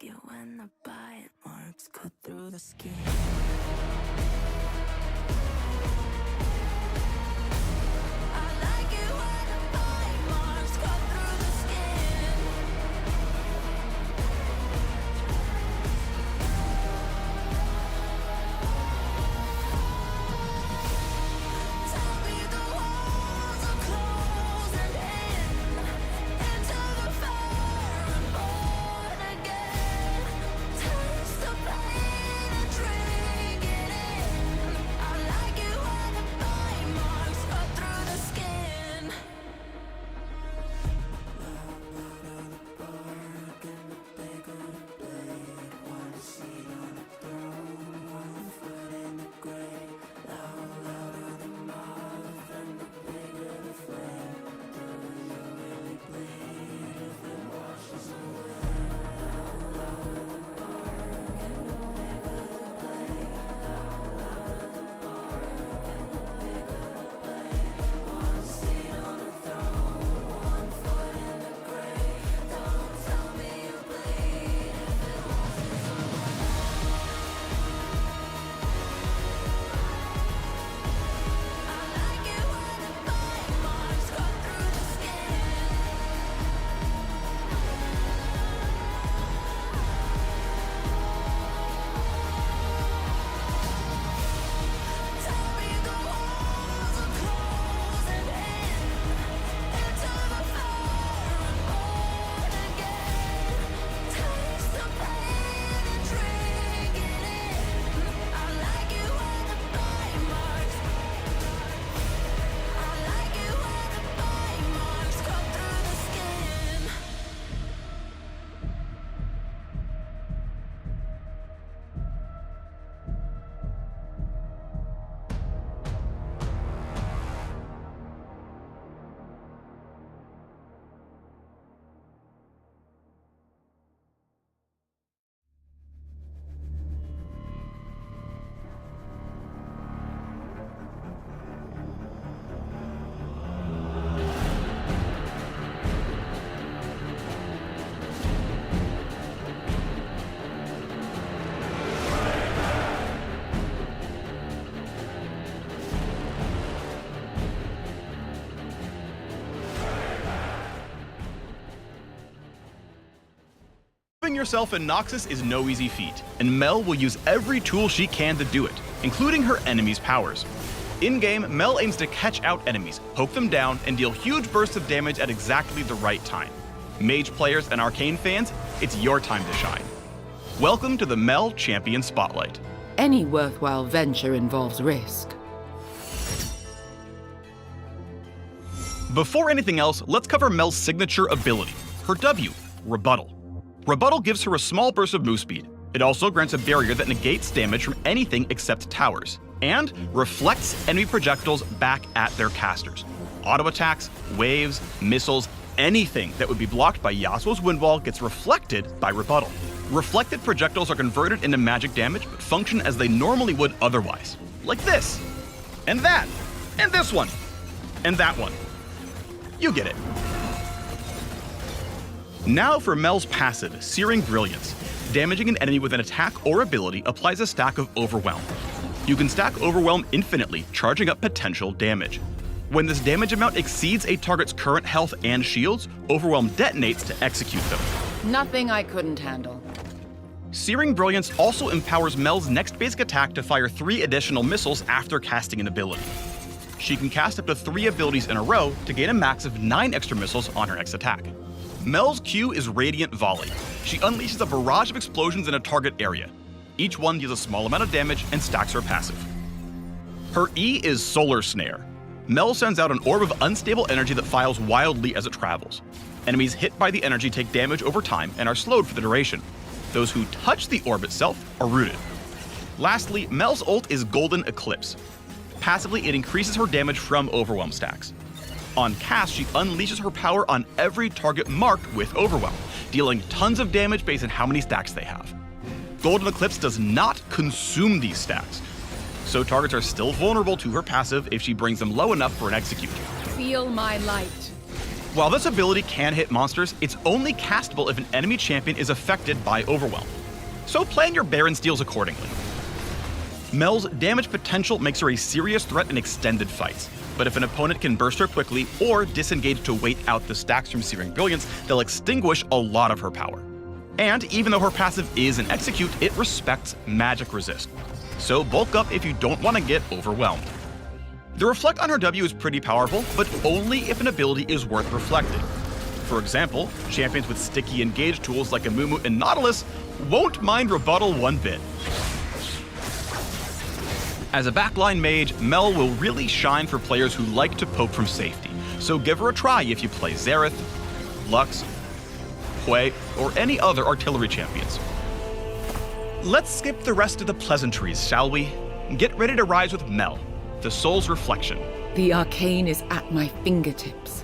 like it when the bite marks cut through the skin. I like it when the bite marks cut through the skin. Tell me the walls are closing in into the fire and born again. Taste the pain and drink it in. I like it when the bite marks cut through the skin. Proving yourself in Noxus is no easy feat, and Mel will use every tool she can to do it, including her enemies' powers. In-game, Mel aims to catch out enemies, poke them down, and deal huge bursts of damage at exactly the right time. Mage players and Arcane fans, it's your time to shine. Welcome to the Mel Champion Spotlight. Any worthwhile venture involves risk. Before anything else, let's cover Mel's signature ability, her W, Rebuttal. Rebuttal gives her a small burst of move speed. It also grants a barrier that negates damage from anything except towers, and reflects enemy projectiles back at their casters. Auto attacks, waves, missiles, anything that would be blocked by Yasuo's Wind Wall gets reflected by Rebuttal. Reflected projectiles are converted into magic damage but function as they normally would otherwise. Like this, and that, and this one, and that one. You get it. Now for Mel's passive, Searing Brilliance. Damaging an enemy with an attack or ability applies a stack of Overwhelm. You can stack Overwhelm infinitely, charging up potential damage. When this damage amount exceeds a target's current health and shields, Overwhelm detonates to execute them. Nothing I couldn't handle. Searing Brilliance also empowers Mel's next basic attack to fire 3 additional missiles after casting an ability. She can cast up to 3 abilities in a row to gain a max of 9 extra missiles on her next attack. Mel's Q is Radiant Volley. She unleashes a barrage of explosions in a target area. Each one deals a small amount of damage and stacks her passive. Her E is Solar Snare. Mel sends out an orb of unstable energy that files wildly as it travels. Enemies hit by the energy take damage over time and are slowed for the duration. Those who touch the orb itself are rooted. Lastly, Mel's ult is Golden Eclipse. Passively, it increases her damage from Overwhelm stacks. On cast, she unleashes her power on every target marked with Overwhelm, dealing tons of damage based on how many stacks they have. Golden Eclipse does not consume these stacks, so targets are still vulnerable to her passive if she brings them low enough for an execute. Feel my light. While this ability can hit monsters, it's only castable if an enemy champion is affected by Overwhelm. So plan your Baron steals accordingly. Mel's damage potential makes her a serious threat in extended fights, but if an opponent can burst her quickly or disengage to wait out the stacks from Searing Brilliance, they'll extinguish a lot of her power. And even though her passive is an execute, it respects magic resist. So bulk up if you don't want to get overwhelmed. The reflect on her W is pretty powerful, but only if an ability is worth reflecting. For example, champions with sticky engage tools like Amumu and Nautilus won't mind rebuttal one bit. As a backline mage, Mel will really shine for players who like to poke from safety, so give her a try if you play Xerath, Lux, Hui, or any other artillery champions. Let's skip the rest of the pleasantries, shall we? Get ready to rise with Mel, the soul's reflection. The arcane is at my fingertips.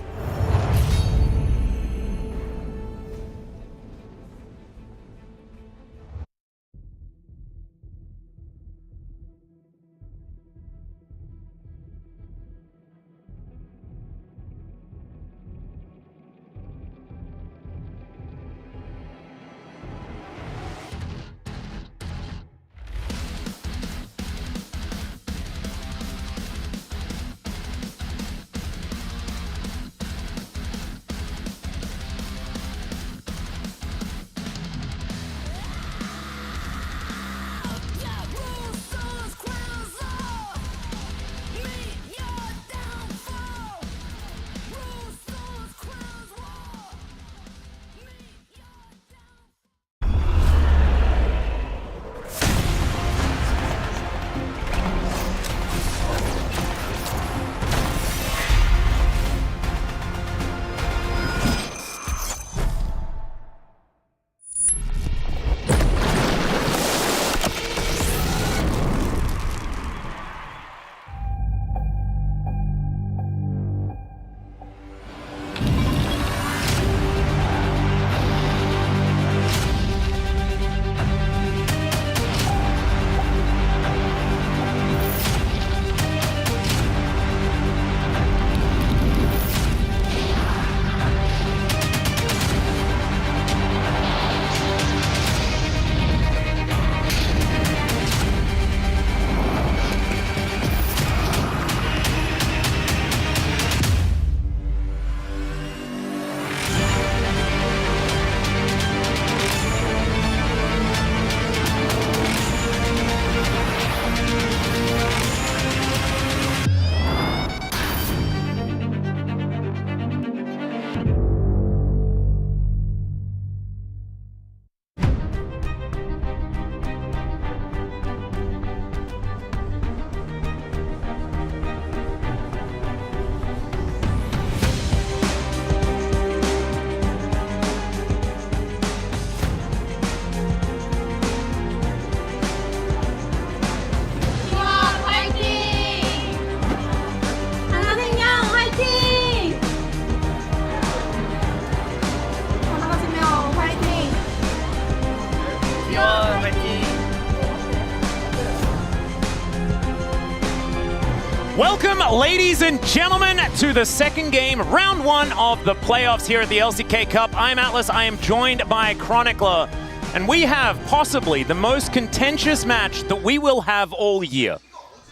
Welcome, ladies and gentlemen, to the second game, round one of the playoffs here at the LCK Cup. I'm Atlas, I am joined by Chronicler, and we have possibly the most contentious match that we will have all year.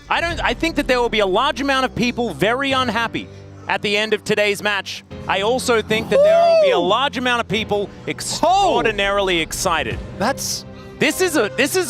I think that there will be a large amount of people very unhappy at the end of today's match. I also think that there will be a large amount of people extraordinarily excited. This is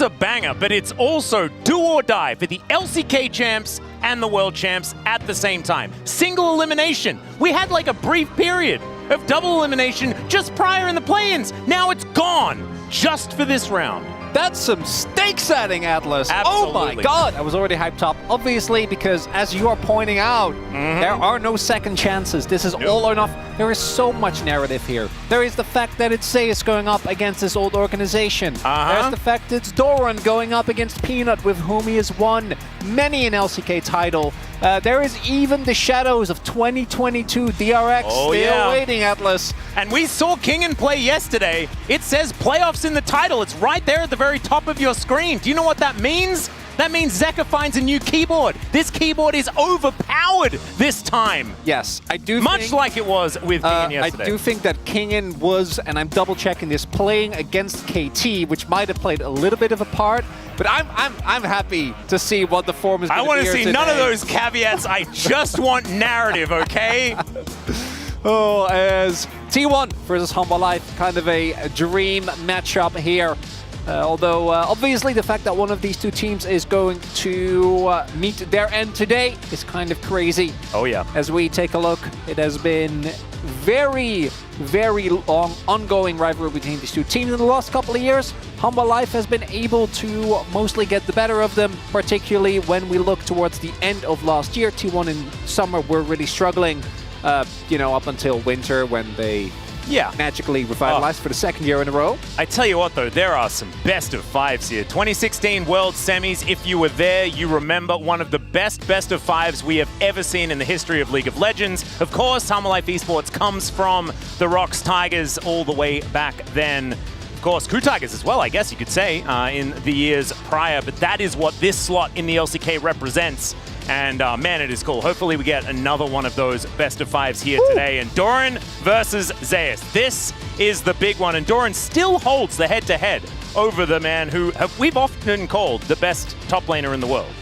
a banger, but it's also do or die for the LCK champs and the world champs at the same time. Single elimination. We had like a brief period of double elimination just prior in the play-ins. Now it's gone just for this round. That's some stake setting, Atlas. Absolutely. Oh my god. I was already hyped up, obviously, because as you are pointing out, there are no second chances. This is all or nothing. There is so much narrative here. There is the fact that it's Zeus going up against this old organization. There's the fact it's Doran going up against Peanut, with whom he has won many an LCK title. There is even the shadows of 2022 DRX still waiting, Atlas. And we saw Kingen play yesterday. It says playoffs in the title. It's right there at the very top of your screen. Do you know what that means? That means Zeka finds a new keyboard. This keyboard is overpowered this time. Yes, I do Much think, like it was with Kingen yesterday. I do think that Kingen was, and I'm double-checking this, playing against KT, which might have played a little bit of a part, but I'm happy to see what the form is going to be. I want to see today. none of those caveats. I just want narrative, okay? Oh, as T1 versus Humble Life, kind of a dream matchup here. Although, obviously, the fact that one of these two teams is going to meet their end today is kind of crazy. Oh, yeah. As we take a look, it has been very, very long ongoing rivalry between these two teams in the last couple of years. Humble Life has been able to mostly get the better of them, particularly when we look towards the end of last year. T1 in summer were really struggling, you know, up until winter when they magically revitalized for the second year in a row. I tell you what, though, there are some best of fives here. 2016 World Semis, if you were there, you remember one of the best of fives we have ever seen in the history of League of Legends. Of course, Humble Life Esports comes from the Rocks Tigers all the way back then. Of course, Coup Tigers as well, I guess you could say, in the years prior. But that is what this slot in the LCK represents. And man, it is cool. Hopefully we get another one of those best of fives here today. And Doran versus Zeus. This is the big one. And Doran still holds the head-to-head over the man who we've often called the best top laner in the world.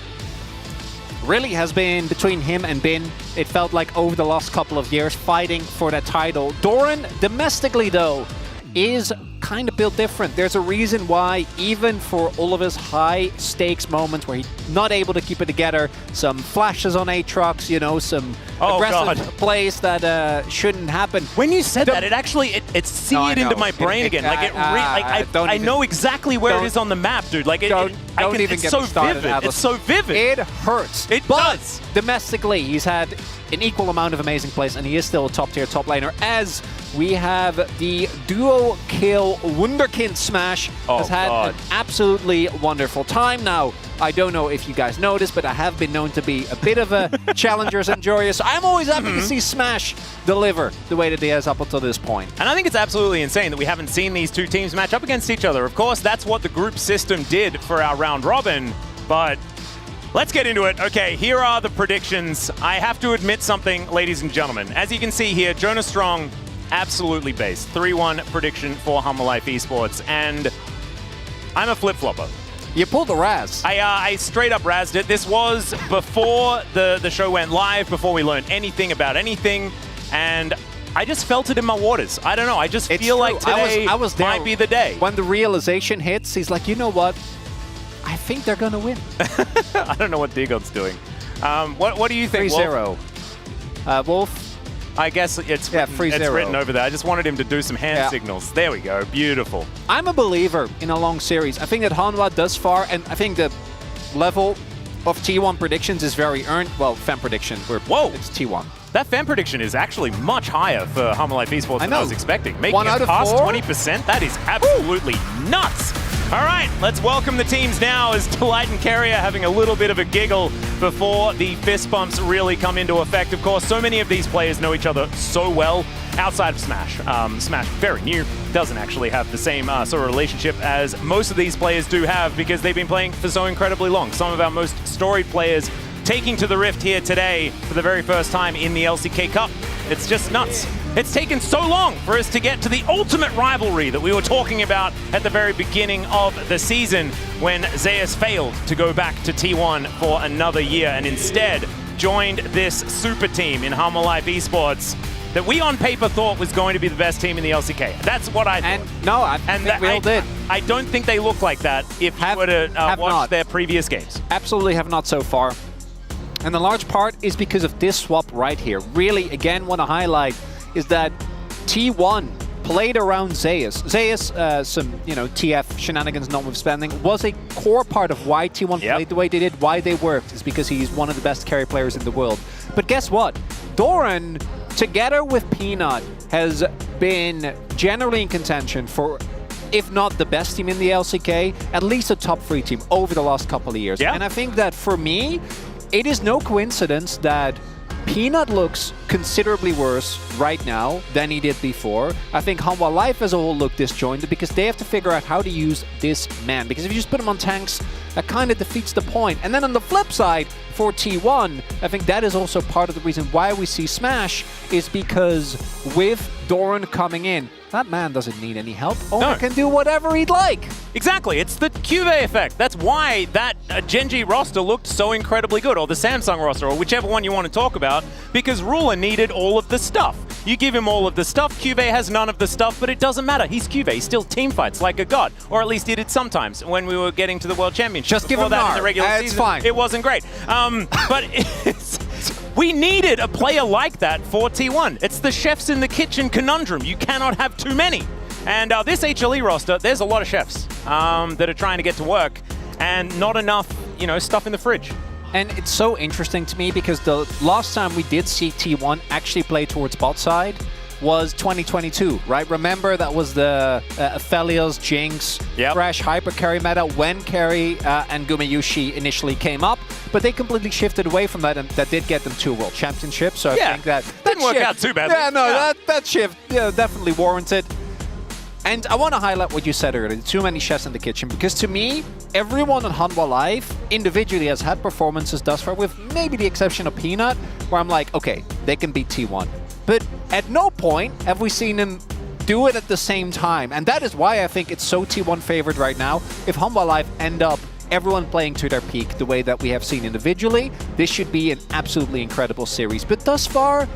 Really has been between him and Bin. It felt like over the last couple of years fighting for that title. Doran, domestically though, is kind of built different. There's a reason why, even for all of his high-stakes moments where he's not able to keep it together, some flashes on Aatrox, you know, some aggressive plays that shouldn't happen. When you said that, it actually, it seared into my brain again. Like, I know exactly where it is on the map, dude. Like, it's so vivid. It's so vivid. It hurts. It does. Domestically, he's had an equal amount of amazing plays, and he is still a top-tier top laner, as we have the duo kill Wunderkind Smash has had an absolutely wonderful time. Now, I don't know if you guys noticed, but I have been known to be a bit of a Challengers enjoyer, so I'm always happy to see Smash deliver the way that he has up until this point. And I think it's absolutely insane that we haven't seen these two teams match up against each other. Of course, that's what the group system did for our round robin, but let's get into it. Okay, here are the predictions. I have to admit something, ladies and gentlemen. As you can see here, Jonah Strong, absolutely based. 3-1 prediction for Humble Life Esports, and I'm a flip-flopper. You pulled the Raz. I straight up razzed it. This was before the show went live, before we learned anything about anything, and I just felt it in my waters. I don't know, I just feel like today might be the day. When the realization hits, he's like, you know what? I think they're going to win. I don't know what Digod's doing. What do you think, 3-0. Wolf? I guess it's written over there. I just wanted him to do some hand signals. There we go. Beautiful. I'm a believer in a long series. I think that Hanwha thus far, and I think the level of T1 predictions is very earned. Well, fan prediction. Whoa. It's T1. That fan prediction is actually much higher for Humble Life Esports than I was expecting. Making One out it of past 4? 20%, that is absolutely nuts. All right, let's welcome the teams now as Delight and Carrier having a little bit of a giggle before the fist bumps really come into effect. Of course, so many of these players know each other so well outside of Smash. Smash, very new, doesn't actually have the same sort of relationship as most of these players do have because they've been playing for so incredibly long. Some of our most storied players taking to the Rift here today for the very first time in the LCK Cup. It's just nuts. It's taken so long for us to get to the ultimate rivalry that we were talking about at the very beginning of the season when Zeus failed to go back to T1 for another year and instead joined this super team in Humble Life Esports that we on paper thought was going to be the best team in the LCK. That's what I thought. I think we all did. I don't think they look like that if you were to watch their previous games. Absolutely have not so far. And the large part is because of this swap right here. Really, again, want to highlight is that T1 played around Zeus. Zeus, some TF shenanigans notwithstanding, was a core part of why T1 played the way they did, why they worked, is because he's one of the best carry players in the world. But guess what? Doran, together with Peanut, has been generally in contention for, if not the best team in the LCK, at least a top 3 team over the last couple of years. And I think that for me, it is no coincidence that Peanut looks considerably worse right now than he did before. I think Hanwha Life as a whole look disjointed because they have to figure out how to use this man. Because if you just put him on tanks, that kind of defeats the point. And then on the flip side, for T1, I think that is also part of the reason why we see Smash, is because with Doran coming in, that man doesn't need any help. Owner can do whatever he'd like. Exactly, it's the Cuvée effect. That's why that Genji roster looked so incredibly good, or the Samsung roster, or whichever one you want to talk about, because Ruler needed all of the stuff. You give him all of the stuff, Cuvée has none of the stuff, but it doesn't matter. He's Cuvée, he still team fights like a god, or at least he did sometimes when we were getting to the World Championship. Just give him that Nar. in the regular It's season, fine. it wasn't great. But we needed a player like that for T1. It's the chefs in the kitchen conundrum. You cannot have too many. And this HLE roster, there's a lot of chefs that are trying to get to work, and not enough, stuff in the fridge. And it's so interesting to me because the last time we did see T1 actually play towards bot side was 2022, right? Remember, that was the Aphelios, Jinx, Thresh, Hyper Carry meta when Carry and Gumayushi initially came up, but they completely shifted away from that, and that did get them to a World Championship, so I think that didn't work out too badly. Yeah, no, that shift definitely warranted. And I want to highlight what you said earlier, too many chefs in the kitchen, because to me, everyone on Hanwha Live individually has had performances thus far, with maybe the exception of Peanut, where I'm like, okay, they can beat T1. But at no point have we seen them do it at the same time. And that is why I think it's so T1 favored right now. If Hanwha Live end up everyone playing to their peak the way that we have seen individually, this should be an absolutely incredible series. But thus far,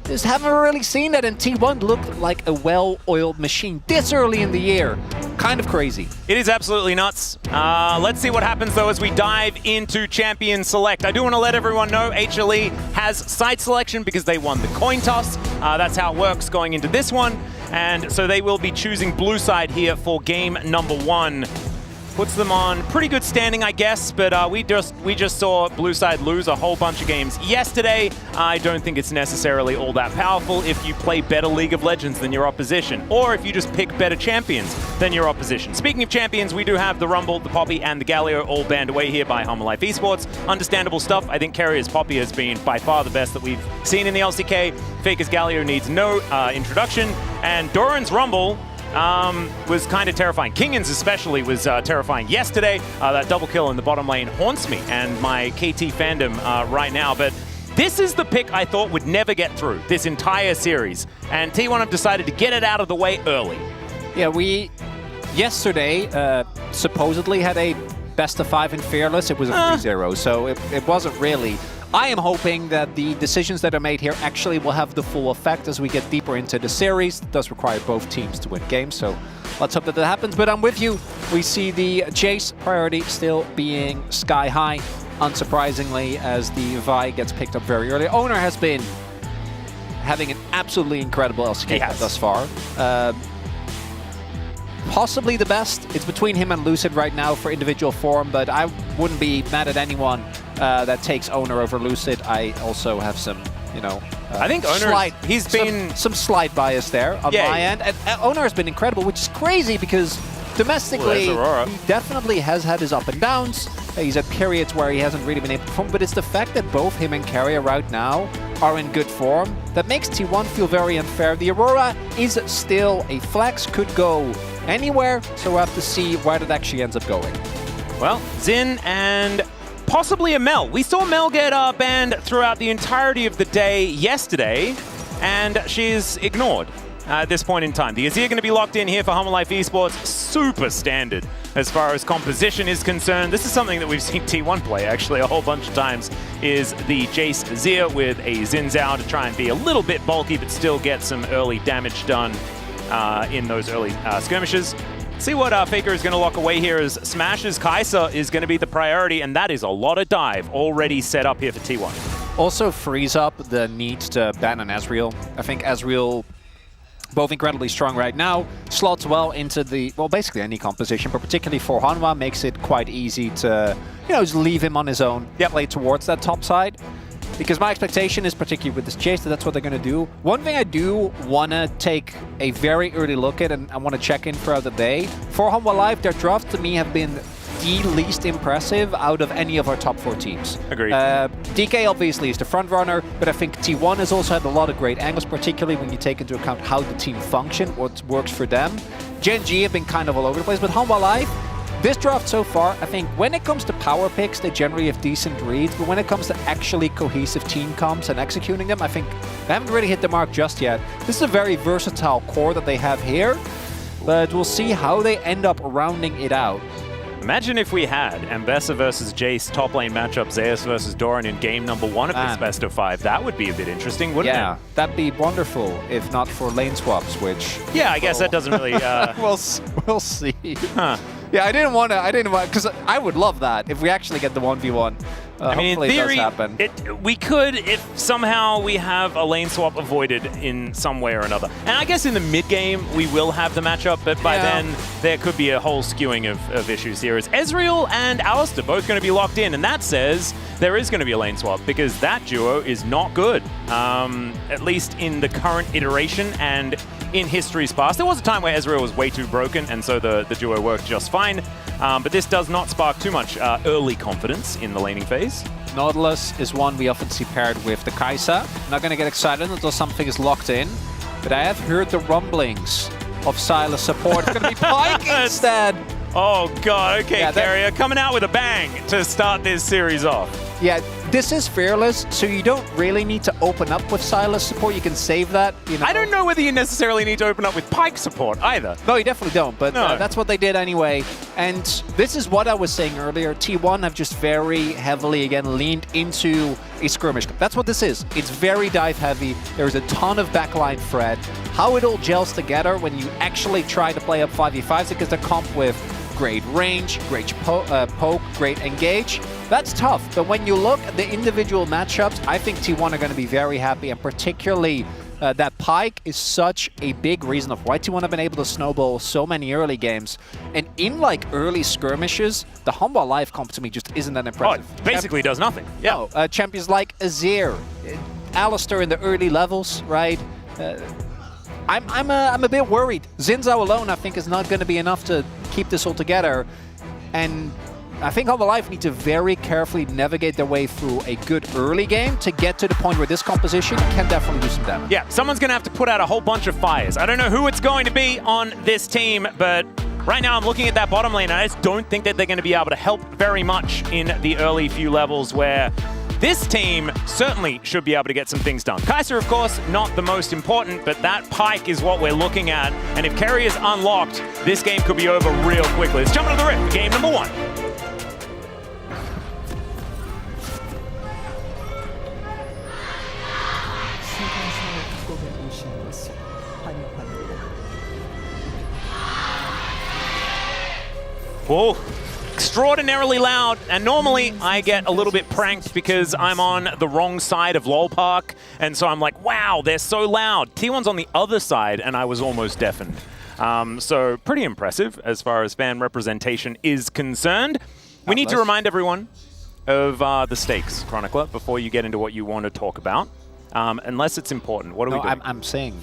just haven't really seen that, and T1 looked like a well-oiled machine this early in the year. Kind of crazy. It is absolutely nuts. Let's see what happens, though, as we dive into Champion Select. I do want to let everyone know HLE has side selection because they won the coin toss. That's how it works going into this one. And so they will be choosing blue side here for game number 1. Puts them on pretty good standing, I guess, but we just saw blue side lose a whole bunch of games yesterday. I don't think it's necessarily all that powerful if you play better League of Legends than your opposition, or if you just pick better champions than your opposition. Speaking of champions, we do have the Rumble, the Poppy, and the Galio all banned away here by Hanwha Life Esports. Understandable stuff. I think Carrier's Poppy has been by far the best that we've seen in the LCK. Faker's Galio needs no introduction, and Doran's Rumble was kind of terrifying. Kingan's especially was terrifying yesterday. That double kill in the bottom lane haunts me and my KT fandom right now. But this is the pick I thought would never get through this entire series. And T1 have decided to get it out of the way early. Yeah, we yesterday supposedly had a best of 5 in Fearless. It was a 3-0, so it wasn't really. I am hoping that the decisions that are made here actually will have the full effect as we get deeper into the series. It does require both teams to win games, so let's hope that that happens. But I'm with you. We see the Jace priority still being sky high, unsurprisingly, as the Vi gets picked up very early. Owner has been having an absolutely incredible LCK thus far. Possibly the best. It's between him and Lucid right now for individual form, but I wouldn't be mad at anyone that takes Owner over Lucid. I also have some, I think Owner, he's been some slight bias there on my end. And Owner has been incredible, which is crazy because domestically, he definitely has had his up and downs. He's had periods where he hasn't really been able to perform, but it's the fact that both him and Carrier right now are in good form that makes T1 feel very unfair. The Aurora is still a flex, could go anywhere, so we'll have to see where that actually ends up going. Well, Xin and possibly a Mel. We saw Mel get banned throughout the entirety of the day yesterday, and she's ignored at this point in time. The Azir going to be locked in here for Hanwha Life Esports. Super standard as far as composition is concerned. This is something that we've seen T1 play actually a whole bunch of times, is the Jace Azir with a Xin Zhao to try and be a little bit bulky but still get some early damage done in those early skirmishes. See what Faker is going to lock away here as Smash's Kai'Sa is going to be the priority, and that is a lot of dive already set up here for T1. Also frees up the need to ban on Ezreal. I think Ezreal, both incredibly strong right now, slots well into the, well, basically any composition, but particularly for Hanwha, makes it quite easy to, just leave him on his own, play towards that top side. Because my expectation is, particularly with this Chase, that's what they're going to do. One thing I do want to take a very early look at, and I want to check in throughout the day, for Hanwha Live, their drafts to me have been the least impressive out of any of our top 4 teams. Agreed. DK obviously is the front runner, but I think T1 has also had a lot of great angles, particularly when you take into account how the team function, what works for them. Gen G have been kind of all over the place, but Hanwha Live, This draft so far, I think when it comes to power picks, they generally have decent reads, but when it comes to actually cohesive team comps and executing them, I think they haven't really hit the mark just yet. This is a very versatile core that they have here, but we'll see how they end up rounding it out. Imagine if we had Ambessa versus Jace top lane matchup, Zeus versus Doran in game number 1 of this best of 5. That would be a bit interesting, wouldn't it? Yeah, that'd be wonderful, if not for lane swaps, which... Yeah, I guess that doesn't really... we'll see. Huh. Yeah, I didn't want, because I would love that if we actually get the 1v1. I mean, in hopefully theory, it does happen. We could if somehow we have a lane swap avoided in some way or another. And I guess in the mid-game, we will have the matchup, but by then, there could be a whole skewing of issues here. As Ezreal and Alistair both going to be locked in, and that says there is going to be a lane swap, because that duo is not good, at least in the current iteration and in history's past. There was a time where Ezreal was way too broken, and so the duo worked just fine. But this does not spark too much early confidence in the laning phase. Nautilus is one we often see paired with the Kai'Sa. Not going to get excited until something is locked in, but I have heard the rumblings of Sylas support. It's going to be Pyke instead. Oh god, okay, Yeah, Carrier coming out with a bang to start this series off. Yeah, this is Fearless, so you don't really need to open up with Sylas support. You can save that. You know. I don't know whether you necessarily need to open up with Pyke support either. No, you definitely don't, but No. that's what they did anyway. And this is what I was saying earlier. T1 have just very heavily, again, leaned into a skirmish. That's what this is. It's very dive heavy. There's a ton of backline threat. How it all gels together when you actually try to play up 5v5s, because they're comp with great range, great poke, great engage. That's tough, but when you look at the individual matchups, I think T1 are going to be very happy, and particularly that Pyke is such a big reason of why T1 have been able to snowball so many early games. And in like early skirmishes, the Humble Life comp to me just isn't that Oh, impressive. it basically does nothing. Yeah. No, champions like Azir, Alistair in the early levels, right? I'm a bit worried. Zinzao alone, I think, is not going to be enough to keep this all together. And I think Humble Life need to very carefully navigate their way through a good early game to get to the point where this composition can definitely do some damage. Yeah, someone's going to have to put out a whole bunch of fires. I don't know who it's going to be on this team, but right now I'm looking at that bottom lane, and I just don't think that they're going to be able to help very much in the early few levels where this team certainly should be able to get some things done. Kai'Sa, of course, not the most important, but that Pyke is what we're looking at. And if Kerry is unlocked, this game could be over real quickly. Let's jump into the rift for game number 1. Whoa. Extraordinarily loud, and normally I get a little bit pranked because I'm on the wrong side of LOL Park, and so I'm like, wow, they're so loud. T1's on the other side, and I was almost deafened. So pretty impressive as far as fan representation is concerned. We need to remind everyone of the stakes, Chronicler, before you get into what you want to talk about, unless it's important. What are we doing? I'm saying...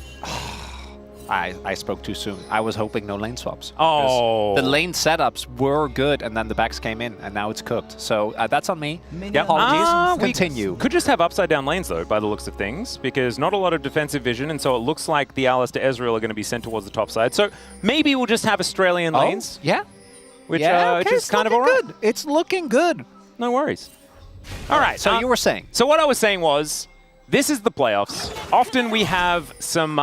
I spoke too soon. I was hoping no lane swaps. Oh. The lane setups were good, and then the backs came in, and now it's cooked. So that's on me. Yep. Apologies. We Continue. could just have upside down lanes, though, by the looks of things, because not a lot of defensive vision, and so it looks like the Alistair Ezreal are going to be sent towards the top side. So maybe we'll just have Australian lanes. Yeah. Which, okay, which is it's kind of looking all right. good. It's looking good. No worries. All right. So you were saying? So what I was saying was, this is the playoffs. Often we have some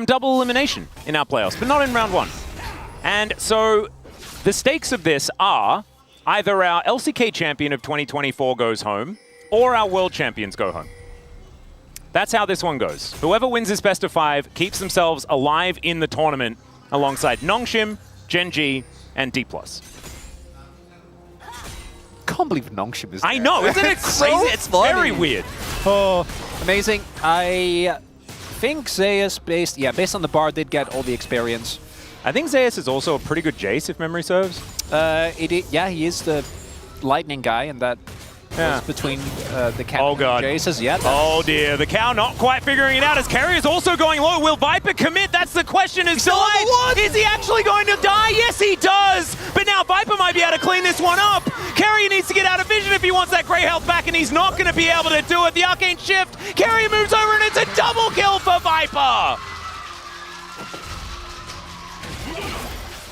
double elimination in our playoffs, but not in round 1. And so the stakes of this are either our LCK champion of 2024 goes home, or our world champions go home. That's how this one goes. Whoever wins this best of 5 keeps themselves alive in the tournament alongside Nongshim, Gen G, and D+. Can't believe Nongshim is there. I know, isn't it crazy? So It's funny. very weird. Oh, amazing. I think Zeus, based on the bar, did get all the experience. I think Zeus is also a pretty good Jace, if memory serves. Yeah, he is the lightning guy, and that was between the Cat and Jaces. Yeah. Oh dear, the cow not quite figuring it out as Carry is also going low. Will Viper commit? That's the question. Is he actually going to die? Yes, he does. But now Viper might be able to clean this one up. Carry needs to get out of vision if he wants that grey health back, and he's not going to be able to do it. The Arcane Shift. Carry moves over, and it's a double kill for Viper.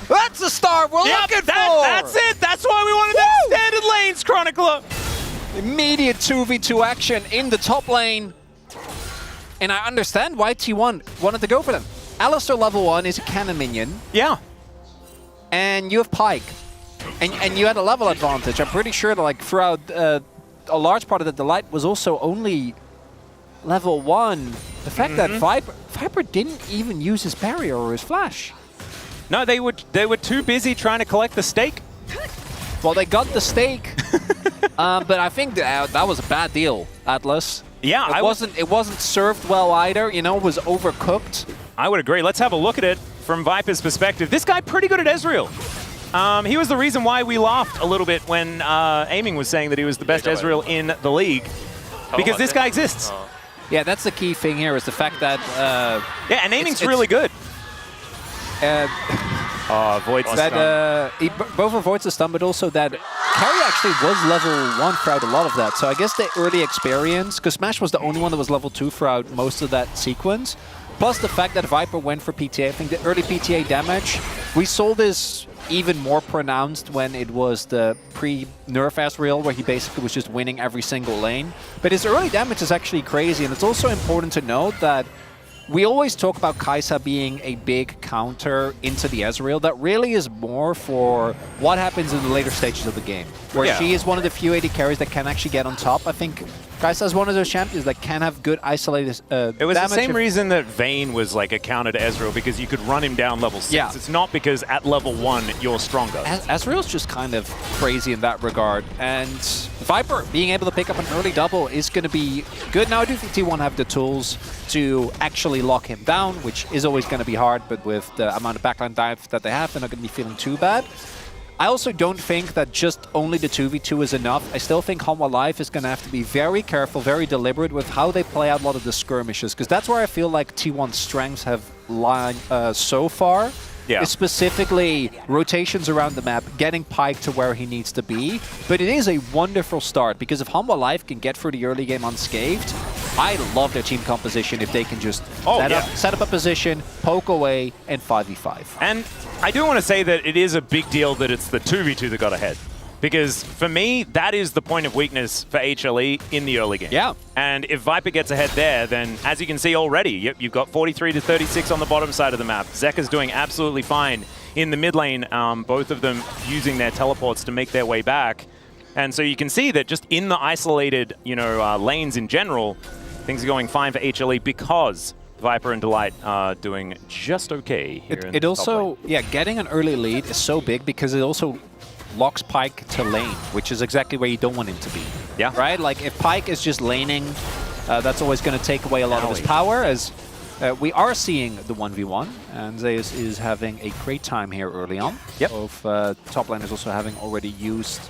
That's the start we're looking for! That's it! That's why we wanted that standard lanes, Chronicler! Immediate 2v2 action in the top lane. And I understand why T1 wanted to go for them. Alistar level 1 is a cannon minion. Yeah. And you have Pyke. And you had a level advantage. I'm pretty sure that like throughout a large part of the Delight was also only level 1. The fact that Viper didn't even use his barrier or his flash. No, they were too busy trying to collect the stake. Well, they got the stake. But I think that was a bad deal, Atlas. Yeah, it wasn't served well either, you know, it was overcooked. I would agree. Let's have a look at it from Viper's perspective. This guy pretty good at Ezreal. He was the reason why we laughed a little bit when Aiming was saying that he was the best Ezreal in the league. Because this guy exists. Yeah, that's the key thing here is the fact that... yeah, and Aiming's really good. Void's stun. Both avoids the stun, but also that Carry actually was level 1 throughout a lot of that. So I guess the early experience, because Smash was the only one that was level 2 throughout most of that sequence. Plus the fact that Viper went for PTA. I think the early PTA damage, we saw this even more pronounced when it was the pre-nerf Ezreal, where he basically was just winning every single lane. But his early damage is actually crazy, and it's also important to note that we always talk about Kai'Sa being a big counter into the Ezreal. That really is more for what happens in the later stages of the game, where she is one of the few AD carries that can actually get on top. I think Kai'Sa is one of those champions that can have good isolated It was the same reason that Vayne was like a counter to Ezreal, because you could run him down level 6. Yeah. It's not because at level 1 you're stronger. Ezreal's just kind of crazy in that regard, and Viper being able to pick up an early double is going to be good. Now I do think T1 have the tools to actually lock him down, which is always going to be hard, but with the amount of backline dive that they have, they're not going to be feeling too bad. I also don't think that just only the 2v2 is enough. I still think Hanwha Life is going to have to be very careful, very deliberate with how they play out a lot of the skirmishes, because that's where I feel like T1's strengths have lied so far. Yeah. It's specifically rotations around the map, getting Pyke to where he needs to be. But it is a wonderful start, because if Hanwha Life can get through the early game unscathed, I love their team composition if they can just set up a position, poke away, and 5v5. And I do want to say that it is a big deal that it's the 2v2 that got ahead. Because for me, that is the point of weakness for HLE in the early game. Yeah. And if Viper gets ahead there, then as you can see already, you've got 43 to 36 on the bottom side of the map. Zekka's doing absolutely fine in the mid lane, both of them using their teleports to make their way back. And so you can see that just in the isolated, lanes in general, things are going fine for HLE because Viper and Delight are doing just okay here in the top lane. Getting an early lead is so big because it also locks Pyke to lane, which is exactly where you don't want him to be. Yeah. Right? Like, if Pyke is just laning, that's always going to take away a lot of his power, as we are seeing the 1v1, and Zeus is having a great time here early on. Yep. Both top laners also having already used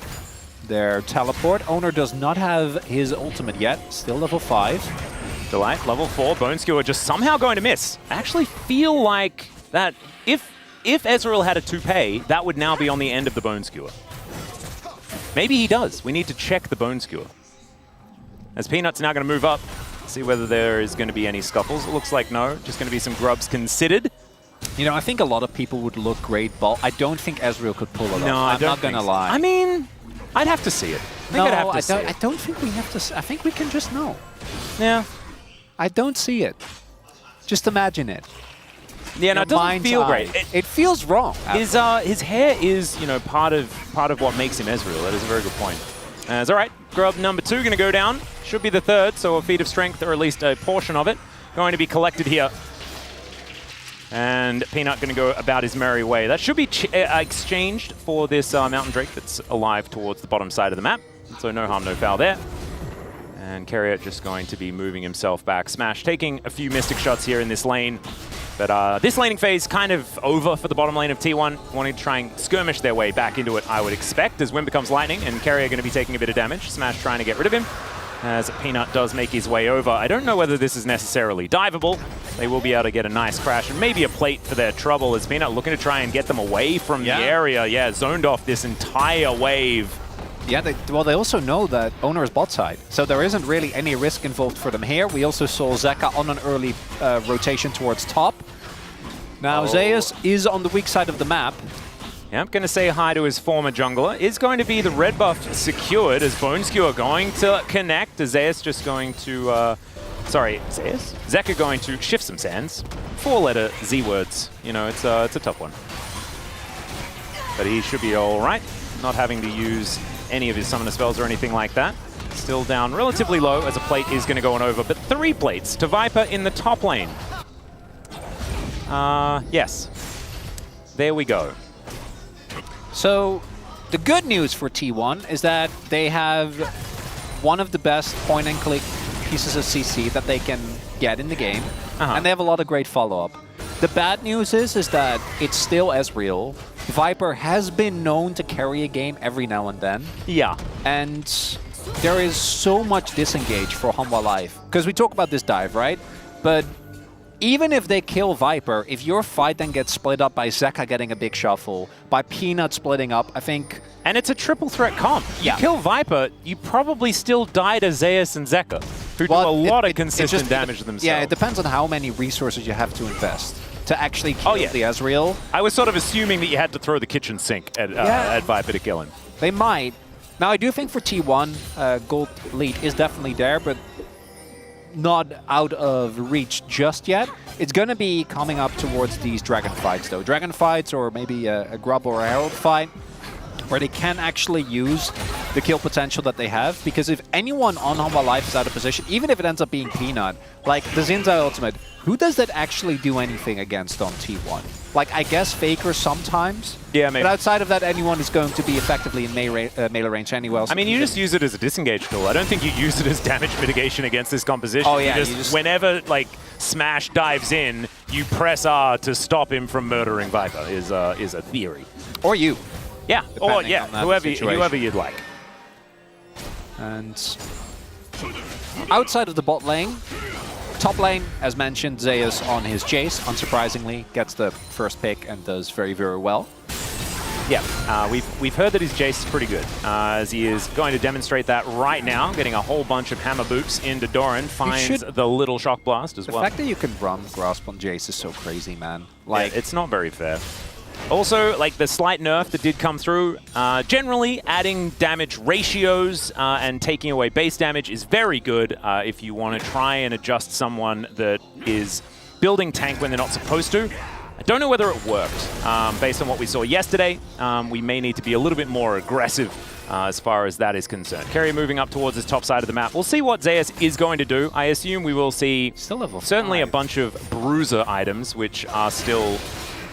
their teleport. Owner does not have his ultimate yet, still level 5. Delight, level 4, Bone Skewer just somehow going to miss. I actually feel like that if Ezreal had a toupee, that would now be on the end of the Bone Skewer. Maybe he does. We need to check the Bone Skewer. As Peanut's now going to move up, see whether there is going to be any scuffles. It looks like no, just going to be some grubs considered. I think a lot of people would look great, but I don't think Ezreal could pull it off. I'm not going to lie. I mean, I'd have to see it. I don't think we have to. I think we can just know. Yeah. I don't see it. Just imagine it. Yeah, no, it doesn't feel great. It feels wrong. His hair is, part of what makes him Ezreal. That is a very good point. It's all right. Grub number 2 going to go down. Should be the 3rd, so a feat of strength, or at least a portion of it, going to be collected here. And Peanut going to go about his merry way. That should be exchanged for this Mountain Drake that's alive towards the bottom side of the map. So no harm, no foul there. And Carriot just going to be moving himself back. Smash taking a few Mystic shots here in this lane. But this laning phase kind of over for the bottom lane of T1, wanting to try and skirmish their way back into it, I would expect, as Wind becomes Lightning, and Carrier going to be taking a bit of damage. Smash trying to get rid of him, as Peanut does make his way over. I don't know whether this is necessarily diveable. They will be able to get a nice crash, and maybe a plate for their trouble, as Peanut looking to try and get them away from the area. Yeah, zoned off this entire wave. Yeah, they also know that Owner is bot side, so there isn't really any risk involved for them here. We also saw Zekka on an early rotation towards top. Now, Zeus is on the weak side of the map. Yeah, I'm going to say hi to his former jungler. Is going to be the red buff secured as Bone Skewer going to connect. Zeus just going to... sorry, Zeus? Zeka going to shift some sands. 4-letter Z words. You know, it's a tough one. But he should be all right. Not having to use any of his summoner spells or anything like that. Still down relatively low as a plate is going to go on over. But 3 plates to Viper in the top lane. Yes. There we go. So, the good news for T1 is that they have one of the best point-and-click pieces of CC that they can get in the game, and they have a lot of great follow-up. The bad news is that it's still Ezreal. Viper has been known to carry a game every now and then. Yeah. And there is so much disengage for Hanwha Life. Because we talk about this dive, right? But even if they kill Viper, if your fight then gets split up by Zeka getting a big shuffle, by Peanut splitting up, I think... And it's a triple threat comp. Yeah. You kill Viper, you probably still die to Zeus and Zeka, who do a lot of consistent damage to themselves. Yeah, it depends on how many resources you have to invest to actually kill the Ezreal. I was sort of assuming that you had to throw the kitchen sink at Viper to kill him. They might. Now, I do think for T1, gold lead is definitely there, but not out of reach just yet. It's going to be coming up towards these dragon fights, though. Dragon fights or maybe a Grub or a Herald fight where they can actually use the kill potential that they have. Because if anyone on Hanwha Life is out of position, even if it ends up being Peanut, like the Zinzai ultimate, who does that actually do anything against on T1? Like, I guess Faker sometimes. Yeah, maybe. But outside of that, anyone is going to be effectively in melee range anyway. I mean, you just use it as a disengage tool. I don't think you use it as damage mitigation against this composition. Oh, yeah. You just whenever, like, Smash dives in, you press R to stop him from murdering Viper, is a theory. Or you. Yeah, or yeah, whoever you'd like. And outside of the bot lane, top lane, as mentioned, Zeus on his Jace, unsurprisingly, gets the first pick and does very, very well. Yeah, we've heard that his Jace is pretty good, as he is going to demonstrate that right now, getting a whole bunch of hammer boops into Doran, finds the little shock blast as well. The fact that you can run grasp on Jace is so crazy, man. Like, yeah, it's not very fair. Also, like the slight nerf that did come through, generally adding damage ratios and taking away base damage is very good if you want to try and adjust someone that is building tank when they're not supposed to. I don't know whether it worked. Based on what we saw yesterday, we may need to be a little bit more aggressive as far as that is concerned. Kerry moving up towards his top side of the map. We'll see what Zeus is going to do. I assume we will see certainly a bunch of bruiser items, which are still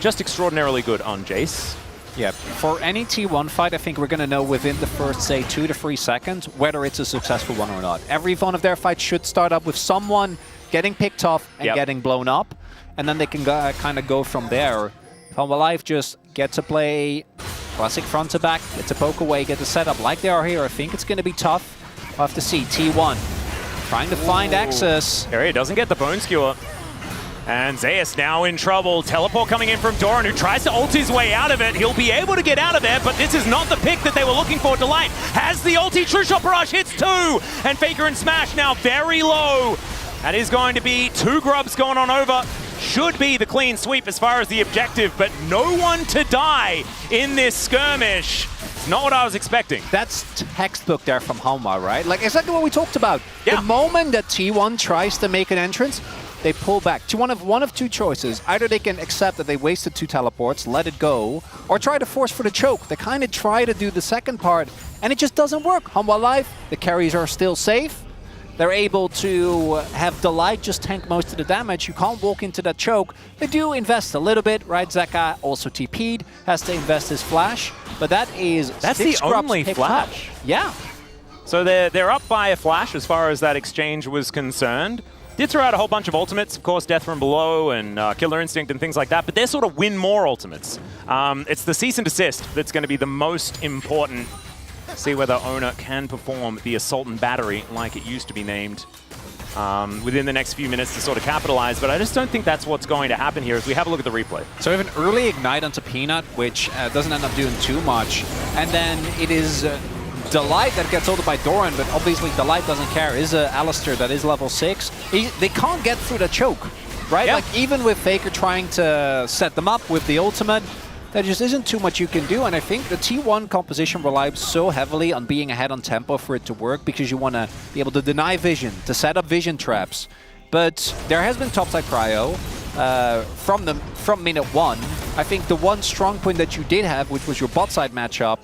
just extraordinarily good on Jace. Yeah, for any T1 fight, I think we're going to know within the first, say, 2 to 3 seconds whether it's a successful one or not. Every one of their fights should start up with someone getting picked off and getting blown up, and then they can kind of go from there. Hanwha Life just get to play classic front to back, get to poke away, get the setup like they are here. I think it's going to be tough. We'll have to see. T1 trying to find access. Harry doesn't get the Bone Skewer. And Zeus now in trouble. Teleport coming in from Doran, who tries to ult his way out of it. He'll be able to get out of there, but this is not the pick that they were looking for. Delight has the ulti. True Shot Barrage hits 2. And Faker and Smash now very low. That is going to be 2 grubs going on over. Should be the clean sweep as far as the objective, but no one to die in this skirmish. Not what I was expecting. That's textbook there from Hanwha, right? Like exactly what we talked about. Yeah. The moment that T1 tries to make an entrance, they pull back. One of 2 choices. Either they can accept that they wasted 2 teleports, let it go, or try to force for the choke. They kind of try to do the second part, and it just doesn't work. Hanwha Life, the carries are still safe. They're able to have Delight just tank most of the damage. You can't walk into that choke. They do invest a little bit, right? Zeka also TP'd, has to invest his flash, but that's the only flash. Up. Yeah. So they're up by a flash as far as that exchange was concerned. Did throw out a whole bunch of ultimates, of course, Death from Below and Killer Instinct and things like that, but they're sort of win more ultimates. It's the cease and desist that's going to be the most important. See whether Owner can perform the Assault and Battery like it used to be named within the next few minutes to sort of capitalize, but I just don't think that's what's going to happen here as we have a look at the replay. So we have an early Ignite onto Peanut, which doesn't end up doing too much, and then it is Delight that gets ulted by Doran, but obviously Delight doesn't care. Is Alistair that is level 6. They can't get through the choke. right? Yeah. Like, even with Faker trying to set them up with the ultimate, there just isn't too much you can do. And I think the T1 composition relies so heavily on being ahead on tempo for it to work, because you want to be able to deny vision, to set up vision traps. But there has been topside prio from minute 1. I think the one strong point that you did have, which was your bot side matchup,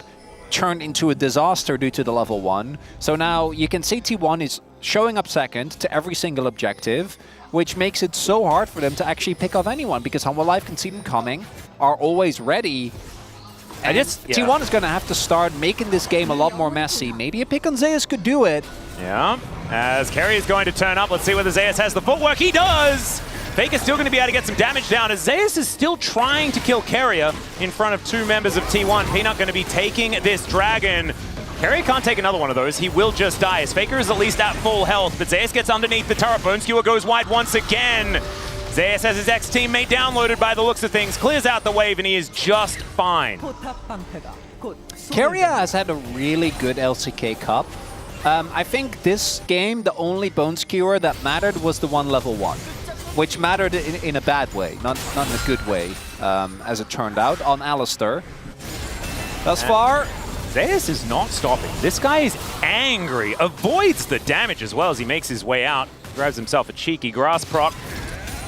turned into a disaster due to the level 1. So now you can see T1 is showing up second to every single objective, which makes it so hard for them to actually pick off anyone, because Humble Life can see them coming, are always ready. And T1 is going to have to start making this game a lot more messy. Maybe a pick on Zeus could do it. Yeah, as Kerry is going to turn up. Let's see whether Zeus has the footwork. He does! Faker's still going to be able to get some damage down, as Zeus is still trying to kill Carrier in front of 2 members of T1. Peanut going to be taking this dragon. Carrier can't take another one of those. He will just die, as Faker is at least at full health, but Zeus gets underneath the turret. Bone Skewer goes wide once again. Zeus has his ex-teammate downloaded by the looks of things, clears out the wave, and he is just fine. Carrier has had a really good LCK Cup. I think this game, the only Bone Skewer that mattered was the one level 1, which mattered in a bad way, not in a good way, as it turned out, on Alistair. Thus far, Zeus is not stopping. This guy is angry, avoids the damage as well as he makes his way out, grabs himself a cheeky grass proc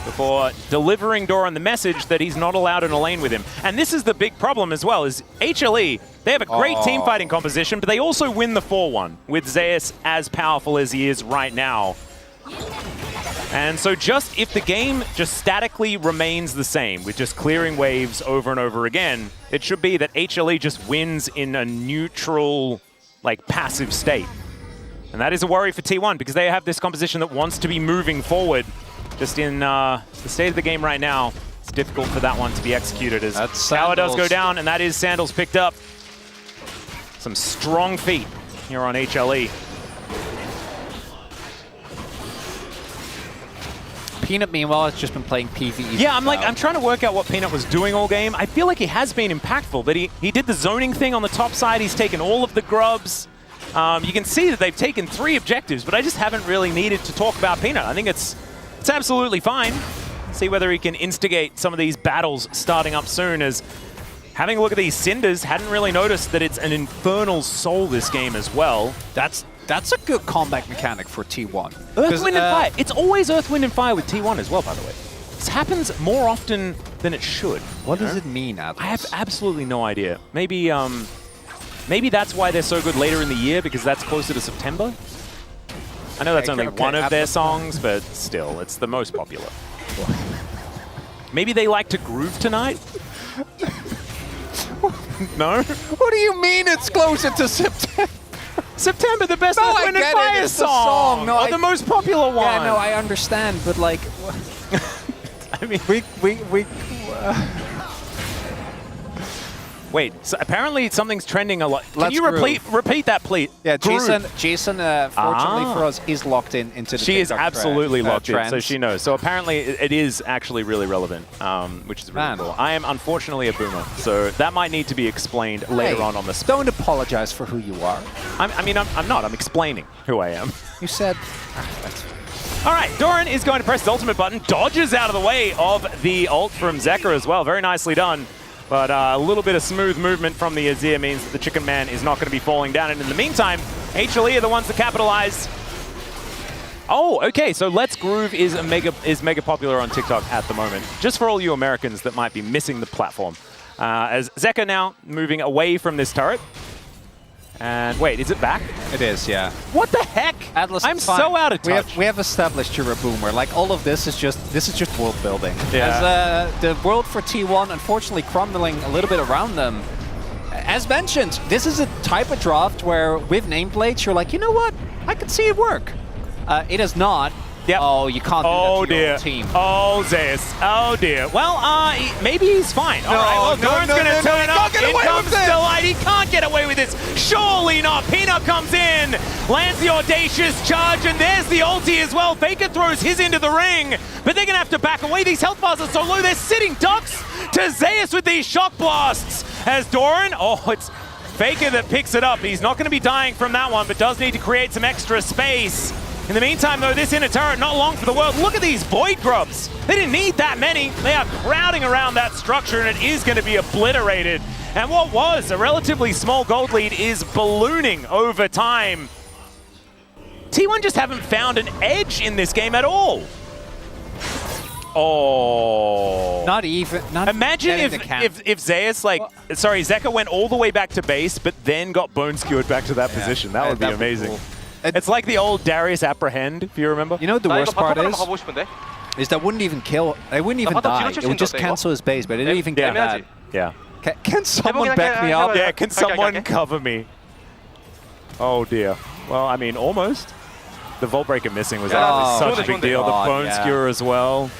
before delivering Doran the message that he's not allowed in a lane with him. And this is the big problem as well, is HLE, they have a great team fighting composition, but they also win the 4-1 with Zeus as powerful as he is right now. And so just if the game just statically remains the same, with just clearing waves over and over again, it should be that HLE just wins in a neutral, like, passive state. And that is a worry for T1, because they have this composition that wants to be moving forward. Just in the state of the game right now, it's difficult for that one to be executed, as Tower does go down, and that is Sandals picked up. Some strong feet here on HLE. Peanut, meanwhile, has just been playing PvE. Yeah, I'm trying to work out what Peanut was doing all game. I feel like he has been impactful, but he did the zoning thing on the top side. He's taken all of the grubs. You can see that they've taken 3 objectives, but I just haven't really needed to talk about Peanut. I think it's absolutely fine. See whether he can instigate some of these battles starting up soon, as having a look at these Cinders, hadn't really noticed that it's an Infernal Soul this game as well. That's a good combat mechanic for T1. Earth, Wind, and Fire. It's always Earth, Wind, and Fire with T1 as well, by the way. This happens more often than it should. What does it mean, Atlas? I have absolutely no idea. Maybe that's why they're so good later in the year, because that's closer to September. I know that's only one of their songs, but still, it's the most popular. Maybe they like to groove tonight? No? What do you mean it's closer to September? September, the best Earth, Wind, and Fire song! No, or the most popular one! Yeah, no, I understand, but like... I mean... We Wait, so apparently something's trending a lot. Can Let's you repeat that, please? Yeah, Jason, fortunately for us, is locked into the She is TikTok absolutely locked in, trends. so she knows. So apparently it is actually really relevant, which is really cool. I am unfortunately a boomer, so that might need to be explained later on the spot. Don't apologize for who you are. I'm not. I'm explaining who I am. You said... All right, Doran is going to press his ultimate button, dodges out of the way of the ult from Zekka as well. Very nicely done. But a little bit of smooth movement from the Azir means that the Chicken Man is not going to be falling down. And in the meantime, HLE are the ones that capitalize. Oh, okay, so Let's Groove is mega popular on TikTok at the moment. Just for all you Americans that might be missing the platform. As Zekka now moving away from this turret. And wait, is it back? It is, yeah. What the heck? Atlas, I'm so out of touch. We have established you're a boomer. Like, all of this is just world building. Yeah. As the world for T1 unfortunately crumbling a little bit around them. As mentioned, this is a type of draft where with nameplates you're like, you know what? I could see it work. It is not. Yep. Oh, you can't do that to your own team. Oh, Zeus. Oh, dear. Well, maybe he's fine. All right, well, Doran's going to turn up. In comes Delight. He can't get away with this. Surely not. Peanut comes in, lands the audacious charge, and there's the ulti as well. Faker throws his into the ring, but they're going to have to back away. These health bars are so low. They're sitting ducks to Zeus with these shock blasts. As Doran, it's Faker that picks it up. He's not going to be dying from that one, but does need to create some extra space. In the meantime, though, this inner turret, not long for the world. Look at these Void Grubs. They didn't need that many. They are crowding around that structure, and it is going to be obliterated. And what was a relatively small gold lead is ballooning over time. T1 just haven't found an edge in this game at all. Oh. Not even. Not Imagine if Zeus, like, sorry, Zeka went all the way back to base, but then got bone skewered back to that position. That would be amazing. Cool. It's like the old Darius Apprehend, if you remember. You know what the worst part is that wouldn't even kill. They wouldn't even die. It would just cancel his base, but it didn't even get bad. Yeah. Can someone back me up? Yeah, can someone cover me? Oh dear. Well, I mean, almost. The Vault Breaker missing was such a big deal. The Bone Skewer as well.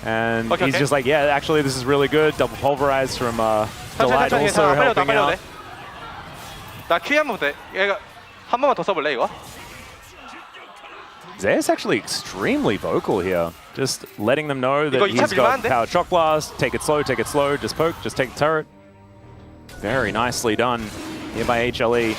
And he's just like, yeah, actually this is really good. Double Pulverized from Delight also helping out. 나 퀴 한번 돼. 얘가 한 번만 더 써볼래 이거? Zeus actually extremely vocal here. Just letting them know that he's got Powered Shock Blast. Take it slow, just poke, just take the turret. Very nicely done here by HLE.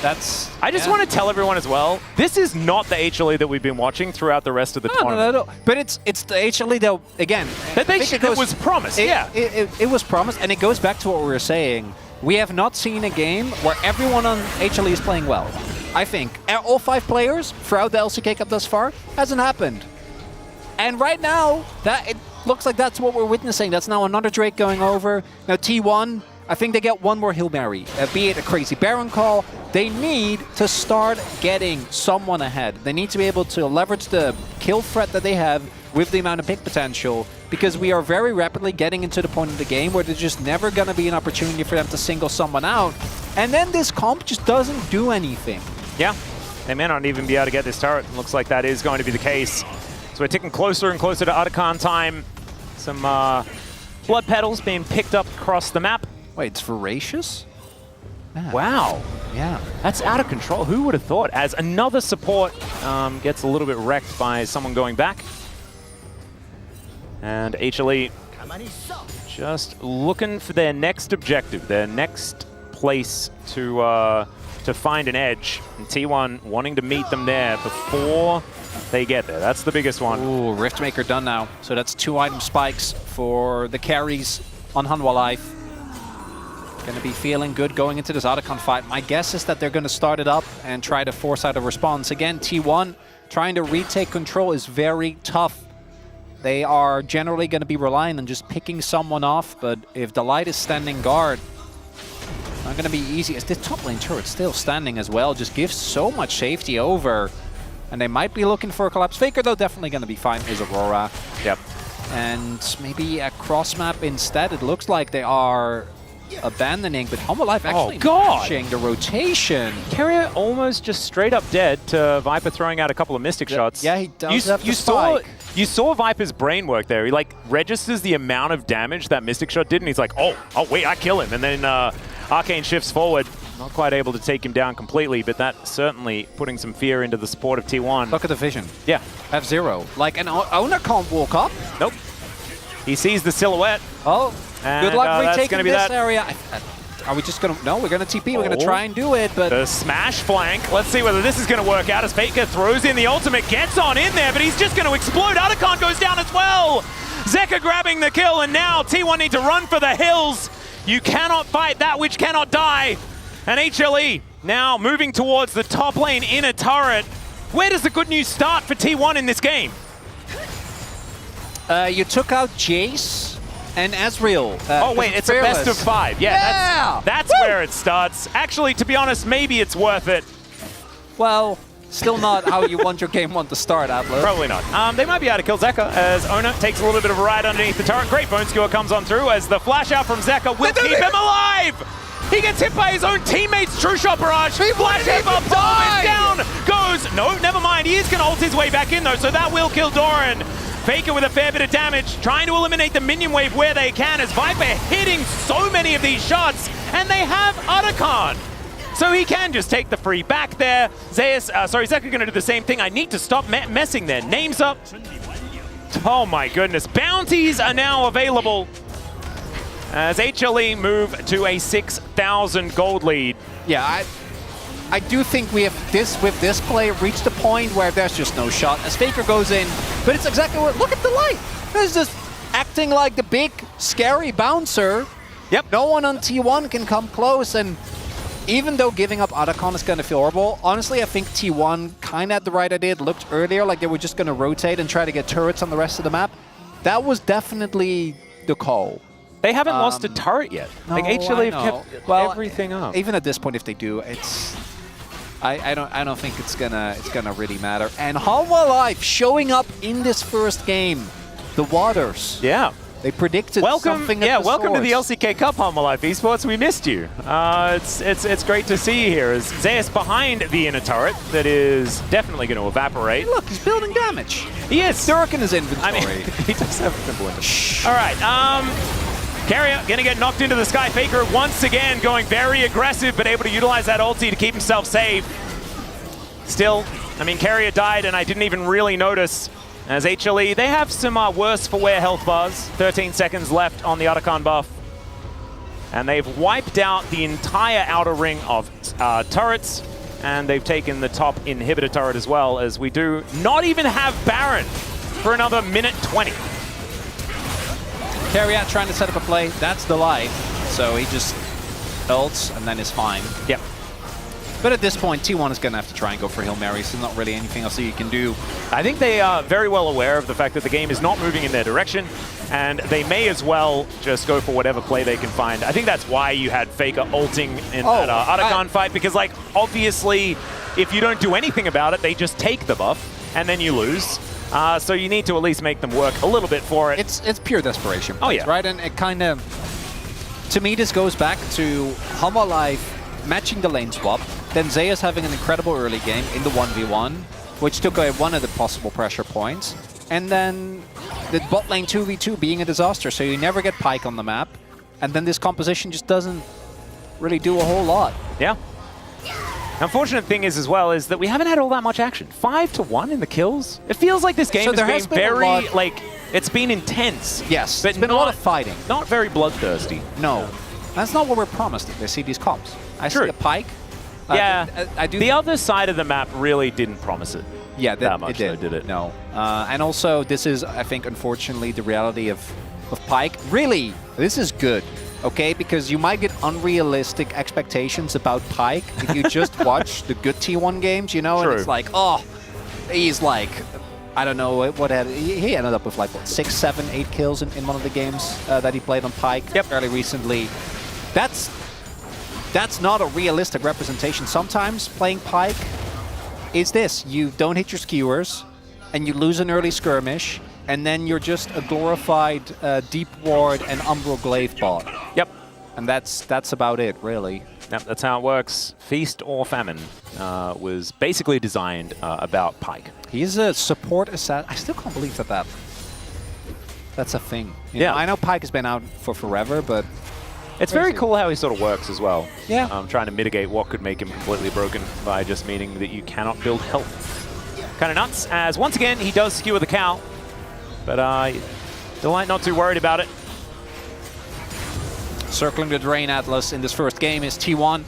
I just want to tell everyone as well, this is not the HLE that we've been watching throughout the rest of the tournament. No. But it's the HLE that, again, that was promised, It was promised, and it goes back to what we were saying. We have not seen a game where everyone on HLE is playing well. I think all 5 players throughout the LCK Cup thus far hasn't happened. And right now, it looks like that's what we're witnessing. That's now another Drake going over. Now T1, I think they get one more Hail Mary, be it a crazy Baron call. They need to start getting someone ahead. They need to be able to leverage the kill threat that they have with the amount of pick potential, because we are very rapidly getting into the point of the game where there's just never going to be an opportunity for them to single someone out. And then this comp just doesn't do anything. Yeah, they may not even be able to get this turret. Looks like that is going to be the case. So we're ticking closer and closer to Otacon time. Some blood petals being picked up across the map. Wait, it's Voracious? Man. Wow. Yeah. That's out of control. Who would have thought? As another support gets a little bit wrecked by someone going back. And HLE just looking for their next objective, their next place to find an edge. And T1 wanting to meet them there before they get there. That's the biggest one. Ooh, Riftmaker done now. So that's 2 item spikes for the carries on Hanwha Life. Gonna be feeling good going into this Otacon fight. My guess is that they're gonna start it up and try to force out a response. Again, T1 trying to retake control is very tough. They are generally going to be relying on just picking someone off, but if Delight is standing guard, it's not going to be easy. As the top lane turret still standing as well, just gives so much safety over. And they might be looking for a collapse. Faker, though, definitely going to be fine, is Aurora. Yep. And maybe a cross map instead. It looks like they are abandoning, but Hanwha Life actually matching the rotation. Carrier almost just straight up dead to Viper throwing out a couple of Mystic shots. Yeah, he does have the spike. You saw Viper's brain work there. He like registers the amount of damage that Mystic Shot did, and he's like, oh wait, I kill him. And then Arcane shifts forward. Not quite able to take him down completely, but that's certainly putting some fear into the support of T1. Look at the vision. Yeah. F0. Like, an owner can't walk up. Nope. He sees the silhouette. Oh, good luck retaking this that area. Are we just going to... No, we're going to TP. We're going to try and do it, but... The smash flank. Let's see whether this is going to work out as Faker throws in the ultimate, gets on in there, but he's just going to explode. Otacon goes down as well. Zeka grabbing the kill, and now T1 need to run for the hills. You cannot fight that which cannot die. And HLE now moving towards the top lane in a turret. Where does the good news start for T1 in this game? You took out Jace and Ezreal. Oh wait, it's a best of 5. Yeah, that's where it starts. Actually, to be honest, maybe it's worth it. Well, still not how you want your game 1 to start, Atlas. Probably not. They might be able to kill Zeka as Ona takes a little bit of a ride underneath the turret. Great Bone Skewer comes on through as the flash out from Zeka will keep him alive. He gets hit by his own teammate's True Shot Barrage. Flash him up, down goes. No, never mind. He is going to ult his way back in though, so that will kill Doran. Faker with a fair bit of damage, trying to eliminate the minion wave where they can as Viper hitting so many of these shots, and they have Otacon. So he can just take the free back there. Zeka gonna do the same thing. I need to stop messing their names up. Oh my goodness. Bounties are now available as HLE move to a 6,000 gold lead. Yeah, I do think we have with this play reached a point where there's just no shot as Faker goes in, but it's exactly what. Look at the light. There's just acting like the big scary bouncer. Yep. No one on T1 can come close, and even though giving up Otacon is going to feel horrible, honestly, I think T1 kind of had the right idea. It looked earlier like they were just going to rotate and try to get turrets on the rest of the map. That was definitely the call. They haven't lost a turret yet. Like HLE have kept everything up. Even at this point, if they do, it's I don't think it's gonna really matter. And Hanwha Life showing up in this first game, the Waters. Yeah. They predicted welcome, something. yeah, at the welcome to the source. LCK Cup, Hanwha Life Esports. We missed you. It's great to see you here. As Zeus behind the inner turret that is definitely going to evaporate. Hey, look, he's building damage. He is. Dirk in his inventory. I mean, he does have a simple inventory. All right, Carrier gonna get knocked into the sky. Faker once again going very aggressive, but able to utilize that ulti to keep himself safe. Still, I mean, Carrier died, and I didn't even really notice. As HLE, they have some worse for wear health bars. 13 seconds left on the Otacon buff. And they've wiped out the entire outer ring of turrets, and they've taken the top inhibitor turret as well, as we do not even have Baron for another minute 20. Carrier trying to set up a play. That's the life. So he just ults and then is fine. Yep. But at this point, T1 is going to have to try and go for Hail Marys. There's not really anything else that you can do. I think they are very well aware of the fact that the game is not moving in their direction, and they may as well just go for whatever play they can find. I think that's why you had Faker ulting in that Otacon fight, because, like, obviously, if you don't do anything about it, they just take the buff, and then you lose. So you need to at least make them work a little bit for it. It's pure desperation. Oh, yeah. Right? And it kind of, to me, this goes back to Hanwha Life matching the lane swap, then Zeus having an incredible early game in the 1v1, which took away one of the possible pressure points, and then the bot lane 2v2 being a disaster, so you never get Pyke on the map, and then this composition just doesn't really do a whole lot. Yeah. Unfortunate thing is, as well, is that we haven't had all that much action. 5-1 in the kills. It feels like this game has been very, like, it's been intense. Yes, but it's been a lot of fighting. Not very bloodthirsty. No. That's not what we're promised if they see these comps. I see a Pyke. Yeah, I do. The other side of the map really didn't promise it. Yeah, that much, it did. Did it? No. And also, this is, I think, unfortunately, the reality of Pyke. Really, this is good, okay? Because you might get unrealistic expectations about Pyke if you just watch the good T1 games, you know? True. And it's like, oh, he's like, I don't know, he ended up with like, what, 6, 7, 8 kills in one of the games that he played on Pyke fairly recently. That's not a realistic representation. Sometimes playing Pyke is this. You don't hit your skewers, and you lose an early skirmish, and then you're just a glorified Deep Ward and Umbral Glaive bot. Yep. And that's about it, really. Yep, that's how it works. Feast or Famine was basically designed about Pyke. He's a support assassin. I still can't believe that's a thing. You know, I know Pyke has been out for forever, but it's very cool how he sort of works as well. Yeah. Trying to mitigate what could make him completely broken by just meaning that you cannot build health. Kind of nuts, as once again, he does skewer the cow. But Delight not too worried about it. Circling the Drain Atlas in this first game is T1.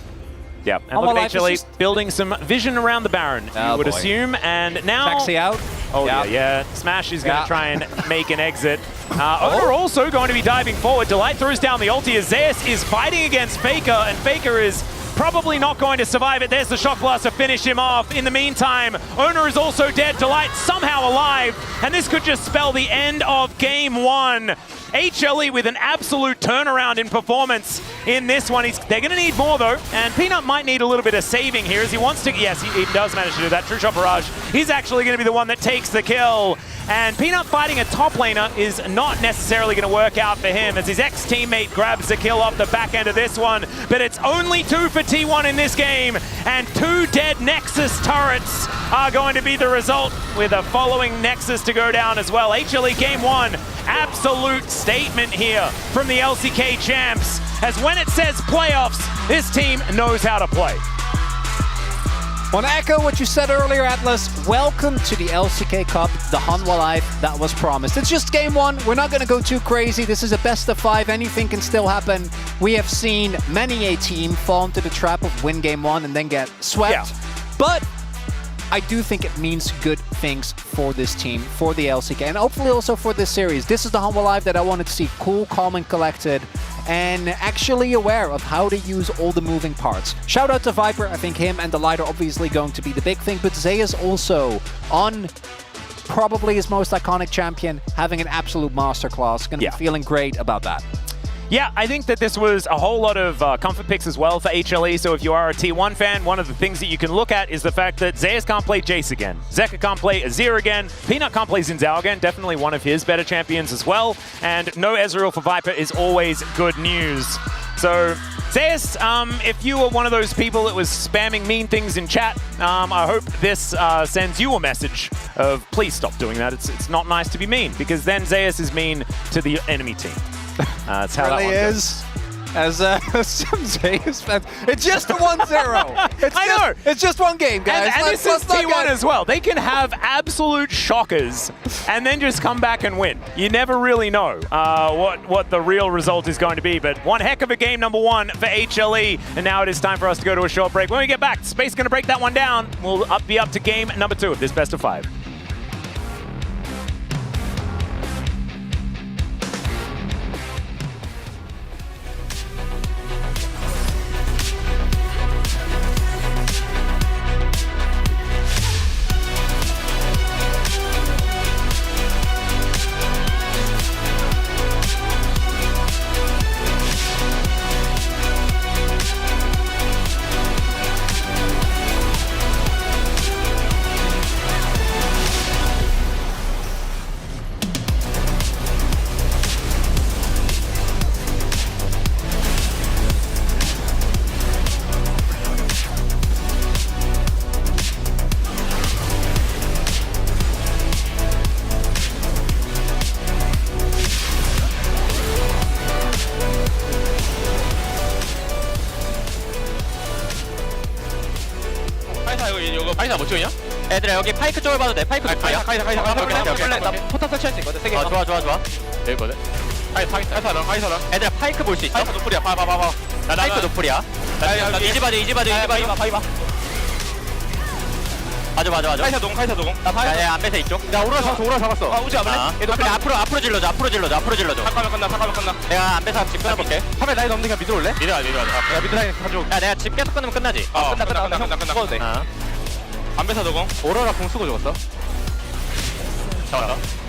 Yeah, and look at HLE building some vision around the Baron, you would assume. And now... Taxi out. Oh, yeah. Smash is going to try and make an exit. Owner also going to be diving forward. Delight throws down the ulti as Zeus is fighting against Faker, and Faker is probably not going to survive it. There's the Shock Blast to finish him off. In the meantime, Owner is also dead. Delight somehow alive, and this could just spell the end of game one. HLE with an absolute turnaround in performance in this one. They're going to need more, though, and Peanut might need a little bit of saving here as he wants to... Yes, he does manage to do that. True Shot Barrage. He's actually going to be the one that takes the kill. And Peanut fighting a top laner is not necessarily going to work out for him as his ex-teammate grabs the kill off the back end of this one. But it's only 2 for T1 in this game, and 2 dead Nexus turrets are going to be the result, with a following Nexus to go down as well. HLE game one, absolute statement here from the LCK champs, as when it says playoffs, this team knows how to play. Want to echo what you said earlier, Atlas. Welcome to the LCK Cup, the Hanwha life that was promised. It's just game one. We're not going to go too crazy. This is a best of 5. Anything can still happen. We have seen many a team fall into the trap of win game 1 and then get swept. Yeah. But I do think it means good things for this team, for the LCK, and hopefully also for this series. This is the Hanwha life that I wanted to see cool, calm, and collected, and actually aware of how to use all the moving parts. Shout out to Viper. I think him and the Light are obviously going to be the big thing, but Zay is also on probably his most iconic champion, having an absolute masterclass. Gonna be feeling great about that. Yeah, I think that this was a whole lot of comfort picks as well for HLE. So if you are a T1 fan, one of the things that you can look at is the fact that Zayas can't play Jace again. Zeka can't play Azir again. Peanut can't play Xin Zhao again. Definitely one of his better champions as well. And no Ezreal for Viper is always good news. So Zayas, if you were one of those people that was spamming mean things in chat, I hope this sends you a message of please stop doing that. It's not nice to be mean, because then Zayas is mean to the enemy team. That's how really that one is. As some Zayas fans, it's just a 1-0. I know. It's just one game, guys. And this is T1 as well. They can have absolute shockers and then just come back and win. You never really know what the real result is going to be. But one heck of a game, number 1 for HLE. And now it is time for us to go to a short break. When we get back, Space is going to break that one down. We'll be up to game number 2 of this best of 5. 카이사 못 찍냐? 애들아 여기 파이크 쪽을 봐도 돼. 파이크 쪽이야. 카이사 나 포탑 설치할 수 있거든. 3개. 좋아 여기 있거든. 카이사랑 애들아 파이크 볼 수 있어? 카이사 노플이야. 봐봐. 파이크 노플이야. 이지바드. 봐봐. 맞아. 카이사 동. 야, 안 뺏어 이쪽. 야 오라 잡았어. 우지 안 볼래? 얘도 그냥 앞으로 질러줘. 잠깐만 끝나. 내가 안 뺏어 집 끊어볼게. 탑에 라인 없는 게 미드 올래? 미드. 야 미드 라인 가져. 야, 내가 집 계속 끊으면 끝나지. 끝나. 죽어도 돼. 안 뺏어 도공. 오로라 공 쓰고 죽었어. 잡았어.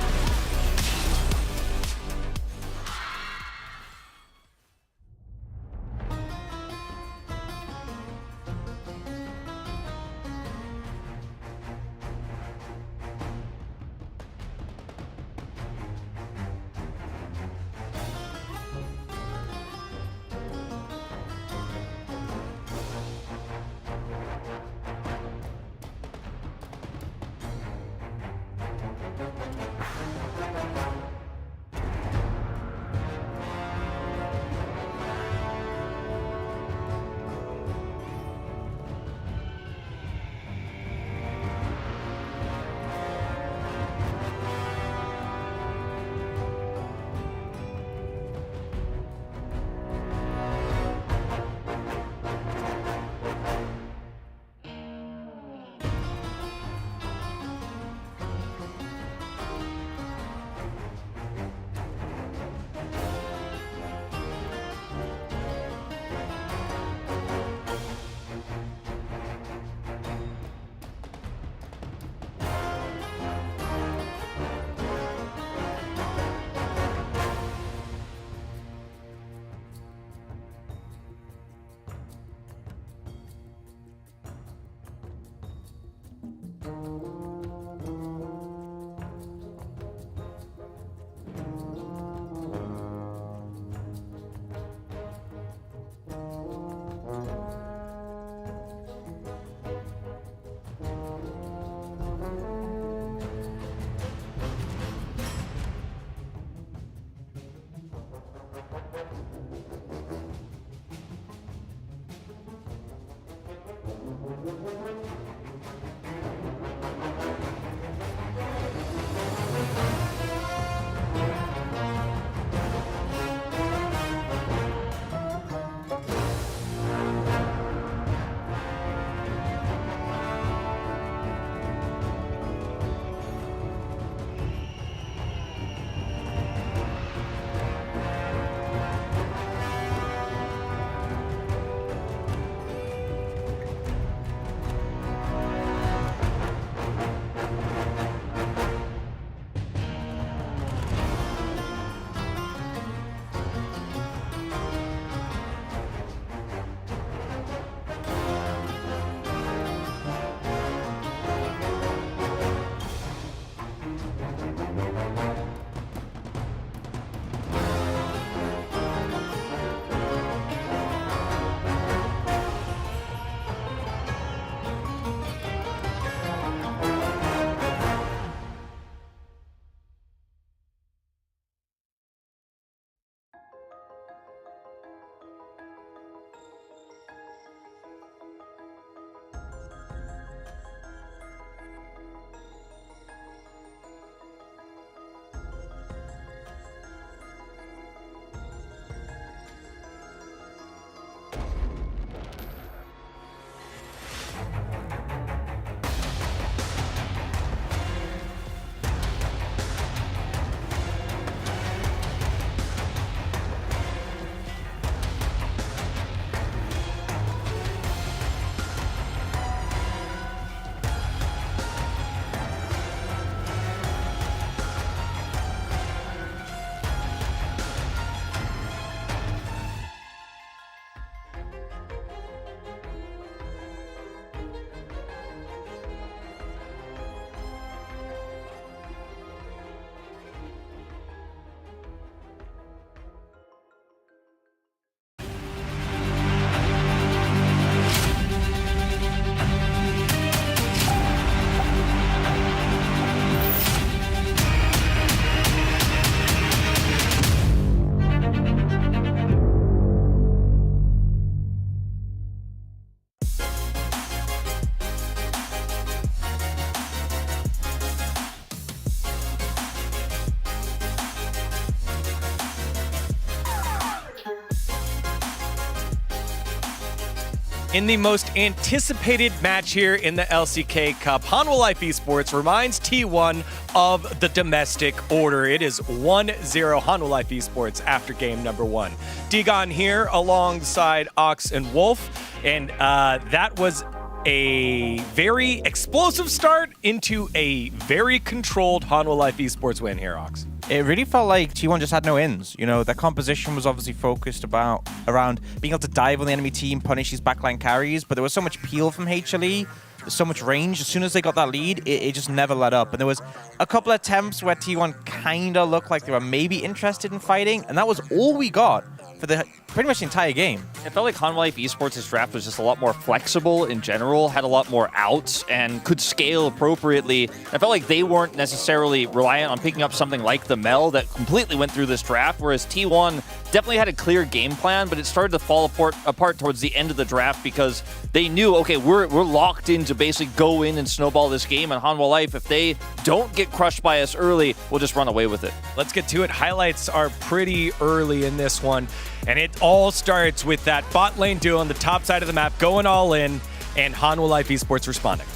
In the most anticipated match here in the LCK Cup, Hanwha Life Esports reminds T1 of the domestic order. It is 1-0 Hanwha Life Esports after game number 1. Digon here alongside Ox and Wolf, and that was a very explosive start into a very controlled Hanwha Life Esports win here, Ox. It really felt like T1 just had no ins. You know, their composition was obviously focused around being able to dive on the enemy team, punish these backline carries, but there was so much peel from HLE, so much range. As soon as they got that lead, it just never let up. And there was a couple of attempts where T1 kind of looked like they were maybe interested in fighting, and that was all we got for pretty much the entire game. It felt like Hanwha Life Esports' draft was just a lot more flexible in general, had a lot more outs, and could scale appropriately. I felt like they weren't necessarily reliant on picking up something like the Mel that completely went through this draft, whereas T1 definitely had a clear game plan, but it started to fall apart towards the end of the draft because they knew, okay, we're locked in to basically go in and snowball this game, and Hanwha Life, if they don't get crushed by us early, we'll just run away with it. Let's get to it. Highlights are pretty early in this one, and it all starts with that bot lane duo on the top side of the map going all in, and Hanwha Life Esports responding.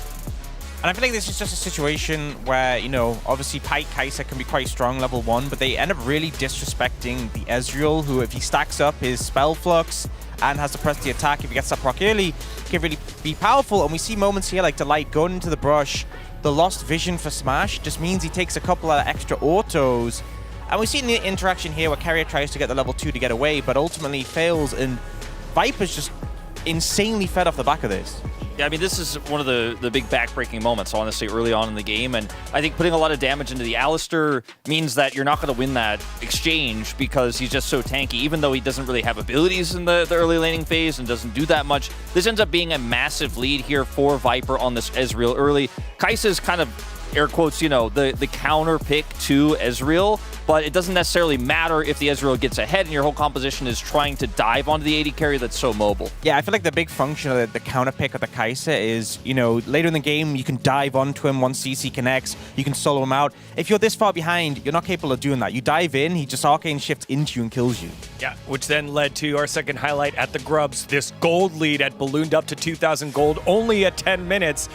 And I feel like this is just a situation where, you know, obviously Pyke Kai'Sa can be quite strong level 1, but they end up really disrespecting the Ezreal, who, if he stacks up his spell flux and has to press the attack, if he gets that proc early, can really be powerful. And we see moments here like Delight going into the brush. The lost vision for Smash just means he takes a couple of extra autos. And we see in the interaction here where Carrier tries to get the level 2 to get away, but ultimately fails, and Viper's just insanely fed off the back of this. Yeah, I mean, this is one of the big back-breaking moments, honestly, early on in the game. And I think putting a lot of damage into the Alistar means that you're not going to win that exchange because he's just so tanky. Even though he doesn't really have abilities in the early laning phase and doesn't do that much, this ends up being a massive lead here for Viper on this Ezreal early. Kai'Sa's kind of, air quotes, you know, the counter pick to Ezreal, but it doesn't necessarily matter if the Ezreal gets ahead and your whole composition is trying to dive onto the AD carry that's so mobile. Yeah, I feel like the big function of the counter pick of the Kai'Sa is, you know, later in the game, you can dive onto him once CC connects, you can solo him out. If you're this far behind, you're not capable of doing that. You dive in, he just arcane shifts into you and kills you. Yeah, which then led to our second highlight at the Grubs. This gold lead had ballooned up to 2,000 gold only at 10 minutes.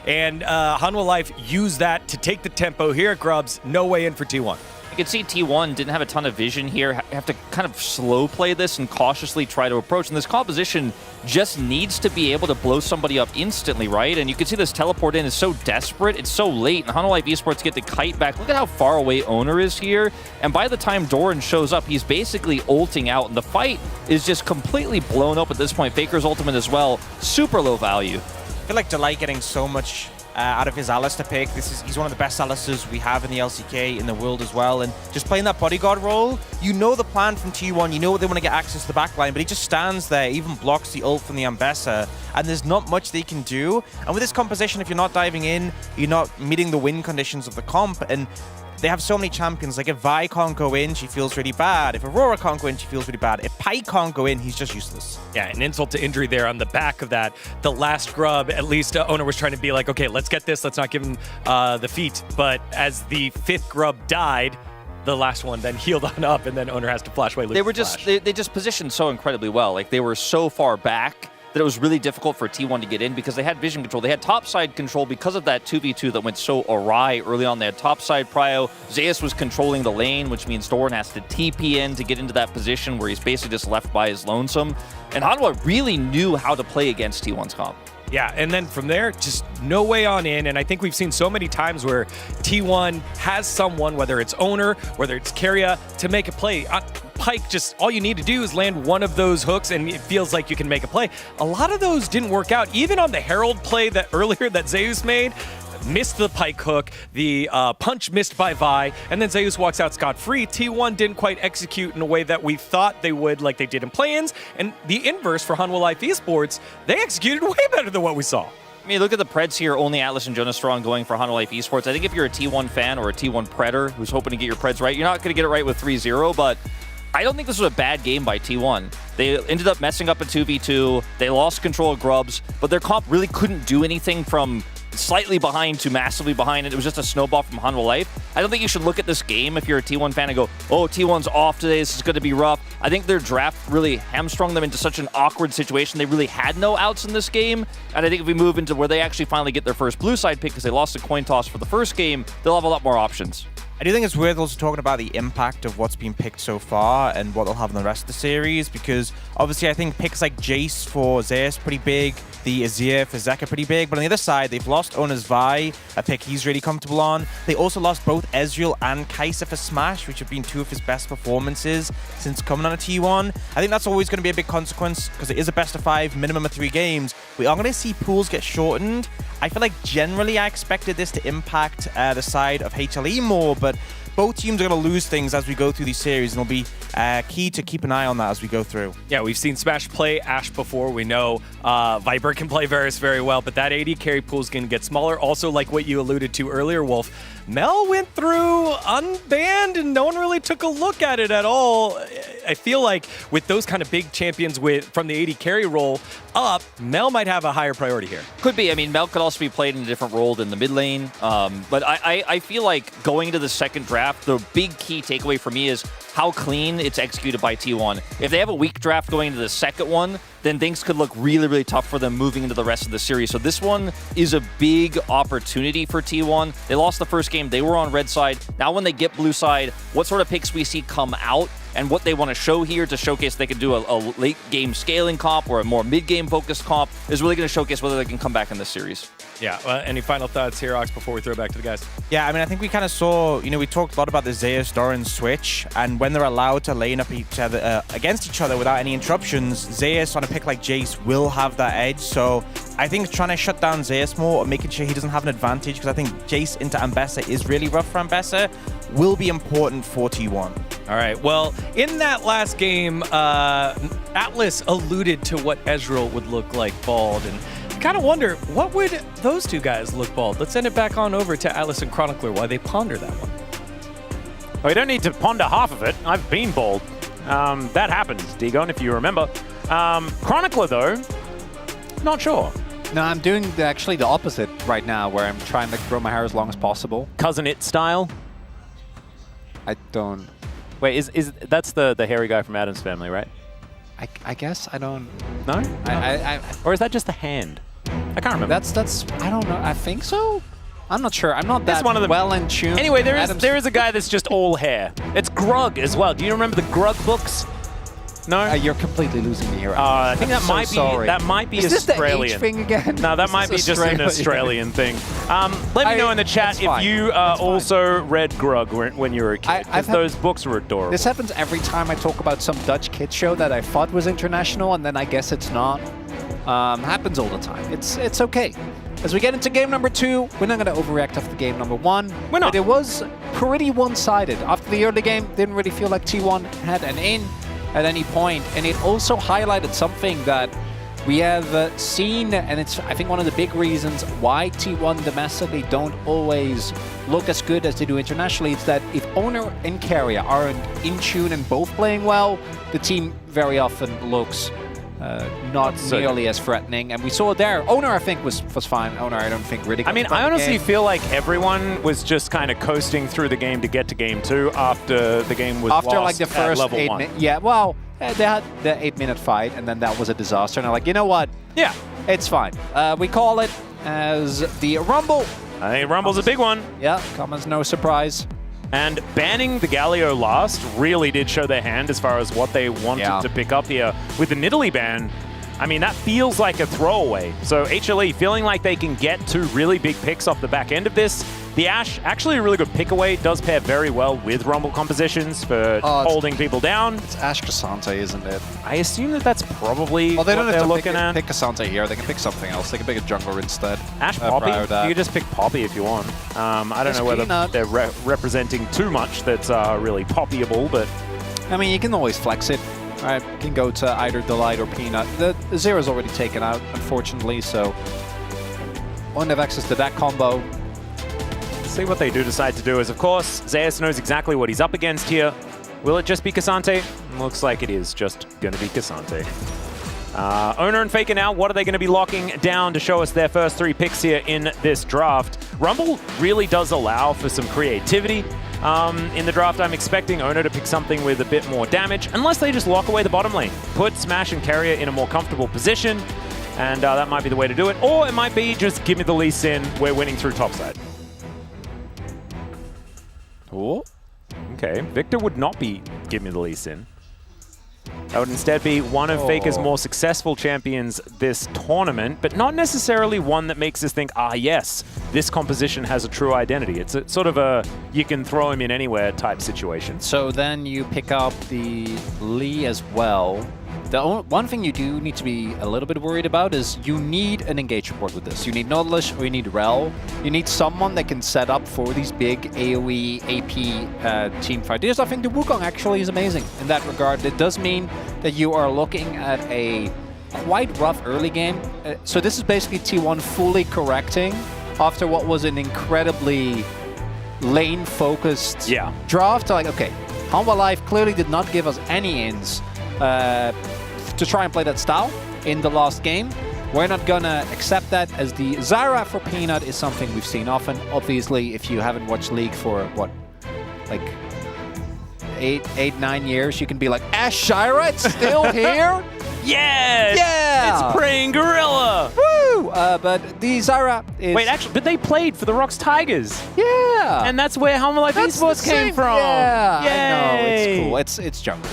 And Hanwha Life used that to take the tempo here at Grubs. No way in for T1. You can see T1 didn't have a ton of vision here, have to kind of slow play this and cautiously try to approach. And this composition just needs to be able to blow somebody up instantly, right? And you can see this teleport in is so desperate, it's so late, and Hanwha Life Esports get the kite back. Look at how far away Owner is here. And by the time Doran shows up, he's basically ulting out, and the fight is just completely blown up at this point. Faker's ultimate as well, super low value. I feel like Delight getting so much out of his Alistar pick. He's one of the best Alistars we have in the LCK, in the world as well. And just playing that bodyguard role, you know the plan from T1, you know they want to get access to the backline, but he just stands there, even blocks the ult from the Ambessa, and there's not much they can do. And with this composition, if you're not diving in, you're not meeting the win conditions of the comp, and they have so many champions. Like if Vi can't go in, she feels really bad. If Aurora can't go in, she feels really bad. If Pyke can't go in, he's just useless. Yeah, an insult to injury there on the back of that. The last Grub, at least Owner was trying to be like, okay, let's get this. Let's not give him the feat. But as the 5th Grub died, the last one then healed on up, and then Owner has to flash away. They were just they just positioned so incredibly well. Like they were so far back that it was really difficult for T1 to get in because they had vision control. They had topside control because of that 2v2 that went so awry early on. They had topside prio. Zeus was controlling the lane, which means Doran has to TP in to get into that position where he's basically just left by his lonesome. And Hanwha really knew how to play against T1's comp. Yeah, and then from there, just no way on in. And I think we've seen so many times where T1 has someone, whether it's Owner, whether it's Keria, to make a play. Pyke, just all you need to do is land one of those hooks and it feels like you can make a play. A lot of those didn't work out. Even on the Herald play that earlier that Zeus made, missed the Pyke hook, the punch missed by Vi, and then Zeus walks out scot-free. T1 didn't quite execute in a way that we thought they would, like they did in play-ins. And the inverse for Hanwha Life Esports, they executed way better than what we saw. I mean, look at the Preds here, only Atlas and Jonas Strong going for Hanwha Life Esports. I think if you're a T1 fan or a T1 Predator who's hoping to get your Preds right, you're not going to get it right with 3-0, but I don't think this was a bad game by T1. They ended up messing up a 2v2, they lost control of Grubs, but their comp really couldn't do anything from slightly behind to massively behind, and it was just a snowball from Hanwha Life. I don't think you should look at this game if you're a T1 fan and go, oh, T1's off today, this is going to be rough. I think their draft really hamstrung them into such an awkward situation. They really had no outs in this game. And I think if we move into where they actually finally get their first blue side pick because they lost a coin toss for the first game, they'll have a lot more options. I do think it's worth also talking about the impact of what's been picked so far and what they'll have in the rest of the series, because obviously I think picks like Jace for Zeus pretty big, the Azir for Zeka pretty big, but on the other side, they've lost Owner's Vi, a pick he's really comfortable on. They also lost both Ezreal and Kai'Sa for Smash, which have been two of his best performances since coming on a T1. I think that's always going to be a big consequence because it is a best of 5, minimum of 3 games. We are going to see pools get shortened. I feel like generally I expected this to impact the side of HLE more, but both teams are going to lose things as we go through these series, and it'll be key to keep an eye on that as we go through. Yeah, we've seen Smash play Ashe before. We know Viper can play Varus very well, but that AD carry pool is going to get smaller. Also, like what you alluded to earlier, Wolf, Mel went through unbanned and no one really took a look at it at all. I feel like with those kind of big champions from the AD carry role up, Mel might have a higher priority here. Could be. I mean, Mel could also be played in a different role than the mid lane. But I feel like going into the second draft, the big key takeaway for me is how clean it's executed by T1. If they have a weak draft going into the second one, then things could look really, really tough for them moving into the rest of the series. So this one is a big opportunity for T1. They lost the first game. They were on red side. Now when they get blue side, what sort of picks we see come out and what they want to show here to showcase they can do a late game scaling comp or a more mid game focused comp is really going to showcase whether they can come back in this series. Yeah, any final thoughts here, Ox, before we throw it back to the guys? Yeah, I mean, I think we kind of saw, we talked a lot about the Zeus Doran switch, and when they're allowed to lane up each other against each other without any interruptions, Zeus on a pick like Jace will have that edge. So I think trying to shut down Zeus more and making sure he doesn't have an advantage, because I think Jace into Ambessa is really rough for Ambessa, will be important for T1. All right, well, in that last game, Atlas alluded to what Ezreal would look like bald, and kind of wonder, what would those two guys look bald? Let's send it back on over to Atlas and Chronicler while they ponder that one. Well, you don't need to ponder half of it. I've been bald. That happened, Dagon, if you remember. Chronicler, though, not sure. No, I'm doing actually the opposite right now, where I'm trying to grow my hair as long as possible. Cousin It style? I don't... Wait, that's the hairy guy from Addams Family, right? I guess I don't... No? I or is that just the hand? I can't remember. That's I don't know. I think so. I'm not sure. I'm not that one of them. well in tune. Anyway, there is a guy that's just all hair. It's Grug as well. Do you remember the Grug books? No? You're completely losing me here. I think that might be Is this Australian. the H thing again? No, that might be just an Australian thing. Let me know in the chat if you also read Grug when you were a kid, because those books were adorable. This happens every time I talk about some Dutch kids show that I thought was international, and then I guess it's not. Happens all the time. It's okay. As we get into game number 2, we're not going to overreact after game number 1. We're not. But it was pretty one-sided. After the early game, didn't really feel like T1 had an in at any point, and it also highlighted something that we have seen, and it's, I think, one of the big reasons why T1 domestically don't always look as good as they do internationally. It's that if Owner and Carrier aren't in tune and both playing well, the team very often looks not nearly as threatening, and we saw it there. Owner, I think, was fine. Owner, I don't think really got I honestly feel like everyone was just kind of coasting through the game to get to game 2 after the game was lost like the first at level 8 1. minutes. Yeah, well, they had the 8-minute fight, and then that was a disaster, and I'm like, you know what? Yeah. It's fine. We call it as the Rumble. I think Rumble's a big one. Yeah, comes as no surprise. And banning the Galio last really did show their hand as far as what they wanted to pick up here. With the Nidalee ban, I mean, that feels like a throwaway. So HLE feeling like they can get 2 really big picks off the back end of this. The Ashe, actually a really good pick away, does pair very well with Rumble compositions for holding people down. It's Ashe Cassante, isn't it? I assume that that's probably well, they what don't they're have to looking at. pick Cassante here. They can pick something else. They can pick a jungler instead. Ashe Poppy? You can just pick Poppy if you want. I don't know whether they're representing too much that's really poppyable, but... I mean, you can always flex it. Right, you can go to either Delight or Peanut. The Zero's already taken out, unfortunately, so won't have access to that combo. See what they do decide to do is, of course, Zeus knows exactly what he's up against here. Will it just be Cassante? Looks like it is just going to be Cassante. Owner and Faker now, what are they going to be locking down to show us their first 3 picks here in this draft? Rumble really does allow for some creativity. In the draft, I'm expecting Owner to pick something with a bit more damage, unless they just lock away the bottom lane. Put Smash and Carrier in a more comfortable position, and that might be the way to do it. Or it might be just give me the Lee Sin, we're winning through topside. Oh, okay. Victor would not be give me the Lee Sin. That would instead be one of Faker's more successful champions this tournament, but not necessarily one that makes us think, ah, yes, this composition has a true identity. It's a sort of a you can throw him in anywhere type situation. So then you pick up the Lee as well. The one thing you do need to be a little bit worried about is you need an engage support with this. You need Nautilus or you need Rel. You need someone that can set up for these big AoE, AP team fights. I think the Wukong actually is amazing in that regard. It does mean that you are looking at a quite rough early game. So this is basically T1 fully correcting after what was an incredibly lane-focused draft. Like, okay, Hanwha Life clearly did not give us any ins to try and play that style in the last game. We're not gonna accept that, as the Zyra for Peanut is something we've seen often. Obviously, if you haven't watched League for, what, like 9 years, you can be like, Ash Zyra, it's still here? Yes! Yeah! It's Praying Gorilla! Woo! But the Zyra is... Wait, actually, but they played for the Rocks Tigers. Yeah! And that's where Hanwha Life Esports came from. Yeah, Yay! I know, it's cool. It's jungle.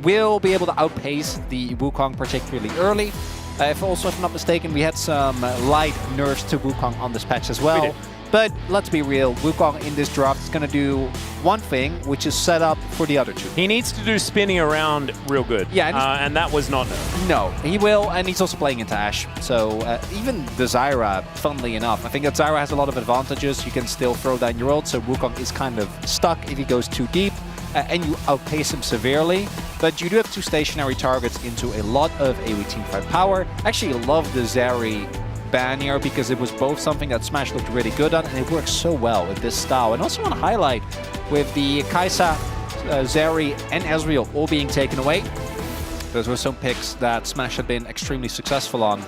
We'll be able to outpace the Wukong particularly early. If I'm not mistaken, we had some light nerfs to Wukong on this patch as well. But let's be real, Wukong in this draft is going to do one thing, which is set up for the other two. He needs to do spinning around real good. Yeah, and that was not nerfed. No, he will, and he's also playing into Ashe. So even the Zyra, funnily enough, I think that Zyra has a lot of advantages. You can still throw down your ult, so Wukong is kind of stuck if he goes too deep. And you outpace him severely, but you do have 2 stationary targets into a lot of AoE teamfight power. Actually, love the Zeri ban here because it was both something that Smash looked really good on, and it works so well with this style. And also want to highlight with the Kai'Sa, Zeri, and Ezreal all being taken away. Those were some picks that Smash had been extremely successful on.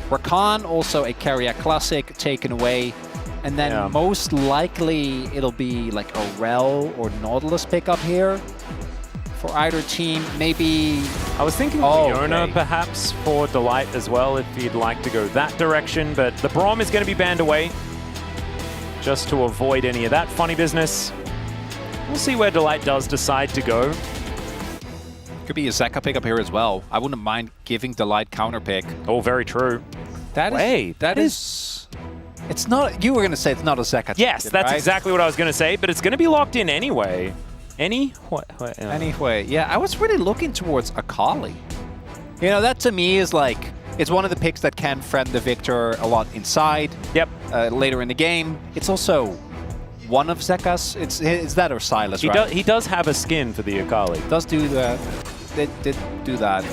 Rakan, also a Carrier Classic, taken away. And then most likely it'll be like a Rel or Nautilus pickup here for either team. Maybe... I was thinking Leona perhaps for Delight as well, if he'd like to go that direction. But the Braum is going to be banned away just to avoid any of that funny business. We'll see where Delight does decide to go. Could be a Zeka pickup here as well. I wouldn't mind giving Delight counter pick. Oh, very true. That is... It's not... You were going to say it's not a Zeka. Yes, that's exactly what I was going to say, but it's going to be locked in anyway. Anyway, yeah, I was really looking towards Akali. You know, that to me is like... It's one of the picks that can friend the Victor a lot inside. Yep. Later in the game. It's also one of Zeka's. It's that or Silas, right? He does have a skin for the Akali. Does do that. Did do that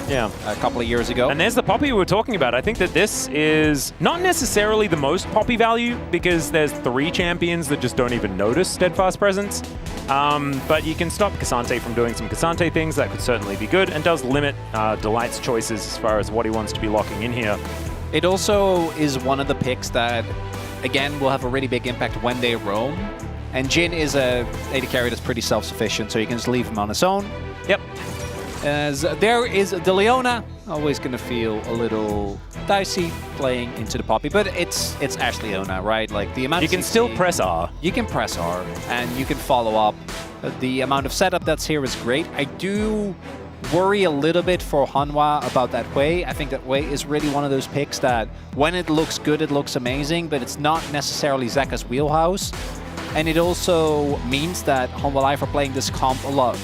a couple of years ago. And there's the Poppy we were talking about. I think that this is not necessarily the most Poppy value because there's 3 champions that just don't even notice Steadfast Presence. But you can stop Cassante from doing some Cassante things. That could certainly be good and does limit Delight's choices as far as what he wants to be locking in here. It also is one of the picks that, again, will have a really big impact when they roam. And Jhin is a AD carry that's pretty self-sufficient, so you can just leave him on his own. Yep. As there is the Leona, always going to feel a little dicey playing into the Poppy, but it's Ashe Leona, right? Like the amount you can still press R. You can press R, and you can follow up. The amount of setup that's here is great. I do worry a little bit for Hanwha about that Wei. I think that Wei is really one of those picks that when it looks good, it looks amazing, but it's not necessarily Zeka's wheelhouse. And it also means that Hanwha Life are playing this comp a lot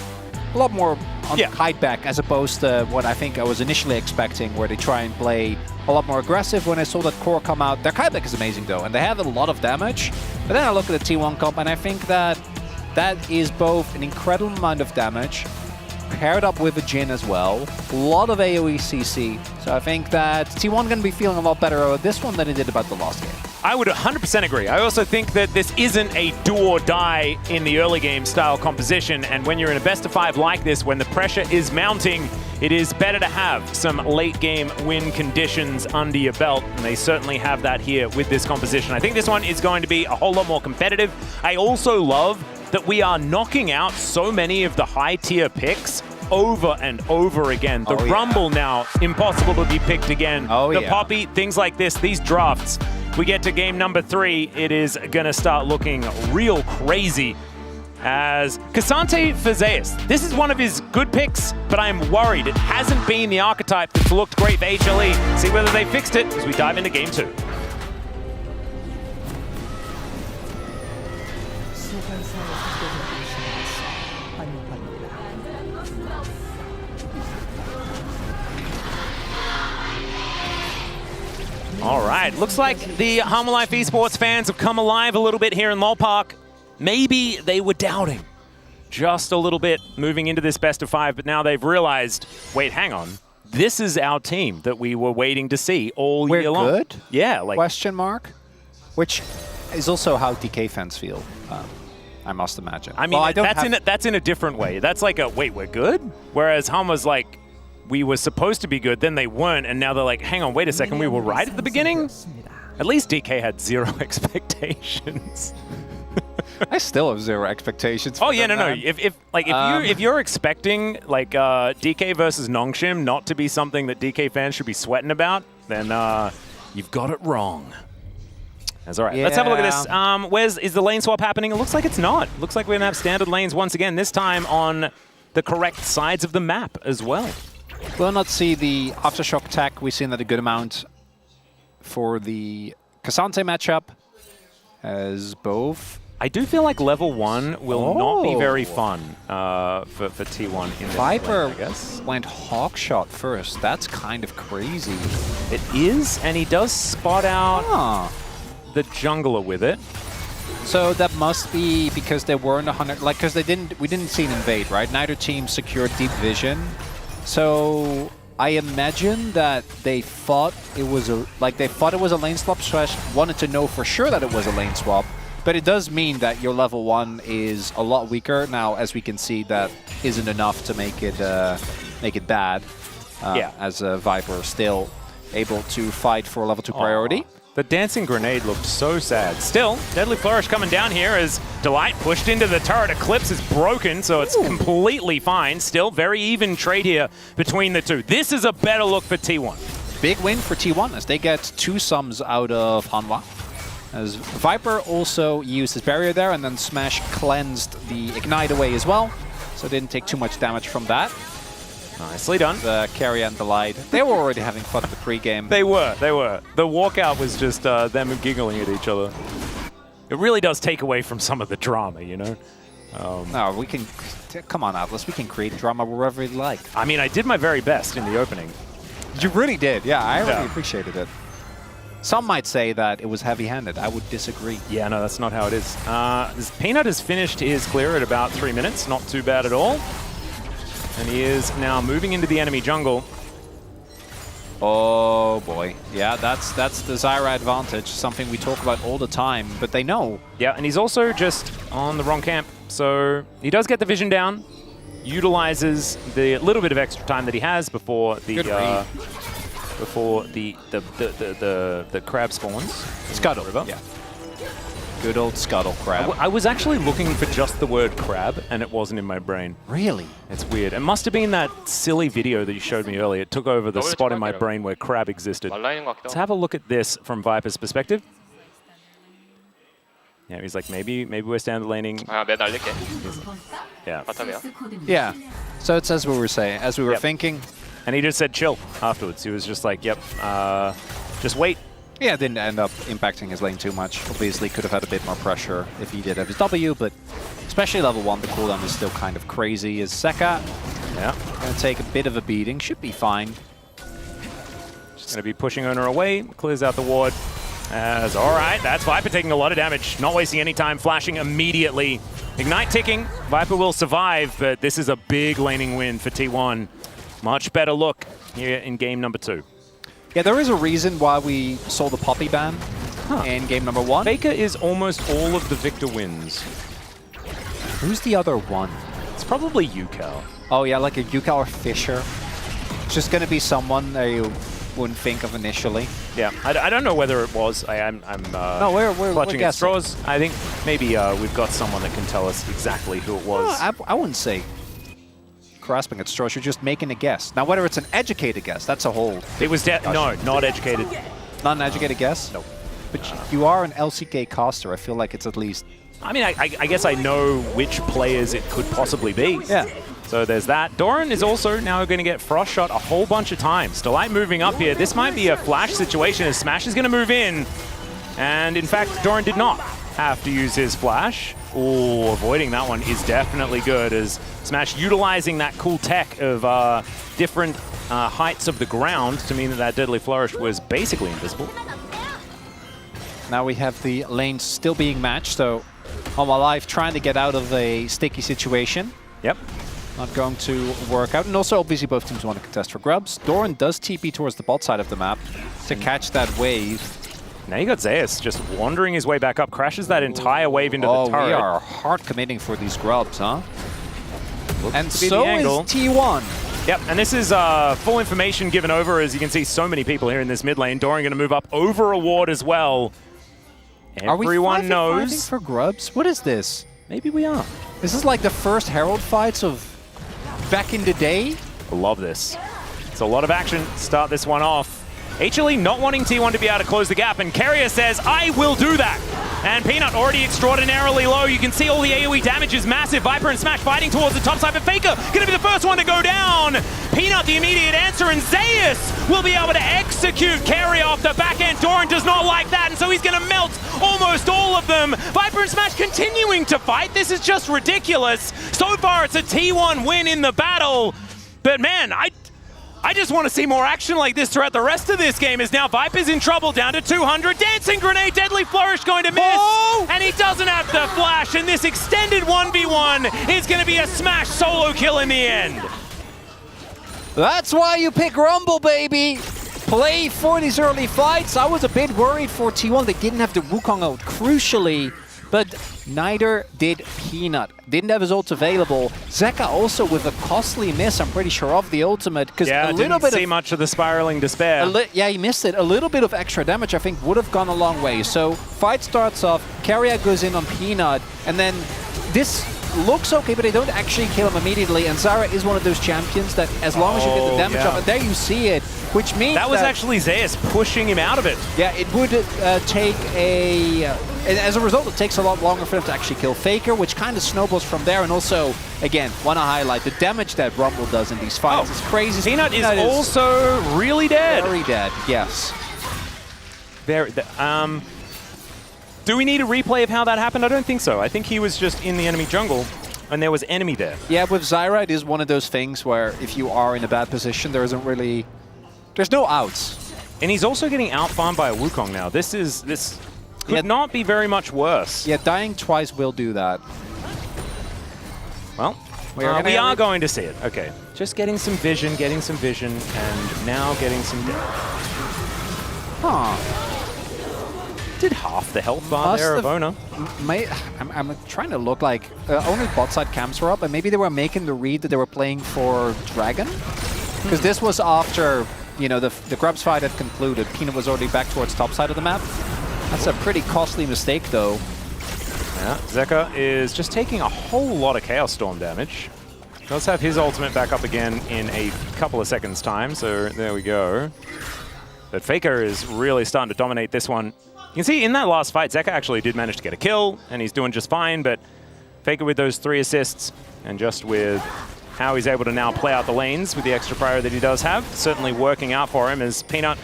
more on kite back as opposed to what I think I was initially expecting, where they try and play a lot more aggressive. When I saw that core come out, their kite back is amazing though, and they have a lot of damage. But then I look at the T1 comp, and I think that that is both an incredible amount of damage, paired up with a Jhin as well, a lot of AoE CC. So I think that T1 going to be feeling a lot better about this one than it did about the last game. I would 100% agree. I also think that this isn't a do or die in the early game style composition, and when you're in a best of 5 like this, when the pressure is mounting, it is better to have some late game win conditions under your belt, and they certainly have that here with this composition. I think this one is going to be a whole lot more competitive. I also love that we are knocking out so many of the high tier picks over and over again. The Rumble now, impossible to be picked again. The Poppy, things like this, these drafts. We get to game number 3, it is gonna start looking real crazy as Cassante Fazeas. This is one of his good picks, but I'm worried it hasn't been the archetype that's looked great for HLE. See whether they fixed it as we dive into game 2. All right, looks like the Humble Life Esports fans have come alive a little bit here in Lol Park. Maybe they were doubting just a little bit moving into this best of 5, but now they've realized, wait, hang on. This is our team that we were waiting to see all year long. We're good? Yeah. Like, question mark? Which is also how DK fans feel, I must imagine. I mean, well, that's in a different way. That's like a, wait, we're good? Whereas Hum was like, we were supposed to be good, then they weren't, and now they're like, hang on, wait a second, we were right at the beginning? At least DK had 0 expectations. I still have 0 expectations. Oh yeah, no. If you're expecting like DK versus Nongshim not to be something that DK fans should be sweating about, then you've got it wrong. That's all right. Let's have a look at this. Is the lane swap happening? It looks like it's not. Looks like we're gonna have standard lanes once again. This time on the correct sides of the map as well. We'll not see the Aftershock tech. We've seen that a good amount for the Cassante matchup as both. I do feel like level 1 will not be very fun for T1 in this Viper lane, I guess. went Hawkshot first. That's kind of crazy. It is, and he does spot out the jungler with it. So that must be because they weren't 100, like, because we didn't see an invade, right? Neither team secured deep vision. So I imagine that they thought it was a lane swap / wanted to know for sure that it was a lane swap. But it does mean that your level 1 is a lot weaker. Now, as we can see, that isn't enough to make it bad. As Viper still able to fight for a level 2 priority. The dancing grenade looked so sad. Still, Deadly Flourish coming down here as Delight pushed into the turret. Eclipse is broken, so it's completely fine. Still, very even trade here between the two. This is a better look for T1. Big win for T1 as they get 2 sums out of Hanwha. As Viper also used his barrier there, and then Smash cleansed the Ignite away as well. So didn't take too much damage from that. Nicely done. The carry and the light. They were already having fun in the pregame. They were. The walkout was just them giggling at each other. It really does take away from some of the drama, you know? No, we can... Come on, Atlas. We can create drama wherever we like. I mean, I did my very best in the opening. You really did. Yeah, I really appreciated it. Some might say that it was heavy-handed. I would disagree. Yeah, no, that's not how it is. Peanut has finished his clear at about 3 minutes. Not too bad at all. And he is now moving into the enemy jungle. Oh, boy. Yeah, that's the Zyra advantage, something we talk about all the time, but they know. Yeah, and he's also just on the wrong camp. So he does get the vision down, utilizes the little bit of extra time that he has before the the crab spawns. Scuttle River. Yeah. Good old Scuttle crab. I was actually looking for just the word crab, and it wasn't in my brain. Really? It's weird. It must have been that silly video that you showed me earlier. It took over the spot in my brain where crab existed. Let's have a look at this from Viper's perspective. Yeah, he's like, maybe we're standard laning. Yeah. Yeah. So it's as we were saying, as we were thinking. And he just said chill afterwards. He was just like, yep, just wait. Yeah, didn't end up impacting his lane too much. Obviously, could have had a bit more pressure if he did have his W, but especially level 1, the cooldown is still kind of crazy. Is Seka going to take a bit of a beating? Should be fine. Just going to be pushing Owner away. Clears out the ward. All right, that's Viper taking a lot of damage. Not wasting any time, flashing immediately. Ignite ticking. Viper will survive, but this is a big laning win for T1. Much better look here in game number 2. Yeah, there is a reason why we saw the Poppy ban in game number 1. Faker is almost all of the Victor wins. Who's the other one? It's probably Yukal. Oh yeah, like a Yukal or Fisher. It's just going to be someone that you wouldn't think of initially. Yeah, I don't know whether it was. I'm No, we're clutching at guessing. straws. I think maybe we've got someone that can tell us exactly who it was. No, I wouldn't say grasping at straws. You're just making a guess. Now, whether it's an educated guess, that's a whole... It was no, not educated. Not an educated guess? No. But you are an LCK caster. I feel like it's at least... I mean, I guess I know which players it could possibly be. Yeah. So there's that. Doran is also now going to get frost shot a whole bunch of times. Delight moving up here. This might be a flash situation as Smash is going to move in. And in fact, Doran did not have to use his flash. Oh, avoiding that one is definitely good as Smash utilizing that cool tech of different heights of the ground to mean that that Deadly Flourish was basically invisible. Now we have the lanes still being matched, so Homa Life trying to get out of a sticky situation. Yep. Not going to work out. And also, obviously, both teams want to contest for grubs. Doran does TP towards the bot side of the map to catch that wave. Now you got Zeus just wandering his way back up, crashes that entire wave into the turret. We are hard committing for these grubs, huh? Looks and to be so the angle. is T1. Yep, and this is full information given over, as you can see so many people here in this mid lane. Doran going to move up over a ward as well. Everyone knows. For grubs? What is this? Maybe we are. This is like the first Herald fights of back in the day. I love this. It's a lot of action. Start this one off. HLE not wanting T1 to be able to close the gap, and Carrier says, I will do that. And Peanut already extraordinarily low. You can see all the AoE damage is massive. Viper and Smash fighting towards the top side, but Faker going to be the first one to go down. Peanut the immediate answer, and Zeus will be able to execute Carrier off the back end. Doran does not like that, and so he's going to melt almost all of them. Viper and Smash continuing to fight. This is just ridiculous. So far, it's a T1 win in the battle. But man, I just want to see more action like this throughout the rest of this game, as now Viper's in trouble, down to 200. Dancing Grenade, Deadly Flourish going to miss, and he doesn't have the flash, and this extended 1v1 is going to be a Smash solo kill in the end. That's why you pick Rumble, baby. Play for these early fights. I was a bit worried for T1. They didn't have the Wukong out crucially, but neither did Peanut. Didn't have his ult available. Zeka also with a costly miss, I'm pretty sure, of the ultimate. Because yeah, a little didn't bit see much of the spiraling despair. Yeah, he missed it. A little bit of extra damage, I think, would have gone a long way. So fight starts off, Carrier goes in on Peanut, and then this looks okay, but they don't actually kill him immediately. And Zyra is one of those champions that, as long as you get the damage off, and there you see it, which means that was actually Zeus pushing him out of it. Yeah, it would take a... And as a result, it takes a lot longer for them to actually kill Faker, which kind of snowballs from there. And also, again, want to highlight the damage that Rumble does in these fights. It's crazy. Peanut is also really dead. Very dead, yes. Do we need a replay of how that happened? I don't think so. I think he was just in the enemy jungle, and there was enemy there. Yeah, with Zyra, it is one of those things where if you are in a bad position, there isn't really... There's no outs. And he's also getting out-farmed by a Wukong now. This could not be very much worse. Yeah, dying twice will do that. Well, we are going to see it. Okay, just getting some vision, and now getting some damage. Huh. Did half the health bar there of Ona. I'm trying to look like only bot side camps were up, and maybe they were making the read that they were playing for Dragon, because this was after the Grubs fight had concluded. Peanut was already back towards top side of the map. That's a pretty costly mistake, though. Yeah, Zeka is just taking a whole lot of Chaos Storm damage. Does have his ultimate back up again in a couple of seconds' time, so there we go. But Faker is really starting to dominate this one. You can see in that last fight, Zeka actually did manage to get a kill, and he's doing just fine, but Faker with those 3 assists, and just with how he's able to now play out the lanes with the extra prior that he does have, certainly working out for him as Peanut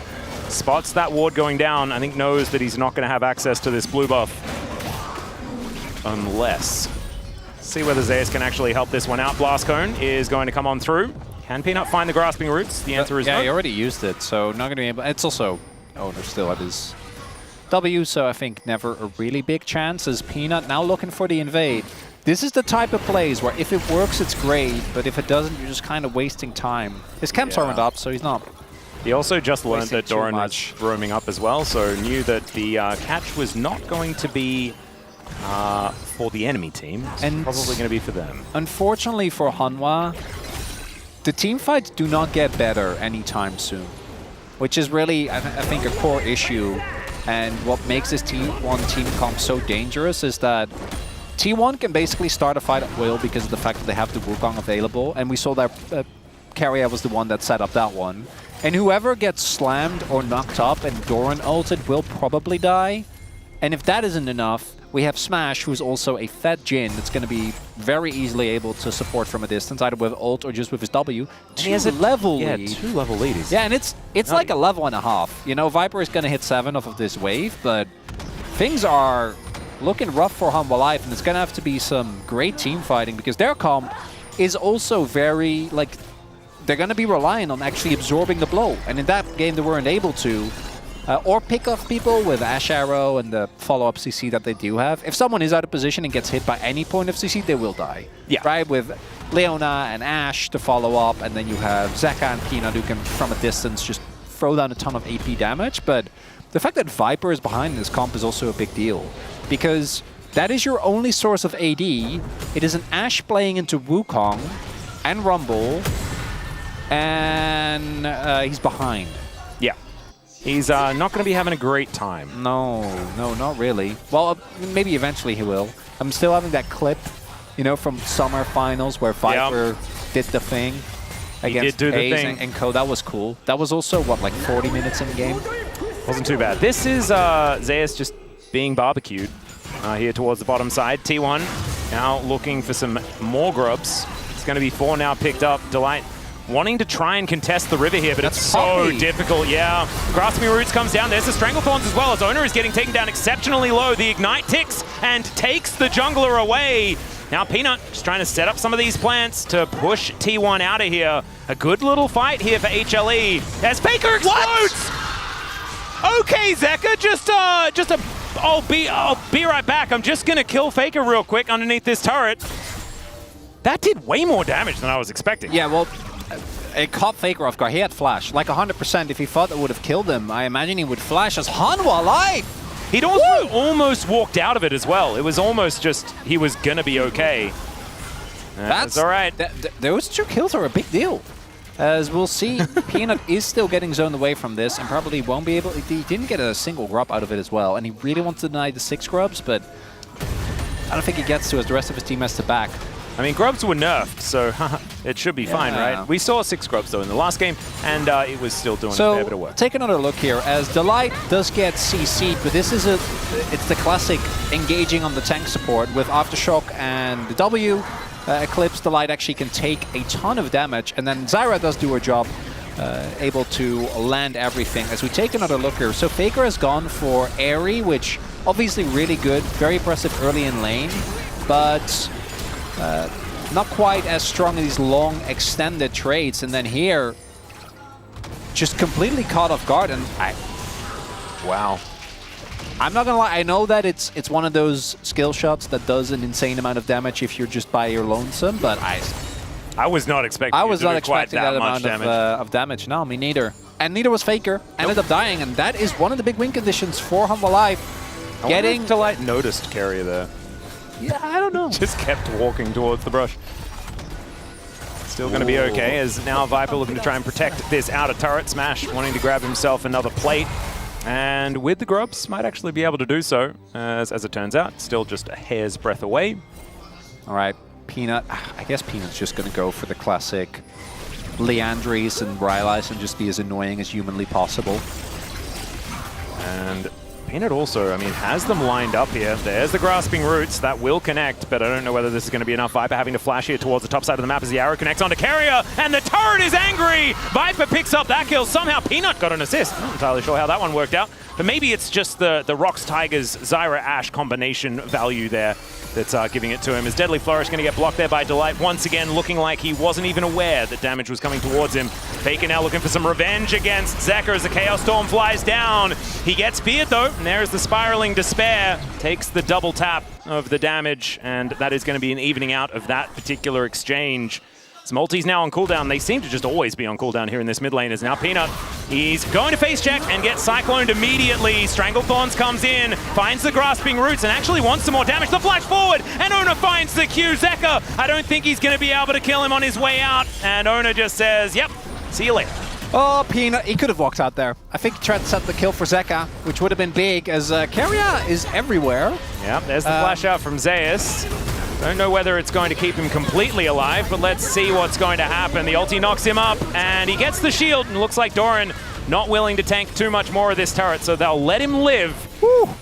spots that ward going down. I think knows that he's not going to have access to this blue buff. Unless. See whether Zeus can actually help this one out. Blast Cone is going to come on through. Can Peanut find the grasping roots? The answer is no. Yeah, he already used it, so not going to be able... It's also... Oh, they're still at his W, so I think never a really big chance as Peanut now looking for the invade. This is the type of plays where if it works, it's great, but if it doesn't, you're just kind of wasting time. His camps aren't up, so he's not... He also just learned that Doran was roaming up as well, so knew that the catch was not going to be for the enemy team. It's probably going to be for them. Unfortunately for Hanwha, the team fights do not get better anytime soon, which is really, I think, a core issue. And what makes this T1 team comp so dangerous is that T1 can basically start a fight at will because of the fact that they have the Wukong available. And we saw that Keria was the one that set up that one. And whoever gets slammed or knocked up and Doran ulted will probably die. And if that isn't enough, we have Smash, who's also a fed Jhin that's going to be very easily able to support from a distance, either with ult or just with his W. He has a level yeah, lead. 2 level lead. Yeah, and it's like a level and a half. You know, Viper is going to hit 7 off of this wave, but things are looking rough for Humble Life, and it's going to have to be some great team fighting because their comp is also very, like, they're going to be relying on actually absorbing the blow. And in that game, they weren't able to. Or pick off people with Ash Arrow and the follow-up CC that they do have. If someone is out of position and gets hit by any point of CC, they will die. Yeah. Right? With Leona and Ash to follow up, and then you have Zeka and Peanut who can, from a distance, just throw down a ton of AP damage. But the fact that Viper is behind this comp is also a big deal. Because that is your only source of AD. It is an Ash playing into Wukong and Rumble, and he's behind. Yeah. He's not going to be having a great time. No, not really. Well, maybe eventually he will. I'm still having that clip, you know, from summer finals where Viper did the thing against Hayes and Co. That was cool. That was also, what, like 40 minutes in the game? Wasn't too bad. This is Zeus just being barbecued here towards the bottom side. T1 now looking for some more grubs. It's going to be 4 now picked up. Delight wanting to try and contest the river here, but it's so difficult. Yeah, Grasping Roots comes down. There's the Stranglethorns as well, as Owner is getting taken down exceptionally low. The Ignite ticks and takes the jungler away. Now Peanut just trying to set up some of these plants to push T1 out of here. A good little fight here for HLE as Faker explodes! Okay, Zeka, I'll be right back. I'm just gonna kill Faker real quick underneath this turret. That did way more damage than I was expecting. Yeah, well, it caught Faker off guard. He had flash. Like 100%, if he thought that would have killed him, I imagine he would flash as Hanwha alive. He'd also almost walked out of it as well. It was almost just, he was gonna be okay. That's all right. Those 2 kills are a big deal. As we'll see, Peanut is still getting zoned away from this and probably won't be able, he didn't get a single grub out of it as well. And he really wants to deny the 6 grubs, but I don't think he gets to as the rest of his team has to back. I mean, grubs were nerfed, so it should be fine, right? We saw 6 grubs, though, in the last game, and it was still doing a fair bit of work. Take another look here, as Delight does get CC'd, but this is it's the classic engaging on the tank support with Aftershock and the W. Eclipse, Delight actually can take a ton of damage, and then Zyra does do her job, able to land everything. As we take another look here, so Faker has gone for Airy, which obviously really good, very impressive early in lane, but not quite as strong as these long extended trades. And then here, just completely caught off guard. And wow. I'm not gonna lie, I know that it's one of those skill shots that does an insane amount of damage if you're just by your lonesome, but I was not expecting that amount of damage. No, me neither. And neither was Faker. Ended up dying, and that is one of the big win conditions for Humble Life. Getting Delight noticed Keria there. Yeah, I don't know. Just kept walking towards the brush. Still going to be okay, as now Viper looking to try and protect this outer turret. Smash wanting to grab himself another plate. And with the grubs, might actually be able to do so, as it turns out. Still just a hair's breadth away. All right, Peanut. I guess Peanut's just going to go for the classic Leandries and Rylai's and just be as annoying as humanly possible. And Peanut also, I mean, has them lined up here. There's the Grasping Roots. That will connect, but I don't know whether this is going to be enough. Viper having to flash here towards the top side of the map as the arrow connects onto Keria, and the turret is angry! Viper picks up that kill. Somehow Peanut got an assist. Not entirely sure how that one worked out, but maybe it's just the Rox Tigers Zyra Ash combination value there that's giving it to him. As Deadly Flourish going to get blocked there by Delight, once again looking like he wasn't even aware that damage was coming towards him. Faker now looking for some revenge against Zeka as the Chaos Storm flies down. He gets speared though, and there's the Spiraling Despair. Takes the double tap of the damage, and that is going to be an evening out of that particular exchange. As Multi's now on cooldown. They seem to just always be on cooldown here in this mid lane, as now Peanut He's going to face check and get cycloned immediately. Stranglethorns comes in, finds the grasping roots, and actually wants some more damage. The flash forward, and Ona finds the Q. Zeka, I don't think he's going to be able to kill him on his way out. And Ona just says, yep, see you later. Oh, Peanut, he could have walked out there. I think he tried to set the kill for Zeka, which would have been big, as Keria is everywhere. Yep, there's the flash out from Zeus. Don't know whether it's going to keep him completely alive, but let's see what's going to happen. The ulti knocks him up, and he gets the shield, and looks like Doran not willing to tank too much more of this turret, so they'll let him live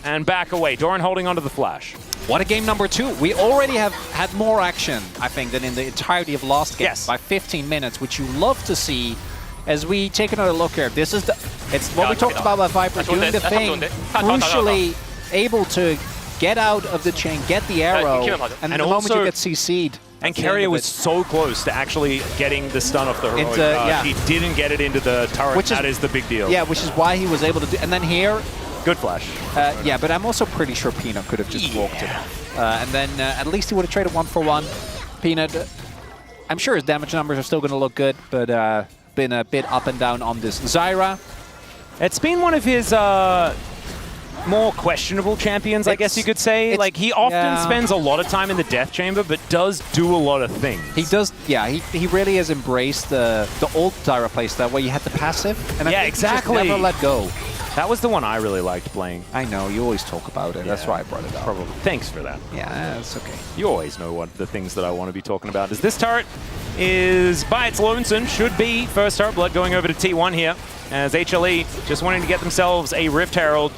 and back away. Doran holding onto the flash. What a game number 2. We already have had more action, I think, than in the entirety of last game by 15 minutes, which you love to see. As we take another look here, this is it's what we talked about Viper doing the thing, crucially able to get out of the chain, get the arrow, and the moment you get CC'd. And Keria was so close to actually getting the stun off the heroic. He didn't get it into the turret, that is the big deal. Yeah, which is why he was able to do, and then here... Good flash. Yeah, but I'm also pretty sure Peanut could have just walked it. And then at least he would have traded 1-for-1. Peanut, I'm sure his damage numbers are still going to look good, but been a bit up and down on this. Zyra. It's been one of his more questionable champions, I guess you could say. Like, he often spends a lot of time in the death chamber, but does do a lot of things. He does, yeah, he really has embraced the old Zyra playstyle where you had the passive, and I think he just never let go. That was the one I really liked playing. I know, you always talk about it. Yeah, that's why I brought it up. Probably. Thanks for that. Yeah, it's okay. You always know what the things that I want to be talking about. Is this turret is by its lonesome, should be first turret blood going over to T1 here, as HLE just wanting to get themselves a Rift Herald.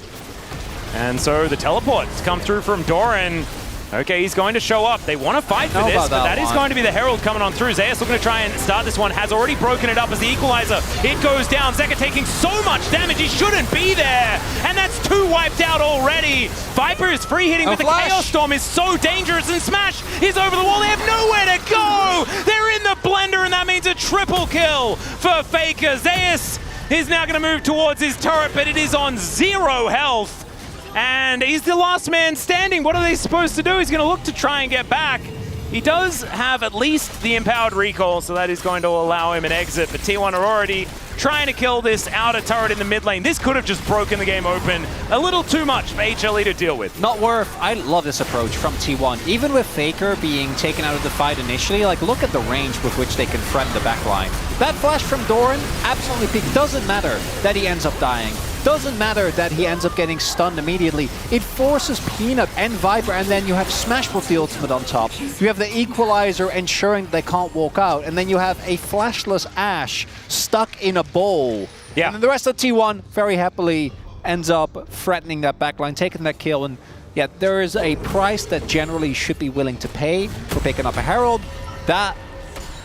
And so the teleports come through from Doran. Okay, he's going to show up. They want to fight for this, but that is going to be the Herald coming on through. Zeus looking to try and start this one. Has already broken it up as the equalizer. It goes down. Zeka taking so much damage. He shouldn't be there. And that's 2 wiped out already. Viper is free hitting, but the Chaos Storm is so dangerous. And Smash is over the wall. They have nowhere to go. They're in the blender, and that means a triple kill for Faker. Zeus is now going to move towards his turret, but it is on 0 health. And he's the last man standing. What are they supposed to do? He's going to look to try and get back. He does have at least the empowered recall, so that is going to allow him an exit. But T1 are already trying to kill this outer turret in the mid lane. This could have just broken the game open. A little too much for HLE to deal with. Not worth. I love this approach from T1. Even with Faker being taken out of the fight initially, like, look at the range with which they confront the backline. That flash from Doran, absolutely peak. Doesn't matter that he ends up dying. Doesn't matter that he ends up getting stunned immediately. It forces Peanut and Viper, and then you have Smash with the ultimate on top. You have the equalizer ensuring that they can't walk out, and then you have a flashless Ashe stuck in a bowl. Yeah. And then the rest of T1 very happily ends up threatening that backline, taking that kill, and yeah, there is a price that generally should be willing to pay for picking up a Herald. That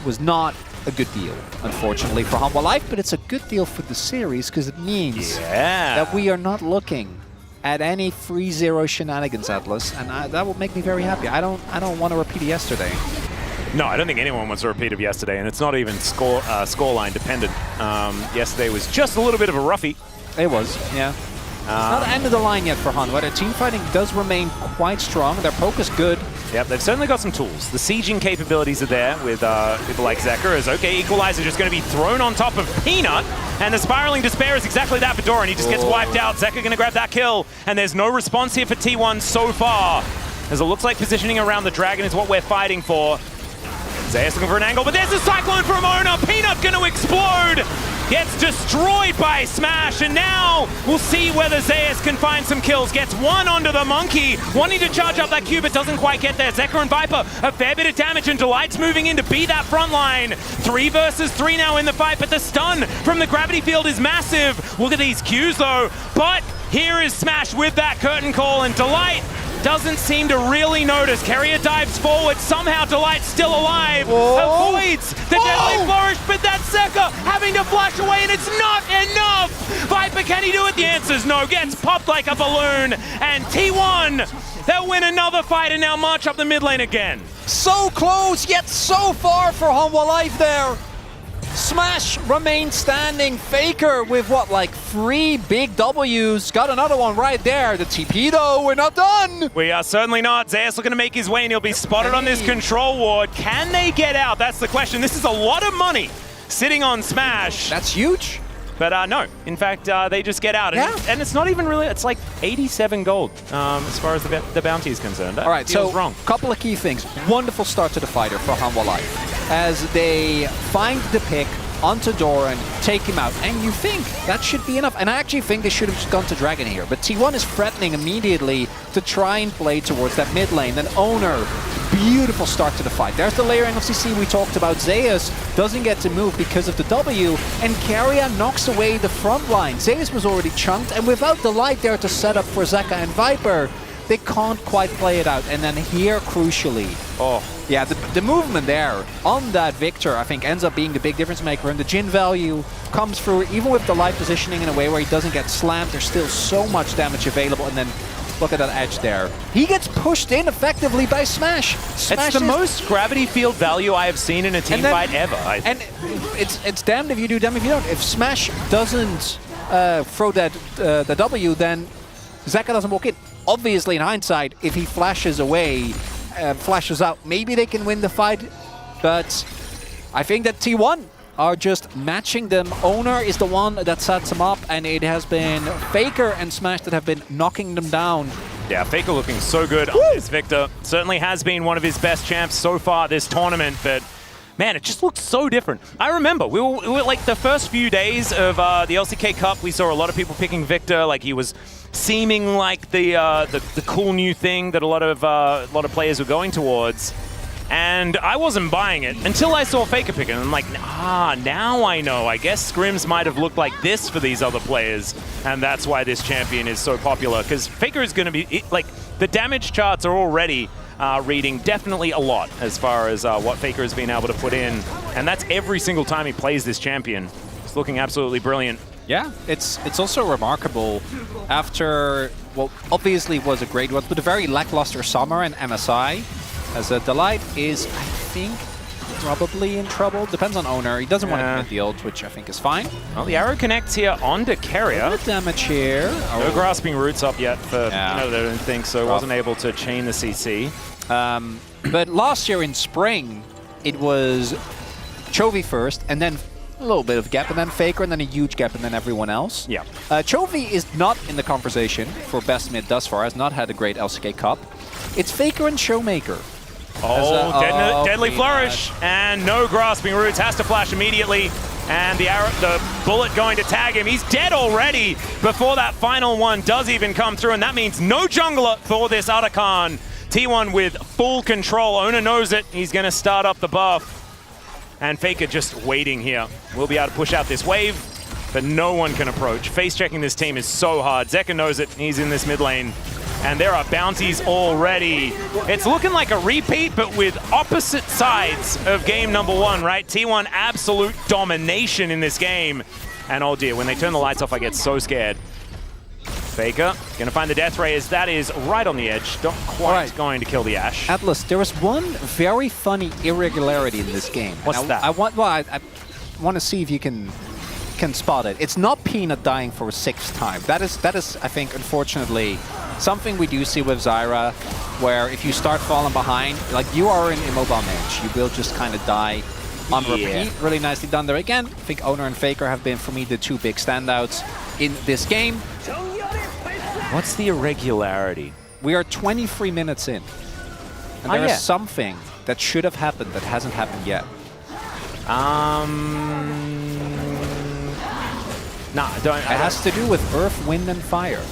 was not a good deal, unfortunately, for Humble Life, but it's a good deal for the series because it means that we are not looking at any 3-0 shenanigans, Atlas, and that will make me very happy. I don't want to repeat yesterday. No, I don't think anyone wants to repeat of yesterday, and it's not even scoreline dependent. Yesterday was just a little bit of a roughie. It was, yeah. It's not the end of the line yet for Hun, but their team fighting does remain quite strong. Their poke is good. Yep, they've certainly got some tools. The sieging capabilities are there with people like Zeka. As okay, Equalizer just going to be thrown on top of Peanut, and the Spiraling Despair is exactly that for Doran. He just gets wiped out. Zeka going to grab that kill, and there's no response here for T1 so far. As it looks like positioning around the Dragon is what we're fighting for. Zeus looking for an angle, but there's a Cyclone from Ona. Peanut going to explode. Gets destroyed by Smash, and now we'll see whether Zeus can find some kills. Gets one onto the Monkey, wanting to charge up that Q, but doesn't quite get there. Zeka and Viper, a fair bit of damage, and Delight's moving in to beat that front line. 3 versus 3 now in the fight, but the stun from the gravity field is massive. Look at these Qs though, but here is Smash with that curtain call, and Delight doesn't seem to really notice. Keria dives forward. Somehow Delight's still alive. Avoids the deadly flourish, but that's Zeka having to flash away, and it's not enough. Viper, can he do it? The answer's no. Gets popped like a balloon. And T1, they'll win another fight and now march up the mid lane again. So close, yet so far for Humble Life there. Smash remains standing. Faker with what, like 3 big W's. Got another one right there. The TP though, we're not done. We are certainly not. Zeus looking to make his way, and he'll be spotted on this control ward. Can they get out? That's the question. This is a lot of money sitting on Smash. That's huge. But no, in fact, they just get out. And it's not even really, it's like 87 gold as far as the bounty is concerned. That All right, feels so wrong. couple of key things. Wonderful start to the fighter for Hanwha Life as they find the pick onto Doran, take him out, and you think that should be enough. And I actually think they should have just gone to Dragon here, but T1 is threatening immediately to try and play towards that mid lane. Then Owner, beautiful start to the fight. There's the layering of CC we talked about. Zeus doesn't get to move because of the W, and Keria knocks away the front line. Zeus was already chunked, and without the light there to set up for Zeka and Viper, they can't quite play it out. And then here, crucially, yeah, the movement there on that Victor, I think, ends up being the big difference maker. And the Jhin value comes through, even with the light positioning in a way where he doesn't get slammed. There's still so much damage available. And then look at that edge there. He gets pushed in effectively by Smash. It's the most gravity field value I have seen in a team fight ever. And it's damned if you do, damned if you don't. If Smash doesn't throw that the W, then Zeka doesn't walk in. Obviously, in hindsight, if he flashes away, flashes out, maybe they can win the fight. But I think that T1 are just matching them. Owner is the one that sets them up, and it has been Faker and Smash that have been knocking them down. Yeah, Faker looking so good on this Victor. Certainly has been one of his best champs so far this tournament, but man, it just looks so different. I remember, we were like the first few days of the LCK Cup, we saw a lot of people picking Victor, like he was seeming like the cool new thing that a lot of players were going towards. And I wasn't buying it until I saw Faker pick it. And I'm like, now I know. I guess scrims might have looked like this for these other players. And that's why this champion is so popular. Because Faker is going to be, like, the damage charts are already reading definitely a lot as far as what Faker has been able to put in. And that's every single time he plays this champion. It's looking absolutely brilliant. Yeah, it's also remarkable after, well, obviously it was a great one, but a very lackluster summer in MSI. As a Delight is, I think, probably in trouble. Depends on Owner. He doesn't want to commit the ult, which I think is fine. Well, the arrow connects here onto Keria. A bit of damage here. No grasping roots up yet for the thing, so wasn't able to chain the CC. But last year in spring, it was Chovy first, and then a little bit of gap, and then Faker, and then a huge gap, and then everyone else. Yeah. Chovy is not in the conversation for best mid thus far, has not had a great LCK Cup. It's Faker and Showmaker. Deadly flourish, and no grasping roots, has to flash immediately, and the bullet going to tag him. He's dead already before that final one does even come through, and that means no jungler for this Arakan. T1 with full control. Owner knows it. He's going to start up the buff. And Faker just waiting here. We'll be able to push out this wave, but no one can approach. Face checking this team is so hard. Zeka knows it. He's in this mid lane. And there are bounties already. It's looking like a repeat, but with opposite sides of game number one, right? T1 absolute domination in this game. And oh dear, when they turn the lights off, I get so scared. Faker gonna find the death ray as that is right on the edge. Not quite going to kill the Ashe. Atlas, there was one very funny irregularity in this game. What's that? I want to see if you can spot it. It's not Peanut dying for a sixth time. That is, I think, unfortunately, something we do see with Zyra, where if you start falling behind, like you are in immobile mage, you will just kind of die on repeat. Really nicely done there again. I think Owner and Faker have been, for me, the two big standouts in this game. What's the irregularity? We are 23 minutes in. And there is something that should have happened that hasn't happened yet. Nah, don't. It has to do with Earth, Wind, and Fire.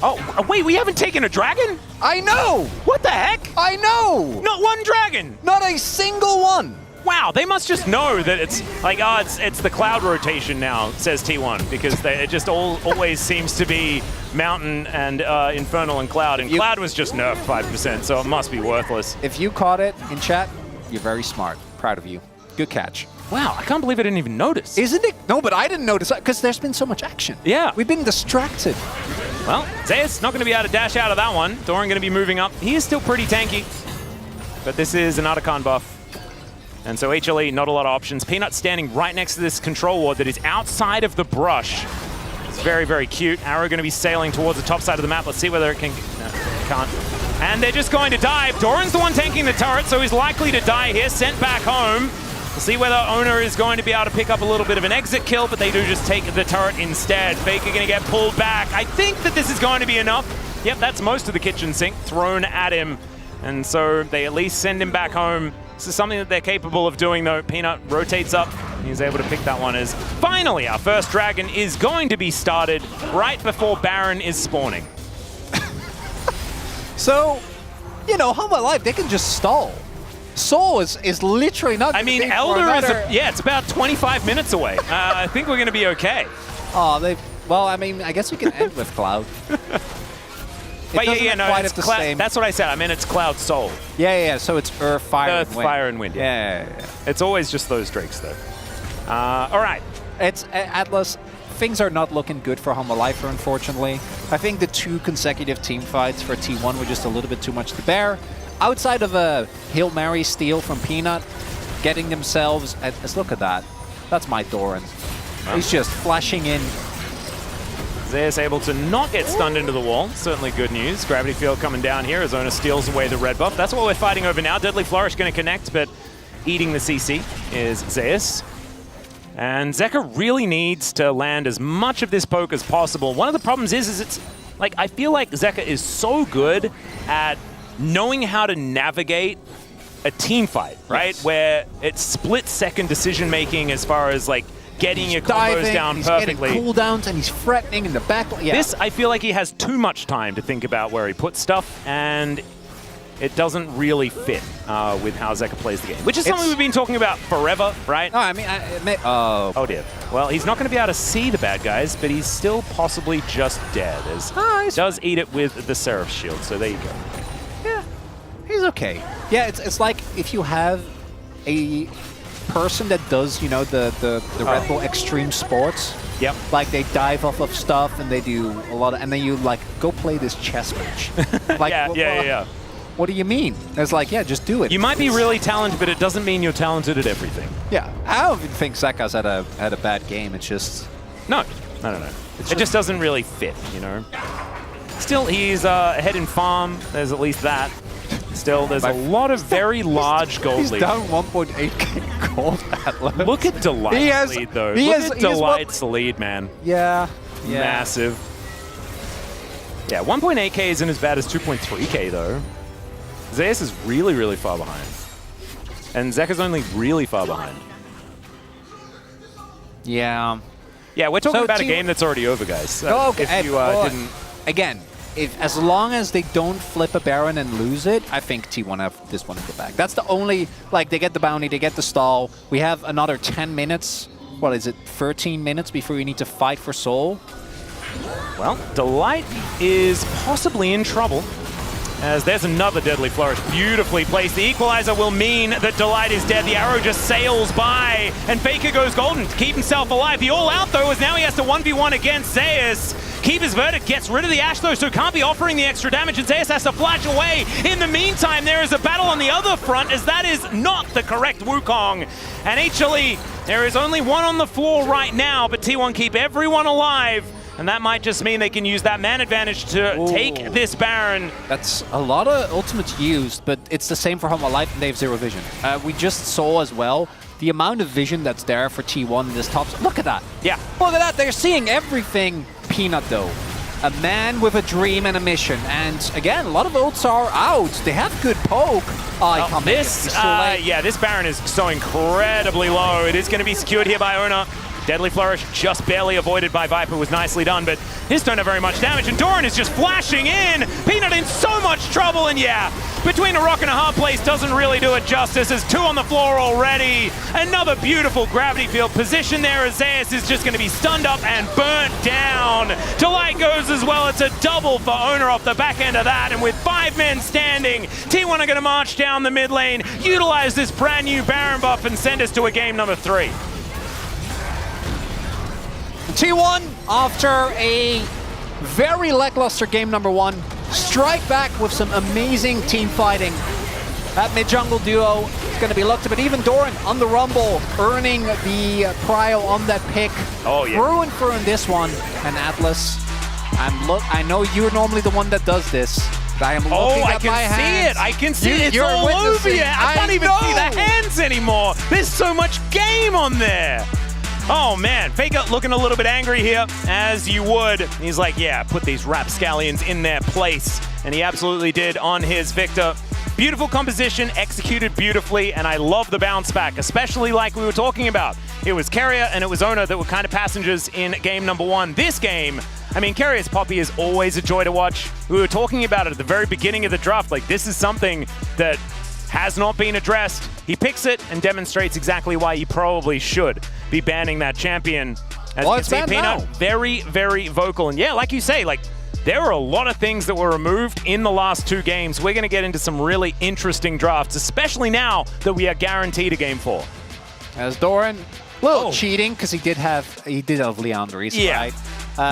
Oh, wait, we haven't taken a dragon? I know! What the heck? I know! Not one dragon! Not a single one! Wow, they must just know that it's like, it's the cloud rotation now, says T1, because it just always seems to be Mountain and Infernal and Cloud, and Cloud was just nerfed 5%, so it must be worthless. If you caught it in chat, you're very smart. Proud of you. Good catch. Wow, I can't believe I didn't even notice. Isn't it? No, but I didn't notice because there's been so much action. Yeah. We've been distracted. Well, Zeus not going to be able to dash out of that one. Doran going to be moving up. He is still pretty tanky, but this is an Arakan buff. And so HLE, not a lot of options. Peanut standing right next to this control ward that is outside of the brush. It's very, very cute. Arrow going to be sailing towards the top side of the map. Let's see whether it can... No, it can't. And they're just going to dive. Doran's the one tanking the turret, so he's likely to die here. Sent back home. We'll see whether Owner is going to be able to pick up a little bit of an exit kill, but they do just take the turret instead. Faker going to get pulled back. I think that this is going to be enough. Yep, that's most of the kitchen sink thrown at him. And so they at least send him back home. This is something that they're capable of doing, though. Peanut rotates up. He's able to pick that one as finally our first dragon is going to be started right before Baron is spawning. So, you know, Humble Life, they can just stall. Soul is literally not. I mean, Elder is, it's about 25 minutes away. I think we're going to be okay. Oh, well, I mean, I guess we can end with Cloud. But it's that's what I said. I mean, it's Cloud Soul. Yeah, so it's Earth, Fire, and Wind. Fire, and Wind. Yeah. It's always just those drakes, though. All right. It's Atlas. Things are not looking good for Humble Lifer, unfortunately. I think the 2 consecutive team fights for T1 were just a little bit too much to bear. Outside of a Hail Mary steal from Peanut, getting themselves... Look at that. That's my Doran. He's just flashing in. Zeus able to not get stunned into the wall. Certainly good news. Gravity Field coming down here as Owner steals away the red buff. That's what we're fighting over now. Deadly Flourish going to connect, but eating the CC is Zeus. And Zeka really needs to land as much of this poke as possible. One of the problems is it's like, I feel like Zeka is so good at knowing how to navigate a team fight, right? Yes. Where it's split-second decision-making as far as like getting your combos down perfectly. He's getting cooldowns and he's threatening in the back. Yeah. This, I feel like he has too much time to think about where he puts stuff, and it doesn't really fit with how Zeka plays the game, which is something we've been talking about forever, right? No, I mean, oh dear. Well, he's not going to be able to see the bad guys, but he's still possibly just dead, as he does eat it with the Seraph Shield, so there you go. Yeah, he's okay. Yeah, it's like if you have a person that does, you know, the Red Bull extreme sports. Yep. Like they dive off of stuff and they do a lot of, and then you like go play this chess match. Like, yeah. What do you mean? It's like, yeah, just do it. You might be really talented, but it doesn't mean you're talented at everything. Yeah, I don't even think Zeka's had a bad game. It's just no. It just doesn't really fit, you know. Still, he's ahead in farm. There's at least that. Still, there's a lot of very large gold lead. He's down 1.8k gold Atlas. Look at Delight's lead, though. Look at Delight's lead, man. Yeah. Massive. Yeah, 1.8k isn't as bad as 2.3k, though. Zeus is really, really far behind. And Zeka's only really far behind. Yeah. Yeah, we're talking about a game that's already over, guys. If you didn't... Again, as long as they don't flip a Baron and lose it, I think T1 have this one in the bag. That's the only... Like, they get the bounty, they get the stall. We have another 10 minutes. What is it? 13 minutes before we need to fight for Soul. Well, Delight is possibly in trouble, as there's another Deadly Flourish. Beautifully placed. The Equalizer will mean that Delight is dead. The arrow just sails by, and Faker goes golden to keep himself alive. The all-out, though, is now he has to 1v1 against Zeus. Keeper's Verdict gets rid of the Ashe, though, so can't be offering the extra damage, and Zeus has to flash away. In the meantime, there is a battle on the other front, as that is not the correct Wukong. And HLE, there is only one on the floor right now, but T1 keep everyone alive. And that might just mean they can use that man advantage to take this Baron. That's a lot of ultimates used, but it's the same for Humble Life and they have zero vision. We just saw as well the amount of vision that's there for T1 in this top. Look at that. Yeah. Look at that. They're seeing everything. Peanut, though. A man with a dream and a mission. And again, a lot of ults are out. They have good poke. This Baron is so incredibly low. It is going to be secured here by Owner. Deadly Flourish just barely avoided by Viper was nicely done, but his don't have very much damage, and Doran is just flashing in! Peanut in so much trouble, and yeah, between a rock and a hard place doesn't really do it justice. There's 2 on the floor already. Another beautiful gravity field position there as Zeus is just going to be stunned up and burnt down. Delight goes as well. It's a double for Owner off the back end of that, and with 5 men standing, T1 are going to march down the mid lane, utilize this brand new Baron buff, and send us to a game number 3. T1, after a very lackluster game number 1, strike back with some amazing team fighting. That mid-jungle duo is going to be looked at, but even Doran on the Rumble, earning the prio on that pick. Oh, yeah. Through and through in this one. And Atlas, I know you're normally the one that does this, I am looking Oh, I at my can see hands. it. I can see it. It's You're all over witnessing. you. I can't even see the hands anymore. There's so much game on there. Oh, man. Faker looking a little bit angry here, as you would. He's like, yeah, put these rapscallions in their place. And he absolutely did on his Victor. Beautiful composition, executed beautifully, and I love the bounce back, especially like we were talking about. It was Carrier and it was Owner that were kind of passengers in game number 1. This game, I mean, Carrier's Poppy is always a joy to watch. We were talking about it at the very beginning of the draft. Like, this is something that has not been addressed. He picks it and demonstrates exactly why he probably should be banning that champion. As Well, you it's can see, banned now. Peanut, very, very vocal. And yeah, like you say, like, there were a lot of things that were removed in the last 2 games. We're going to get into some really interesting drafts, especially now that we are guaranteed a game 4. As Doran, little cheating because he did have Leandris, Yeah. right?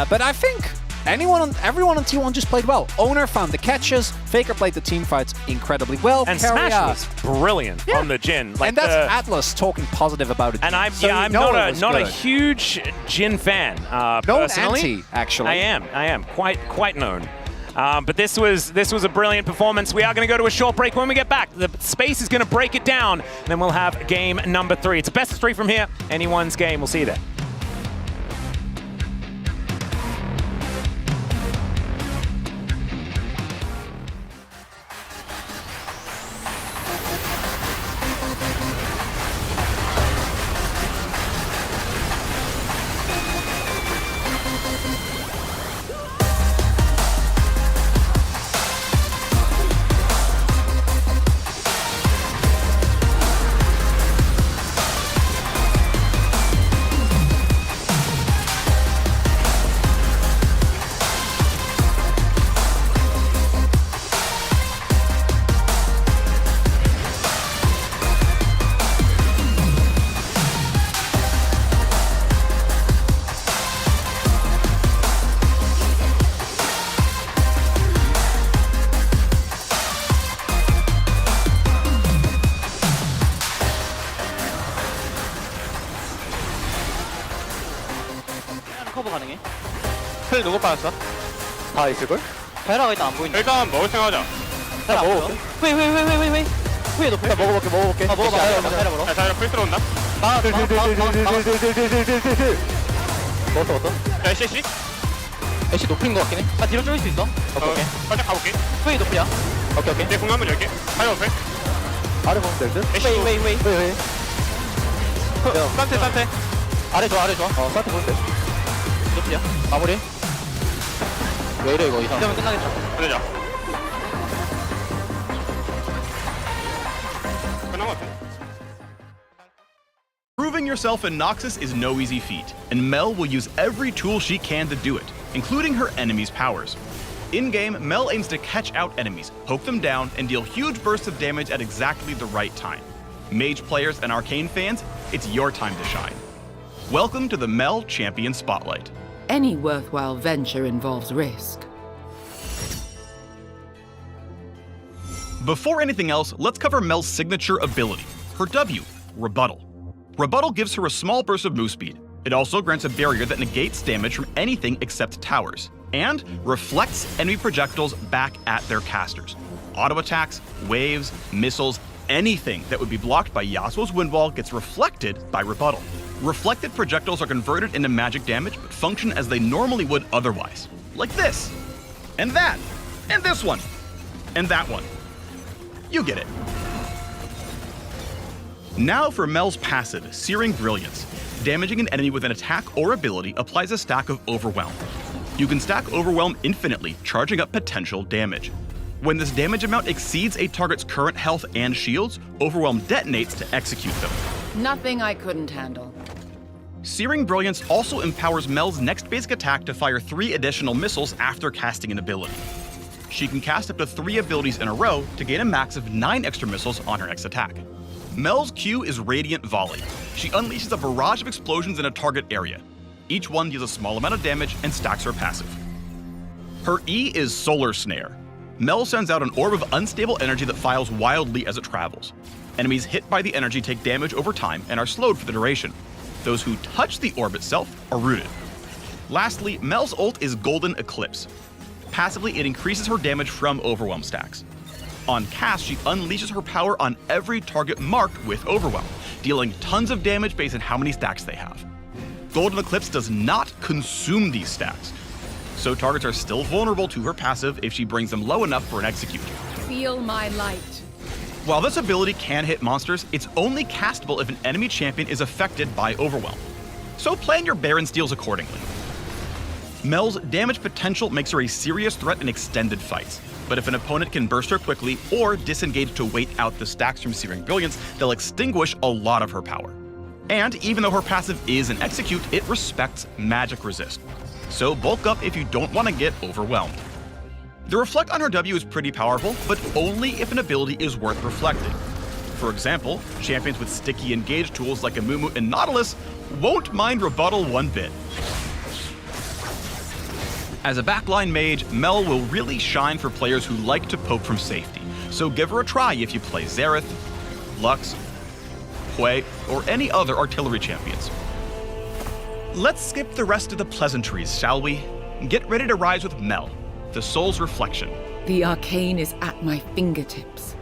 But I think everyone on T1 just played well. Owner found the catches. Faker played the team fights incredibly well. And Carrier- Smash was brilliant on the Jin. Like, and that's Atlas talking positive about it. and I'm So I'm you know not it was a good. huge Jin fan. Known Personally, anti, actually. I am quite known. But this was a brilliant performance. We are going to go to a short break. When we get back, the space is going to break it down. And then we'll have game number 3. It's a best of 3 from here. Anyone's game. We'll see you there. 커버 가능해? 틀 누구 빠졌어? 다 있을걸? 베라가 일단 안 보인다. 일단 먹을 생각하자. 베라 안 보여? 후에 높여. 일단 먹어볼게. 아, 먹어봐. 베라 먹어. 야, 자이라 풀 들어온다. 먹었어. 야, 애쉬. 애쉬 높인 거 같긴 해. 나 뒤로 쫄릴 수 있어. 오케이. 살짝 가볼게. 후에 높이야. 오케이. 내 공간 한번 열게. 자이라 오페. 아래 보면 될 듯? 애쉬. 웨이. 싼테. 아래 좋아. 스타트 보면 돼. 높이야. 마무리. 왜 이래 이거 이상. 이러면 끝나겠다. 보내자. 끝난 것 같아. Proving yourself in Noxus is no easy feat, and Mel will use every tool she can to do it, including her enemies' powers. In-game, Mel aims to catch out enemies, poke them down, and deal huge bursts of damage at exactly the right time. Mage players and Arcane fans, it's your time to shine. Welcome to the Mel Champion Spotlight. Any worthwhile venture involves risk. Before anything else, let's cover Mel's signature ability, her W, Rebuttal. Rebuttal gives her a small burst of move speed. It also grants a barrier that negates damage from anything except towers, and reflects enemy projectiles back at their casters. Auto attacks, waves, missiles, anything that would be blocked by Yasuo's Wind Wall gets reflected by Rebuttal. Reflected projectiles are converted into magic damage, but function as they normally would otherwise. Like this, and that, and this one, and that one. You get it. Now for Mel's passive, Searing Brilliance. Damaging an enemy with an attack or ability applies a stack of Overwhelm. You can stack Overwhelm infinitely, charging up potential damage. When this damage amount exceeds a target's current health and shields, Overwhelm detonates to execute them. Nothing I couldn't handle. Searing Brilliance also empowers Mel's next basic attack to fire 3 additional missiles after casting an ability. She can cast up to 3 abilities in a row to gain a max of 9 extra missiles on her next attack. Mel's Q is Radiant Volley. She unleashes a barrage of explosions in a target area. Each one deals a small amount of damage and stacks her passive. Her E is Solar Snare. Mel sends out an orb of unstable energy that files wildly as it travels. Enemies hit by the energy take damage over time and are slowed for the duration. Those who touch the orb itself are rooted. Lastly, Mel's ult is Golden Eclipse. Passively, it increases her damage from Overwhelm stacks. On cast, she unleashes her power on every target marked with Overwhelm, dealing tons of damage based on how many stacks they have. Golden Eclipse does not consume these stacks, so targets are still vulnerable to her passive if she brings them low enough for an execute. Feel my light. While this ability can hit monsters, it's only castable if an enemy champion is affected by Overwhelm. So plan your Baron steals accordingly. Mel's damage potential makes her a serious threat in extended fights, but if an opponent can burst her quickly or disengage to wait out the stacks from Searing Brilliance, they'll extinguish a lot of her power. And even though her passive is an execute, it respects magic resist. So bulk up if you don't want to get overwhelmed. The reflect on her W is pretty powerful, but only if an ability is worth reflecting. For example, champions with sticky engage tools like Amumu and Nautilus won't mind rebuttal one bit. As a backline mage, Mel will really shine for players who like to poke from safety, so give her a try if you play Xerath, Lux, Hui, or any other artillery champions. Let's skip the rest of the pleasantries, shall we? Get ready to rise with Mel, the soul's reflection. The arcane is at my fingertips.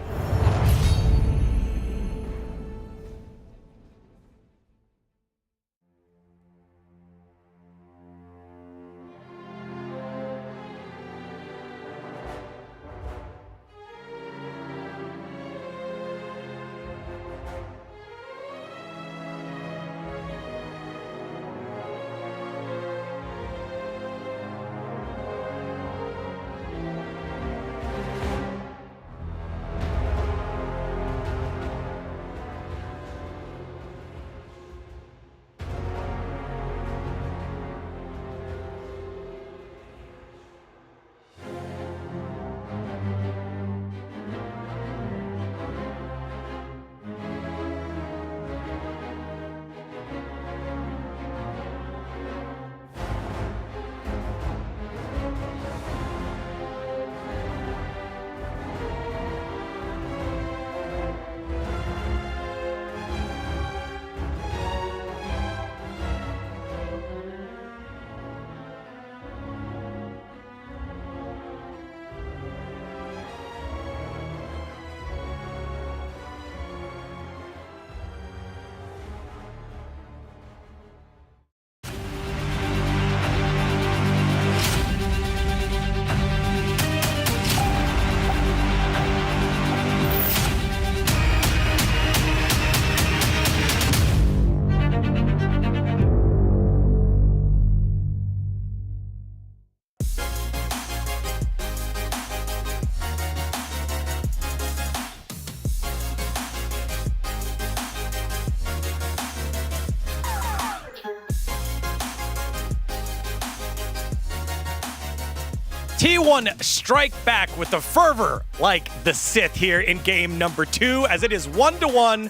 T1 strike back with the fervor like the Sith here in game number 2, as it is 1-1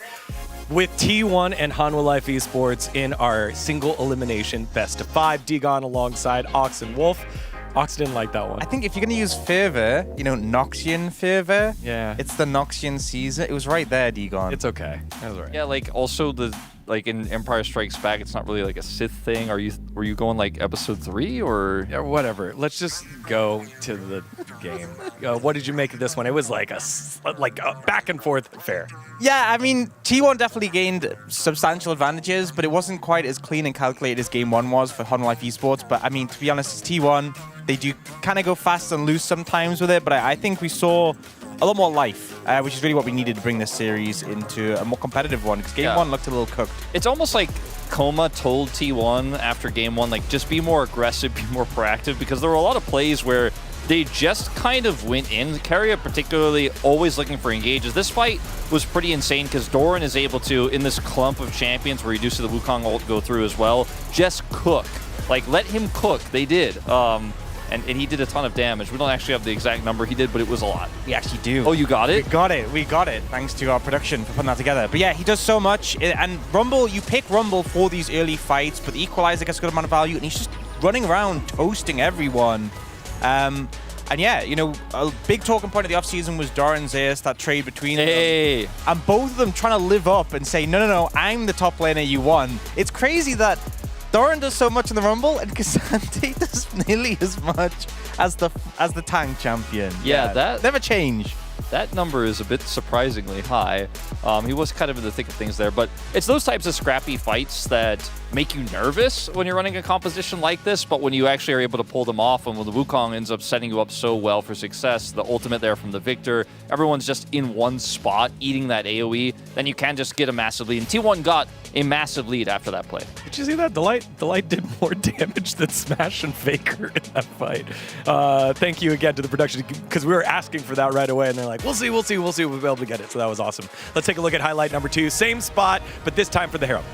with T1 and Hanwha Life Esports in our single elimination best of 5. Digon alongside Ox and Wolf. Ox didn't like that one. I think if you're going to use fervor, you know, Noxian fervor. Yeah. It's the Noxian season. It was right there, Digon. It's okay. That was right. Yeah, like also the in Empire Strikes Back, it's not really like a Sith thing. Were you going like episode 3 or? Yeah, whatever. Let's just go to the game. What did you make of this one? It was like a back and forth affair. Yeah, I mean, T1 definitely gained substantial advantages, but it wasn't quite as clean and calculated as game 1 was for Hanwha Life Esports. But I mean, to be honest, it's T1. They do kind of go fast and loose sometimes with it, but I think we saw a lot more life, which is really what we needed to bring this series into a more competitive one, because game 1 looked a little cooked. It's almost like Coma told T1 after game 1, like, just be more aggressive, be more proactive, because there were a lot of plays where they just kind of went in. Keria particularly always looking for engages. This fight was pretty insane because Doran is able to, in this clump of champions where you do see the Wukong ult go through as well, just cook. Like, let him cook. They did. And he did a ton of damage. We don't actually have the exact number he did, but it was a lot. We actually do. Oh, you got it? We got it. Thanks to our production for putting that together. But yeah, he does so much. And Rumble, you pick Rumble for these early fights, but the Equalizer gets a good amount of value, and he's just running around toasting everyone. And yeah, you know, a big talking point of the offseason was Doran Zeus, that trade between them. And both of them trying to live up and say, no, I'm the top laner, you won. It's crazy that Doran does so much in the Rumble, and Cassante does nearly as much as the tank champion. Yeah, that never changed. That number is a bit surprisingly high. He was kind of in the thick of things there, but it's those types of scrappy fights that make you nervous when you're running a composition like this, but when you actually are able to pull them off, and when the Wukong ends up setting you up so well for success, the ultimate there from the Victor, everyone's just in one spot eating that AoE, then you can just get a massive lead. And T1 got a massive lead after that play. Did you see that? The light did more damage than Smash and Faker in that fight. Thank you again to the production, because we were asking for that right away, and they're like, we'll see if we'll be able to get it. So that was awesome. Let's take a look at highlight number 2. Same spot, but this time for the Herald.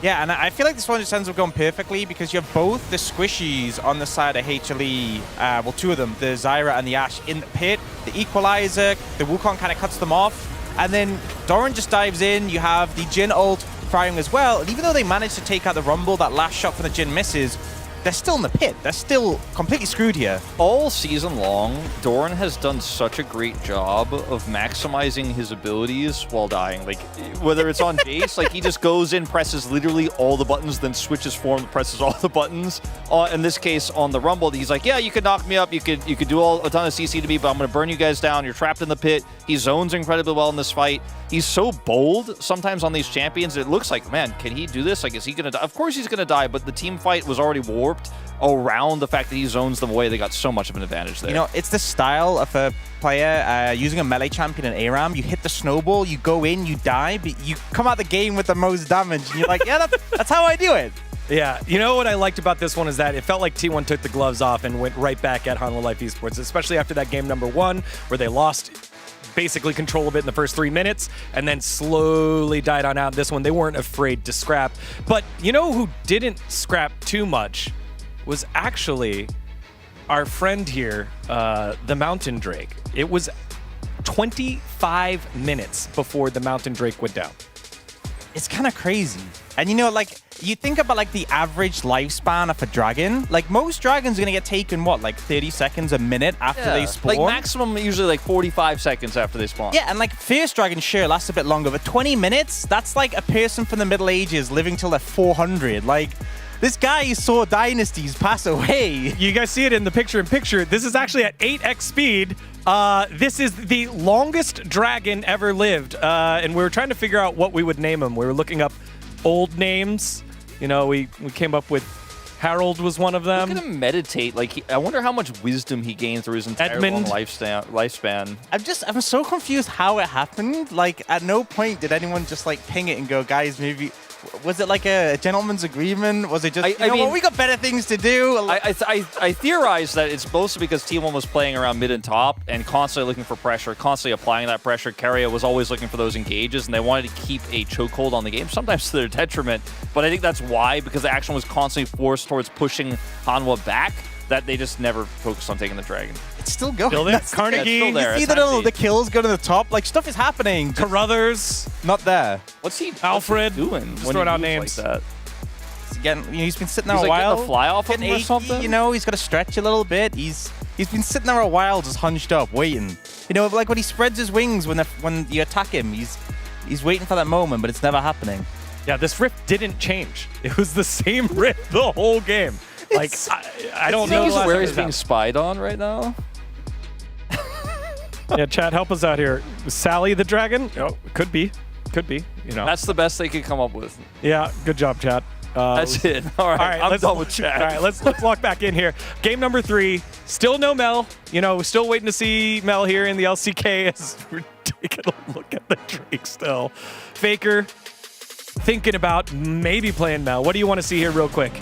Yeah, and I feel like this one just ends up going perfectly because you have both the squishies on the side of HLE, well, 2 of them, the Zyra and the Ashe in the pit, the Equalizer, the Wukong kind of cuts them off, and then Doran just dives in, you have the Jhin ult firing as well, and even though they managed to take out the Rumble, that last shot from the Jhin misses, they're still in the pit. They're still completely screwed here. All season long, Doran has done such a great job of maximizing his abilities while dying. Like, whether it's on Jace, like he just goes in, presses literally all the buttons, then switches form, presses all the buttons. In this case, on the Rumble, he's like, yeah, you could knock me up, you could do a ton of CC to me, but I'm going to burn you guys down. You're trapped in the pit. He zones incredibly well in this fight. He's so bold sometimes on these champions. It looks like, man, can he do this? Like, is he going to die? Of course he's going to die, but the team fight was already warped around the fact that he zones them away. They got so much of an advantage there. You know, it's the style of a player using a melee champion in ARAM. You hit the snowball, you go in, you die, but you come out the game with the most damage, and you're like, yeah, that's how I do it. Yeah, you know what I liked about this one is that it felt like T1 took the gloves off and went right back at Hanwha Life Esports, especially after that game number 1, where they lost basically control of it in the first 3 minutes and then slowly died on out. This one, they weren't afraid to scrap. But you know who didn't scrap too much was actually our friend here, the Mountain Drake. It was 25 minutes before the Mountain Drake went down. It's kind of crazy. And you know, like, you think about like the average lifespan of a dragon, like most dragons are gonna get taken, what, like 30 seconds, a minute after they spawn? Like maximum usually like 45 seconds after they spawn. Yeah, and like first dragon sure lasts a bit longer, but 20 minutes, that's like a person from the Middle Ages living till they're 400. Like, this guy saw dynasties pass away. You guys see it in the picture-in-picture. This is actually at 8x speed. This is the longest dragon ever lived. And we were trying to figure out what we would name him. We were looking up old names. You know, we came up with Harold was one of them. Look at him meditate. Like, I wonder how much wisdom he gained through his entire long lifespan. I'm so confused how it happened. Like, at no point did anyone just like ping it and go, guys, maybe... Was it like a gentleman's agreement? Was it just, I mean, we got better things to do? I theorize that it's mostly because T1 was playing around mid and top and constantly looking for pressure, constantly applying that pressure. Keria was always looking for those engages, and they wanted to keep a chokehold on the game, sometimes to their detriment. But I think that's why, because the action was constantly forced towards pushing Hanwha back, that they just never focused on taking the dragon. It's still going. Still there. Carnegie. Yeah, still there. You see the kills go to the top? Like, stuff is happening. Carruthers. Not there. What's he doing? Just throwing out names. Like that? Again, you know, he's been sitting there He's a like while. Getting the fly off of him or something? You know, he's got to stretch a little bit. He's been sitting there a while, just hunched up, waiting. You know, like when he spreads his wings when you attack him, he's waiting for that moment, but it's never happening. Yeah, this rift didn't change. It was the same rift the whole game. Like, I don't know where he's being spied on right now. Yeah, chat, help us out here. Sally the dragon? Oh, could be. You know. That's the best they could come up with. Yeah, good job, chat. That's it. All right, I'm done with chat. All right, let's walk back in here. Game number 3. Still no Mel. You know, still waiting to see Mel here in the LCK as we're taking a look at the Drake still. Faker, thinking about maybe playing Mel. What do you want to see here real quick?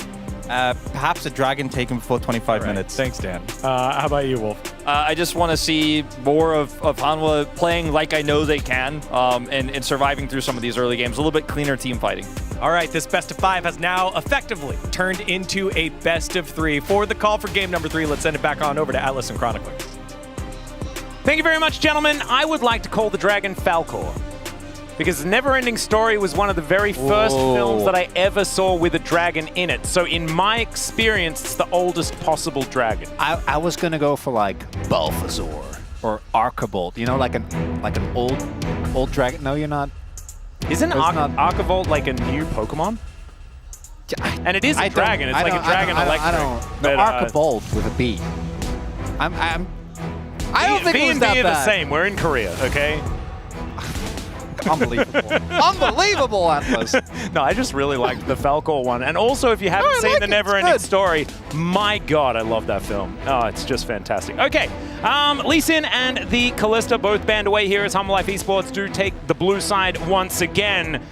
Perhaps a dragon taken before 25 minutes. Thanks, Dan. How about you, Wolf? I just want to see more of Hanwha playing like I know they can and surviving through some of these early games. A little bit cleaner team fighting. All right, this best of 5 has now effectively turned into a best of 3. For the call for game number 3, let's send it back on over to Atlas and Chronicler. Thank you very much, gentlemen. I would like to call the dragon Falcor, because Neverending Story was one of the very first films that I ever saw with a dragon in it. So in my experience, it's the oldest possible dragon. I was gonna go for like Balthazar or Archibald. You know, like an old dragon. No, you're not. Isn't Archibald like a new Pokemon? And it is a dragon. It's like a dragon electric. I don't. No, Archibald with a B. I don't think it was that B&B are the bad. same. We're in Korea, okay? Unbelievable. Unbelievable, Atlas. No, I just really liked the Falcor one. And also, if you haven't I seen like The it. Never It's Ending good. Story, my God, I love that film. Oh, it's just fantastic. Okay, Lee Sin and the Callista both banned away here as Humble Life Esports do take the blue side once again.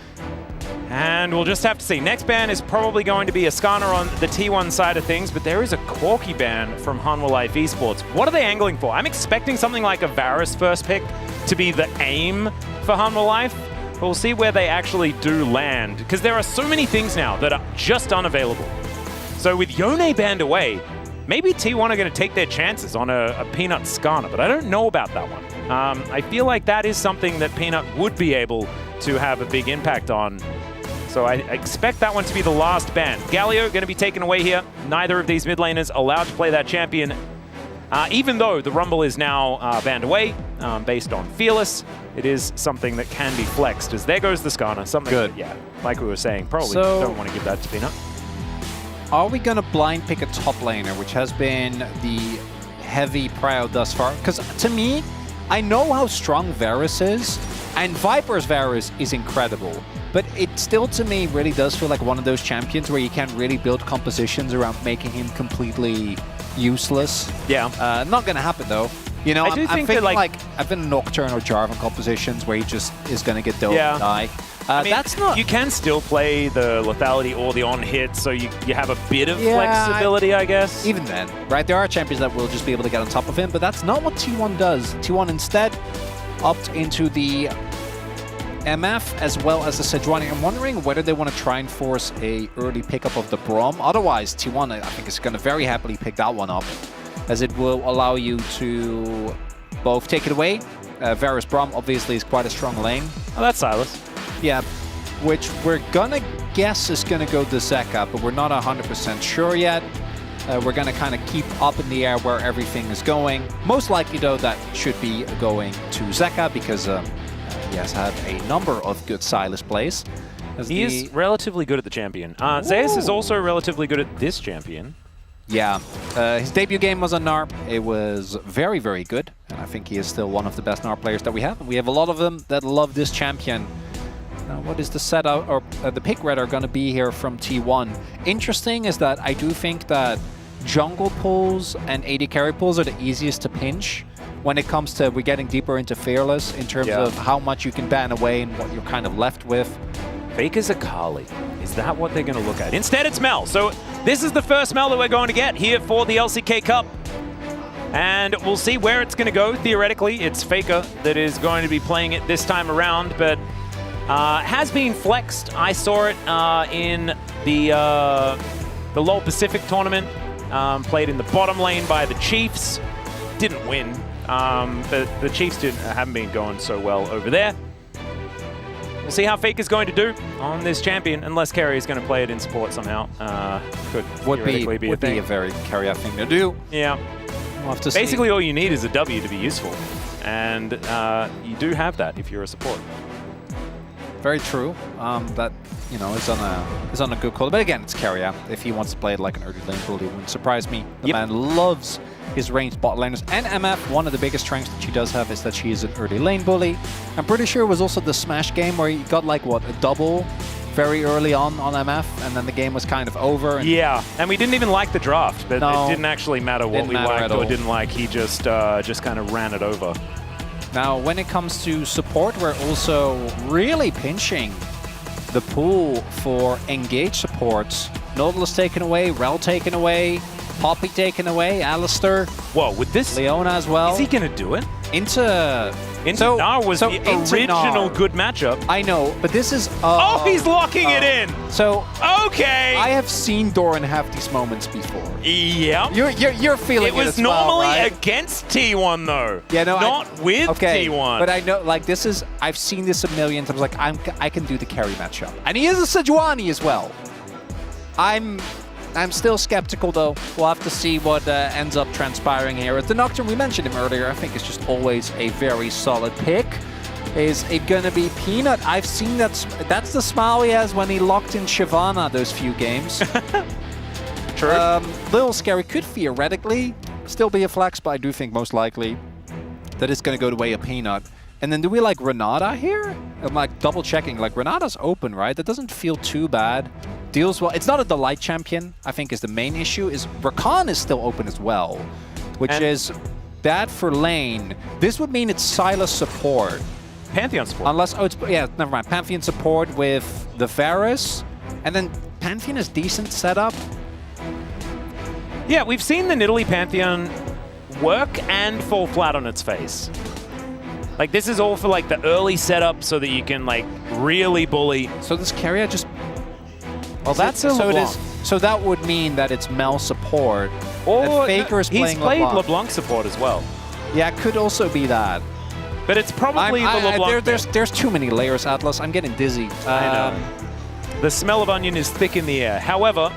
And we'll just have to see. Next ban is probably going to be a Skarner on the T1 side of things, but there is a Corki ban from Humble Life Esports. What are they angling for? I'm expecting something like a Varus first pick to be the aim for Humble Life. But we'll see where they actually do land, because there are so many things now that are just unavailable. So with Yone banned away, maybe T1 are going to take their chances on a Peanut Skarner, but I don't know about that one. I feel like that is something that Peanut would be able to have a big impact on. So I expect that one to be the last ban. Galio going to be taken away here. Neither of these mid laners allowed to play that champion. Even though the Rumble is now banned away based on Fearless, it is something that can be flexed. As there goes the Skarner. Something Good. That, yeah, like we were saying, probably So- don't want to give that to Peanut. Are we going to blind pick a top laner, which has been the heavy prio thus far? Because to me, I know how strong Varus is, and Viper's Varus is incredible. But it still, to me, really does feel like one of those champions where you can't really build compositions around making him completely useless. Yeah. Not going to happen, though. You know, I do I'm think that, thinking like- I've been Nocturne or Jarvan compositions where he just is going to get doped Yeah. and die. I mean, That's not... You can still play the lethality or the on-hit, so you have a bit of Yeah, flexibility, I guess. Even then, right? There are champions that will just be able to get on top of him, but that's not what T1 does. T1 instead opt into the MF as well as the Sejuani. I'm wondering whether they want to try and force a early pickup of the Braum. Otherwise, T1, I think, is going to very happily pick that one up, as it will allow you to both take it away. Varus Braum obviously is quite a strong lane. Oh, that's Silas. Yeah, which we're gonna guess is gonna go to Zeka, but we're not 100% sure yet. We're gonna kind of keep up in the air where everything is going. Most likely, though, that should be going to Zeka because he has had a number of good Silas plays. He is relatively good at the champion. Zeus is also relatively good at this champion. Yeah, his debut game was on NAR. It was very, very good, and I think he is still one of the best NAR players that we have. And we have a lot of them that love this champion. What is the setup or the pick rather going to be here from T1? Interesting is that I do think that jungle pulls and AD carry pulls are the easiest to pinch when it comes to we're getting deeper into Fearless in terms of how much you can ban away and what you're kind of left with. Faker's Akali. Is that what they're going to look at? Instead, it's Mel. So this is the first Mel that we're going to get here for the LCK Cup. And we'll see where it's going to go. Theoretically, it's Faker that is going to be playing it this time around, but has been flexed. I saw it in the LoL Pacific tournament. Played in the bottom lane by the Chiefs. Didn't win. But the Chiefs haven't been going so well over there. We'll see how Faker's going to do on this champion, unless Carry is going to play it in support somehow. Could Would be a thing. a very carry thing to do. Yeah. We'll have to see. Basically, all you need is a W to be useful. And you do have that if you're a support. Very true. That, you know, is on a good call. But again, it's Carrier. If he wants to play it like an early lane bully, it wouldn't surprise me. The man loves his ranged bot laners. And MF, one of the biggest strengths that she does have is that she is an early lane bully. I'm pretty sure it was also the Smash game where he got like, what, a double very early on MF, and then the game was kind of over. And yeah, and we didn't even like the draft, but it didn't actually matter what we liked or didn't like. He just kind of ran it over. Now, when it comes to support, we're also really pinching the pool for engage supports. Nautilus taken away, Rel taken away, Poppy taken away, Alistair. Whoa, with this? Leona as well. Is he going to do it? Into Nar was the original good matchup. I know, but this is... oh, he's locking it in! So... Okay! I have seen Doran have these moments before. Yeah. You're feeling it was as well, normally right? against T1, though. Yeah, no, Not with T1. But I know, like, this is... I've seen this a million times. Like, I can do the carry matchup. And he is a Sejuani as well. I'm still skeptical, though. We'll have to see what ends up transpiring here. The Nocturne, we mentioned him earlier, I think is just always a very solid pick. Is it going to be Peanut? I've seen that's the smile he has when he locked in Shyvana those few games. True. Little Scary could theoretically still be a flex, but I do think most likely that it's going to go the way of Peanut. And then do we like Renata here? I'm like double checking. Like Renata's open, right? That doesn't feel too bad. Deals well. It's not a Delight champion, I think is the main issue. Is Rakan is still open as well, which is bad for lane. This would mean it's Sylas support. Pantheon support. Unless, oh, it's, yeah, never mind. Pantheon support with the Varus. And then Pantheon is decent setup. Yeah, we've seen the Nidalee Pantheon work and fall flat on its face. Like, this is all for, like, the early setup so that you can, like, really bully. So this carrier just... Well, that's a LeBlanc. So that would mean that it's Mel support. Or that Faker is playing he's played LeBlanc. LeBlanc support as well. Yeah, it could also be that. But it's probably the LeBlanc. There's too many layers, Atlas. I'm getting dizzy. I know. The smell of onion is thick in the air. However,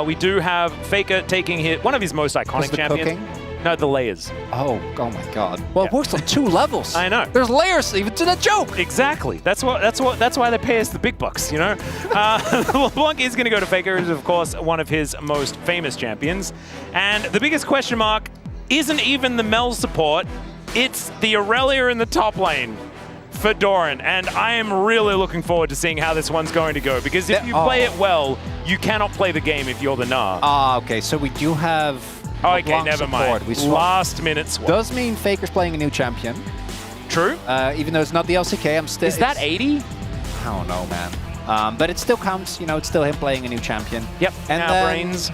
we do have Faker taking one of his most iconic champions. Cooking? No, the layers. Oh my God. Well, it works on 2 levels. I know. There's layers even to the joke. Exactly. That's why they pay us the big bucks, you know? LeBlanc is going to go to Faker, who's, of course, one of his most famous champions. And the biggest question mark isn't even the Mel support. It's the Aurelia in the top lane for Doran. And I am really looking forward to seeing how this one's going to go. Because if you play it well, you cannot play the game if you're the Gnar. Okay. So we do have... Oh, okay, LeBlanc never support. mind. Last minute swap. Does mean Faker's playing a new champion. True. Even though it's not the LCK, I'm still... Is that 80? I don't know, man. But it still counts. You know, it's still him playing a new champion. Yep. And now Brains.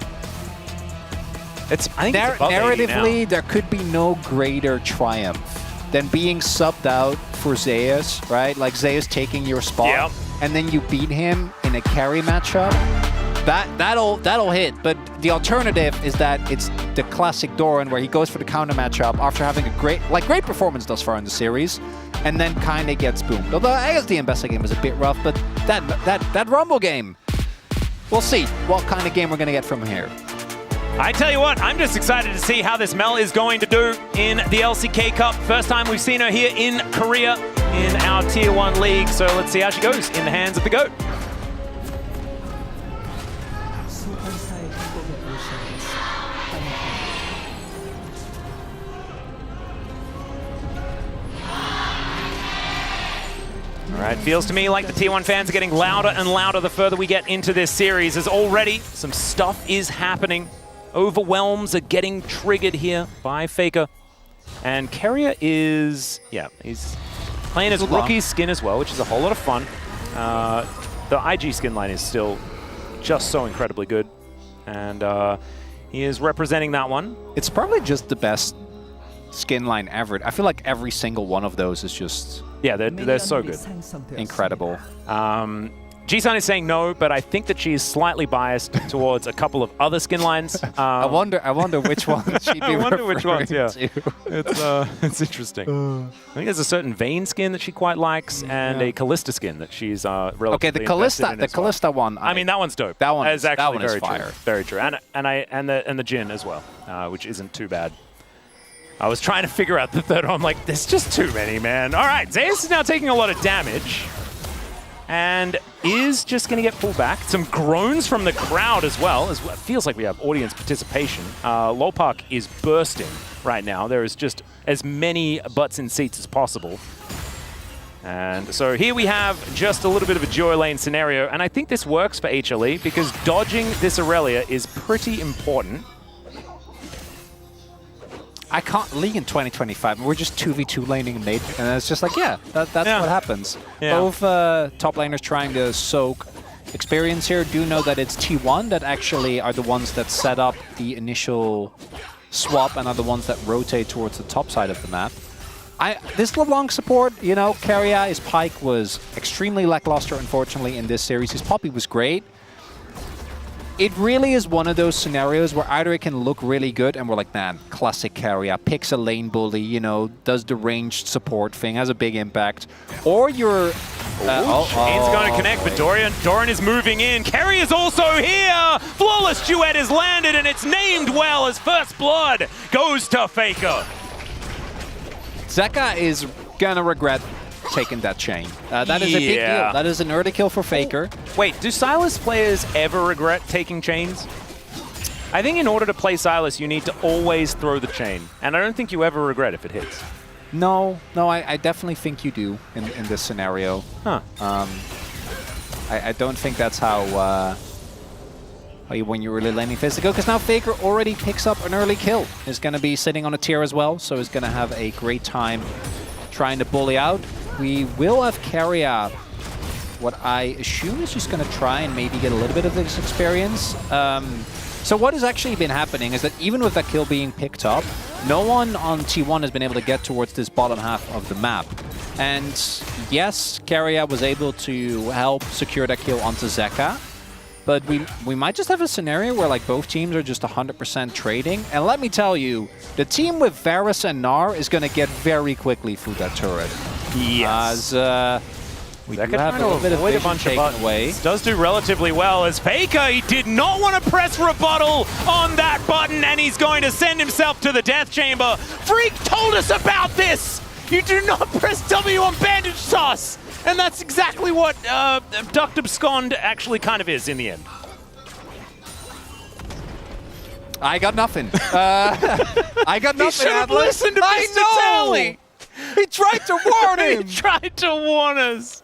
I think it's above 80 now. Narratively, there could be no greater triumph than being subbed out for Zeus, right? Like Zeus taking your spot, and then you beat him in a carry matchup. That'll hit, but the alternative is that it's the classic Doran where he goes for the counter matchup after having a great performance thus far in the series, and then kind of gets boomed. Although I guess the Ambessa game was a bit rough, but that Rumble game, we'll see what kind of game we're gonna get from here. I tell you what, I'm just excited to see how this Mel is going to do in the LCK Cup. First time we've seen her here in Korea in our Tier 1 league, so let's see how she goes in the hands of the GOAT. All right, feels to me like the Tier 1 fans are getting louder and louder the further we get into this series, as already some stuff is happening. Overwhelms are getting triggered here by Faker. And Keria is, he's playing his rookie skin as well, which is a whole lot of fun. The IG skin line is still just so incredibly good. And he is representing that one. It's probably just the best skin line ever. I feel like every single one of those is just... Yeah, they're so good. Incredible. G-Sun is saying no, but I think that she is slightly biased towards a couple of other skin lines. I wonder which one she'd be I wonder which ones, yeah. to. It's interesting. I think there's a certain Vayne skin that she quite likes, and a Callista skin that she's relatively okay, the Callista one. I mean, that one's dope. That one is actually very fire. true. Very true. And the Jhin as well, which isn't too bad. I was trying to figure out the third one. I'm like, there's just too many, man. All right, Zeus is now taking a lot of damage and is just going to get pulled back. Some groans from the crowd as well. It feels like we have audience participation. Lolpark is bursting right now. There is just as many butts in seats as possible. And so here we have just a little bit of a duo lane scenario. And I think this works for HLE because dodging this Aurelia is pretty important. I can't league in 2025. We're just 2v2 laning mid, and it's just like, that's what happens. Yeah. Both top laners trying to soak experience here do know that it's T1 that actually are the ones that set up the initial swap and are the ones that rotate towards the top side of the map. This LeBlanc support, you know, Keria, his Pyke was extremely lackluster, unfortunately, in this series. His Poppy was great. It really is one of those scenarios where either it can look really good and we're like, man, classic Keria, picks a lane bully, you know, does the ranged support thing, has a big impact. Or you're... Chain's going to connect, but Doran is moving in. Keria is also here! Flawless duet is landed, and it's named well as First Blood goes to Faker. Zeka is gonna regret taking that chain. That is a big deal. That is an early kill for Faker. Wait, do Sylas players ever regret taking chains? I think in order to play Sylas, you need to always throw the chain. And I don't think you ever regret if it hits. No, I definitely think you do in this scenario. Huh. I don't think that's how when you're really laning physical, because now Faker already picks up an early kill. Is going to be sitting on a tier as well, so he's going to have a great time trying to bully out. We will have Keria, what I assume is just going to try and maybe get a little bit of this experience. So what has actually been happening is that even with that kill being picked up, no one on T1 has been able to get towards this bottom half of the map. And yes, Keria was able to help secure that kill onto Zeka, but we might just have a scenario where like both teams are just 100% trading. And let me tell you, the team with Varus and Gnar is going to get very quickly through that turret. Yes. As we do have a little bit of vision taken away. Does do relatively well as Faker, he did not want to press rebuttal on that button, and he's going to send himself to the death chamber. Freak told us about this! You do not press W on bandage sauce! And that's exactly what Duct Abscond actually kind of is in the end. I got nothing. I got nothing. He should have listened to Mr. Tally! He tried to warn him! He tried to warn us!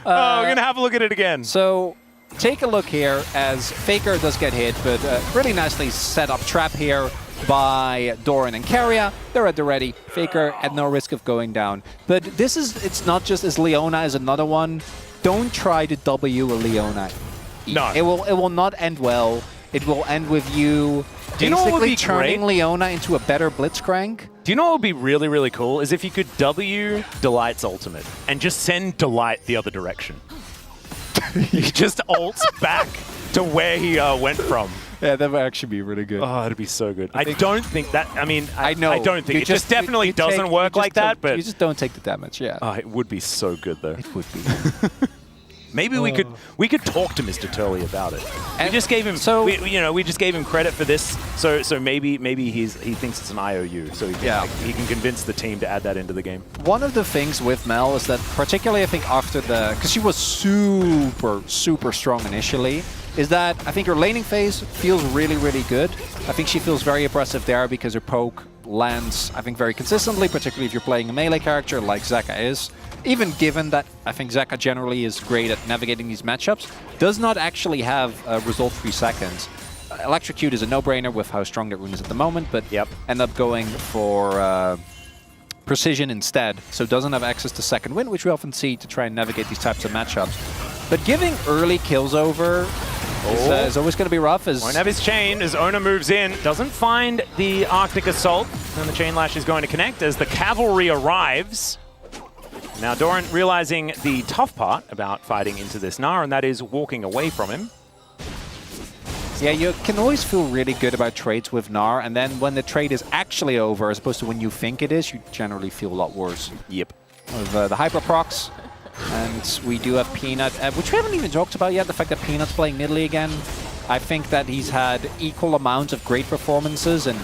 We're going to have a look at it again. So, take a look here as Faker does get hit, but really nicely set up trap here by Doran and Keria. They're at the ready. Faker at no risk of going down. But this is, it's not just as Leona as another one. Don't try to W a Leona. No. It will not end well. It will end with you Do you know what would be turning great? Leona into a better Blitzcrank. Do you know what would be really, really cool? Is if you could W Delight's ultimate and just send Delight the other direction. He just ults back to where he went from. Yeah, that would actually be really good. Oh, it'd be so good. I don't think that, I mean, I know. I don't think, You it just definitely doesn't work like that, but... You just don't take the damage, yeah. Oh, it would be so good, though. It would be. Maybe we could talk to Mr. Turley about it. And we just gave him, so- we just gave him credit for this. So maybe he thinks it's an IOU, so he can, he can convince the team to add that into the game. One of the things with Mel is that, particularly I think after because she was super strong initially, is that I think her laning phase feels really, really good. I think she feels very impressive there because her poke lands, I think, very consistently, particularly if you're playing a melee character like Zeka is. Even given that I think Zeka generally is great at navigating these matchups, does not actually have resolve 3 seconds. Electrocute is a no-brainer with how strong that rune is at the moment, but end up going for precision instead, so doesn't have access to second wind, which we often see to try and navigate these types of matchups. But giving early kills over is always going to be rough. Won't have his chain as Ona moves in, doesn't find the Arctic Assault, and the Chain Lash is going to connect as the cavalry arrives. Now Doran realizing the tough part about fighting into this Gnar, and that is walking away from him. Yeah, you can always feel really good about trades with Gnar, and then when the trade is actually over, as opposed to when you think it is, you generally feel a lot worse. Yep. With the Hyper Procs, and we do have Peanut, which we haven't even talked about yet, the fact that Peanut's playing Nidalee again. I think that he's had equal amounts of great performances and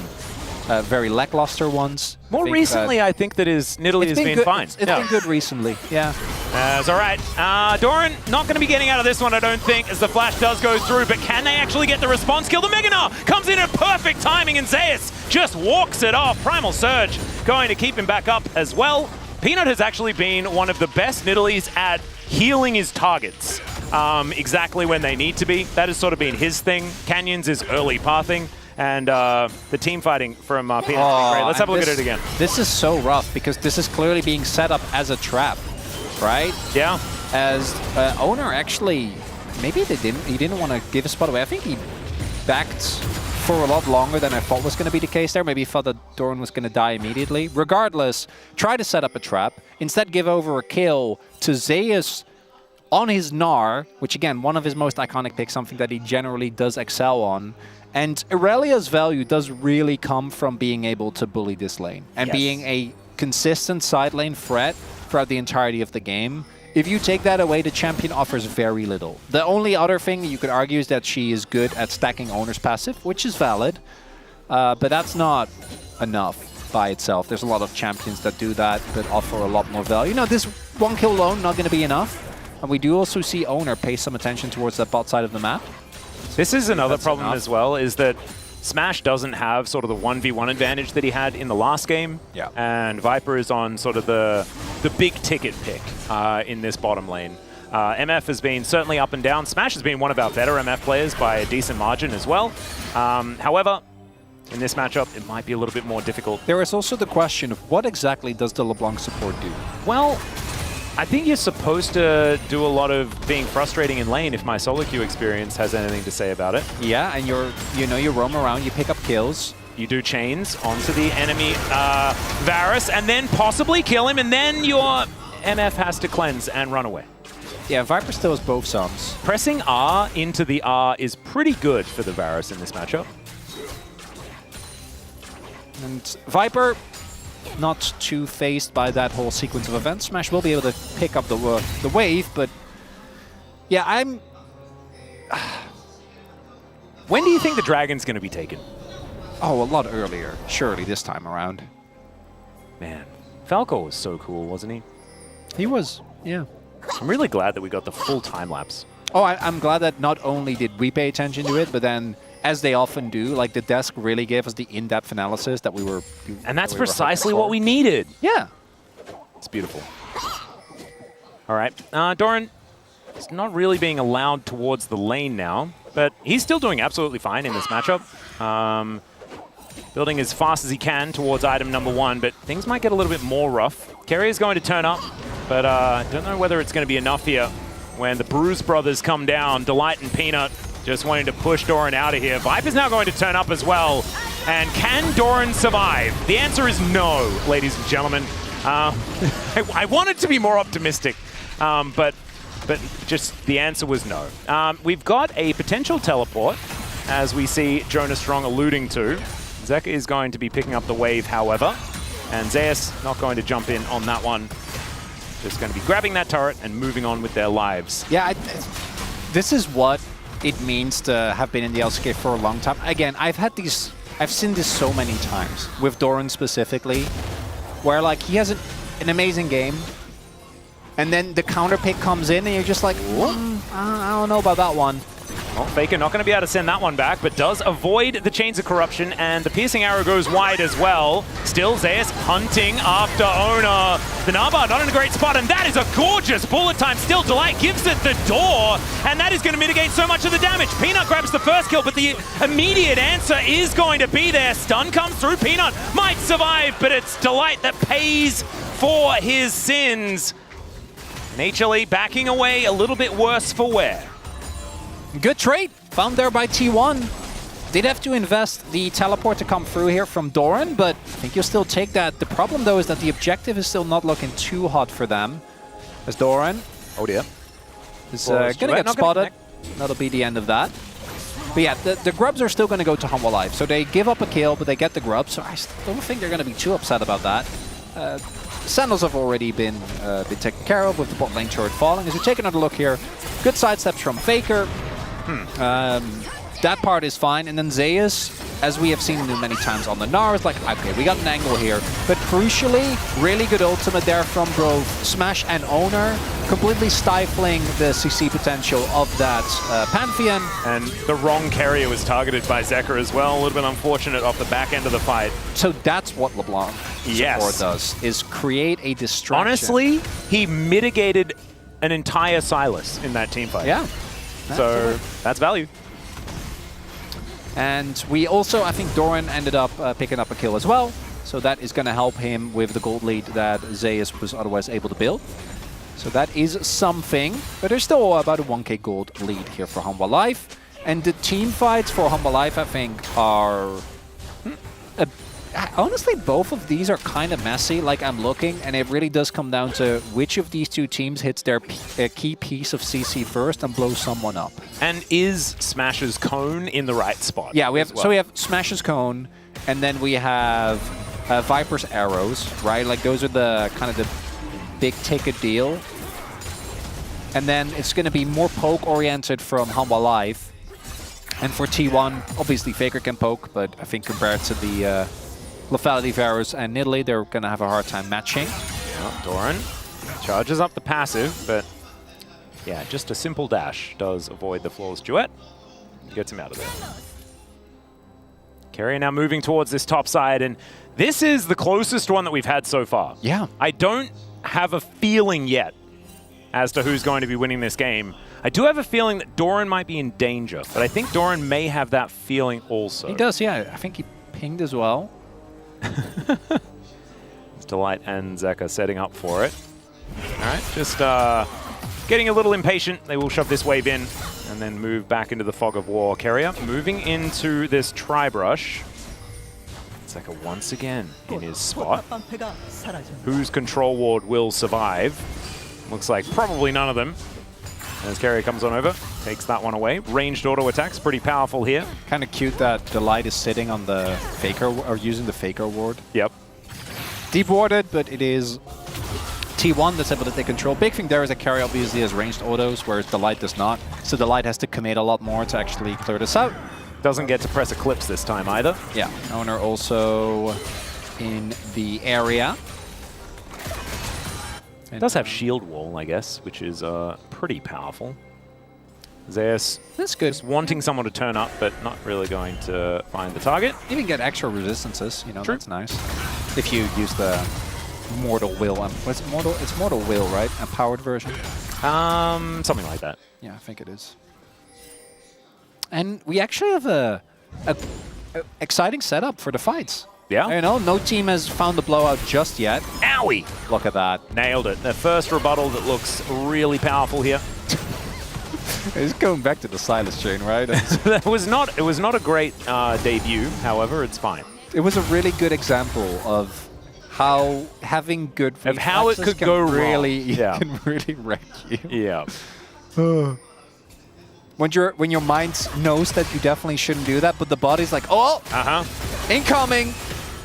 very lackluster ones. More recently, I think that his Nidalee has been fine. It's been good recently, yeah. It's all right. Doran not going to be getting out of this one, I don't think, as the flash does go through, but can they actually get the response kill? The Mega Gnar comes in at perfect timing, and Zeus just walks it off. Primal Surge going to keep him back up as well. Peanut has actually been one of the best Nidalees at healing his targets exactly when they need to be. That has sort of been his thing. Canyons is early pathing. And the team fighting from Peanut. Great. Let's have a look at it again. This is so rough because this is clearly being set up as a trap, right? Yeah. As owner actually, maybe he didn't want to give a spot away. I think he backed for a lot longer than I thought was going to be the case there. Maybe he thought that Doran was going to die immediately. Regardless, try to set up a trap. Instead, give over a kill to Zeus on his Gnar, which again, one of his most iconic picks, something that he generally does excel on. And Irelia's value does really come from being able to bully this lane and being a consistent side lane threat throughout the entirety of the game. If you take that away, the champion offers very little. The only other thing you could argue is that she is good at stacking owner's passive, which is valid, but that's not enough by itself. There's a lot of champions that do that, that offer a lot more value. Now, this one kill alone not going to be enough, and we do also see owner pay some attention towards that bot side of the map. This is another problem as well, is that Smash doesn't have sort of the 1v1 advantage that he had in the last game. Yeah. And Viper is on sort of the big ticket pick in this bottom lane. MF has been certainly up and down. Smash has been one of our better MF players by a decent margin as well. However, in this matchup, it might be a little bit more difficult. There is also the question of what exactly does the LeBlanc support do? Well, I think you're supposed to do a lot of being frustrating in lane if my solo queue experience has anything to say about it. Yeah, and you roam around, you pick up kills. You do chains onto the enemy Varus and then possibly kill him, and then your MF has to cleanse and run away. Yeah, Viper still has both sums. Pressing R into the R is pretty good for the Varus in this matchup. And Viper, not too phased by that whole sequence of events. Smash will be able to pick up the wave, but yeah, When do you think the Dragon's going to be taken? Oh, a lot earlier, surely this time around. Man, Falco was so cool, wasn't he? He was, yeah. I'm really glad that we got the full time lapse. Oh, I'm glad that not only did we pay attention to it, but then, as they often do, like the desk really gave us the in-depth analysis that we were. And that's precisely what we needed. Yeah. It's beautiful. All right, Doran is not really being allowed towards the lane now, but he's still doing absolutely fine in this matchup. Building as fast as he can towards item number 1, but things might get a little bit more rough. Carrier's going to turn up, but don't know whether it's going to be enough here when the Bruise brothers come down. Delight and Peanut just wanting to push Doran out of here. Viper's now going to turn up as well. And can Doran survive? The answer is no, ladies and gentlemen. I wanted to be more optimistic, but just the answer was no. We've got a potential teleport, as we see Jonas Strong alluding to. Zeka is going to be picking up the wave, however, and Zeus not going to jump in on that one. Just going to be grabbing that turret and moving on with their lives. Yeah, this is what it means to have been in the LCK for a long time. Again, I've seen this so many times, with Doran specifically, where like he has an amazing game, and then the counter pick comes in and you're just like, I don't know about that one. Well, Faker not going to be able to send that one back, but does avoid the Chains of Corruption, and the Piercing Arrow goes wide as well. Still Zeus hunting after Owner. The Naba not in a great spot, and that is a gorgeous bullet time. Still Delight gives it the door, and that is going to mitigate so much of the damage. Peanut grabs the first kill, but the immediate answer is going to be there. Stun comes through. Peanut might survive, but it's Delight that pays for his sins. And HLE backing away a little bit worse for wear. Good trade found there by T1. Did have to invest the teleport to come through here from Doran, but I think you'll still take that. The problem though is that the objective is still not looking too hot for them. As Doran, oh dear, is gonna get spotted. That'll be the end of that. But yeah, the grubs are still gonna go to Humble Life. So they give up a kill, but they get the grubs. So I don't think they're gonna be too upset about that. Sandals have already been taken care of with the bot lane turret falling. As we take another look here, good sidesteps from Faker. That part is fine, and then Zeus, as we have seen many times on the Gnar, is like, okay, we got an angle here. But crucially, really good ultimate there from both Smash and Owner, completely stifling the CC potential of that Pantheon. And the wrong carrier was targeted by Zeka as well, a little bit unfortunate off the back end of the fight. So that's what LeBlanc support does, is create a distraction. Honestly, he mitigated an entire Sylas in that team fight. Yeah. So that's value. And we also, I think Doran ended up picking up a kill as well. So that is going to help him with the gold lead that Zeus was otherwise able to build. So that is something. But there's still about a 1k gold lead here for Humble Life. And the team fights for Humble Life, I think, are... honestly, both of these are kind of messy, like I'm looking, and it really does come down to which of these two teams hits their key piece of CC first and blows someone up. And is Smash's Cone in the right spot? Yeah, we have so we have Smash's Cone, and then we have Viper's Arrows, right? Like those are the kind of the big ticket deal. And then it's going to be more poke oriented from Humble Life. And for T1, obviously Faker can poke, but I think compared to the Lethality Varus and Nidalee, they're going to have a hard time matching. Yeah, Doran charges up the passive, but yeah, just a simple dash does avoid the Flawless Duet. Gets him out of there. Carrier now moving towards this top side, and this is the closest one that we've had so far. Yeah. I don't have a feeling yet as to who's going to be winning this game. I do have a feeling that Doran might be in danger, but I think Doran may have that feeling also. He does, yeah. I think he pinged as well. It's Delight and Zeka setting up for it. All right, just getting a little impatient. They will shove this wave in and then move back into the fog of war. Carrier moving into this tri-brush. Zeka once again in his spot. Whose control ward will survive? Looks like probably none of them. As Carrier comes on over, takes that one away. Ranged auto attacks, pretty powerful here. Kind of cute that Delight is sitting on the Faker, or using the Faker ward. Yep. Deep warded, but it is T1 that's able to take control. Big thing there is that Carrier obviously has ranged autos, whereas Delight does not. So Delight has to commit a lot more to actually clear this out. Doesn't get to press Eclipse this time either. Yeah, Owner also in the area. It does have shield wall, I guess, which is pretty powerful. Zeus That's good. just wanting someone to turn up, but not really going to find the target. Even get extra resistances, you know, True. that's nice. If you use the Mortal Will. What's it, Mortal? It's Mortal Will, right? A powered version? Something like that. Yeah, I think it is. And we actually have a exciting setup for the fights. Yeah. You know, no team has found the blowout just yet. Owie! Look at that. Nailed it. The first rebuttal that looks really powerful here. It's going back to the Silas chain, right? It was not a great debut, however, it's fine. It was a really good example of how having good Of how it reflexes could go wrong. really Yeah. can really wreck you. Yeah. When your mind knows that you definitely shouldn't do that, but the body's like, oh, incoming.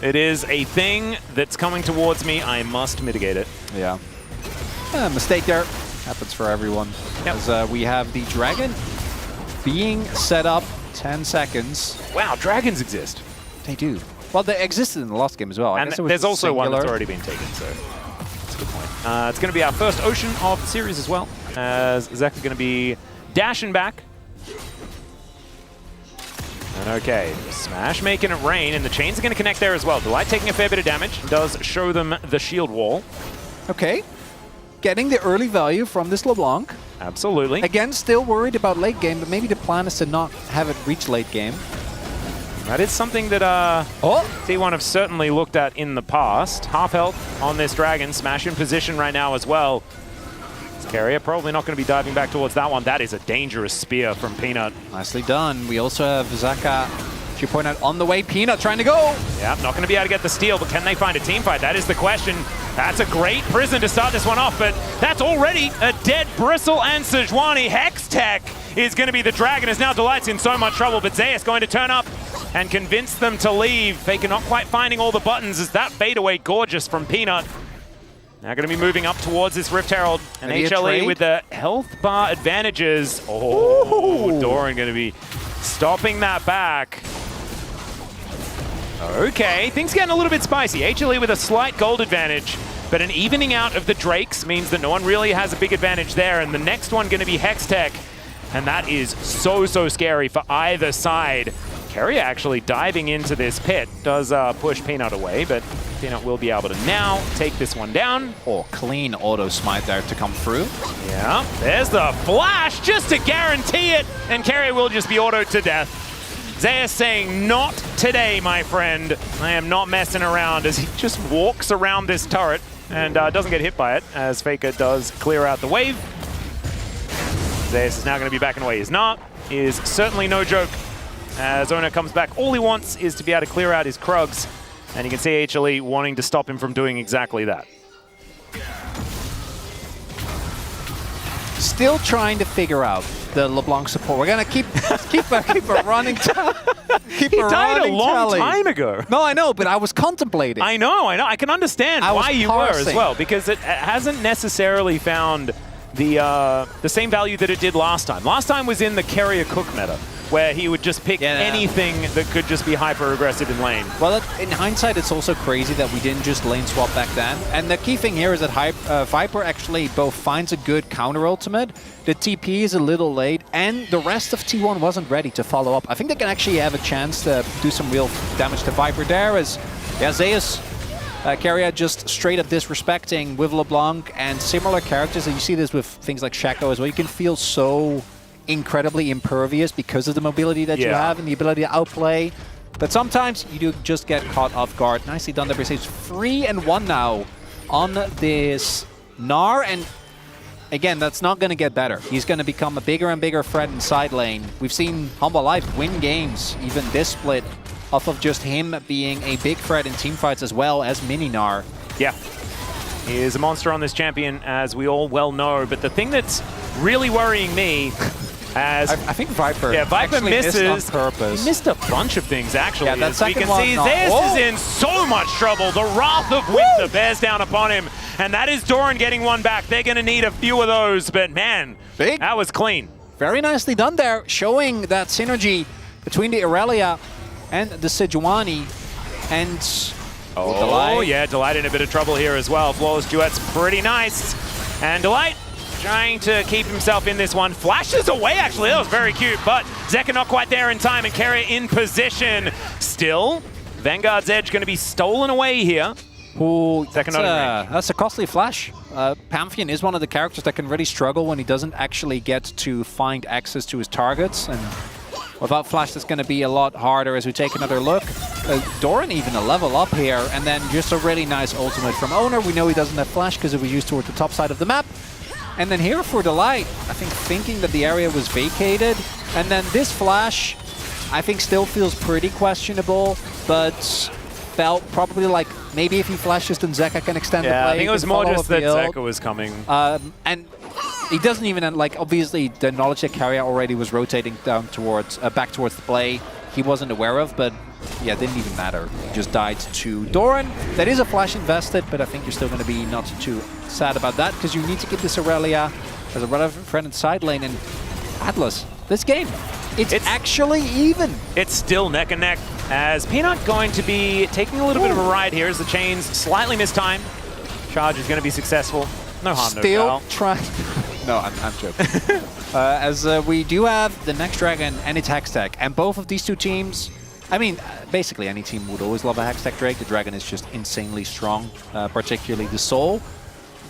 It is a thing that's coming towards me. I must mitigate it. Yeah. Mistake there. Happens for everyone. Yep. As we have the dragon being set up 10 seconds. Wow, dragons exist. They do. Well, they existed in the last game as well. I And guess it was there's also one that's singular. already been taken, so that's a good point. It's going to be our first Ocean of the series as well, as Zek is going to be dashing back. And okay, Smash making it rain, and the chains are going to connect there as well. Delight taking a fair bit of damage, does show them the shield wall. Okay. Getting the early value from this LeBlanc. Absolutely. Again, still worried about late game, but maybe the plan is to not have it reach late game. That is something that T1 have certainly looked at in the past. Half health on this dragon, Smash in position right now as well. This Carrier probably not going to be diving back towards that one. That is a dangerous spear from Peanut. Nicely done. We also have Zaka, as you point out, on the way. Peanut trying to go. Yeah, not going to be able to get the steal, but can they find a team fight? That is the question. That's a great prison to start this one off, but that's already a dead Bristle and Sejuani. Hextech is going to be the dragon, as now Delight's in so much trouble, but Zeus going to turn up and convince them to leave. Faker not quite finding all the buttons. Is that fadeaway gorgeous from Peanut? Now going to be moving up towards this Rift Herald. And Maybe a HLE trade? with the health bar advantages. Oh, Doran going to be stopping that back. Okay, things getting a little bit spicy. HLE with a slight gold advantage, but an evening out of the Drakes means that no one really has a big advantage there. And the next one going to be Hextech. And that is so scary for either side. Carrier actually diving into this pit does push Peanut away, but Peanut will be able to now take this one down. Oh, clean auto smite there to come through. Yeah, there's the flash just to guarantee it, and Carrier will just be autoed to death. Zeus saying, not today, my friend. I am not messing around, as he just walks around this turret and doesn't get hit by it, as Faker does clear out the wave. Zeus is now going to be backing away. Is certainly no joke. As Owner comes back, all he wants is to be able to clear out his Krugs, and you can see HLE wanting to stop him from doing exactly that. Still trying to figure out the LeBlanc support. We're gonna keep a running He died a long time ago. No, I know, but I was contemplating. I know. I can understand why you were as well, because it hasn't necessarily found the same value that it did last time. Last time was in the Carrier Cook meta, where he would just pick anything that could just be hyper-aggressive in lane. Well, in hindsight, it's also crazy that we didn't just lane swap back then. And the key thing here is that Viper actually both finds a good counter ultimate, the TP is a little late, and the rest of T1 wasn't ready to follow up. I think they can actually have a chance to do some real damage to Viper there, as Zeus, Keria just straight up disrespecting with LeBlanc and similar characters. And you see this with things like Shaco as well. You can feel so incredibly impervious because of the mobility that you have and the ability to outplay. But sometimes you do just get caught off guard. Nicely done there. He's 3-1 now on this Gnar. And again, that's not going to get better. He's going to become a bigger and bigger threat in side lane. We've seen Humble Life win games, even this split, off of just him being a big threat in teamfights as well as Mini Gnar. Yeah. He is a monster on this champion, as we all well know. But the thing that's really worrying me, as I think Viper, Viper misses missed on purpose. He missed a bunch of things, actually. Yeah, that as we second can one, see, Zeus is in so much trouble. The Wrath of Winter bears down upon him. And that is Doran getting one back. They're going to need a few of those. But man, that was clean. Very nicely done there, showing that synergy between the Irelia and the Sejuani. And Delight in a bit of trouble here as well. Flawless duet's pretty nice. And Delight trying to keep himself in this one. Flashes away, actually. That was very cute. But Zeka not quite there in time, and Keria in position. Still, Vanguard's edge going to be stolen away here. Ooh, that's a costly flash. Pantheon is one of the characters that can really struggle when he doesn't actually get to find access to his targets. And without flash, that's going to be a lot harder as we take another look. Doran even a level up here, and then just a really nice ultimate from Owner. We know he doesn't have flash because it was used toward the top side of the map. And then here for Delight, I think thinking that the area was vacated. And then this flash, I think still feels pretty questionable, but felt probably like maybe if he flashes, then Zeka can extend the play. I think it was more just that Zeka was coming. And he doesn't even, like, obviously the knowledge that Keria already was rotating down towards, back towards the play, he wasn't aware of, but yeah, it didn't even matter. He just died to Doran. That is a flash invested, but I think you're still going to be not too sad about that, because you need to get this Irelia as a relevant friend in side lane. And Atlas, this game, it's actually even. It's still neck and neck, as Peanut going to be taking a little bit of a ride here as the chains slightly mistimed. Charge is going to be successful. No harm, still no foul. Trying. No, I'm joking. As we do have the next Dragon and its Hextech, and both of these two teams, I mean, basically any team would always love a Hextech Drake. The Dragon is just insanely strong, particularly the Soul.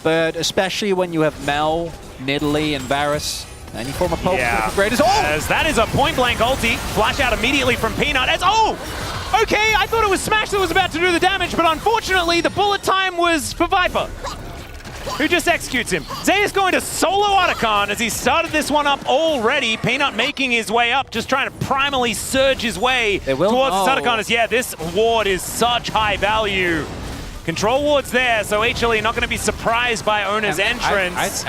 But especially when you have Mel, Nidalee, and Varus, any form of poke is the greatest. As that is a point-blank ulti. Flash out immediately from Peanut. As okay, I thought it was Smash that was about to do the damage, but unfortunately the bullet time was for Viper, who just executes him. Zeus going to solo Otacon as he started this one up already. Peanut making his way up, just trying to primally surge his way towards Otacon. As this ward is such high value. Control ward's there, so HLE not going to be surprised by Owner's entrance.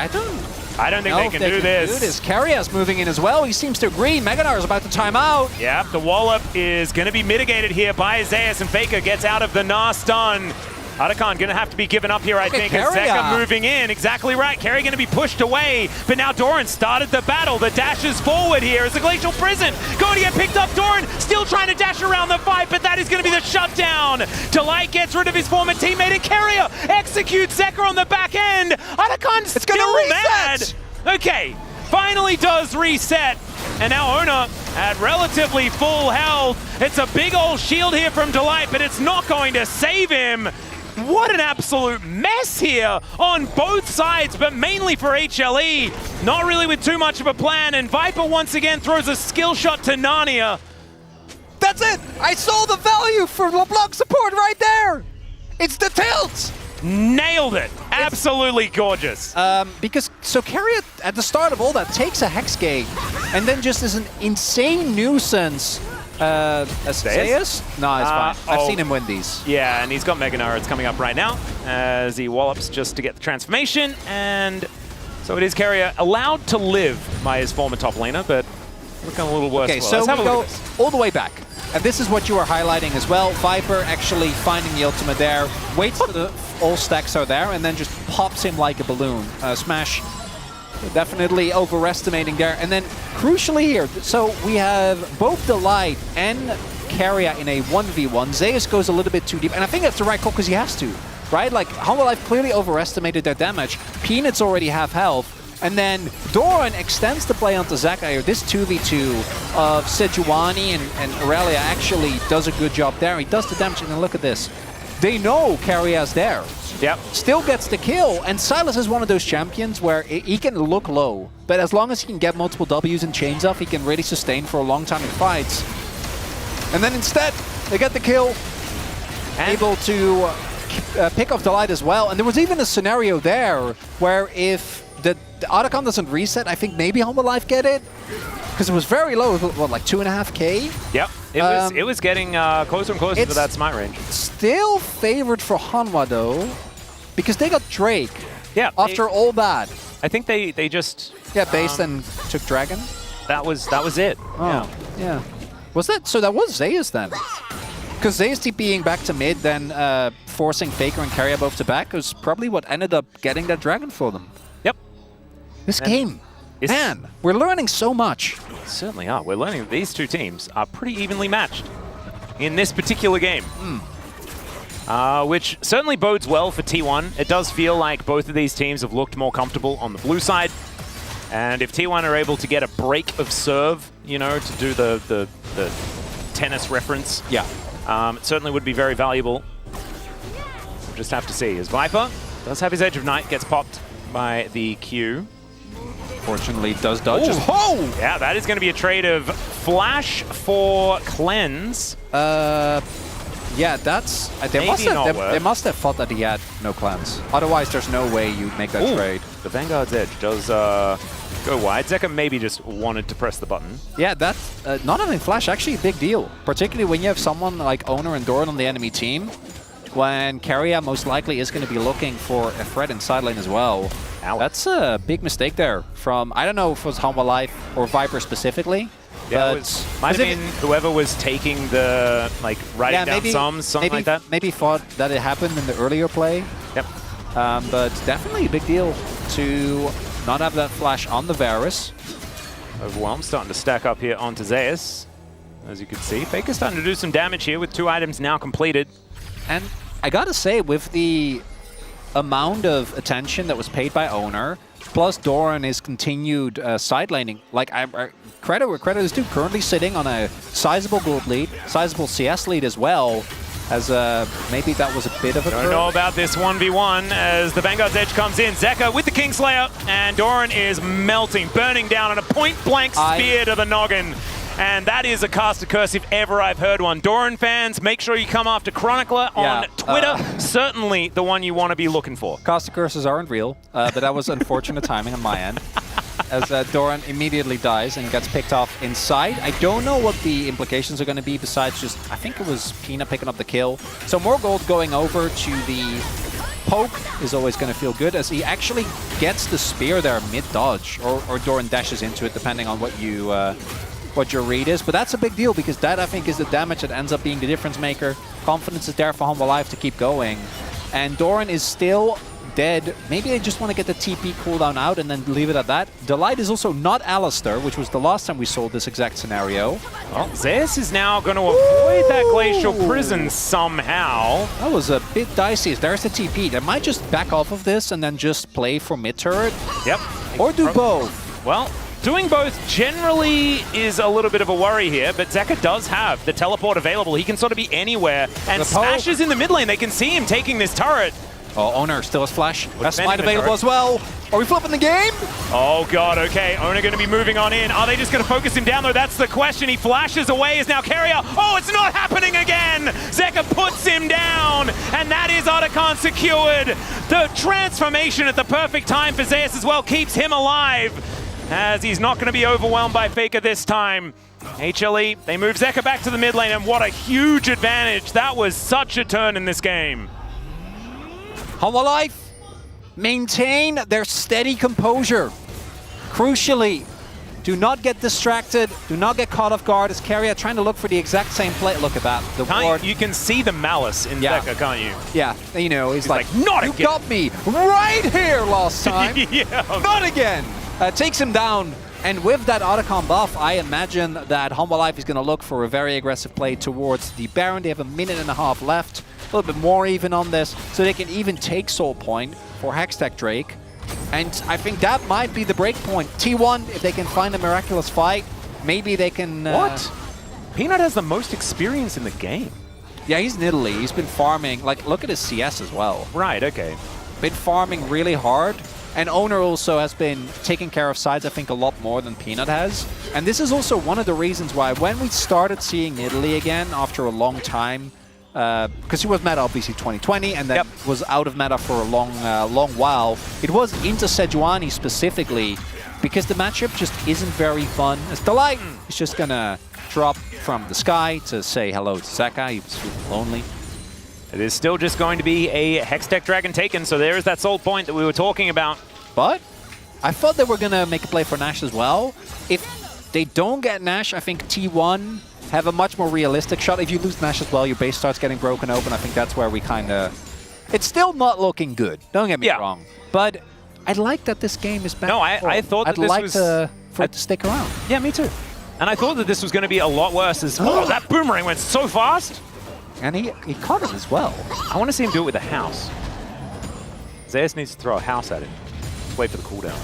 I don't think they can do this. Keria's moving in as well. He seems to agree. Meganar is about to time out. Yeah, the wallop is going to be mitigated here by Zeus, and Faker gets out of the Gnar stun. Otacon going to have to be given up here, I think. And Zeka moving in. Exactly right. Keria going to be pushed away. But now Doran started the battle. The dash is forward here as the Glacial Prison going to get picked up. Doran still trying to dash around the fight, but that is going to be the shutdown. Delight gets rid of his former teammate, and Keria executes Zeka on the back end. Otacon's still mad. Okay, finally does reset. And now Owner at relatively full health. It's a big old shield here from Delight, but it's not going to save him. What an absolute mess here on both sides, but mainly for HLE. Not really with too much of a plan, and Viper once again throws a skill shot to Narnia. That's it! I saw the value for LeBlanc support right there! It's the tilt! Nailed it! Absolutely gorgeous. Because Keria, at the start of all that, takes a Hex Gate, and then just is an insane nuisance. Zeus? No, it's fine. I've seen him win these. Yeah, and he's got Mega Gnar. It's coming up right now as he wallops just to get the transformation. And so it is Keria allowed to live by his former top laner, but looking a little worse. Okay, so we go all the way back. And this is what you are highlighting as well. Viper actually finding the ultimate there, waits for all stacks are there, and then just pops him like a balloon. Smash Definitely overestimating there. And then crucially here, so we have both Delight and Keria in a 1v1. Zeus goes a little bit too deep, and I think that's the right call because he has to, right? Like, Humble Life clearly overestimated their damage. Peanut's already half health. And then Doran extends the play onto Zeka here. This 2v2 of Sejuani and Aurelia actually does a good job there. He does the damage, and then look at this. They know Keria's there. Yep. Still gets the kill, and Silas is one of those champions where he can look low, but as long as he can get multiple Ws and chains off, he can really sustain for a long time in fights. And then instead, they get the kill, able to pick off Delight as well. And there was even a scenario there where if the Otacon doesn't reset, I think maybe Humble Life get it, because it was very low, what, like 2.5k? Yep, it was getting closer and closer to that smite range. Still favored for Hanwha though, because they got Drake. Yeah. After all that. I think they just based and took Dragon. That was it. Oh, yeah. Was that so? That was Zeus then, because Zeus TPing back to mid, then forcing Faker and Keria both to back was probably what ended up getting that Dragon for them. Yep. This game, man, we're learning so much. Certainly are. We're learning that these two teams are pretty evenly matched in this particular game. Which certainly bodes well for T1. It does feel like both of these teams have looked more comfortable on the blue side. And if T1 are able to get a break of serve, you know, to do the tennis reference, it certainly would be very valuable. We'll just have to see. As Viper does have his Edge of Night, gets popped by the Q. Fortunately, does dodge. Oh! Yeah, that is going to be a trade of Flash for Cleanse. Yeah, that's... They must have thought that he had no cleanse. Otherwise, there's no way you'd make that trade. The Vanguard's Edge does go wide. Zeka maybe just wanted to press the button. Yeah, that's... not having Flash, actually a big deal. Particularly when you have someone like Owner and Doran on the enemy team. When Keria most likely is going to be looking for a threat in side lane as well. Ow. That's a big mistake there from... I don't know if it was Humble Life or Viper specifically. Yeah, might have been whoever was taking the, like, writing down sums, something like that. Maybe thought that it happened in the earlier play. Yep. But definitely a big deal to not have that flash on the Varus. Overwhelmed, starting to stack up here onto Zeus. As you can see, Faker's starting to do some damage here with 2 items now completed. And I gotta say, with the amount of attention that was paid by Owner, plus Doran is continued side laning, like, credit where credit is due, currently sitting on a sizable gold lead, sizable CS lead as well, as maybe that was a bit of a Don't know about this 1v1 as the Vanguard's Edge comes in. Zeka with the Kingslayer, and Doran is melting, burning down on a point-blank spear to the noggin. And that is a caster curse if ever I've heard one. Doran fans, make sure you come after Chronicler on Twitter. Certainly the one you want to be looking for. Caster curses aren't real, but that was unfortunate timing on my end. As Doran immediately dies and gets picked off inside. I don't know what the implications are going to be besides just, I think it was Pina picking up the kill. So more gold going over to the poke is always going to feel good as he actually gets the spear there mid-dodge, or Doran dashes into it depending on what you... what your read is, but that's a big deal because that, I think, is the damage that ends up being the difference maker. Confidence is there for Humble Life to keep going, and Doran is still dead. Maybe they just want to get the TP cooldown out and then leave it at that. Delight is also not Alistair, which was the last time we saw this exact scenario. Well, Zeus is now going to avoid that Glacial Prison somehow. That was a bit dicey. There's the TP. They might just back off of this and then just play for mid-turret. Yep. Or do both. Well, doing both generally is a little bit of a worry here, but Zeka does have the teleport available. He can sort of be anywhere. And Smash is in the mid lane. They can see him taking this turret. Oh, Owner still has flash. That's smite available as well. Are we flipping the game? Oh, God, okay. Owner going to be moving on in. Are they just going to focus him down, though? That's the question. He flashes away as now Keria. Oh, it's not happening again! Zeka puts him down, and that is Otacon secured. The transformation at the perfect time for Zeus as well keeps him alive, as he's not going to be overwhelmed by Faker this time. HLE, they move Zeka back to the mid lane, and what a huge advantage. That was such a turn in this game. Humble Life maintain their steady composure. Crucially, do not get distracted, do not get caught off guard as Keria trying to look for the exact same play. Look at that. The ward. You can see the malice in Zeka, can't you? Yeah, you know, he's like not you again. got me right here last time. Yeah. Not again. takes him down. And with that Otacon buff, I imagine that Humble Life is going to look for a very aggressive play towards the Baron. They have a minute and a half left, a little bit more even on this, so they can even take Soul Point for Hextech Drake. And I think that might be the break point. T1, if they can find a miraculous fight, maybe they can... What? Peanut has the most experience in the game. Yeah, he's in Italy. He's been farming. Like, look at his CS as well. Right, okay. Been farming really hard. And Owner also has been taking care of sides, I think, a lot more than Peanut has. And this is also one of the reasons why when we started seeing Italy again after a long time, because he was meta obviously 2020 and then was out of meta for a long while, it was into Sejuani specifically because the matchup just isn't very fun. As Delight is just going to drop from the sky to say hello to Zeka. He was super lonely. It is still just going to be a Hextech Dragon taken, so there is that Soul Point that we were talking about. But I thought they were going to make a play for Nash as well. If they don't get Nash, I think T1 have a much more realistic shot. If you lose Nash as well, your base starts getting broken open. I think that's where we kind of... It's still not looking good, don't get me wrong. But I like that this game is back. No, I thought that this was... for it to stick around. Yeah, me too. And I thought that this was going to be a lot worse. Oh, that boomerang went so fast! And he caught it as well. I want to see him do it with a house. Zeus needs to throw a house at him. Let's wait for the cooldown.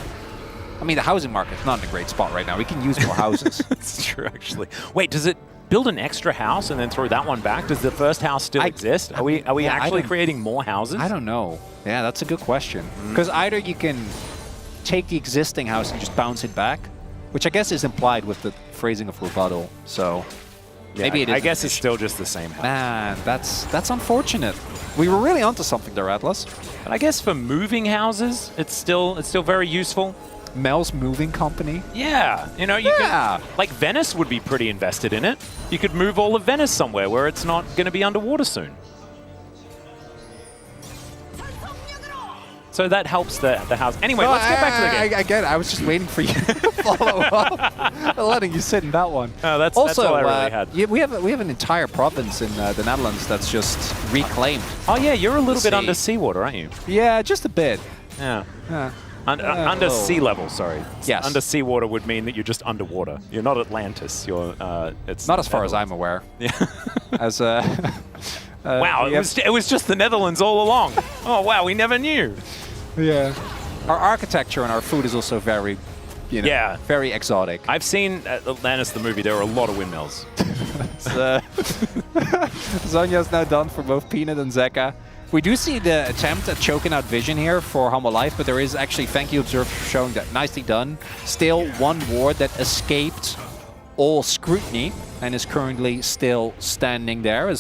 I mean, the housing market's not in a great spot right now. We can use more houses. It's true, actually. Wait, does it build an extra house and then throw that one back? Does the first house still exist? Are we actually creating more houses? I don't know. Yeah, that's a good question. Because either you can take the existing house and just bounce it back, which I guess is implied with the phrasing of rebuttal. So... Yeah, maybe it is. I guess it's still just the same house. Man, that's unfortunate. We were really onto something there, Atlas. But I guess for moving houses, it's still very useful. Mel's moving company. Yeah, you know, you could, like Venice would be pretty invested in it. You could move all of Venice somewhere where it's not going to be underwater soon. So that helps the house. Anyway, let's get back to the game. I get it. I was just waiting for you to follow up. Letting you sit in that one. Oh, that's all I really had. Yeah, we have an entire province in the Netherlands that's just reclaimed. Oh yeah, you're a little bit under seawater, aren't you? Yeah, just a bit. Yeah. Under sea level, sorry. Yes. Under seawater would mean that you're just underwater. You're not Atlantis. You're it's not as far as I'm aware. Yeah. As wow, it was just the Netherlands all along. Oh wow, we never knew. Yeah. Our architecture and our food is also very, very exotic. I've seen Atlantis the movie. There are a lot of windmills. Zonya's now done for both Peanut and Zeka. We do see the attempt at choking out Vision here for Humble Life, but there is actually, thank you, Observe, for showing that. Nicely done. Still one ward that escaped all scrutiny and is currently still standing there.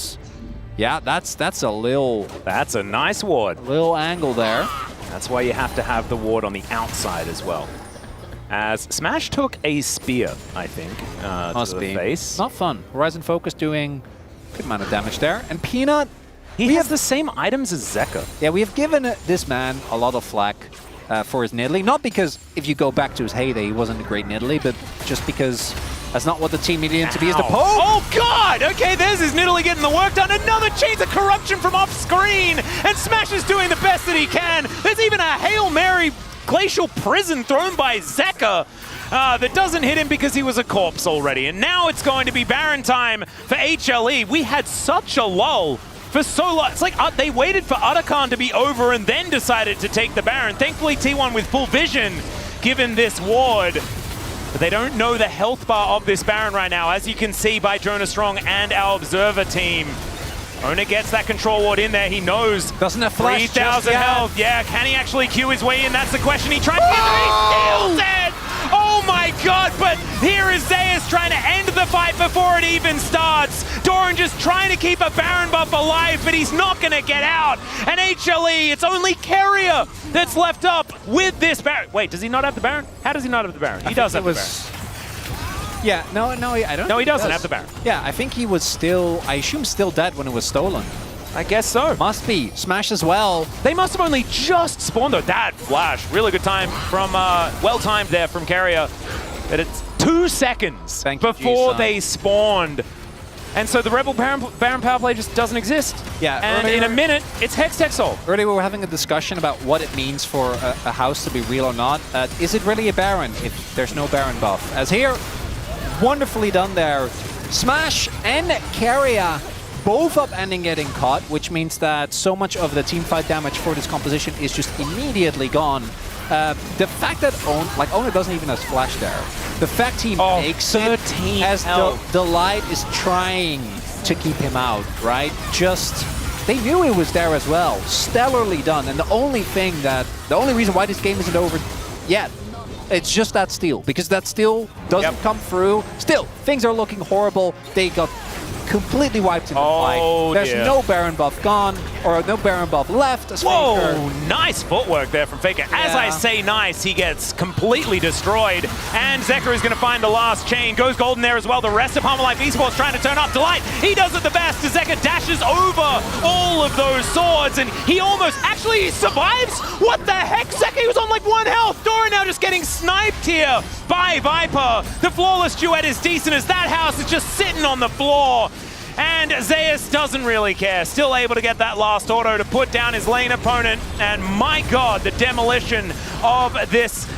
Yeah, that's a little... That's a nice ward. Little angle there. That's why you have to have the ward on the outside as well. As Smash took a spear, I think, to the face. Not fun. Horizon Focus doing good amount of damage there. And Peanut... He has the same items as Zeka. Yeah, we have given this man a lot of flack for his Nidalee. Not because, if you go back to his heyday, he wasn't a great Nidalee, but just because that's not what the team needed him to be as the Pope. Oh, God! Okay, there's his Nidalee getting the work done. Another Chains of Corruption from off screen. And Smash is doing the best that he can. There's even a Hail Mary Glacial Prison thrown by Zeka. That doesn't hit him because he was a corpse already. And now it's going to be Baron time for HLE. We had such a lull for so long. It's like they waited for Otacon to be over and then decided to take the Baron. Thankfully, T1 with full vision given this ward. But they don't know the health bar of this Baron right now, as you can see by Jonah Strong and our Observer team. Ona gets that control ward in there. He knows. Doesn't have flash 3,000 health. Yeah, can he actually queue his way in? That's the question. He tried to get there. He's still dead. Oh my God, but here is Zeus trying to end the fight before it even starts. Doran just trying to keep a Baron buff alive, but he's not going to get out. And HLE, it's only Carrier that's left up with this Baron. Wait, does he not have the Baron? How does he not have the Baron? He does have the Baron. Yeah, no, I don't. No, he doesn't have the Baron. Yeah, I think he was still, I assume still dead when it was stolen. I guess so. Must be. Smash as well. They must have only just spawned though. That flash, really good time from, well-timed there from Carrier. But it's 2 seconds before they spawned. And so the Rebel Baron power play just doesn't exist. Yeah, And in a minute, it's Hex Texol. Earlier we were having a discussion about what it means for a house to be real or not. Is it really a Baron if there's no Baron buff? As here, wonderfully done there. Smash and Keria both upending getting caught, which means that so much of the teamfight damage for this composition is just immediately gone. The fact that Ona doesn't even have Flash there. The fact he makes it as the light is trying to keep him out, right? Just, they knew it was there as well. Stellarly done. And the only reason why this game isn't over yet, it's just that steal. Because that steal doesn't come through. Still, things are looking horrible. They got completely wiped in the fight. There's no Baron buff gone, or no Baron buff left. Whoa, nice footwork there from Faker. As I say nice, he gets completely destroyed. And Zeker is going to find the last chain. Goes golden there as well. The rest of Harmonic Esports trying to turn up Delight. He does it the best. Zeker dashes over all of those swords, and he almost actually survives. What the heck? Zeker, he was on like 1 health. Dora now just getting sniped here by Viper. The flawless duet is decent as that house is just sitting on the floor. And Zeus doesn't really care, still able to get that last auto to put down his lane opponent. And my god, the demolition of this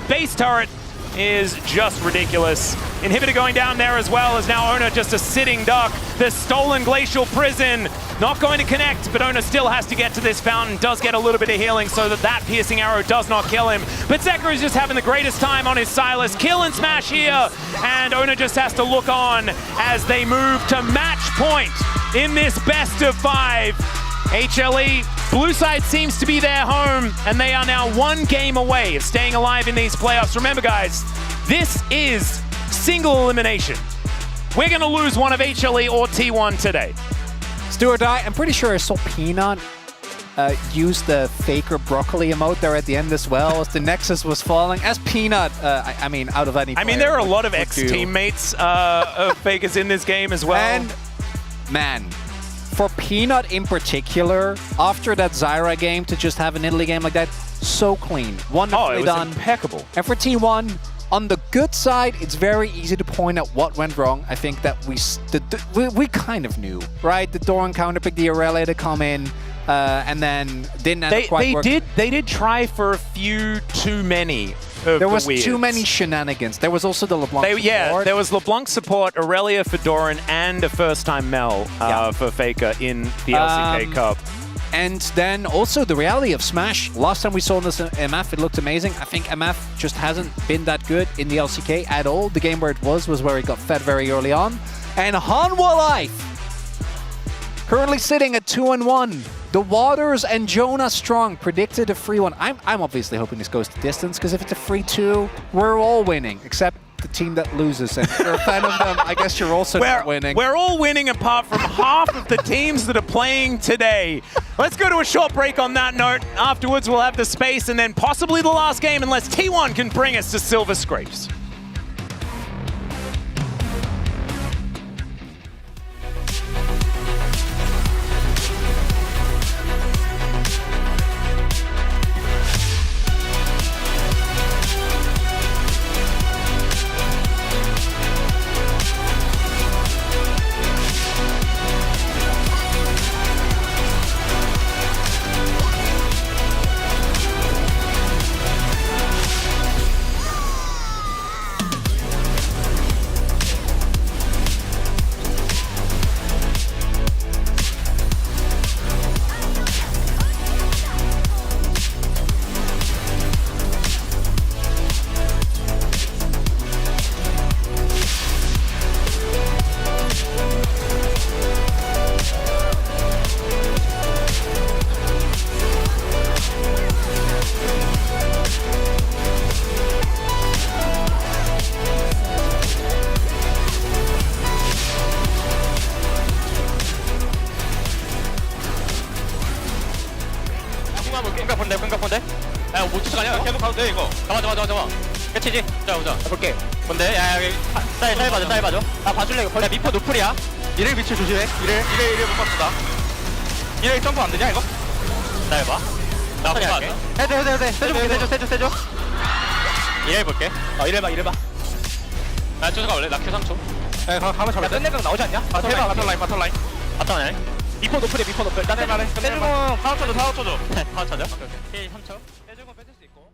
base turret is just ridiculous. Inhibitor going down there as well, as now Ona just a sitting duck. The stolen glacial prison not going to connect, but Ona still has to get to this fountain, does get a little bit of healing so that piercing arrow does not kill him. But Zeker is just having the greatest time on his Silas. Kill and smash here, and Ona just has to look on as they move to match point in this best of 5. HLE, blue side seems to be their home, and they are now 1 game away of staying alive in these playoffs. Remember guys, this is single elimination. We're gonna lose one of HLE or T1 today. It's do or die. I'm pretty sure I saw Peanut use the Faker broccoli emote there at the end as well, as the Nexus was falling. As Peanut, I mean, out of any player, there are a lot of ex-teammates of Fakers in this game as well. And, man, for Peanut in particular, after that Zyra game, to just have an Italy game like that, so clean. Wonderfully done. Impeccable. And for T1, on the good side, it's very easy to point out what went wrong. I think that we kind of knew, right? The Doran counterpick, the Aurelia to come in, and then didn't end up quite working. They did try for a few too many. There was too many shenanigans. There was also the LeBlanc support. There was LeBlanc support, Aurelia for Doran, and a first-time Mel for Faker in the LCK Cup. And then also the reality of Smash. Last time we saw this in MF, it looked amazing. I think MF just hasn't been that good in the LCK at all. The game where it was where he got fed very early on. And Hanwha Life, currently sitting at 2-1. The Waters and Jonah Strong predicted a 3-1. I'm obviously hoping this goes to distance, because if it's a 3-2, we're all winning, except the team that loses. And if you're a fan of them, I guess you're also not winning. We're all winning apart from half of the teams that are playing today. Let's go to a short break on that note. Afterwards, we'll have the space and then possibly the last game, unless T1 can bring us to Silver Scrapes. 끈각 야, 못 쫓아가냐? 계속 가도 돼, 이거. 잡아. 끝이지? 자, 보자. 볼게. 뭔데? 야, 여기 사이 봐줘. 나 봐줄래, 이거. 야, 미퍼 노플이야. 이래 밑을 조심해. 이래 못 봤다. 이래 점프 안 되냐, 이거? 나 해봐. 나 할게. 해줘. 세줘. 이래 해볼게. 이래 봐. 나 쫓아가, 원래. 나 Q 3초. 가면 잡아. 끝내각 나오지 않냐? 대박. 바텀 라인. 미포 노플이야, 미포 노플. 나 떼주공 타워 쳐줘. 타워 쳐줘. 오케이. 3초. 떼주공 뺏을 수 있고.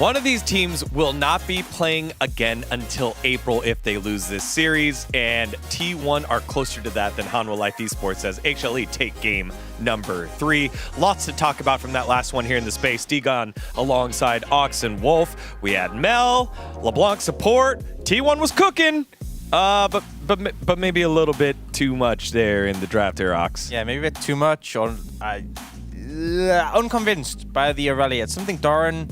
One of these teams will not be playing again until April if they lose this series, and T1 are closer to that than Hanwha Life Esports as HLE take game number 3. Lots to talk about from that last one here in the space. Degon alongside Ox and Wolf. We had Mel, LeBlanc support. T1 was cooking, but maybe a little bit too much there in the draft there, Ox. Yeah, maybe a bit too much, or unconvinced by the Aurelia. It's something Doran,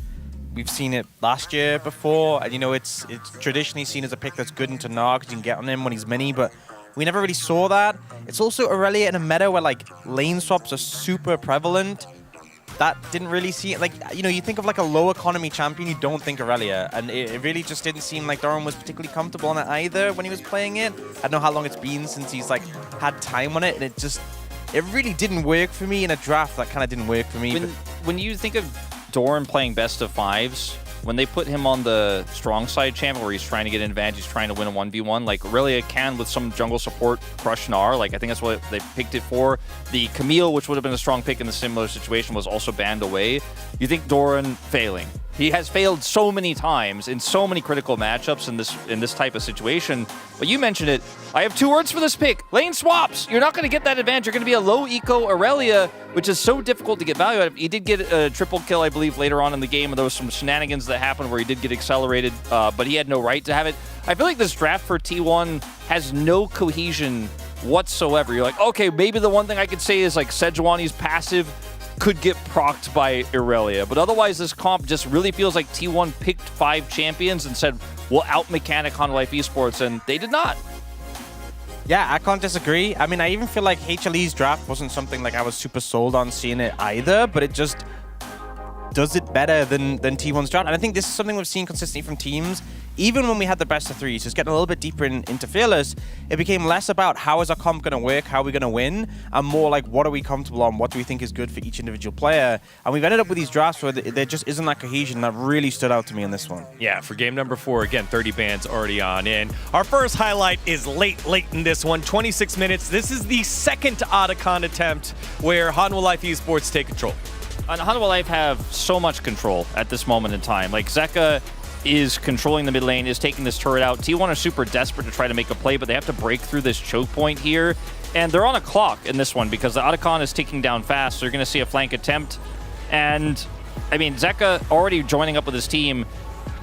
we've seen it last year before, and you know, it's traditionally seen as a pick that's good into Gnar because you can get on him when he's mini, but we never really saw that. It's also Aurelia in a meta where like lane swaps are super prevalent. That didn't really see it. Like, you know, you think of like a low economy champion, you don't think Aurelia, and it really just didn't seem like Doran was particularly comfortable on it either when he was playing it. I don't know how long it's been since he's like had time on it, and it really didn't work for me in a draft. That kind of didn't work for me. When you think of Doran playing best of 5s, when they put him on the strong side champion where he's trying to get an advantage, he's trying to win a 1v1, like Aurelia can with some jungle support crush Gnar. Like, I think that's what they picked it for. The Camille, which would have been a strong pick in the similar situation, was also banned away. You think Doran failing? He has failed so many times in so many critical matchups in this type of situation. But you mentioned it. I have 2 words for this pick. Lane swaps. You're not going to get that advantage. You're going to be a low eco Aurelia, which is so difficult to get value out of. He did get a triple kill, I believe, later on in the game, and there was some shenanigans that happened where he did get accelerated, but he had no right to have it. I feel like this draft for T1 has no cohesion whatsoever. You're like, okay, maybe the one thing I could say is like Sejuani's passive could get procced by Aurelia, but otherwise this comp just really feels like T1 picked 5 champions and said, we'll out-mechanic Hanwha Life Esports, and they did not. Yeah, I can't disagree. I mean, I even feel like HLE's draft wasn't something like I was super sold on seeing it either, but it just does it better than T1's draft. And I think this is something we've seen consistently from teams. Even when we had the best of 3s, just getting a little bit deeper into Fearless, it became less about how is our comp going to work, how are we going to win, and more like what are we comfortable on, what do we think is good for each individual player. And we've ended up with these drafts where there just isn't that cohesion that really stood out to me in this one. Yeah, for game number 4, again, 30 bans already on in. Our first highlight is late in this one, 26 minutes. This is the second Otacon attempt where Hanwha Life Esports take control. And Hanwha Life have so much control at this moment in time. Like, Zeka is controlling the mid lane, is taking this turret out. T1 are super desperate to try to make a play, but they have to break through this choke point here. And they're on a clock in this one because the Otacon is ticking down fast. So you're going to see a flank attempt. And, I mean, Zeka already joining up with his team.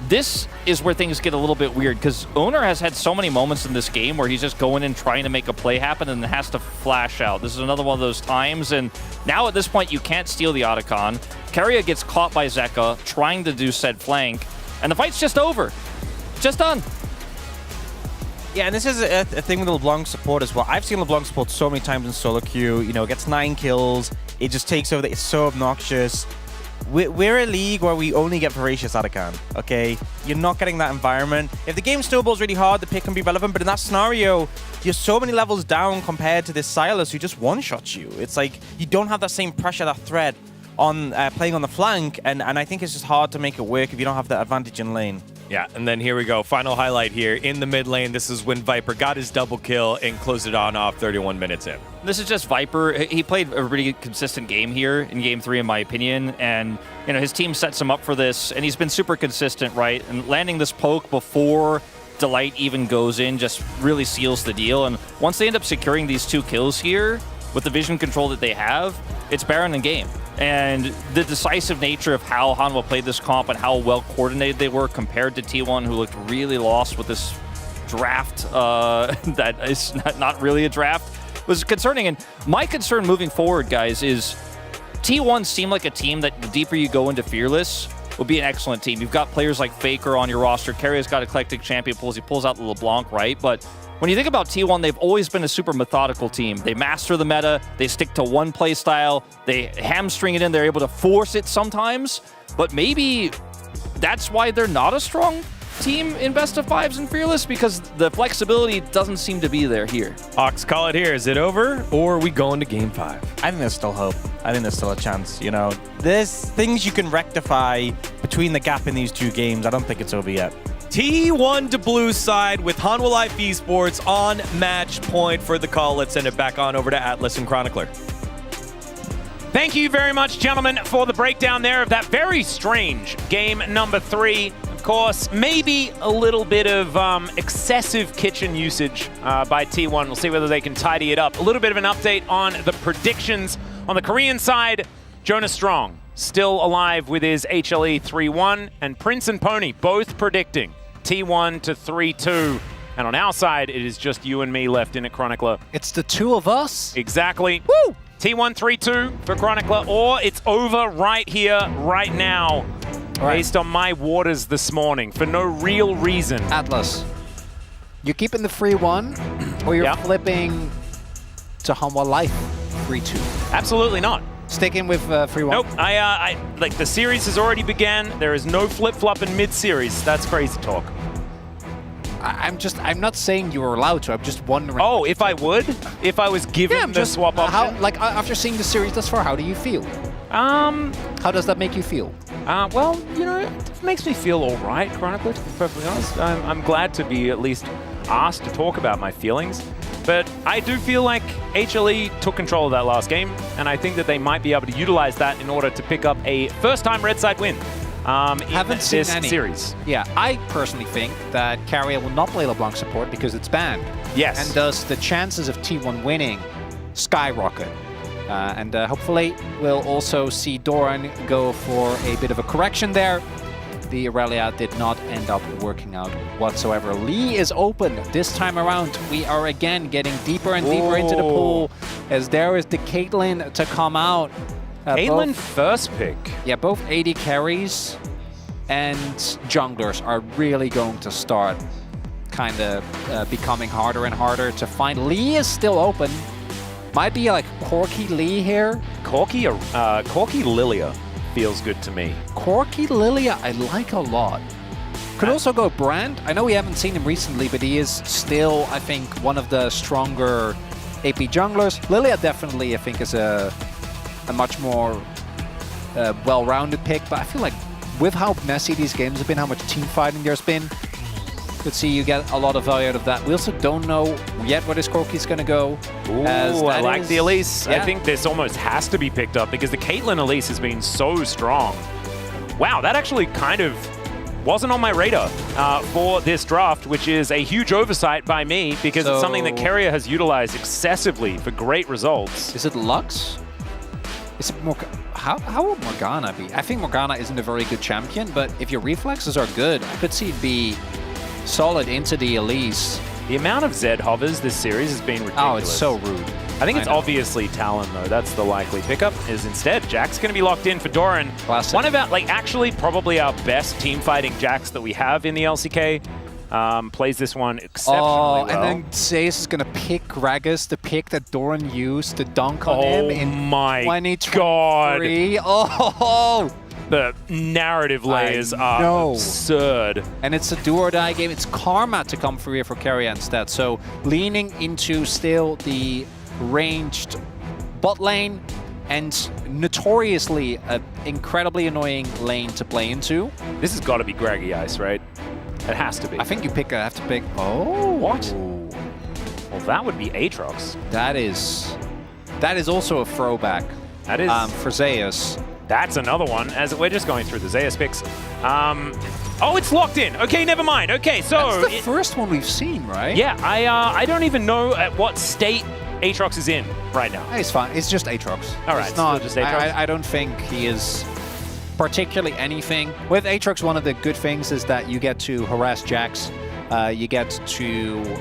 This is where things get a little bit weird because Owner has had so many moments in this game where he's just going in trying to make a play happen and has to flash out. This is another one of those times, and now at this point you can't steal the Otacon. Keria gets caught by Zeka trying to do said flank, and the fight's just over. Just done. Yeah, and this is a thing with LeBlanc support as well. I've seen LeBlanc support so many times in solo queue. You know, it gets 9 kills. It just takes over. It's so obnoxious. We're a league where we only get Voracious Otacon, okay? You're not getting that environment. If the game snowballs really hard, the pick can be relevant, but in that scenario, you're so many levels down compared to this Silas who just one-shots you. It's like you don't have that same pressure, that threat on playing on the flank, and I think it's just hard to make it work if you don't have that advantage in lane. Yeah, and then here we go. Final highlight here in the mid lane. This is when Viper got his double kill and closed it on off 31 minutes in. This is just Viper. He played a really consistent game here in game 3, in my opinion. And, you know, his team sets him up for this, and he's been super consistent, right? And landing this poke before Delight even goes in just really seals the deal. And once they end up securing these 2 kills here, with the vision control that they have, it's Baron in game. And the decisive nature of how Hanwha played this comp and how well coordinated they were compared to T1, who looked really lost with this draft that is not really a draft, was concerning. And my concern moving forward, guys, is T1 seemed like a team that the deeper you go into Fearless would be an excellent team. You've got players like Faker on your roster. Keria's got eclectic champion pulls. He pulls out the LeBlanc, right? But when you think about T1, they've always been a super methodical team. They master the meta. They stick to one play style. They hamstring it in. They're able to force it sometimes. But maybe that's why they're not a strong team in best of 5s and Fearless, because the flexibility doesn't seem to be there here. Ox, call it here. Is it over, or are we going to game 5? I think there's still hope. I think there's still a chance, you know. There's things you can rectify between the gap in these 2 games. I don't think it's over yet. T1 to blue side with Hanwha Life Esports on match point for the call. Let's send it back on over to Atlas and Chronicler. Thank you very much, gentlemen, for the breakdown there of that very strange game number 3. Of course, maybe a little bit of excessive kitchen usage by T1. We'll see whether they can tidy it up. A little bit of an update on the predictions. On the Korean side, Jonas Strong still alive with his HLE 3-1, and Prince and Pony both predicting T1 to 3-2. And on our side, it is just you and me left in it, Chronicler. It's the two of us. Exactly. Woo! T1 3-2 for Chronicler, or it's over right here, right now, based on my waters this morning, for no real reason. Atlas, you keeping the 3-1, or you're flipping to Hanwha Life 3-2? Absolutely not. Sticking with 3-1? Nope. I like the series has already began. There is no flip-flop in mid-series. That's crazy talk. I'm not saying you were allowed to. I'm just wondering. Oh, if I would? If I was given the swap option? Like, after seeing the series thus far, how do you feel? How does that make you feel? Well, you know, it makes me feel all right, Chronicler, to be perfectly honest. I'm glad to be at least asked to talk about my feelings. But I do feel like HLE took control of that last game, and I think that they might be able to utilize that in order to pick up a first-time Red Side win. Haven't seen this any series. Yeah, I personally think that Carrier will not play LeBlanc support because it's banned. Yes. And thus the chances of T1 winning skyrocket. And hopefully we'll also see Doran go for a bit of a correction there. The Aurelia did not end up working out whatsoever. Lee is open this time around. We are again getting deeper and deeper into the pool as there is the Caitlyn to come out. Caitlyn first pick. Yeah, both AD carries and junglers are really going to start kind of becoming harder and harder to find. Lee is still open. Might be like Corki Lee here. Corki Lilia feels good to me. Corki Lilia I like a lot. Could also go Brand. I know we haven't seen him recently, but he is still, I think, one of the stronger AP junglers. Lilia definitely, I think, is a much more well-rounded pick, but I feel like with how messy these games have been, how much team fighting there's been, could see you get a lot of value out of that. We also don't know yet where this Corki's going to go. Ooh, I like the Elise. Yeah. I think this almost has to be picked up because the Caitlyn Elise has been so strong. Wow, that actually kind of wasn't on my radar for this draft, which is a huge oversight by me because it's something that Carrier has utilized excessively for great results. Is it Lux? Is it how will Morgana be? I think Morgana isn't a very good champion, but if your reflexes are good, I could see it be solid into the Elise. The amount of Zed hovers this series has been ridiculous. Oh, it's so rude. I think it's obviously Talon, though. That's the likely pickup, is instead Jack's going to be locked in for Doran. Classic. One of our, like, actually probably our best team-fighting Jacks that we have in the LCK. Plays this one exceptionally well. And then Zeus is going to pick Gragas, the pick that Doran used to dunk on him in 2023. Oh, the narrative layers are absurd. And it's a do-or-die game. It's Karma to come through here for Carrier instead. So leaning into still the ranged bot lane and notoriously an incredibly annoying lane to play into. This has got to be Graggy Ice, right? It has to be. I think you have to pick. Oh, what? Well, that would be Aatrox. That is also a throwback. That is for Zeus. That's another one. As we're just going through the Zeus picks. Oh, it's locked in. Okay, never mind. Okay, so that's the first one we've seen, right? Yeah, I don't even know at what state Aatrox is in right now. It's fine. It's just Aatrox. All right, it's not just Aatrox. I don't think he is particularly anything. With Aatrox, one of the good things is that you get to harass Jax. You get to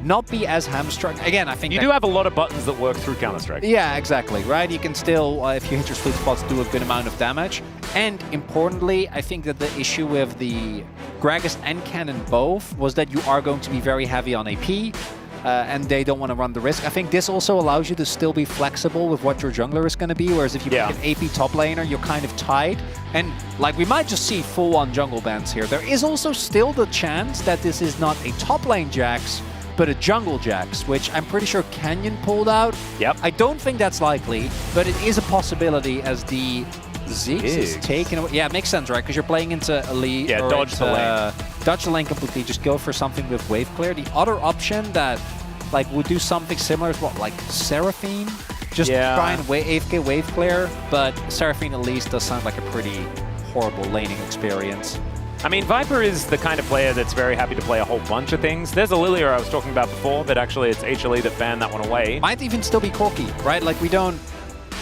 not be as hamstrung. Again, I think you do have a lot of buttons that work through Counter-Strike. Yeah, exactly, right? You can still, if you hit your sweet spots, do a good amount of damage. And importantly, I think that the issue with the Gragas and Cannon both was that you are going to be very heavy on AP. And they don't want to run the risk. I think this also allows you to still be flexible with what your jungler is going to be, whereas if you pick an AP top laner, you're kind of tied. And like we might just see full-on jungle bans here. There is also still the chance that this is not a top lane Jax, but a jungle Jax, which I'm pretty sure Canyon pulled out. Yep. I don't think that's likely, but it is a possibility as the Ziggs is taken away. Yeah, it makes sense, right? Because you're playing into a lead. Yeah, dodge the lane. Dodge the lane completely. Just go for something with wave clear. The other option that like would do something similar is what, like Seraphine? Just try and AFK wave clear, but Seraphine at least does sound like a pretty horrible laning experience. I mean, Viper is the kind of player that's very happy to play a whole bunch of things. There's a Lilia I was talking about before, but actually it's HLE that banned that one away. Might even still be Corki, right? Like, we don't...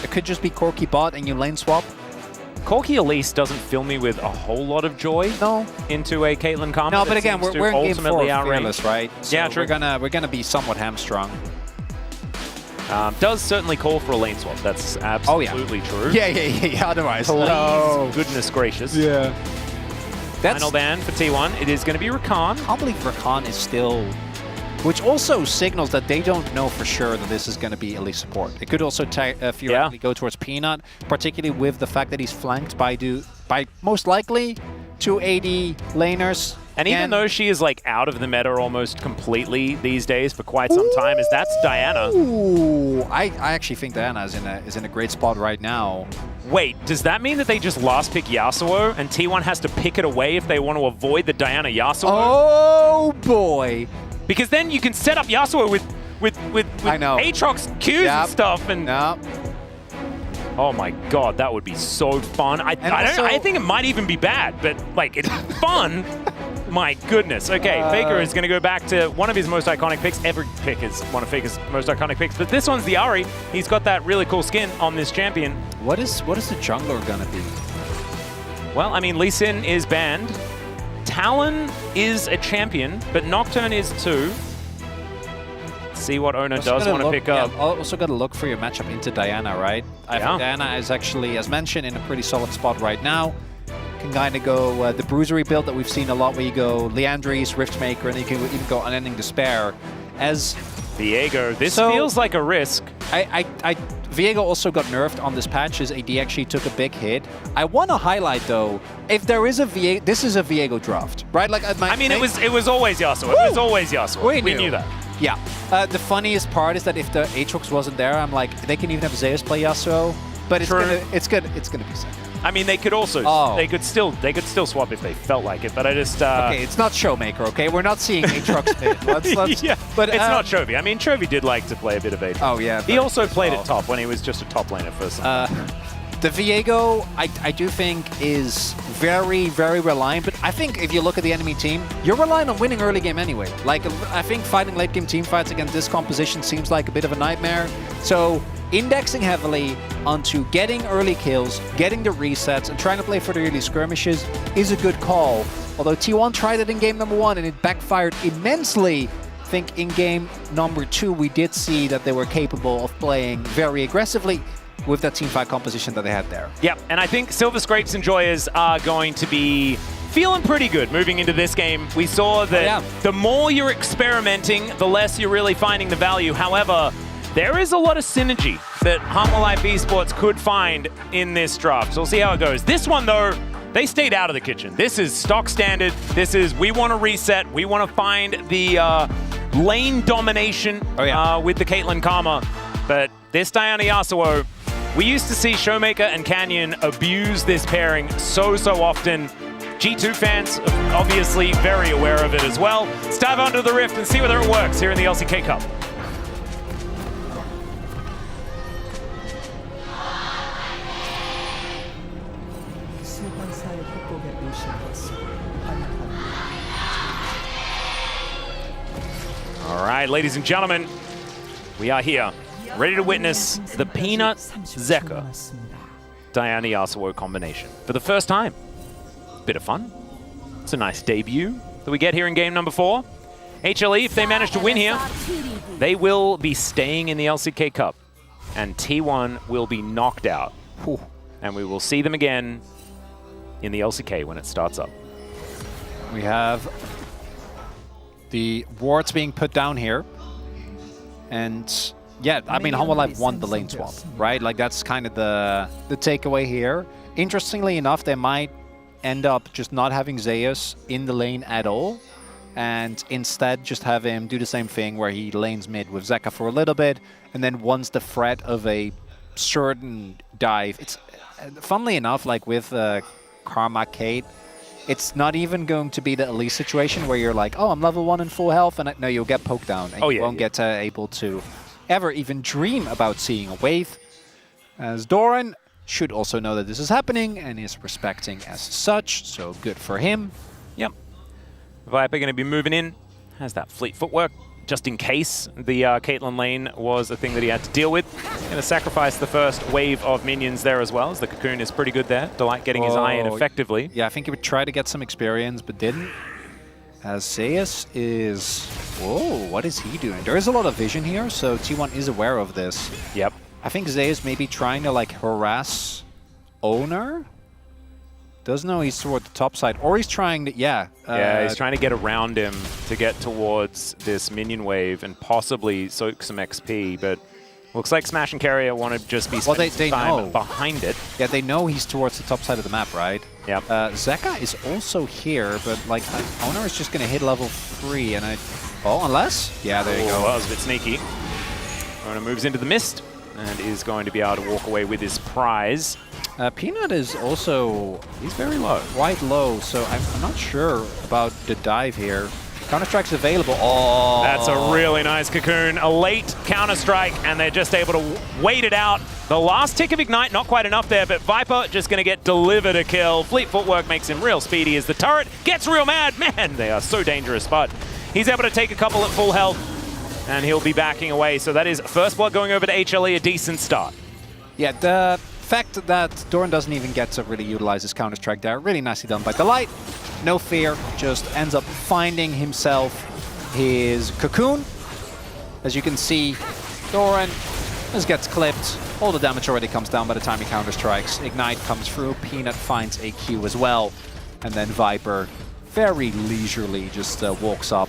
It could just be Corki bot and you lane swap. Corki Elise doesn't fill me with a whole lot of joy into a Caitlyn Karma. No, but again, we're in game 4 Fearless, right? So yeah, true. We're gonna be somewhat hamstrung. Does certainly call for a lane swap. That's absolutely true. Yeah, otherwise. Please, goodness gracious. Yeah. Final ban for T1. It is going to be Rakan. I can't believe Rakan is still... Which also signals that they don't know for sure that this is going to be elite support. It could also theoretically go towards Peanut, particularly with the fact that he's flanked by most likely 2 AD laners. And even though she is like out of the meta almost completely these days for quite some time, that's Diana. Ooh, I actually think Diana is in a great spot right now. Wait, does that mean that they just last pick Yasuo and T1 has to pick it away if they want to avoid the Diana Yasuo? Oh boy! Because then you can set up Yasuo with Aatrox Qs and stuff, and oh my god, that would be so fun. I think it might even be bad, but like it's fun. My goodness. Okay, Faker is going to go back to one of his most iconic picks. Every pick is one of Faker's most iconic picks, but this one's the Ahri. He's got that really cool skin on this champion. What is the jungler going to be? Well, I mean, Lee Sin is banned. Talon is a champion, but Nocturne is too. See what owner does want to pick up. Yeah, also got to look for your matchup into Diana, right? I think Diana is actually, as mentioned, in a pretty solid spot right now. Can kind of go the Bruisery build that we've seen a lot, where you go Leandris, Riftmaker, and you can even go Unending Despair. As Viego, this feels like a risk. Viego also got nerfed on this patch. His AD actually took a big hit. I want to highlight though, if there is a Viego, this is a Viego draft, right? Like I mean, it was always Yasuo. It was always Yasuo. We knew that. Yeah. The funniest part is that if the Aatrox wasn't there, I'm like, they can even have Zeus play Yasuo, but it's gonna be sick. I mean, they could also they could still swap if they felt like it, but I just okay, it's not Showmaker, okay? We're not seeing Aatrox mid. But it's not Chovy. I mean, Chovy did like to play a bit of Aatrox. Oh yeah. He also played at top when he was just a top laner for some time. The Viego, I do think, is very, very reliant, but I think if you look at the enemy team, you're relying on winning early game anyway. Like, I think fighting late game team fights against this composition seems like a bit of a nightmare. So indexing heavily onto getting early kills, getting the resets, and trying to play for the early skirmishes is a good call. Although T1 tried it in game number 1 and it backfired immensely. I think in game number 2 we did see that they were capable of playing very aggressively with that teamfight composition that they had there. Yep, and I think Silver Scrapes Enjoyers are going to be feeling pretty good moving into this game. We saw that the more you're experimenting, the less you're really finding the value. However, there is a lot of synergy that Humble Life Esports could find in this draft. So we'll see how it goes. This one, though, they stayed out of the kitchen. This is stock standard. This is, we want to reset. We want to find the lane domination with the Caitlyn Karma. But this Diana Yasuo, we used to see Showmaker and Canyon abuse this pairing so often. G2 fans are obviously very aware of it as well. Let's dive onto the Rift and see whether it works here in the LCK Cup. All right, ladies and gentlemen, we are here, ready to witness the Peanut Zeka Diana Yasuo combination for the first time. Bit of fun. It's a nice debut that we get here in game number 4. HLE, if they manage to win here, they will be staying in the LCK Cup, and T1 will be knocked out. And we will see them again in the LCK when it starts up. We have the wards being put down here. And yeah, I mean, Humble Life won the lane swap, right? Like, that's kind of the takeaway here. Interestingly enough, they might end up just not having Zeus in the lane at all, and instead just have him do the same thing where he lanes mid with Zeka for a little bit, and then once the threat of a certain dive, it's funnily enough, like with Karma Kate, it's not even going to be the elite situation where you're like, oh, I'm level 1 and full health, and no, you'll get poked down, and you won't get able to ever even dream about seeing a wave. As Doran should also know that this is happening and is respecting as such, so good for him. Yep. Viper going to be moving in. Has that fleet footwork, just in case the Caitlyn lane was a thing that he had to deal with. Going to sacrifice the first wave of minions there as well, as the Cocoon is pretty good there. Delight getting his eye in effectively. Yeah, I think he would try to get some experience, but didn't. As Zeus is... Whoa, what is he doing? There is a lot of vision here, so T1 is aware of this. Yep. I think Zeus may be trying to like harass Owner. Does know he's toward the top side, or he's trying to, yeah, he's trying to get around him to get towards this minion wave and possibly soak some XP, but looks like Smash and Carrier want to just be spending some time behind it. Yeah, they know he's towards the top side of the map, right? Yep. Zeka is also here, but like Owner is just going to hit level 3, and unless? Yeah, there you go. That was a bit sneaky. Owner moves into the mist and is going to be able to walk away with his prize. Peanut is also... He's very low. Quite low, so I'm not sure about the dive here. Counter-Strike's available. Oh! That's a really nice Cocoon. A late Counter-Strike, and they're just able to wait it out. The last tick of Ignite, not quite enough there, but Viper just going to get delivered a kill. Fleet footwork makes him real speedy as the turret gets real mad. Man, they are so dangerous, but he's able to take a couple at full health, and he'll be backing away. So that is first blood going over to HLE, a decent start. Yeah, the fact that Doran doesn't even get to really utilize his Counter-Strike there, really nicely done by Delight. No fear, just ends up finding himself his Cocoon. As you can see, Doran just gets clipped. All the damage already comes down by the time he Counter-Strikes. Ignite comes through, Peanut finds a Q as well. And then Viper very leisurely just walks up.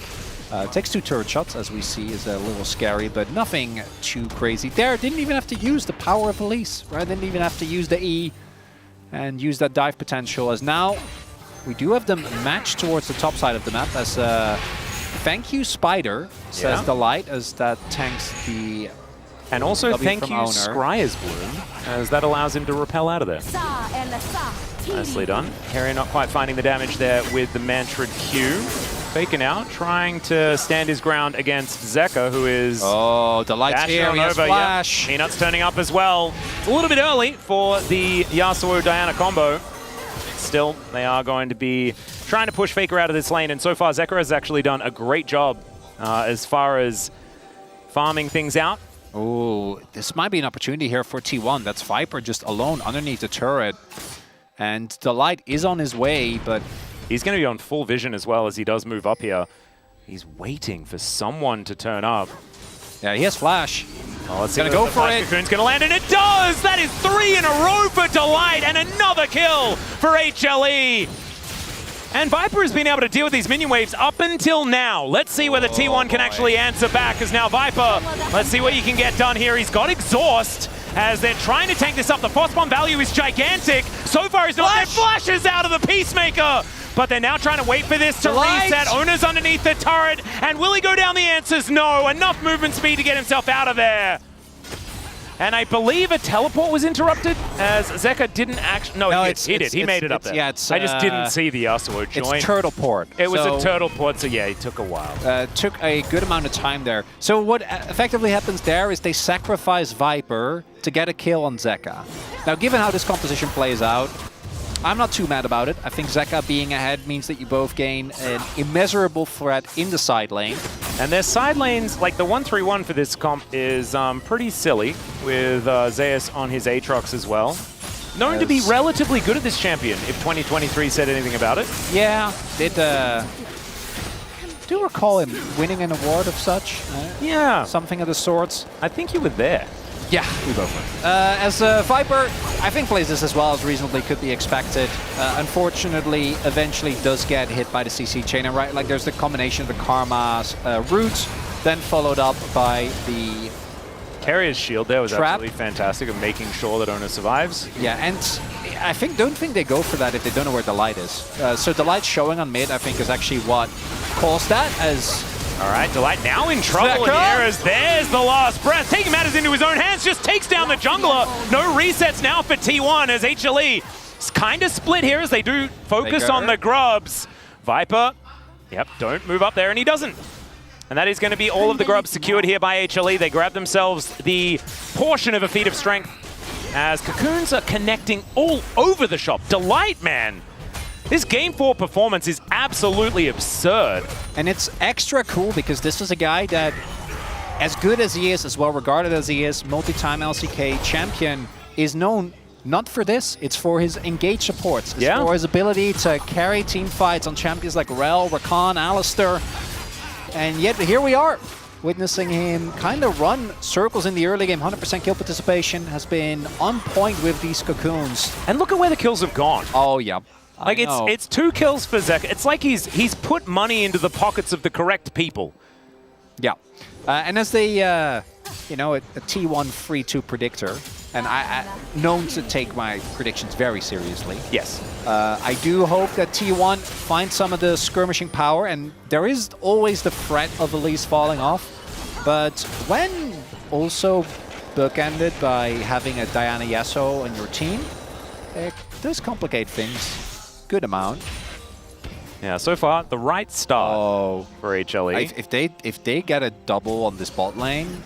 Takes 2 turret shots, as we see, is a little scary, but nothing too crazy there. Didn't even have to use the power of Elise, right? Didn't even have to use the E and use that dive potential, as now we do have them matched towards the top side of the map, as thank you, Spider, says Delight, as that tanks the And also W thank from you, Owner. Scryer's Bloom, as that allows him to repel out of there. Nicely done. Carrier not quite finding the damage there with the Mantrid Q. Faking out, trying to stand his ground against Zeka, who is... Oh, Delight's here, he has Flash. Yeah. Peanut's turning up as well. It's a little bit early for the Yasuo-Diana combo. Still, they are going to be trying to push Faker out of this lane, and so far Zeka has actually done a great job as far as farming things out. Oh, this might be an opportunity here for T1. That's Viper just alone underneath the turret. And Delight is on his way, but... He's going to be on full vision as well as he does move up here. He's waiting for someone to turn up. Yeah, he has Flash. Oh, let's see. Gonna go for it. Cocoon's going to land, and it does! That is 3 in a row for Delight, and another kill for HLE. And Viper has been able to deal with these minion waves up until now. Let's see whether T1 can actually answer back, as now Viper, let's see what you can get done here. He's got Exhaust, as they're trying to tank this up. The force bomb value is gigantic. So far, he's not there. Flashes out of the Peacemaker. But they're now trying to wait for this to reset. Owner's underneath the turret. And will he go down? The answer's no. Enough movement speed to get himself out of there. And I believe a teleport was interrupted, as Zeka didn't actually... No, he did. He made it up there. Yeah, I just didn't see the Yasuo join. It's turtle port. It was a turtle port, so yeah, it took a while. Took a good amount of time there. So what effectively happens there is they sacrifice Viper to get a kill on Zeka. Now, given how this composition plays out, I'm not too mad about it. I think Zeka being ahead means that you both gain an immeasurable threat in the side lane. And their side lanes, like the 1-3-1 for this comp, is pretty silly, with Zeus on his Aatrox as well. Known to be relatively good at this champion, if 2023 said anything about it. Yeah, did do recall him winning an award of such. Yeah. Something of the sorts. I think you were there. Yeah, we both were. As Viper, I think plays this as well as reasonably could be expected. Unfortunately, eventually does get hit by the CC chain. And right, like there's the combination of the Karma's roots, then followed up by the Carrier's shield there was absolutely fantastic of making sure that Owner survives. Yeah, and I don't think they go for that if they don't know where Delight is. So Delight showing on mid, I think, is actually what caused that, as... All right, Delight now in trouble here, as there's the last breath. Taking matters into his own hands, just takes down the jungler. No resets now for T1, as HLE is kind of split here as they do focus on the grubs. Viper, yep, don't move up there, and he doesn't. And that is going to be all of the grubs secured here by HLE. They grab themselves the portion of a feat of strength as Cocoons are connecting all over the shop. Delight, man. This Game 4 performance is absolutely absurd. And it's extra cool because this is a guy that, as good as he is, as well regarded as he is, multi-time LCK champion, is known not for this. It's for his engaged supports. It's for his ability to carry team fights on champions like Rel, Rakan, Alistair. And yet here we are, witnessing him kind of run circles in the early game. 100% kill participation, has been on point with these Cocoons. And look at where the kills have gone. Oh, yeah. Like, it's 2 kills for Zeka. It's like he's put money into the pockets of the correct people. Yeah. And as the, you know, a T1 3-2 predictor, and I known to take my predictions very seriously. Yes. I do hope that T1 finds some of the skirmishing power, and there is always the threat of Elise falling off. But when also bookended by having a Diana Yasuo on your team, it does complicate things. Good amount. Yeah, so far, the right start for HLE. If they get a double on this bot lane...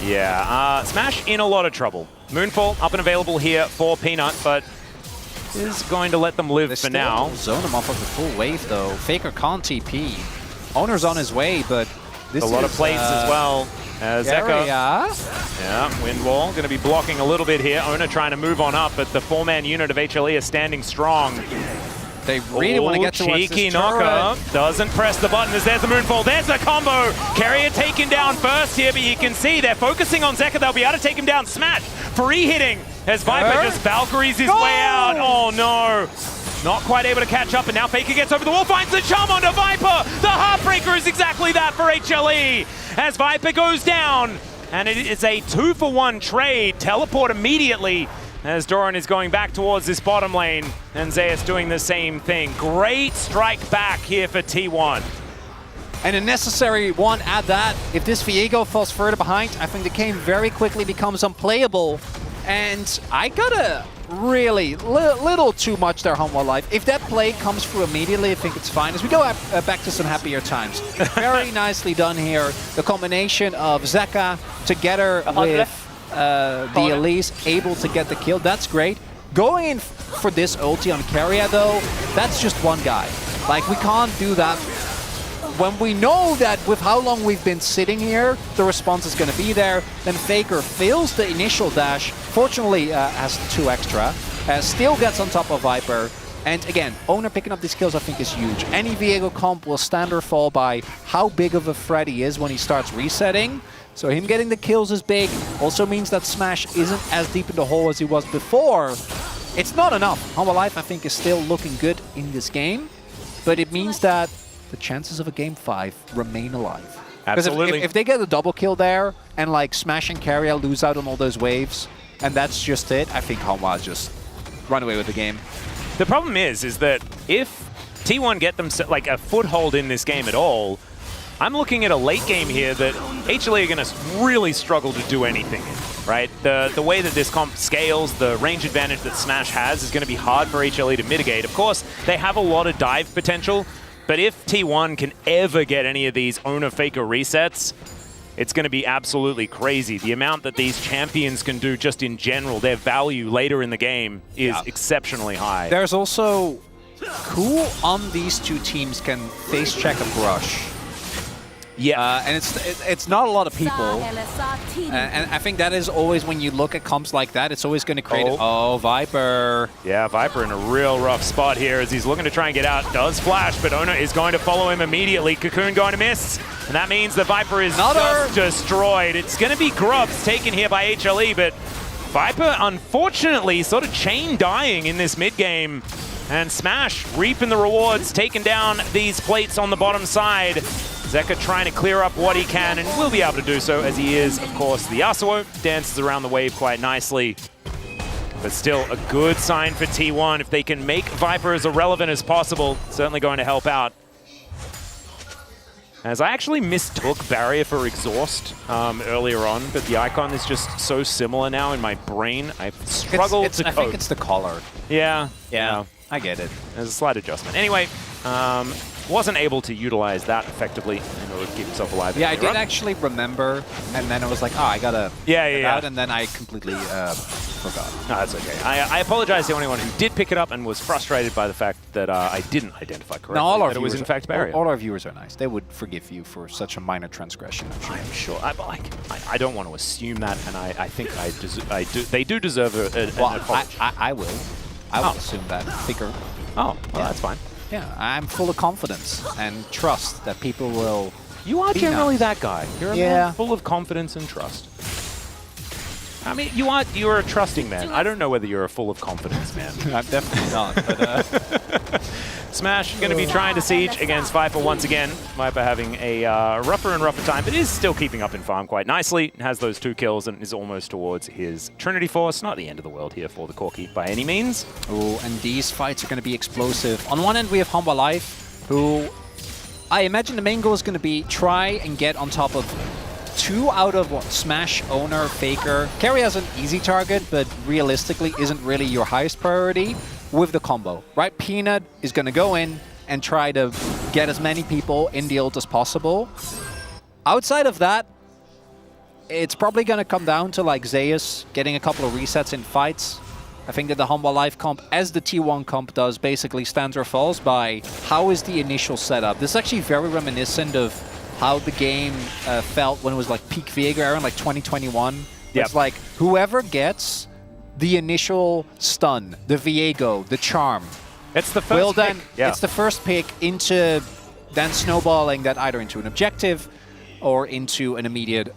Yeah, Smash in a lot of trouble. Moonfall up and available here for Peanut, but is going to let them live for now. Zone him off of the full wave, though. Faker can't TP. Owner's on his way, but this is... A lot of plates as well. Zeka. Yeah, Wind Wall going to be blocking a little bit here. Owner trying to move on up, but the 4-man unit of HLE is standing strong. They really want to get towards this cheeky knocker. Doesn't press the button as there's the Moonfall. There's the combo. Carrier taken down first here, but you can see they're focusing on Zeka. They'll be able to take him down. Smash. Free hitting as Viper just Valkyries his way out. Oh, no. Not quite able to catch up, and now Faker gets over the wall, finds the charm onto Viper. The Heartbreaker is exactly that for HLE as Viper goes down. And it is a 2-for-1 trade. Teleport immediately as Doran is going back towards this bottom lane, and Zeus doing the same thing. Great strike back here for T1. And a necessary one at that. If this Viego falls further behind, I think the game very quickly becomes unplayable. And I gotta really, little too much there, Humble Life. If that play comes through immediately, I think it's fine. As we go back to some happier times. Very nicely done here. The combination of Zeka together with the Elise able to get the kill. That's great. Going in for this ulti on Carrier, though, that's just one guy. Like, we can't do that when we know that with how long we've been sitting here, the response is going to be there. Then Faker fails the initial dash. Fortunately, has 2 extra. Still gets on top of Viper. And again, Owner picking up these kills I think is huge. Any Viego comp will stand or fall by how big of a threat he is when he starts resetting. So him getting the kills is big. Also means that Smash isn't as deep in the hole as he was before. It's not enough. Humble Life, I think, is still looking good in this game. But it means that the chances of a Game 5 remain alive. Absolutely. If they get a double kill there, and like Smash and Carrier lose out on all those waves, and that's just it, I think Hanwha just run away with the game. The problem is that if T1 get them like a foothold in this game at all, I'm looking at a late game here that HLE are going to really struggle to do anything in, right? The way that this comp scales, the range advantage that Smash has is going to be hard for HLE to mitigate. Of course, they have a lot of dive potential, but if T1 can ever get any of these Owner Faker resets, it's going to be absolutely crazy. The amount that these champions can do just in general, their value later in the game is exceptionally high. There's also who on these two teams can face check a brush. Yeah, and it's not a lot of people, and I think that is always when you look at comps like that, it's always going to create Viper. Yeah, Viper in a real rough spot here as he's looking to try and get out. Does flash, but Owner is going to follow him immediately. Cocoon going to miss, and that means the Viper is just destroyed. It's going to be Grubs taken here by HLE, but Viper unfortunately sort of chain dying in this mid game. And Smash reaping the rewards, taking down these plates on the bottom side. Zeka trying to clear up what he can, and will be able to do so as he is, of course, the Yasuo. Dances around the wave quite nicely. But still a good sign for T1. If they can make Viper as irrelevant as possible, certainly going to help out. As I actually mistook Barrier for Exhaust earlier on, but the icon is just so similar now in my brain. I've struggled to cope. I think it's the color. Yeah. Yeah. I get it. There's a slight adjustment. Anyway, Wasn't able to utilize that effectively in order to keep himself alive. Yeah, I did actually remember, and then it was like, oh, I gotta get out, and then I completely forgot. No, that's okay. I apologize to anyone who did pick it up and was frustrated by the fact that I didn't identify correctly. No, all our that it was in fact barrier. All our viewers are nice. They would forgive you for such a minor transgression, I'm sure. I'm sure. I don't want to assume that, and I think they do deserve an apology. I will. I will assume that. Figure. Oh, well, that's fine. Yeah, I'm full of confidence and trust that people will. You are generally that guy. You're a man full of confidence and trust. I mean, you're a trusting man. I don't know whether you're a full of confidence man. I'm definitely not. But, Smash going to be trying to siege against Viper once again. Viper having a rougher and rougher time, but is still keeping up in farm quite nicely. Has those 2 kills and is almost towards his Trinity Force. Not the end of the world here for the Corki by any means. oh, and these fights are going to be explosive. On one end, we have Humble Life, who I imagine the main goal is going to be try and get on top of 2 out of Smash, Owner, Faker. Carry has an easy target, but realistically isn't really your highest priority with the combo, right? Peanut is going to go in and try to get as many people in the ult as possible. Outside of that, it's probably going to come down to like Zeus getting a couple of resets in fights. I think that the Humble Life comp, as the T1 comp does, basically stands or falls by how is the initial setup. This is actually very reminiscent of how the game felt when it was like peak Viego era in like 2021. Yep. It's like whoever gets the initial stun, the Viego, the charm. It's the first pick. It's the first pick into then snowballing that either into an objective or into an immediate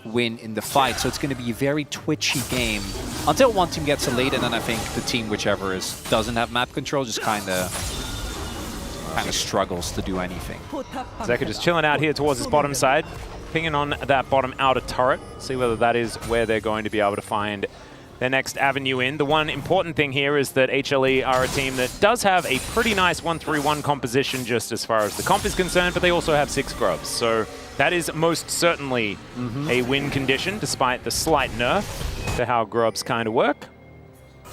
win in the fight. So it's going to be a very twitchy game until one team gets a lead, and then I think the team, whichever doesn't have map control, just kind of struggles to do anything. Zeka just chilling out here towards his bottom side, pinging on that bottom outer turret. See whether that is where they're going to be able to find their next avenue in. The one important thing here is that HLE are a team that does have a pretty nice 1-3-1 composition just as far as the comp is concerned, but they also have 6 grubs. So that is most certainly a win condition, despite the slight nerf to how grubs kind of work.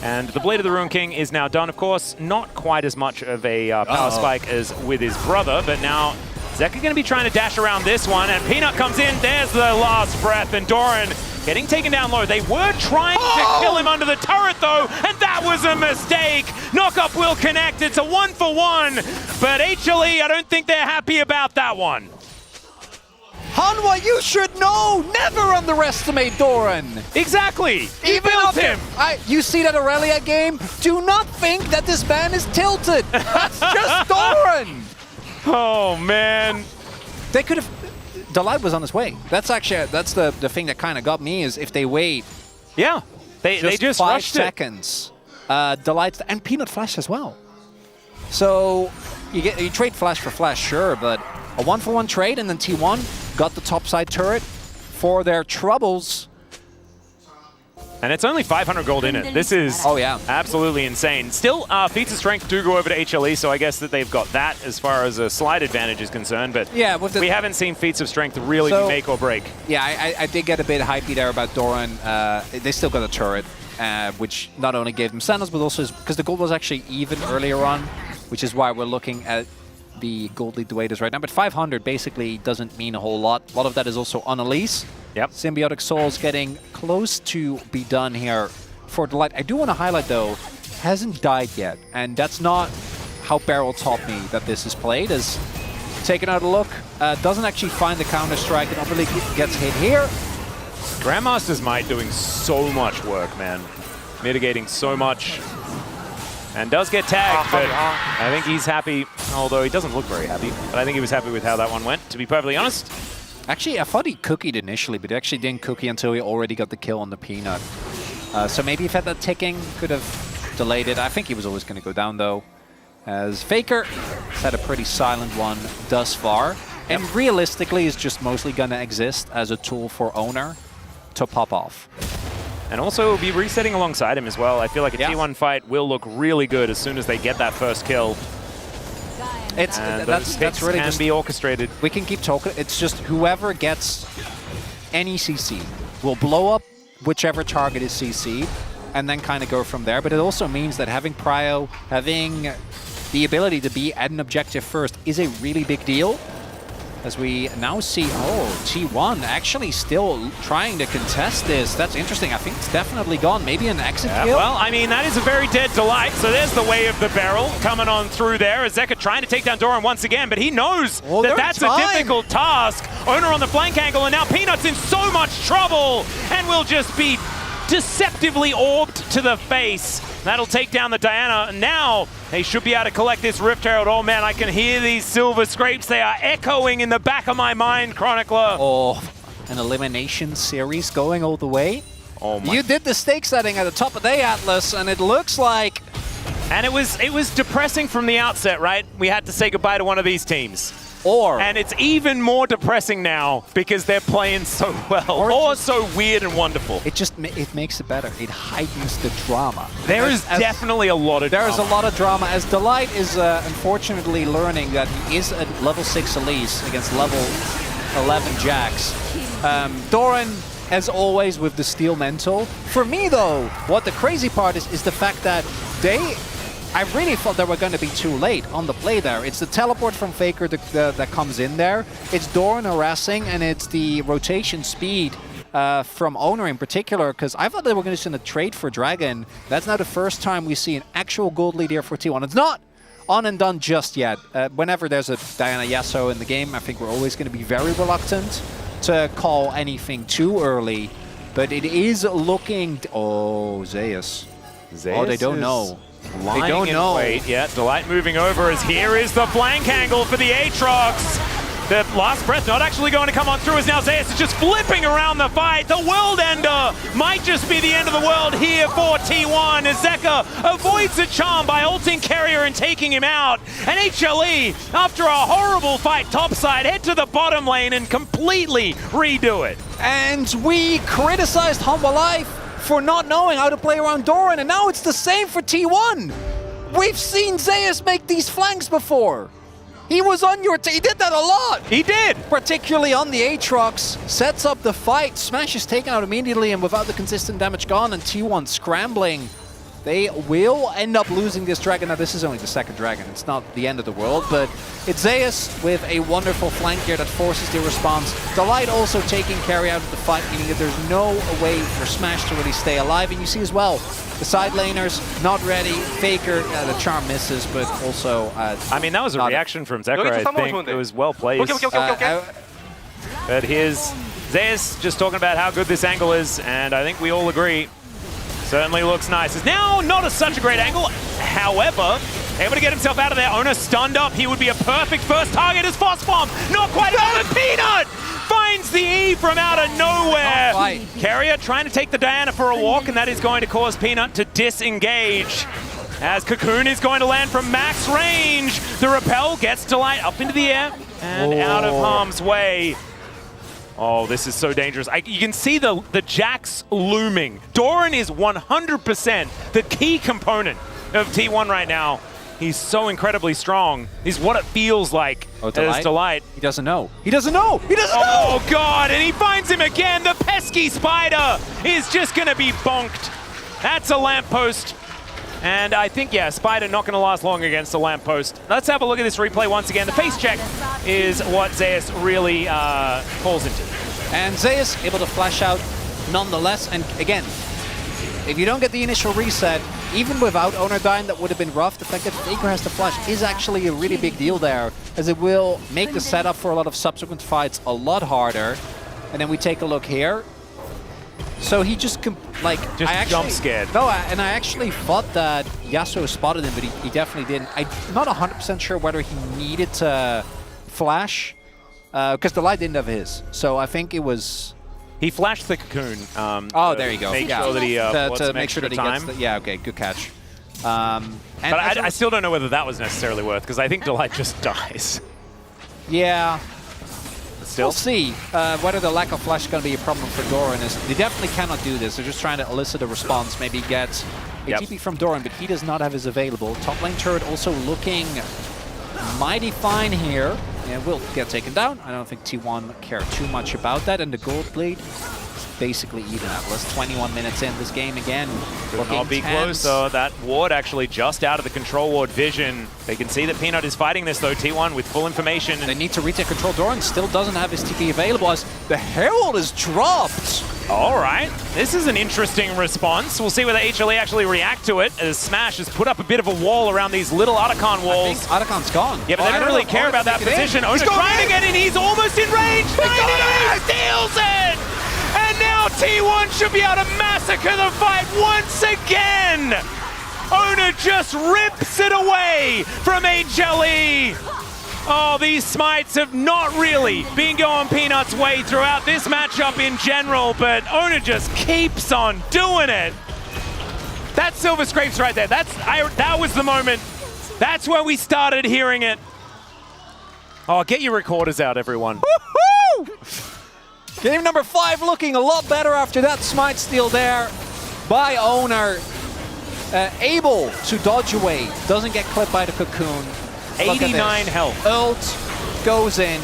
And the Blade of the Ruin King is now done. Of course, not quite as much of a power spike as with his brother, but now Zeka going to be trying to dash around this one, and Peanut comes in. There's the last breath, and Doran getting taken down low. They were trying to kill him under the turret, though, and that was a mistake. Knockup will connect. It's a 1-for-1, but HLE, I don't think they're happy about that one. Hanwha, you should know! Never underestimate Doran! Exactly! He Even built him! You see that Aurelia game? Do not think that this man is tilted! That's just Doran! Oh, man. They could have... Delight was on his way. That's the thing that kind of got me, is if they wait... Yeah, they just 5 rushed seconds. Delight and Peanut Flash as well. So you trade Flash for Flash, sure, but a 1-for-1 trade, and then T1 got the topside turret for their troubles. And it's only 500 gold in it. This is absolutely insane. Still, feats of strength do go over to HLE, so I guess that they've got that as far as a slight advantage is concerned. But yeah, we haven't seen feats of strength really make or break. Yeah, I did get a bit hypey there about Doran. They still got a turret, which not only gave them Sentinels, but also because the gold was actually even earlier on, which is why we're looking at the gold lead the way it is right now. But 500 basically doesn't mean a whole lot. A lot of that is also on Elise. Yep. Symbiotic Souls getting close to be done here for Delight. I do want to highlight, though, hasn't died yet. And that's not how Beryl taught me that this is played, is taking out a look. Doesn't actually find the counter-strike and really gets hit here. Grandmaster's Might doing so much work, man. Mitigating so much. And does get tagged, but I think he's happy, although he doesn't look very happy. But I think he was happy with how that one went, to be perfectly honest. Actually, I thought he cookied initially, but he actually didn't cookie until he already got the kill on the Peanut. So maybe if he had that ticking, could have delayed it. I think he was always going to go down, though, as Faker has had a pretty silent one thus far. And realistically is just mostly going to exist as a tool for Owner to pop off. And also will be resetting alongside him as well. I feel like a T1 fight will look really good as soon as they get that first kill. That's really can be orchestrated. We can keep talking. It's just whoever gets any CC will blow up whichever target is CC and then kind of go from there. But it also means that having Prio, having the ability to be at an objective first is a really big deal. As we now see, T1 actually still trying to contest this. That's interesting. I think it's definitely gone. Maybe an exit kill? Well, I mean, that is a very dead Delight. So there's the way of the barrel coming on through there. Zeka trying to take down Doran once again, but he knows that that's a difficult task. Owner on the flank angle, and now Peanut's in so much trouble and will just be deceptively orbed to the face. That'll take down the Diana. Now they should be able to collect this Rift Herald. Oh man, I can hear these silver scrapes. They are echoing in the back of my mind, Chronicler. Oh, an elimination series going all the way. Oh my. You did the stake setting at the top of the Atlas, and it looks like... And it was depressing from the outset, right? We had to say goodbye to one of these teams. And it's even more depressing now because they're playing so well, or so weird and wonderful. It makes it better. It heightens the drama. There is definitely a lot of drama. There is a lot of drama, as Delight is unfortunately learning that he is at level 6 Elise against level 11 Jax. Doran, as always, with the Steel Mental. For me, though, what the crazy part is the fact that I really thought they were going to be too late on the play there. It's the teleport from Faker that comes in there. It's Doran harassing, and it's the rotation speed from Owner in particular, because I thought they were going to send a trade for Dragon. That's now the first time we see an actual gold lead here for T1. It's not on and done just yet. Whenever there's a Diana Yasuo in the game, I think we're always going to be very reluctant to call anything too early. But it is looking... Oh, Zeus. Oh, they don't know. They don't know. Wait, yeah, Delight moving over as here is the flank angle for the Aatrox. The last breath not actually going to come on through as now Zeus is just flipping around the fight. The World Ender might just be the end of the world here for T1 as Zeka avoids a charm by ulting Carrier and taking him out. And HLE, after a horrible fight topside, head to the bottom lane and completely redo it. And we criticized Humble Life for not knowing how to play around Doran, and now it's the same for T1. We've seen Zeus make these flanks before. He was on your team. He did that a lot. He did. Particularly on the Aatrox. Sets up the fight. Smash is taken out immediately, and without the consistent damage gone, and T1 scrambling. They will end up losing this dragon. Now, this is only the second dragon. It's not the end of the world, but it's Zeus with a wonderful flank here that forces the response. Delight also taking carry out of the fight, meaning that there's no way for Smash to really stay alive. And you see as well, the side laners not ready. Faker, the charm misses, but also... I mean, that was a reaction from Zekra, I think. It was well placed. But here's Zeus just talking about how good this angle is, and I think we all agree. Certainly looks nice. It's now not such a great angle. However, able to get himself out of there. Owner stunned up. He would be a perfect first target as Foss Bomb. Not quite enough. And Peanut finds the E from out of nowhere. Carrier trying to take the Diana for a walk, and that is going to cause Peanut to disengage. As Cocoon is going to land from max range. The Repel gets Delight up into the air and out of harm's way. Oh, this is so dangerous. You can see the Jax looming. Doran is 100% the key component of T1 right now. He's so incredibly strong. He's what it feels like as Delight. He doesn't know. He doesn't know. He doesn't know. Oh, God. And he finds him again. The pesky spider is just going to be bonked. That's a lamppost. And I think, yeah, Spider not going to last long against the lamppost. Let's have a look at this replay once again. The face check is what Zeus really falls into. And Zeus able to flash out nonetheless. And again, if you don't get the initial reset, even without Owner dying, that would have been rough. The fact that Faker has to flash is actually a really big deal there, as it will make the setup for a lot of subsequent fights a lot harder. And then we take a look here. So he just jump scared. No, and I actually thought that Yasuo spotted him, but he definitely didn't. I'm not 100% sure whether he needed to flash, because the light didn't have his. So I think it was... He flashed the Cocoon. There you go. Make sure that he to make sure that he gets the, yeah, okay, good catch. But I still don't know whether that was necessarily worth, because I think Delight just dies. Yeah. Still? We'll see whether the lack of flash is going to be a problem for Doran. They definitely cannot do this. They're just trying to elicit a response, maybe get a TP from Doran, but he does not have his available. Top lane turret also looking mighty fine here. And will get taken down. I don't think T1 care too much about that. And the gold blade basically even, Atlas. 21 minutes in this game again. I'll be close, though. That ward actually just out of the control ward vision. They can see that Peanut is fighting this, though. T1 with full information. They need to retake control. Doran still doesn't have his TP available as the Herald is dropped. All right, this is an interesting response. We'll see whether HLE actually react to it, as Smash has put up a bit of a wall around these little Otacon walls. I think Otacon's gone. Yeah, but they don't really care about that position. Ona trying to get in, he's almost in range. He steals it! And now T1 should be able to massacre the fight once again! Ona just rips it away from HLE! Oh, these smites have not really been going Peanut's way throughout this matchup in general, but Ona just keeps on doing it. That's Silver Scrapes right there. That was the moment. That's where we started hearing it. Oh, get your recorders out, everyone. Game number 5 looking a lot better after that smite steal there by Owner. Able to dodge away, doesn't get clipped by the cocoon. 89 health. Ult goes in,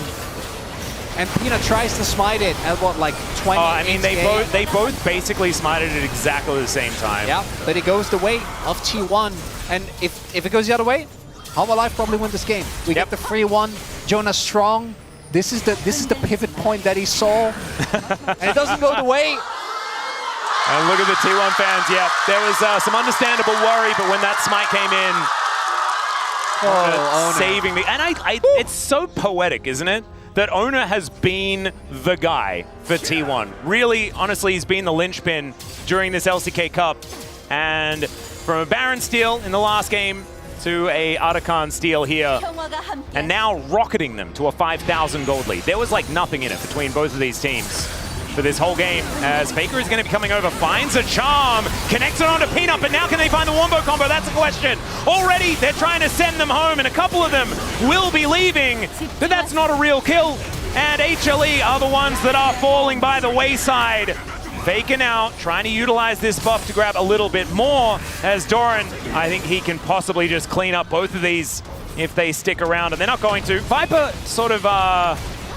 and Peanut tries to smite it at what, like 20? I mean, they both basically smited at exactly the same time. Yeah, but it goes the way of T1, and if it goes the other way, Half Life probably win this game. We get the free one. Jonas strong. This is the pivot point that he saw, and it doesn't go the way. And look at the T1 fans. Yeah, there was some understandable worry, but when that smite came in. Saving me. And it's so poetic, isn't it? That Ona has been the guy for T1. Really, honestly, he's been the linchpin during this LCK Cup. And from a Baron steal in the last game to a Otacon steal here. And now rocketing them to a 5,000 gold lead. There was like nothing in it between both of these teams for this whole game, as Faker is going to be coming over, finds a charm, connects it onto Peanut, but now can they find the Wombo combo? That's the question. Already, they're trying to send them home, and a couple of them will be leaving, but that's not a real kill. And HLE are the ones that are falling by the wayside. Faker now trying to utilize this buff to grab a little bit more, as Doran, I think he can possibly just clean up both of these if they stick around, and they're not going to. Viper sort of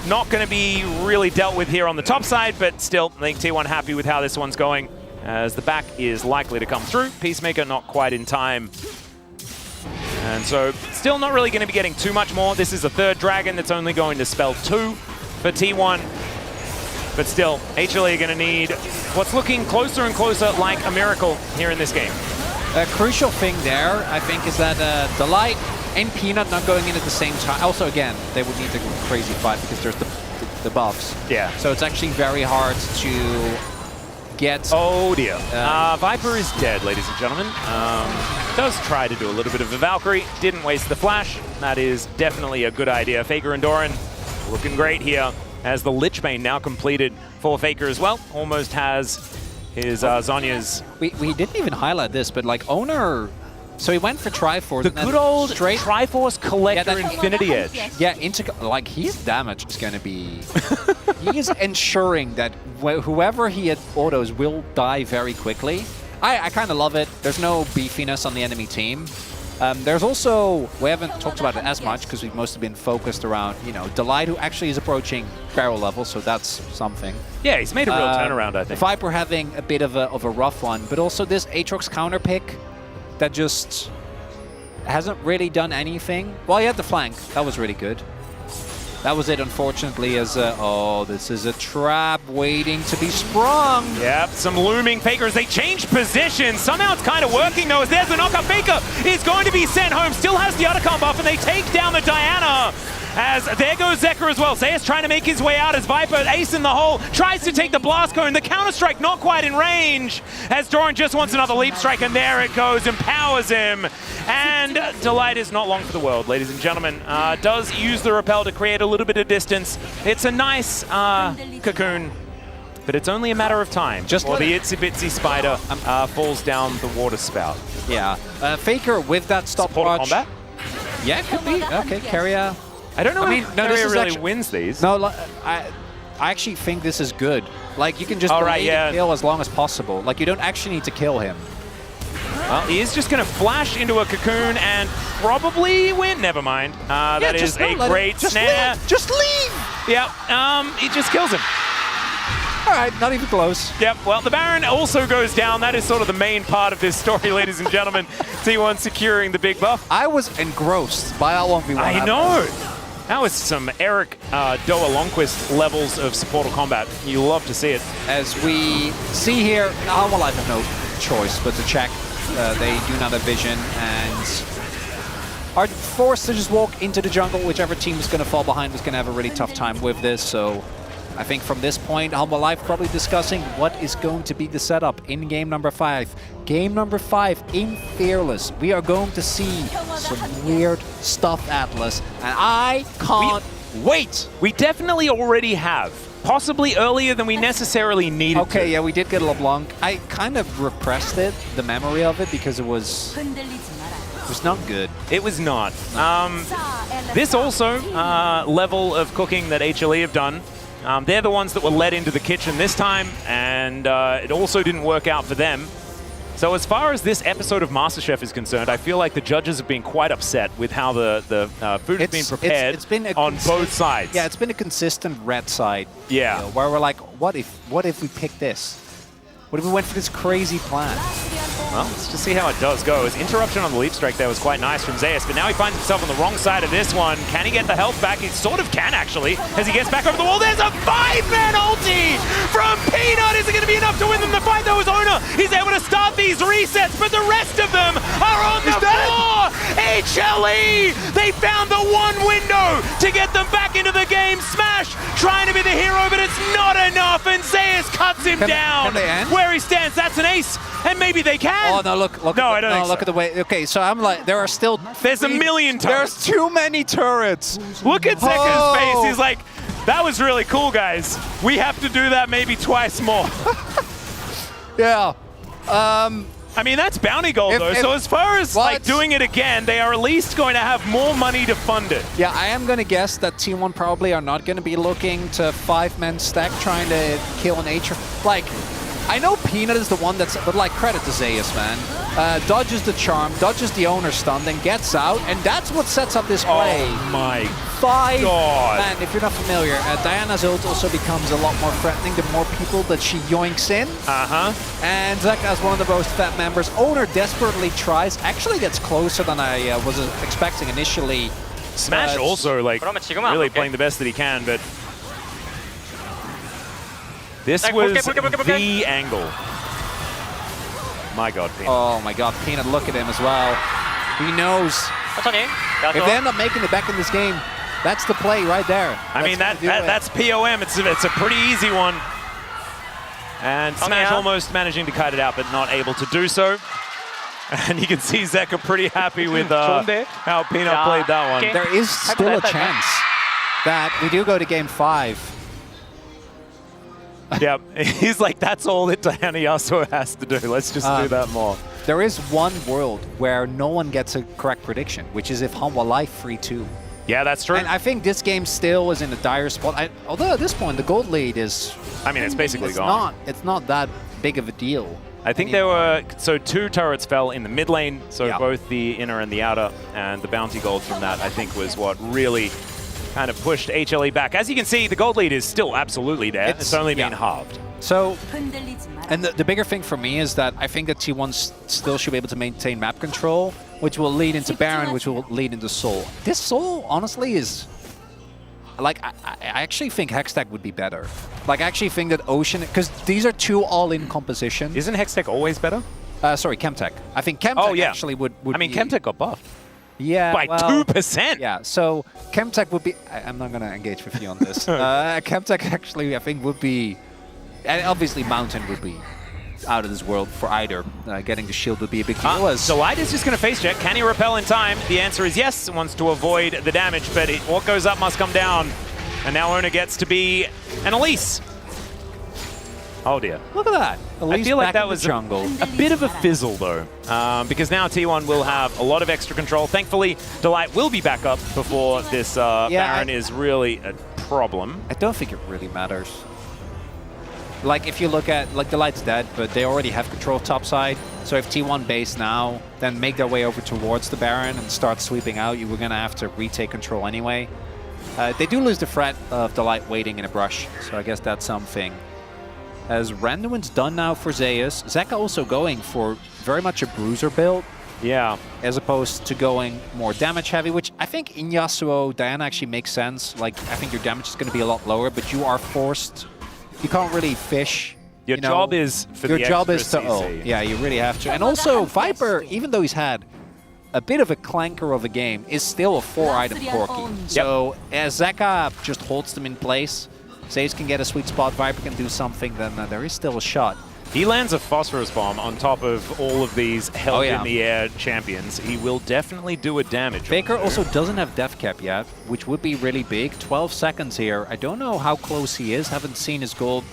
not going to be really dealt with here on the top side, but still, I think T1 happy with how this one's going, as the back is likely to come through. Peacemaker not quite in time. And so, still not really going to be getting too much more. This is a third dragon that's only going to spell 2 for T1. But still, HLE are going to need what's looking closer and closer like a miracle here in this game. A crucial thing there, I think, is that Delight and Peanut not going in at the same time. Also, again, they would need a crazy fight because there's the buffs. Yeah. So it's actually very hard to get... Oh dear. Viper is dead, ladies and gentlemen. Does try to do a little bit of a Valkyrie. Didn't waste the flash. That is definitely a good idea. Faker and Doran looking great here, as the Lich Bane now completed for Faker as well. Almost has his Zhonya's... We didn't even highlight this, but like Owner... So he went for Triforce. The good old Triforce Collector Infinity Edge. Yeah, like his damage is going to be... he is ensuring that whoever he autos will die very quickly. I kind of love it. There's no beefiness on the enemy team. There's also, we haven't talked about it as much because we've mostly been focused around, you know, Delight, who actually is approaching barrel level, so that's something. Yeah, he's made a real turnaround, I think. Viper having a bit of a rough one, but also this Aatrox counter pick that just hasn't really done anything. Well, he had the flank. That was really good. That was it, unfortunately, as oh, this is a trap waiting to be sprung. Yep, some looming Faker as they change positions. Somehow it's kind of working, though, as there's the knockup. Faker is going to be sent home. Still has the Otacon buff, and they take down the Diana. As there goes Zeker as well. Zayas trying to make his way out as Viper, ace in the hole, tries to take the blast cone. The counter-strike not quite in range, as Doran just wants another leap strike, and there it goes, empowers him. And Delight is not long for the world, ladies and gentlemen. Does use the repel to create a little bit of distance. It's a nice cocoon, but it's only a matter of time. Just while the itsy-bitsy spider falls down the water spout. Yeah, Faker with that stopwatch. Combat? Yeah, it could be. Okay, Carrier. I don't know if Carrier really wins these. No, I actually think this is good. Like, you can just delay the kill as long as possible. Like, you don't actually need to kill him. Well, he is just going to flash into a cocoon and probably win. Never mind. That is a great snare. Just leave! Yep, it just kills him. right, not even close. Yep, well, the Baron also goes down. That is sort of the main part of this story, ladies and gentlemen. T1 securing the big buff. I was engrossed by that 1v1. I know. That was some Eric Doa Longquist levels of supportal combat. You love to see it. As we see here, Half-Life have no choice but to check. They do not have vision and are forced to just walk into the jungle. Whichever team is going to fall behind is going to have a really tough time with this. So I think from this point, Half-Life probably discussing what is going to be the setup in game number 5. Game number 5 in Fearless. We are going to see some weird stuff, Atlas, and I can't wait. We definitely already have. Possibly earlier than we necessarily needed to. Okay, yeah, we did get LeBlanc. I kind of repressed it, the memory of it, because it was not good. It was not. This also, level of cooking that HLE have done. They're the ones that were led into the kitchen this time, and it also didn't work out for them. So as far as this episode of MasterChef is concerned, I feel like the judges have been quite upset with how the food has been prepared on both sides. Yeah, it's been a consistent red side. Yeah. You know, where we're like, what if we pick this? What if we went for this crazy plan? Well, let's just see how it does go. His interruption on the leap strike there was quite nice from Zeus, but now he finds himself on the wrong side of this one. Can he get the health back? He sort of can, actually, as he gets back over the wall. There's a 5-man ulti from Peanut. Is it going to be enough to win them the fight, though? His owner, he's able to start these resets, but the rest of them are on the floor. HLE, they found the one window to get them back into the game. Smash trying to be the hero, but it's not enough, and Zeus cuts him down. Can they end? Where he stands, that's an ace, and maybe they can. Oh no! Look! No, I don't think look so. at the way. Okay, so I'm like, there are still. There's a million turrets. There's too many turrets. Look at Zeka's face. He's like, that was really cool, guys. We have to do that maybe twice more. Yeah. I mean, that's bounty gold, though. So as far as like doing it again, they are at least going to have more money to fund it. Yeah, I am going to guess that T1 probably are not going to be looking to 5-man stack trying to kill an H. Like, I know Peanut is the one that's, but like, credit to Zeus, man. Dodges the charm, dodges the owner stun, then gets out, and that's what sets up this play. Oh my 5 God. Man, if you're not familiar, Diana's ult also becomes a lot more threatening the more people that she yoinks in. And Zeka as one of the most fat members. Owner desperately tries, actually gets closer than I was expecting initially. Smash also, like, really playing the best that he can, but this was the angle. My God, Peanut. Oh my God, Peanut, look at him as well. He knows. If they end up making it back in this game, that's the play right there. I mean, that's POM. It's a pretty easy one. And Smash almost managing to cut it out, but not able to do so. And you can see Zeka pretty happy with how Peanut played that one. There is still a chance that we do go to game 5. Yeah, he's like, that's all that Diana Yasuo has to do. Let's just do that more. There is one world where no one gets a correct prediction, which is if Life free 2. Yeah, that's true. And I think this game still is in a dire spot. Although at this point, the gold lead is... I mean, it's basically gone. It's not that big of a deal. I think there were, so 2 turrets fell in the mid lane, so both the inner and the outer, and the bounty gold from that, I think, was what really kind of pushed HLE back. As you can see, the gold lead is still absolutely there. It's only been halved. So, and the bigger thing for me is that I think that T1 still should be able to maintain map control, which will lead into Baron, which will lead into Soul. This Soul, honestly, is... Like, I actually think Hextech would be better. Like, I actually think that Ocean... Because these are 2 all-in compositions. Isn't Hextech always better? Sorry, Chemtech. I think Chemtech actually would I mean, Chemtech got buffed. Yeah, by 2%. Yeah, so Chemtech would be... I'm not going to engage with you on this. Chemtech actually, I think, would be... And obviously, Mountain would be out of this world for either. Getting the shield would be a big deal. So Light is just going to face check. Can he repel in time? The answer is yes. Wants to avoid the damage, but what goes up must come down. And now Owner gets to be an Elise. Oh dear. Look at that. I feel like that was jungle. A bit of a fizzle, though, because now T1 will have a lot of extra control. Thankfully, Delight will be back up before this Baron is really a problem. I don't think it really matters. Like, if you look at, like, Delight's dead, but they already have control top side. So if T1 base now, then make their way over towards the Baron and start sweeping out, you were going to have to retake control anyway. They do lose the threat of Delight waiting in a brush, so I guess that's something. as Randuin's done now for Zeus. Zeka also going for very much a bruiser build. Yeah. As opposed to going more damage heavy, which I think in Yasuo, Diana actually makes sense. Like, I think your damage is going to be a lot lower, but you are forced. You can't really fish. Your job is for your the job is to extra ult. CC. Yeah, you really have to. And also, Viper, even though he's had a bit of a clanker of a game, is still a 4-item Corki. So as Zeka just holds them in place, Zeus can get a sweet spot, Viper can do something, then there is still a shot. He lands a Phosphorus Bomb on top of all of these held in the air champions. He will definitely do a damage. Faker also doesn't have death cap yet, which would be really big. 12 seconds here. I don't know how close he is. Haven't seen his gold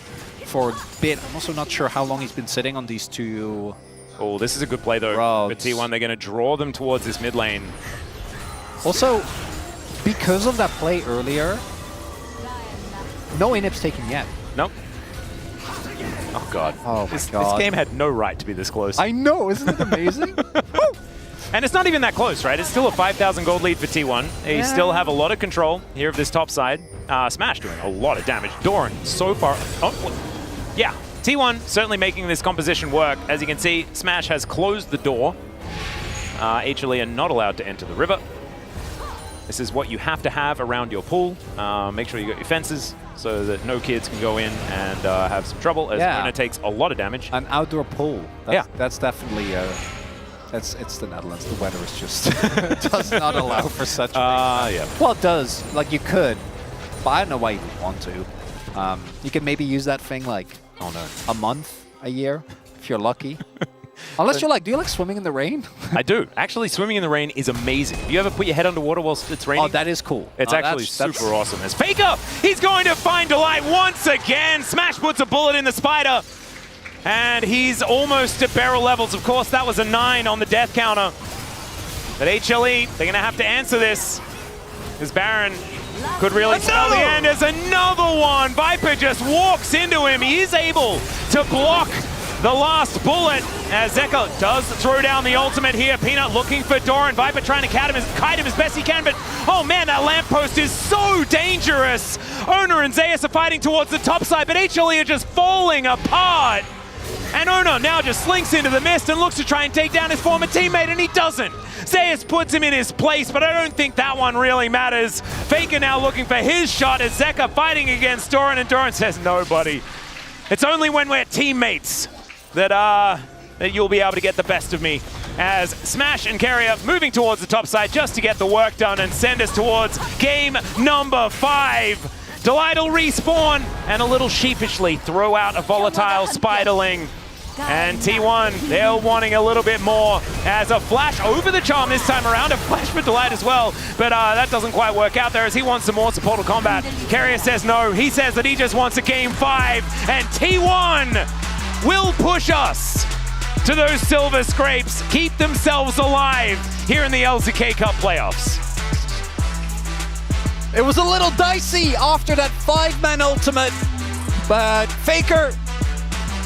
for a bit. I'm also not sure how long he's been sitting on these two. Oh, this is a good play though. For T1, they're going to draw them towards this mid lane. Also, because of that play earlier, no inhibs taken yet. Nope. Oh god. Oh my God. This game had no right to be this close. I know, isn't it amazing? And it's not even that close, right? It's still a 5,000 gold lead for T1. They still have a lot of control here of this top side. Smash doing a lot of damage. Doran so far. Oh, yeah. T1 certainly making this composition work. As you can see, Smash has closed the door. HLE are not allowed to enter the river. This is what you have to have around your pool. Make sure you got your fences so that no kids can go in and have some trouble, as Ona takes a lot of damage. An outdoor pool. That's definitely... it's the Netherlands. The weather is just... does not allow for such things. Yeah. Well, it does. Like, you could. But I don't know why you would want to. You can maybe use that thing, like, I don't know, a month, a year, if you're lucky. Unless you're like, do you like swimming in the rain? I do. Actually, swimming in the rain is amazing. Do you ever put your head underwater whilst it's raining? Oh, that is cool. It's actually super awesome. As Faker, he's going to find Delight once again. Smash puts a bullet in the spider. And he's almost at barrel levels. Of course, that was a 9 on the death counter. But HLE, they're going to have to answer this. Because Baron could really spell the end. There's another one. Viper just walks into him. He is able to block the last bullet as Zeka does throw down the ultimate here. Peanut looking for Doran. Viper trying to kite him as best he can, but oh man, that lamppost is so dangerous. Ona and Zeus are fighting towards the top side, but HLE are just falling apart. And Ona now just slinks into the mist and looks to try and take down his former teammate, and he doesn't. Zeus puts him in his place, but I don't think that one really matters. Faker now looking for his shot as Zeka fighting against Doran, and Doran says, no, buddy. It's only when we're teammates that you'll be able to get the best of me. As Smash and Carrier moving towards the top side just to get the work done and send us towards game number 5. Delight will respawn and a little sheepishly throw out a volatile Spiderling. And T1, they're wanting a little bit more as a flash over the charm this time around. A flash for Delight as well, but that doesn't quite work out there as he wants some more supportive combat. Carrier says no. He says that he just wants a game 5, and T1 will push us to those silver scrapes, keep themselves alive here in the LCK Cup playoffs. It was a little dicey after that 5-man ultimate, but Faker,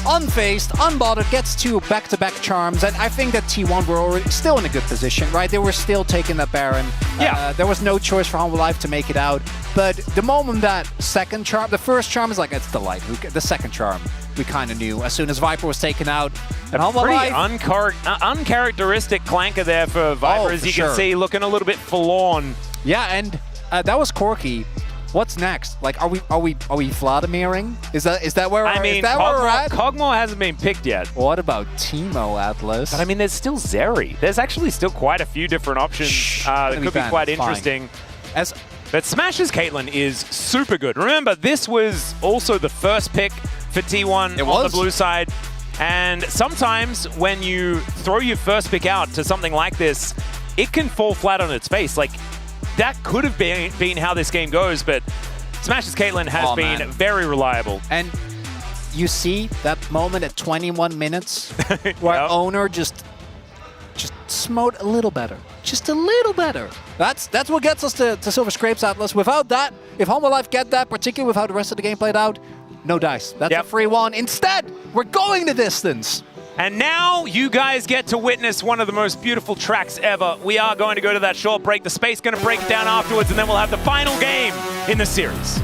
unfazed, unbothered, gets 2 back-to-back charms, and I think that T1 were already still in a good position, right? They were still taking that Baron. Yeah. There was no choice for Humble Life to make it out, but the moment that second charm, the first charm is like, it's Delight. The second charm, we kind of knew as soon as Viper was taken out. And Humble Pretty Life, uncharacteristic clanker there for Viper, as you can see, looking a little bit forlorn. Yeah, and that was Corki. What's next? Like, are we Vladimiring? Is that where I mean, we're at? Kog'Maw hasn't been picked yet. What about Teemo, Atlas? But I mean, there's still Zeri. There's actually still quite a few different options that could be quite interesting. But Smash's Caitlyn is super good. Remember, this was also the first pick for T1 on the blue side. And sometimes when you throw your first pick out to something like this, it can fall flat on its face. Like, that could have been how this game goes, but Smash's Caitlyn has been very reliable. And you see that moment at 21 minutes where Owner just smote a little better. Just a little better. That's what gets us to Silver Scrapes, Atlas. Without that, if Humble Life get that, particularly with how the rest of the game played out, no dice. That's a free one. Instead, we're going the distance. And now you guys get to witness one of the most beautiful tracks ever. We are going to go to that short break. The Space going to break it down afterwards, and then we'll have the final game in the series.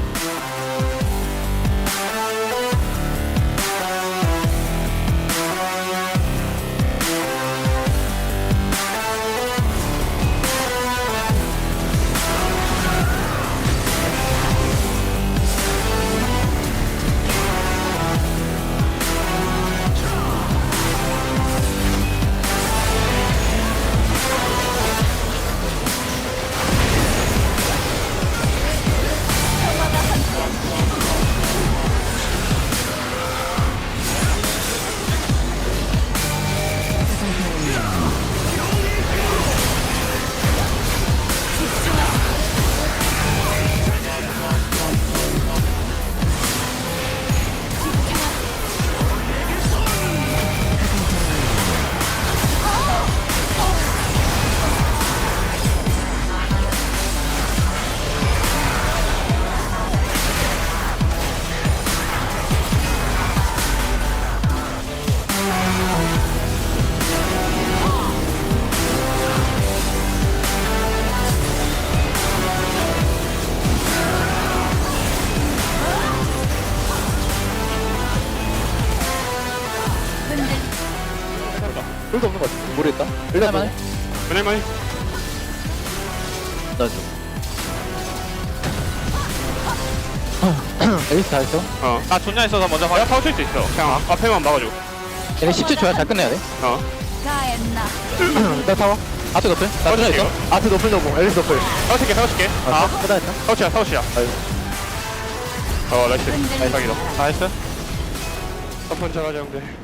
볼도 없는 것 같아. 모르겠다. 일단 뭐. 왜냐면 에이스 다 했어. 나 존나 있어서 먼저 가. 타워 칠 수 있어. 그냥 앞에만 막아줘. 얘네 10초 줘야 잘 끝내야 돼. 가엔나 나 타워. 아트 노플. 나 존나 있어. 아트 노플 노공. 에이스 노플. 타워 칠게. 끝다 했다. 타워 치야. 나이스. 대박이다. 나이스. 한번 잘하자 형들.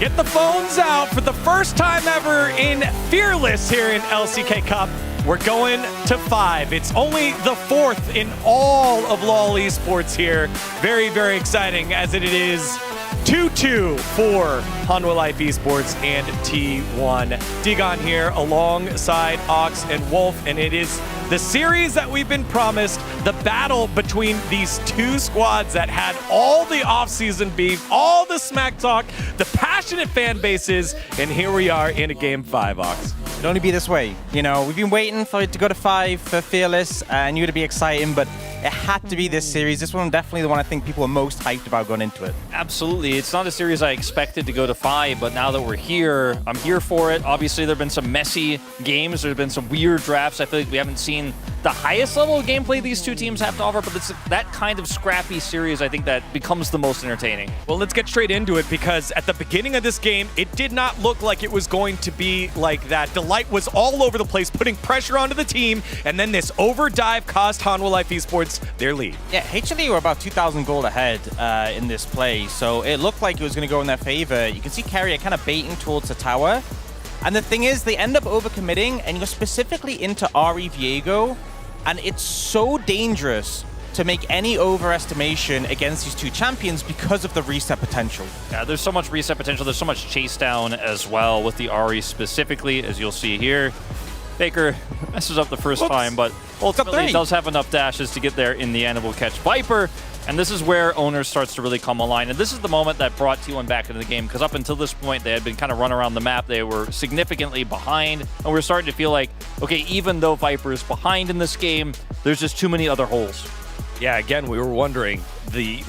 Get the phones out for the first time ever in Fearless here in LCK Cup. We're going to 5. It's only the 4th in all of LoL esports here. Very, very exciting as it is 2-2 for Hanwha Life Esports and T1. Digon here alongside Ox and Wolf, and it is the series that we've been promised, the battle between these two squads that had all the offseason beef, all the smack talk, the passionate fan bases, and here we are in a game 5, Ox. It'd only be this way. You know, we've been waiting for it to go to 5 for Fearless. I knew it'd be exciting, but it had to be this series. This one definitely the one I think people are most hyped about going into it. Absolutely. It's not a series I expected to go to 5, but now that we're here, I'm here for it. Obviously, there have been some messy games. There have been some weird drafts. I feel like we haven't seen the highest level of gameplay these two teams have to offer, but it's that kind of scrappy series, I think, that becomes the most entertaining. Well, let's get straight into it, because at the beginning of this game, it did not look like it was going to be like that. Delight was all over the place, putting pressure onto the team, and then this overdive cost Hanwha Life Esports their lead. Yeah, HLE were about 2,000 gold ahead in this play, so it looked like it was going to go in their favor. You can see Carrier kind of baiting towards the tower, and the thing is, they end up overcommitting, and you're specifically into Ari Viego, and it's so dangerous to make any overestimation against these two champions because of the reset potential. Yeah, there's so much reset potential. There's so much chase down as well with the Ari specifically, as you'll see here. Faker messes up the first time, but ultimately he does have enough dashes to get there in the end and will catch Viper. And this is where Owner starts to really come online. And this is the moment that brought T1 back into the game, because up until this point, they had been kind of run around the map. They were significantly behind, and we're starting to feel like, okay, even though Viper is behind in this game, there's just too many other holes. Yeah, again, we were wondering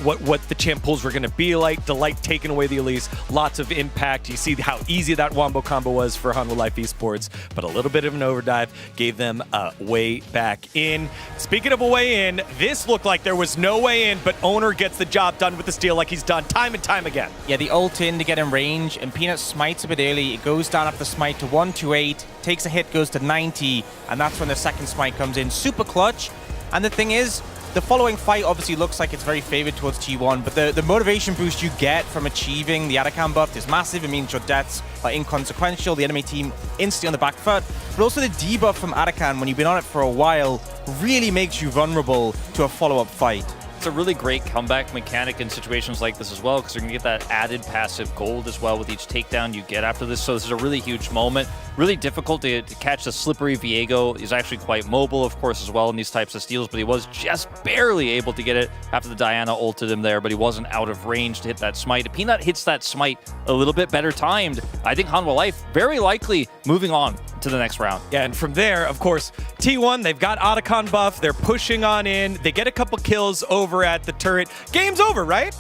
what the champ pulls were going to be like. Delight taking away the Elise, lots of impact. You see how easy that wombo combo was for Hanwha Life Esports, but a little bit of an overdive gave them a way back in. Speaking of a way in, this looked like there was no way in, but Owner gets the job done with the steal like he's done time and time again. Yeah, the ult in to get in range, and Peanut smites a bit early. It goes down after the smite to 128, takes a hit, goes to 90, and that's when the second smite comes in. Super clutch, and the thing is, the following fight obviously looks like it's very favored towards T1, but the motivation boost you get from achieving the Arakan buff is massive. It means your deaths are inconsequential, the enemy team instantly on the back foot, but also the debuff from Arakan when you've been on it for a while really makes you vulnerable to a follow-up fight. It's a really great comeback mechanic in situations like this as well, because you're going to get that added passive gold as well with each takedown you get after this. So this is a really huge moment. Really difficult to catch the slippery Viego. He's actually quite mobile, of course, as well in these types of steals, but he was just barely able to get it after the Diana ulted him there, but he wasn't out of range to hit that smite. If Peanut hits that smite a little bit better timed, I think Hanwha Life very likely moving on to the next round. Yeah, and from there, of course, T1, they've got Otacon buff. They're pushing on in. They get a couple kills over at the turret. Game's over, right?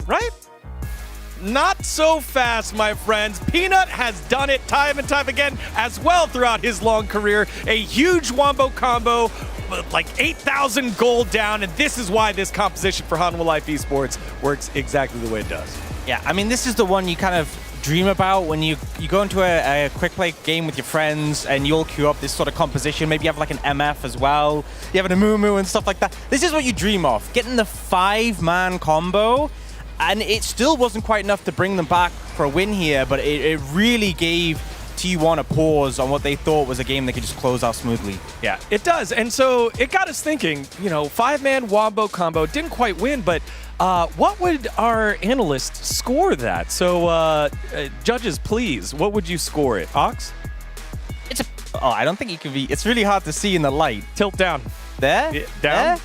Right? Not so fast, my friends. Peanut has done it time and time again as well throughout his long career. A huge wombo combo, like 8,000 gold down, and this is why this composition for Hanwha Life Esports works exactly the way it does. Yeah, I mean, this is the one you kind of dream about when you go into a quick play game with your friends and you all queue up this sort of composition. Maybe you have like an MF as well. You have an Amumu and stuff like that. This is what you dream of, getting the 5-man combo. And it still wasn't quite enough to bring them back for a win here, but it really gave T1 a pause on what they thought was a game they could just close out smoothly. Yeah, it does. And so it got us thinking, you know, 5-man wombo combo didn't quite win, but what would our analysts score that? So judges, please, what would you score it? Ox? Oh, I don't think you can be, it's really hard to see in the light. Tilt down. There? Yeah, down? There?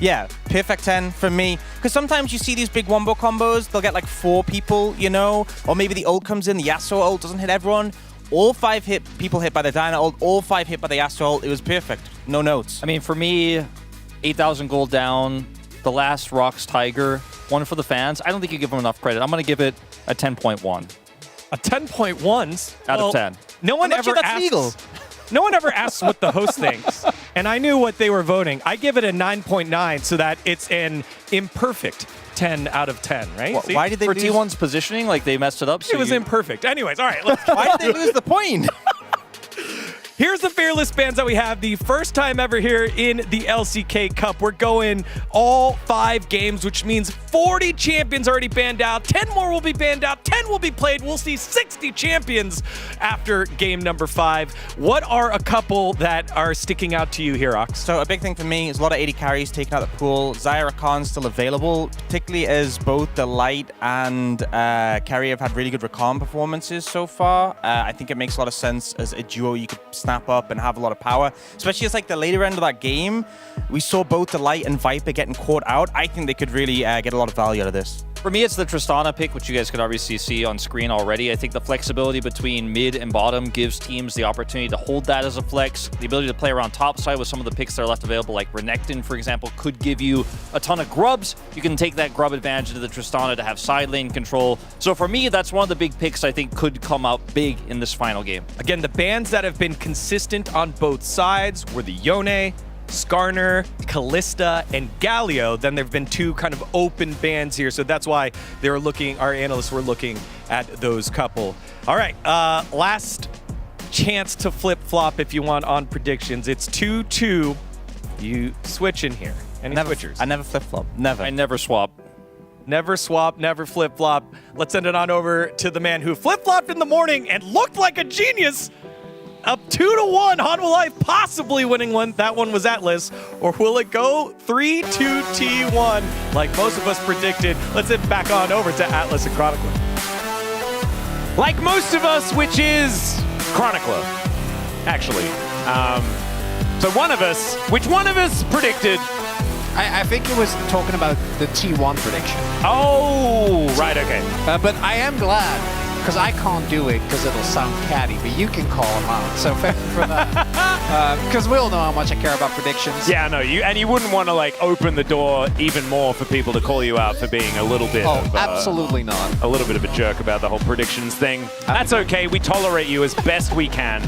Yeah, perfect 10 from me. Because sometimes you see these big wombo combos, they'll get like 4 people, you know, or maybe the ult comes in, the Yasuo ult doesn't hit everyone. All 5 people hit by the Diana ult, all 5 hit by the Yasuo ult. It was perfect. No notes. I mean, for me, 8,000 gold down, the last Rocks Tiger, one for the fans. I don't think you give him enough credit. I'm going to give it a 10.1. A 10.1 out of 10. No one ever asks. Legal. No one ever asks what the host thinks, and I knew what they were voting. I give it a 9.9 so that it's an imperfect 10 out of 10, right? Why did they for lose? T1's positioning, like they messed it up? So it was imperfect. Anyways, all right. Why did they lose the point? Here's the Fearless bans that we have. The first time ever here in the LCK Cup. We're going all 5 games, which means 40 champions already banned out. 10 more will be banned out. 10 will be played. We'll see 60 champions after game number 5. What are a couple that are sticking out to you here, Ox? So a big thing for me is a lot of 80 carries taken out of the pool. Zyra Khan's still available, particularly as both the Light and Carry have had really good recon performances so far. I think it makes a lot of sense as a duo you could snap up and have a lot of power, especially as like the later end of that game. We saw both the Light and Viper getting caught out. I think they could really get a lot of value out of this. For me, it's the Tristana pick, which you guys could obviously see on screen already. I think the flexibility between mid and bottom gives teams the opportunity to hold that as a flex. The ability to play around top side with some of the picks that are left available, like Renekton, for example, could give you a ton of grubs. You can take that grub advantage into the Tristana to have side lane control. So for me, that's one of the big picks I think could come out big in this final game. Again, the bans that have been consistent on both sides were the Yone, Skarner, Kalista, and Galio. Then there have been 2 kind of open bans here, so that's why they were looking, our analysts were looking at those couple. All right, last chance to flip-flop if you want on predictions. It's 2-2. You switch in here. Any switchers? I never flip-flop. Never. I never swap. Never swap, never flip-flop. Let's send it on over to the man who flip-flopped in the morning and looked like a genius. Up 2-1, Hanwha Life possibly winning one. That one was Atlas. Or will it go 3-2 T1 like most of us predicted? Let's head back on over to Atlas and Chronicler. Like most of us, which is Chronicler, actually. So which one of us predicted? I think it was talking about the T1 prediction. Oh, right, okay. But I am glad, because I can't do it because it'll sound catty, but you can call them out. So thank you for that. Because we all know how much I care about predictions. Yeah, no, you wouldn't want to like open the door even more for people to call you out for being a little bit of absolutely not. A little bit of a jerk about the whole predictions thing. That's okay. We tolerate you as best we can.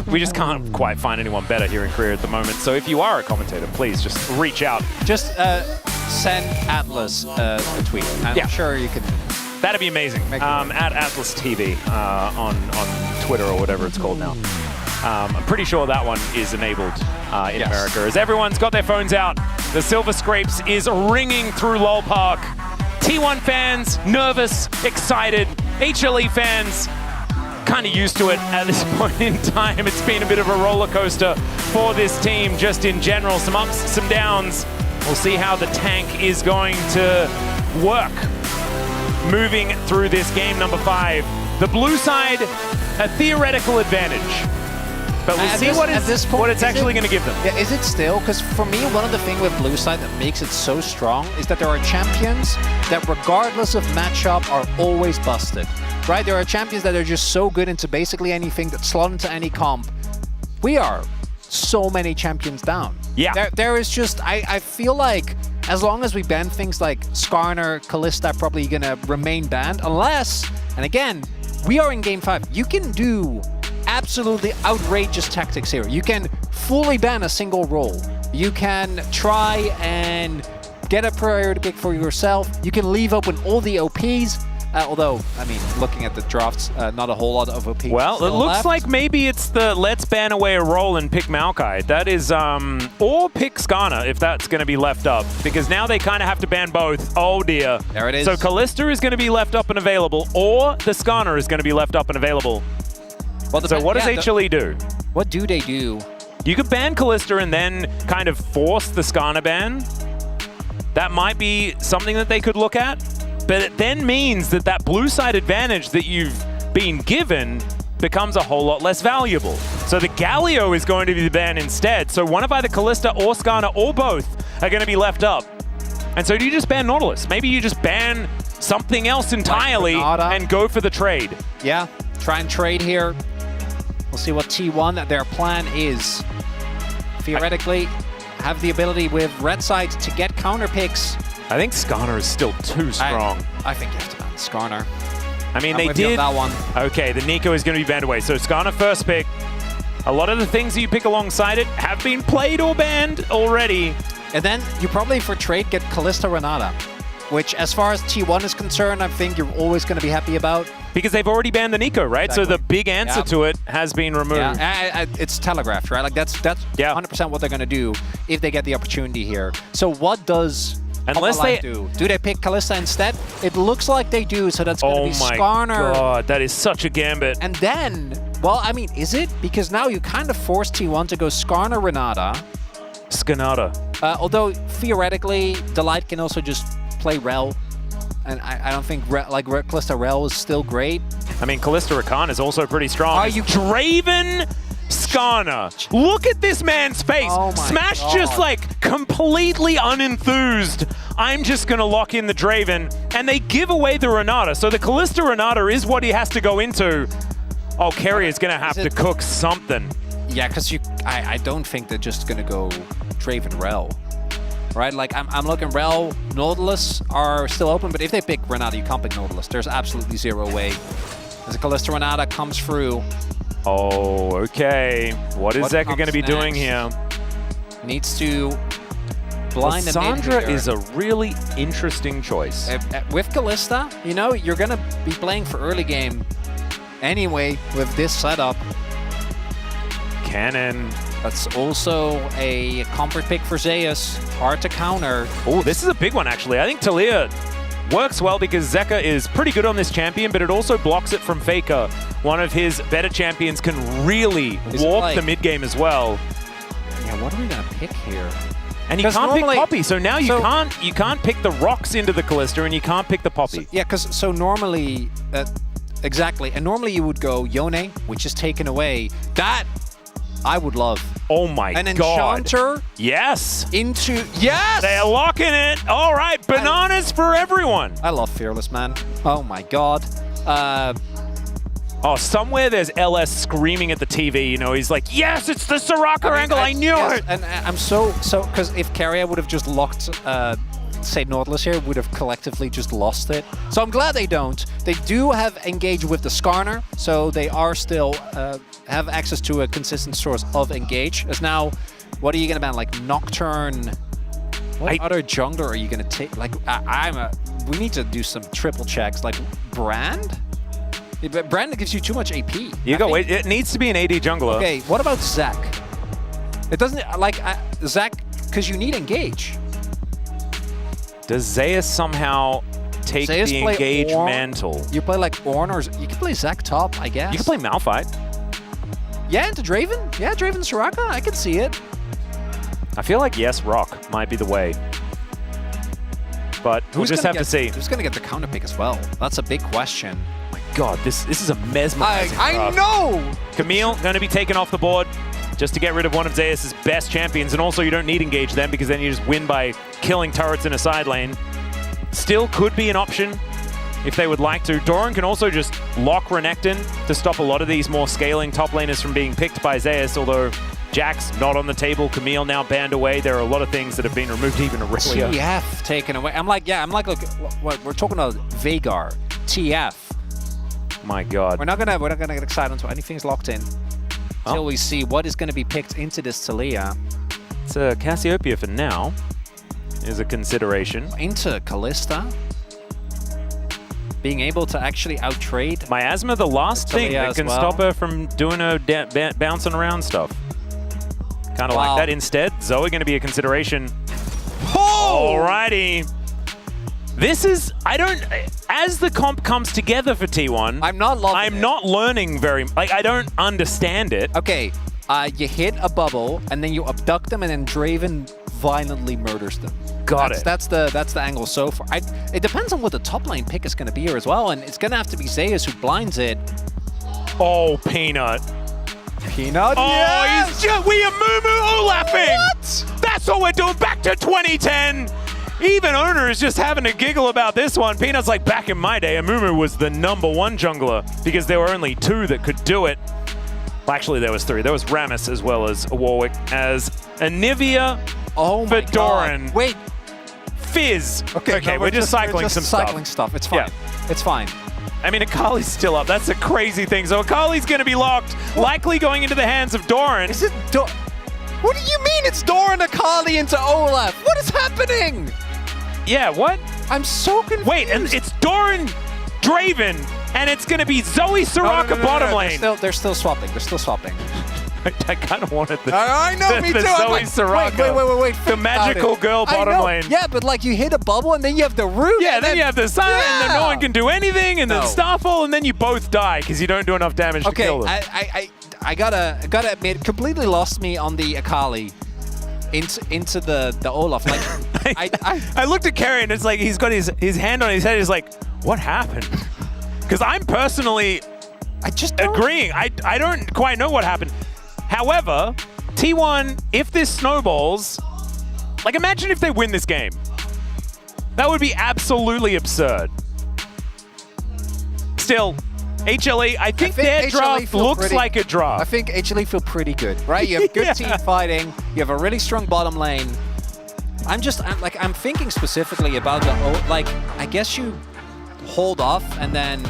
We just can't quite find anyone better here in Korea at the moment. So if you are a commentator, please just reach out. Just send Atlas a tweet. I'm sure you can. That'd be amazing. At Atlas TV on Twitter or whatever it's called now. I'm pretty sure that one is enabled in America. As everyone's got their phones out, the Silver Scrapes is ringing through LOL Park. T1 fans, nervous, excited. HLE fans, kind of used to it at this point in time. It's been a bit of a roller coaster for this team just in general. Some ups, some downs. We'll see how the tank is going to work moving through this game number 5. The blue side, a theoretical advantage. But we'll see what it's actually going to give them. Yeah, is it still? Because for me, one of the things with blue side that makes it so strong is that there are champions that regardless of matchup are always busted. Right? There are champions that are just so good into basically anything that slot into any comp. We are so many champions down. Yeah. There is just, I feel like as long as we ban things like Skarner, Kalista are probably going to remain banned, unless, and again, we are in game 5. You can do absolutely outrageous tactics here. You can fully ban a single role. You can try and get a priority pick for yourself. You can leave open all the OPs. Although, I mean, looking at the drafts, not a whole lot of OP. Well, it looks left. like maybe it's the let's ban away a role and pick Maokai. That is, or pick Skarner if that's going to be left up. Because now they kind of have to ban both. Oh dear. There it is. So Kalista is going to be left up and available, or the Skarner is going to be left up and available. Well, so what does HLE do? What do they do? You could ban Kalista and then kind of force the Skarner ban. That might be something that they could look at. But it then means that that blue side advantage that you've been given becomes a whole lot less valuable. So the Galio is going to be the ban instead. So one of either Kalista or Skarner or both are going to be left up. And so do you just ban Nautilus? Maybe you just ban something else entirely and go for the trade. Yeah, try and trade here. We'll see what T1 their plan is. Theoretically, have the ability with red side to get counter picks. I think Skarner is still too strong. I think you have to ban Skarner. I mean, they did. That one. Okay, the Nico is going to be banned away. So Skarner first pick. A lot of the things that you pick alongside it have been played or banned already. And then you probably for trade get Kalista Renata. which as far as T1 is concerned, I think you're always going to be happy about. Because they've already banned the Nico, right? Exactly. So the big answer to it has been removed. Yeah, it's telegraphed, right? Like that's 100% what they're going to do if they get the opportunity here. So what does Unless they do? Do they pick Kalista instead? It looks like they do, so that's going to be Skarner. Oh my god, that is such a gambit. And then, well, I mean, is it? Because now you kind of force T1 to go Skarner Renata. Skanata. Although, theoretically, Delight can also just play Rel. And I don't think Kalista Rel is still great. I mean, Kalista Rakan is also pretty strong. Are you Draven Skarner? Look at this man's face. Oh my Smash God. just like completely unenthused. I'm just gonna lock in the Draven, and they give away the Renata. So the Kalista Renata is what he has to go into. Oh, Kerry is gonna have to cook something. Yeah, because I don't think they're just gonna go Draven Rel. Right, like I'm looking, Rel, Nautilus are still open, but if they pick Renata, you can't pick Nautilus. There's absolutely zero way. As a Kalista Renata comes through. Oh, okay. What is Zeka going to be next? doing here? Needs to blind the mid Sandra here. is a really interesting choice. With Kalista, you know, you're going to be playing for early game anyway with this setup. Cannon. That's also a comfort pick for Zeus. Hard to counter. Oh, this is a big one, actually. I think Talia works well because Zeka is pretty good on this champion, but it also blocks it from Faker. One of his better champions can really walk the mid game as well. Yeah, what are we gonna pick here? And you can't pick Poppy, so now you can't pick the rocks into the Kalista, and you can't pick the Poppy. So normally, exactly, and normally you would go Yone, which is taken away. That I would love. Oh my god. An Enchanter. Yes. Yes. They're locking it. All right, bananas for everyone. I love Fearless, man. Oh my god. Oh, somewhere there's LS screaming at the TV. You know, he's like, yes, it's the Soraka angle. I knew it. And I'm so because if Carrier would have just locked, say Nautilus here, would have collectively just lost it. So I'm glad they don't. They do have engage with the Skarner, so they are still have access to a consistent source of engage. As now, what are you gonna ban? Like Nocturne? What other jungler are you gonna take? Like we need to do some triple checks. Like Brand? But Brand gives you too much AP. It needs to be an AD jungler. Okay, what about Zac? It doesn't like Zac because you need engage. Does Zeus somehow take the engage mantle? You play like Ornn, or you can play Zac top, I guess. You can play Malphite. Yeah, into Draven. Yeah, Draven Soraka. I can see it. I feel like yes, Rock might be the way. But we'll just have to see. Who's going to get the counter pick as well? That's a big question. Oh my god, this is a mesmerizing I know! Camille going to be taken off the board just to get rid of one of Zeus' best champions. And also you don't need engage them because then you just win by killing turrets in a side lane. Still could be an option if they would like to. Doran can also just lock Renekton to stop a lot of these more scaling top laners from being picked by Zeus, although Jack's not on the table. Camille now banned away. There are a lot of things that have been removed, even Aurelia. TF taken away. I'm like, look, we're talking about Veigar, TF. My god. We're not gonna get excited until anything's locked in. Until we see what is gonna be picked into this Talia. It's a Cassiopeia for now. Is a consideration. Into Kalista. Being able to actually out-trade Miasma, the last thing that can stop her from doing her bouncing around stuff. Kind of like that. Instead, Zoe going to be a consideration. Oh! Alrighty. This is, as the comp comes together for T1, I'm not learning I don't understand it. Okay, you hit a bubble, and then you abduct them, and then Draven violently murders them. Got it. That's the angle so far. It depends on what the top lane pick is going to be here as well, and it's going to have to be Zeus who blinds it. Oh, Peanut. Peanut? Oh, yes! We are Moo Olafing! What? That's what we're doing. Back to 2010. Even Owner is just having a giggle about this one. Peanut's like, back in my day, Amumu was the #1 jungler because there were only 2 that could do it. Well, actually, there was 3. There was Rammus as well as Warwick, as Anivia, for Doran. Wait. Fizz. Okay, no, we're just cycling some stuff. It's fine. Yeah. It's fine. I mean, Akali's still up. That's a crazy thing. So Akali's going to be locked, likely going into the hands of Doran. Is it What do you mean it's Doran Akali into Olaf? What is happening? Yeah, what? I'm so confused. Wait, and it's Doran Draven, and it's going to be Zoe Soraka bottom lane. They're still swapping. They're still swapping. I kind of wanted the, I know, me the too. Zoe Like, Soraka. wait. The magical girl bottom lane. Yeah, but like you hit a bubble and then you have the root. Yeah, then you have the sun, and then no one can do anything, and then Starfall, and then you both die because you don't do enough damage to kill them. I gotta admit, completely lost me on the Akali into the Olaf. Like I looked at Kerry and it's like he's got his hand on his head. He's like, what happened? Because I'm personally agreeing. I don't quite know what happened. However, T1, if this snowballs, like imagine if they win this game. That would be absolutely absurd. Still, HLE, I think their HLE draft looks like a draft. I think HLE feel pretty good, right? You have good team fighting. You have a really strong bottom lane. I'm thinking specifically about I guess you hold off and then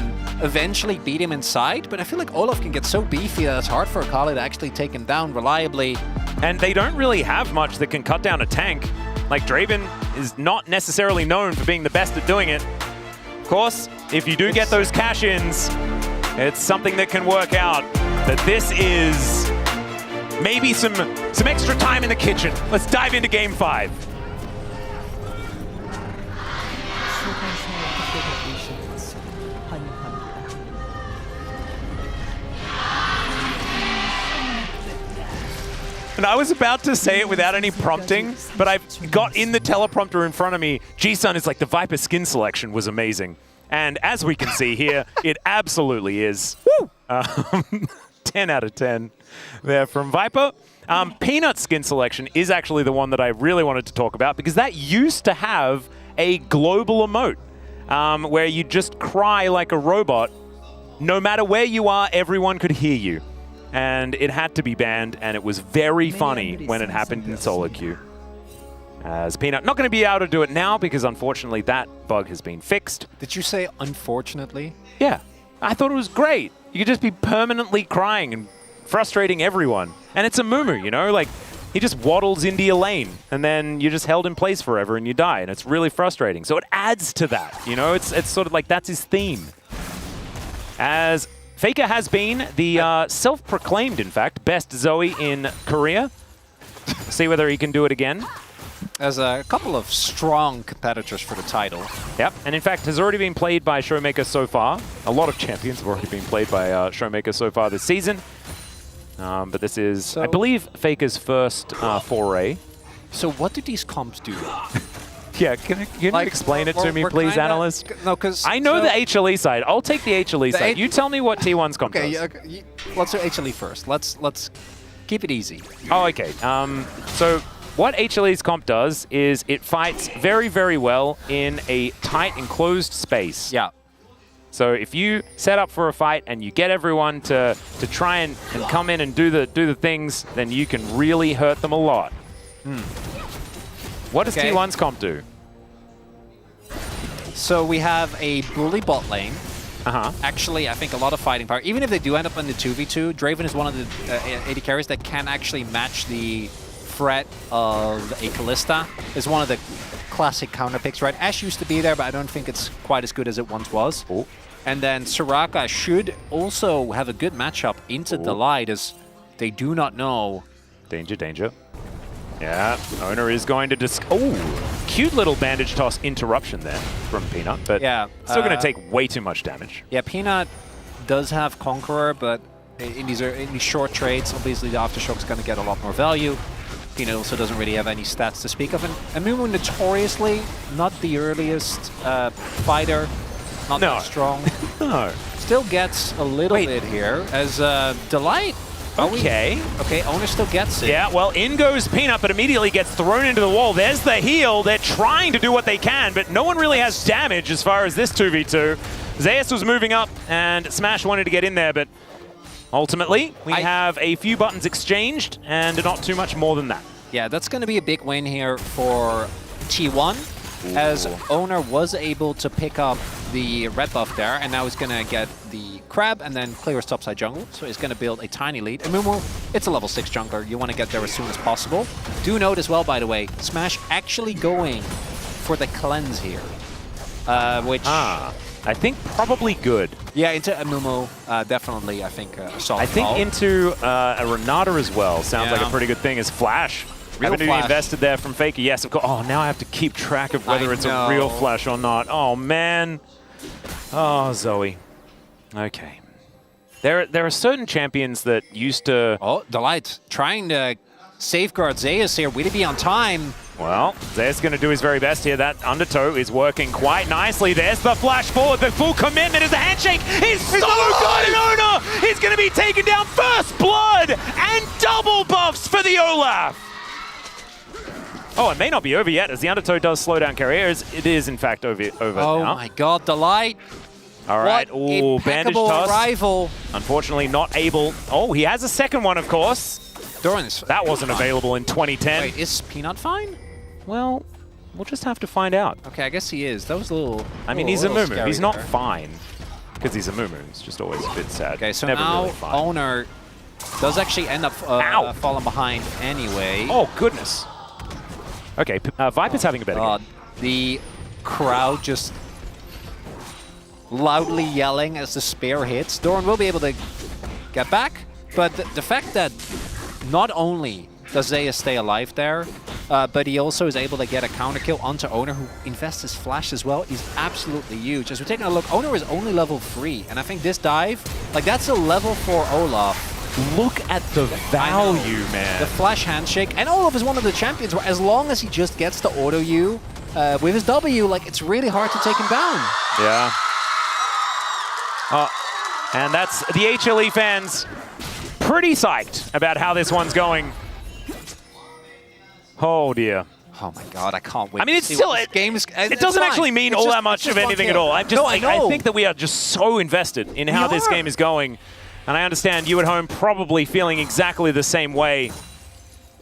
eventually beat him inside, but I feel like Olaf can get so beefy that it's hard for Akali to actually take him down reliably. And they don't really have much that can cut down a tank. Like Draven is not necessarily known for being the best at doing it. Of course, if you do get those cash-ins, it's something that can work out. That this is maybe some extra time in the kitchen. Let's dive into Game 5. And I was about to say it without any prompting, but I've got in the teleprompter in front of me, G-Sun is like, the Viper skin selection was amazing. And as we can see here, it absolutely is. Woo! 10 out of 10 there from Viper. Peanut skin selection is actually the one that I really wanted to talk about because that used to have a global emote where you just cry like a robot. No matter where you are, everyone could hear you. And it had to be banned, and it was very funny when it happened in solo queue. As Peanut, not going to be able to do it now because unfortunately that bug has been fixed. Did you say unfortunately? Yeah, I thought it was great. You could just be permanently crying and frustrating everyone. And it's a Mumu, you know, like he just waddles into your lane and then you're just held in place forever and you die, and it's really frustrating. So it adds to that, you know, it's sort of like that's his theme. As Faker has been the self-proclaimed, in fact, best Zoe in Korea. See whether he can do it again. There's a couple of strong competitors for the title. Yep, and in fact has already been played by Showmaker so far. A lot of champions have already been played by Showmaker so far this season. But this is, I believe, Faker's first foray. So what do these comps do? Yeah, can you explain it to me, please, analyst? No, because I know the HLE side. I'll take the HLE side. You tell me what T1's comp does. Okay, let's do HLE first. Let's keep it easy. Oh, okay. So what HLE's comp does is it fights very, very well in a tight, enclosed space. Yeah. So if you set up for a fight and you get everyone to try and come in and do the things, then you can really hurt them a lot. What does T1's comp do? So we have a bully bot lane. Actually, I think a lot of fighting power. Even if they do end up in the 2v2, Draven is one of the AD carries that can actually match the threat of a Kalista. Is one of the classic counter picks, right? Ashe used to be there, but I don't think it's quite as good as it once was. Ooh. And then Soraka should also have a good matchup into the light, as they do not know. Danger, danger. Yeah, Owner is going to oh, cute little bandage toss interruption there from Peanut, but still going to take way too much damage. Yeah, Peanut does have Conqueror, but in these short trades, obviously the Aftershock's going to get a lot more value. Peanut also doesn't really have any stats to speak of. And Mumu notoriously not the earliest fighter, not that strong. No. Still gets a little bit here as Delight. Okay. Okay, Owner still gets it. Yeah, well, in goes Peanut, but immediately gets thrown into the wall. There's the heal. They're trying to do what they can, but no one really has damage as far as this 2v2. Zeus was moving up, and Smash wanted to get in there, but ultimately, we have a few buttons exchanged, and not too much more than that. Yeah, that's going to be a big win here for T1, as Owner was able to pick up the red buff there, and now he's going to get the crab and then clear his topside jungle, so he's going to build a tiny lead. And Mumu, it's a level 6 jungler. You want to get there as soon as possible. Do note as well, by the way, Smash actually going for the cleanse here, which I think probably good. yeah, into Amumu definitely. I think a solid I think call. into a Renata as well sounds like Yeah. a pretty good thing. As Flash. Real Having to be Flash. invested there from Faker. Yes, of course. Oh, now I have to keep track of whether it's a real know. Flash or not. Oh, man. Oh, Zoe. Okay. There are certain champions that used to... Oh, Delight trying to safeguard Zeus here. Would he be on time? Well, Zeus going to do his very best here. That undertow is working quite nicely. There's the flash forward. The full commitment is a handshake. He's so good, and Owner is going to be taken down. First blood and double buffs for the Olaf. Oh, it may not be over yet, as the undertow does slow down carriers. It is, in fact, over Oh now. my God, Delight. All right. What Ooh, bandage impeccable toss. arrival. Unfortunately, not able. Oh, he has a second one, of course. Doran's That wasn't available in 2010. Wait, is Peanut fine? Well, we'll just have to find out. Okay, I guess he is. That was a little. I mean, he's a little Mumu. scary He's not there. fine. Because he's a Mumu. It's just always a bit sad. Okay, so Never now really fine. Owner does actually end up falling behind anyway. Oh, goodness. Okay, Viper's having a better game. The crowd just loudly yelling as the spear hits. Doran will be able to get back, but the fact that not only does Zeus stay alive there, but he also is able to get a counter kill onto Owner, who invests his flash as well, is absolutely huge. As we're taking a look, Owner is only level 3, and I think this dive, like that's a level 4 Olaf. Look at the value, man. The flash handshake, and Olaf is one of the champions where as long as he just gets the auto U with his W, like it's really hard to take him down. Yeah. And that's the HLE fans pretty psyched about how this one's going. Oh, dear. Oh my God, I can't wait. I mean, to it's see still what this game is. it doesn't actually mean all that much of anything at all. I think that we are just so invested in how this game is going, and I understand you at home probably feeling exactly the same way,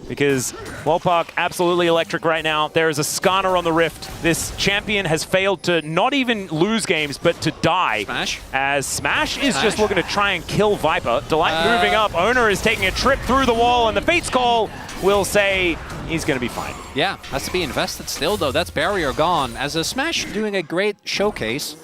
because Wallpark absolutely electric right now. There is a Skarner on the Rift. This champion has failed to not even lose games, but to die. Smash. As Smash is just looking to try and kill Viper. Delight moving up. Owner is taking a trip through the wall, and the Fates call will say he's going to be fine. Yeah, has to be invested still though. That's barrier gone. As a Smash doing a great showcase.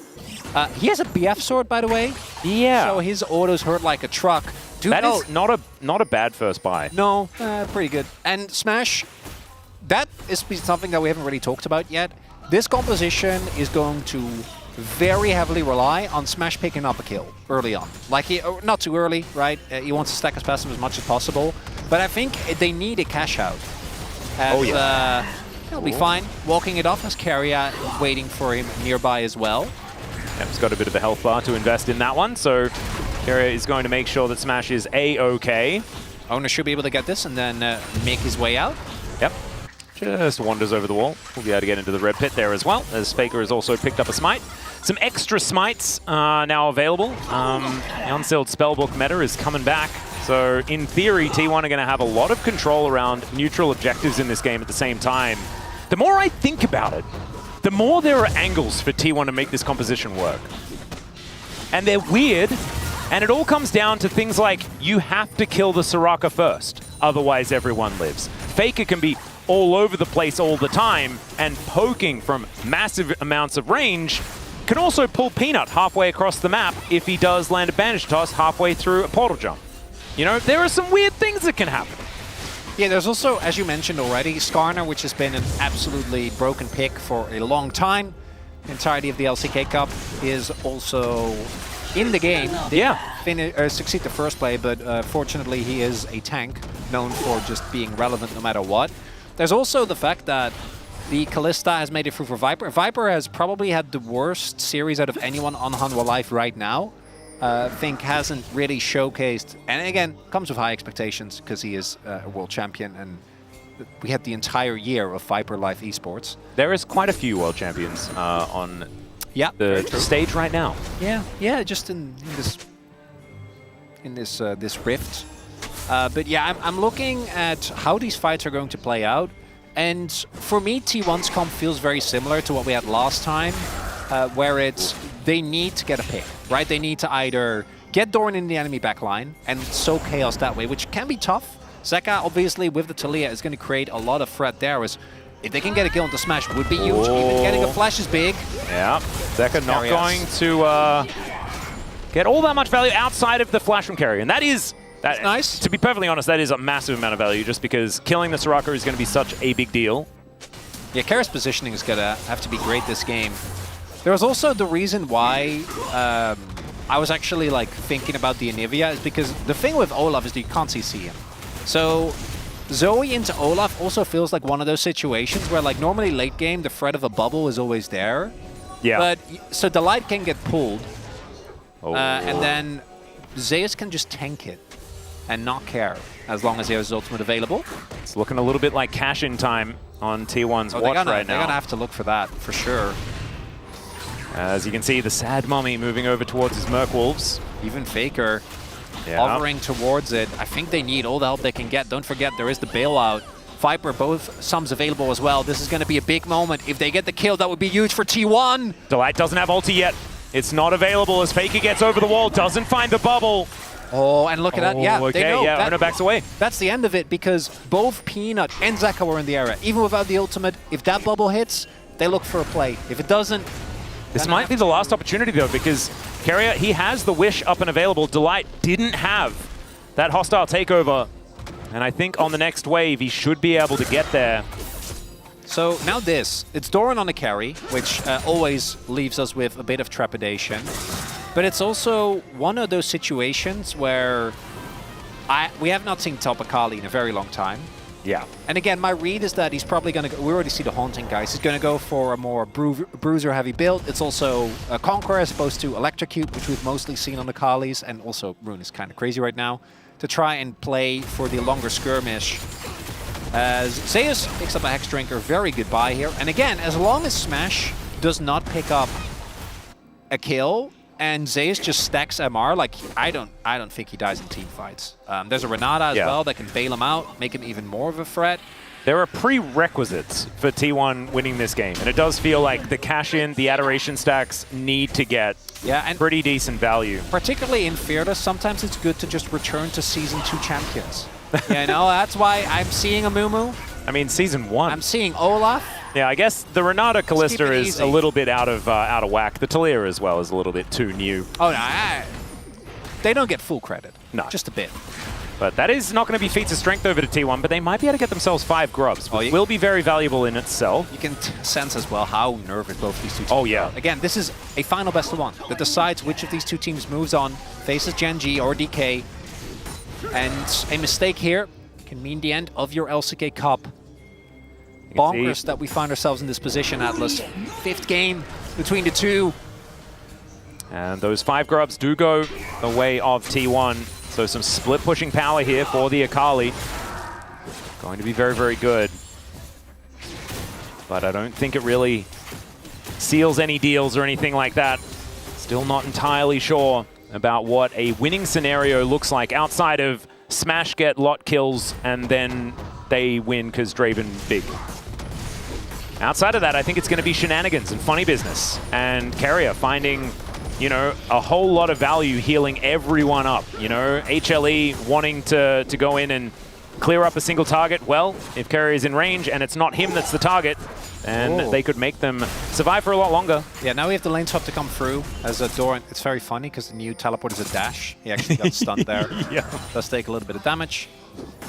He has a BF sword, by the way. Yeah. So his autos hurt like a truck. That is not a bad first buy. No, pretty good. And Smash, that is something that we haven't really talked about yet. This composition is going to very heavily rely on Smash picking up a kill early on. Like, not too early, right? He wants to stack his passive as much as possible. But I think they need a cash out. And, he'll be fine. Walking it off as Carrier waiting for him nearby as well. Yep, he's got a bit of a health bar to invest in that one, so Carrier is going to make sure that Smash is A-OK. Owner should be able to get this and then make his way out. Yep. Just wanders over the wall. We'll be able to get into the red pit there as well, as Faker has also picked up a smite. Some extra smites are now available. The unsealed spellbook meta is coming back. So in theory, T1 are going to have a lot of control around neutral objectives in this game at the same time. The more I think about it, the more there are angles for T1 to make this composition work. And they're weird, and it all comes down to things like you have to kill the Soraka first, otherwise everyone lives. Faker can be all over the place all the time, and poking from massive amounts of range can also pull Peanut halfway across the map if he does land a bandage toss halfway through a portal jump. You know, there are some weird things that can happen. Yeah, there's also, as you mentioned already, Skarner, which has been an absolutely broken pick for a long time. The entirety of the LCK Cup is also in the game. Succeed the first play, but fortunately he is a tank, known for just being relevant no matter what. There's also the fact that the Kalista has made it through for Viper. Viper has probably had the worst series out of anyone on Hanwha Live right now. Think hasn't really showcased, and again, comes with high expectations because he is a world champion, and we had the entire year of Viper Live esports. There is quite a few world champions on the stage right now. Yeah, just in this rift. But yeah, I'm looking at how these fights are going to play out, and for me, T1's comp feels very similar to what we had last time, where it's they need to get a pick, right? They need to either get Doran in the enemy backline and sow chaos that way, which can be tough. Zeka, obviously, with the Talia, is going to create a lot of threat there, as if they can get a kill into Smash, would be huge. Even getting a flash is big. Yeah, Zeka not Carry going to get all that much value outside of the flash from Carry, and that is That's nice. To be perfectly honest, that is a massive amount of value, just because killing the Soraka is going to be such a big deal. Yeah, Carry's positioning is gonna have to be great this game. There was also the reason why I was actually like thinking about the Anivia is because the thing with Olaf is that you can't CC him. So Zoe into Olaf also feels like one of those situations where like normally late game the threat of a bubble is always there. Yeah. But so the light can get pulled, and then Zeus can just tank it and not care as long as he has his ultimate available. It's looking a little bit like cash-in time on T1's watch right now. They're gonna have to look for that for sure. As you can see, the sad mummy moving over towards his Merc Wolves. Even Faker hovering towards it. I think they need all the help they can get. Don't forget, there is the bailout. Viper, both sums available as well. This is going to be a big moment. If they get the kill, that would be huge for T1. Delight doesn't have ulti yet. It's not available as Faker gets over the wall, doesn't find the bubble. Oh, and look at that. Yeah, okay, they know. yeah, Ona backs away. That's the end of it because both Peanut and Zeka were in the area. Even without the ultimate, if that bubble hits, they look for a play. If it doesn't, this might be the last opportunity, though, because Carrier, he has the Wish up and available. Delight didn't have that hostile takeover. And I think on the next wave, he should be able to get there. So now this. It's Doran on a carry, which always leaves us with a bit of trepidation. But it's also one of those situations where we have not seen Top Akali in a very long time. Yeah. And again, my read is that he's probably going to go, we already see the Haunting guys, he's going to go for a more bruiser-heavy build. It's also a Conqueror as opposed to Electrocute, which we've mostly seen on the Kalis, and also Rune is kind of crazy right now, to try and play for the longer skirmish. As Zeus picks up a Hex Drinker, very good buy here. And again, as long as Smash does not pick up a kill, and Zeus just stacks MR, like I don't think he dies in team fights. There's a Renata as well that can bail him out, make him even more of a threat. There are prerequisites for T1 winning this game, and it does feel like the cash-in, the adoration stacks need to get and pretty decent value. Particularly in Fearless, sometimes it's good to just return to Season 2 champions. Yeah, you know, that's why I'm seeing a Mumu. I mean, Season 1. I'm seeing Olaf. Yeah, I guess the Renata Callista is easy. a little bit out of whack. The Talia as well is a little bit too new. Oh, no, they don't get full credit. No. Just a bit. But that is not going to be feats of strength over to T1, but they might be able to get themselves 5 grubs, which will be very valuable in itself. You can sense as well how nervous both these two teams are. Again, this is a final best of 1 that decides which of these two teams moves on, faces Gen G or DK. And a mistake here can mean the end of your LCK Cup. Bonkers that we find ourselves in this position, Atlas. 5th game between the two. And those 5 grubs do go the way of T1. So some split pushing power here for the Akali. Going to be very, very good. But I don't think it really seals any deals or anything like that. Still not entirely sure about what a winning scenario looks like outside of Smash get lot kills and then they win because Draven big. Outside of that, I think it's going to be shenanigans and funny business. And Carrier finding, you know, a whole lot of value healing everyone up. You know, HLE wanting to go in and clear up a single target. Well, if Carrier is in range and it's not him that's the target, then they could make them survive for a lot longer. Yeah, now we have the lane swap to come through as a Doran. It's very funny because the new teleport is a dash. He actually got stunned there. Does take a little bit of damage.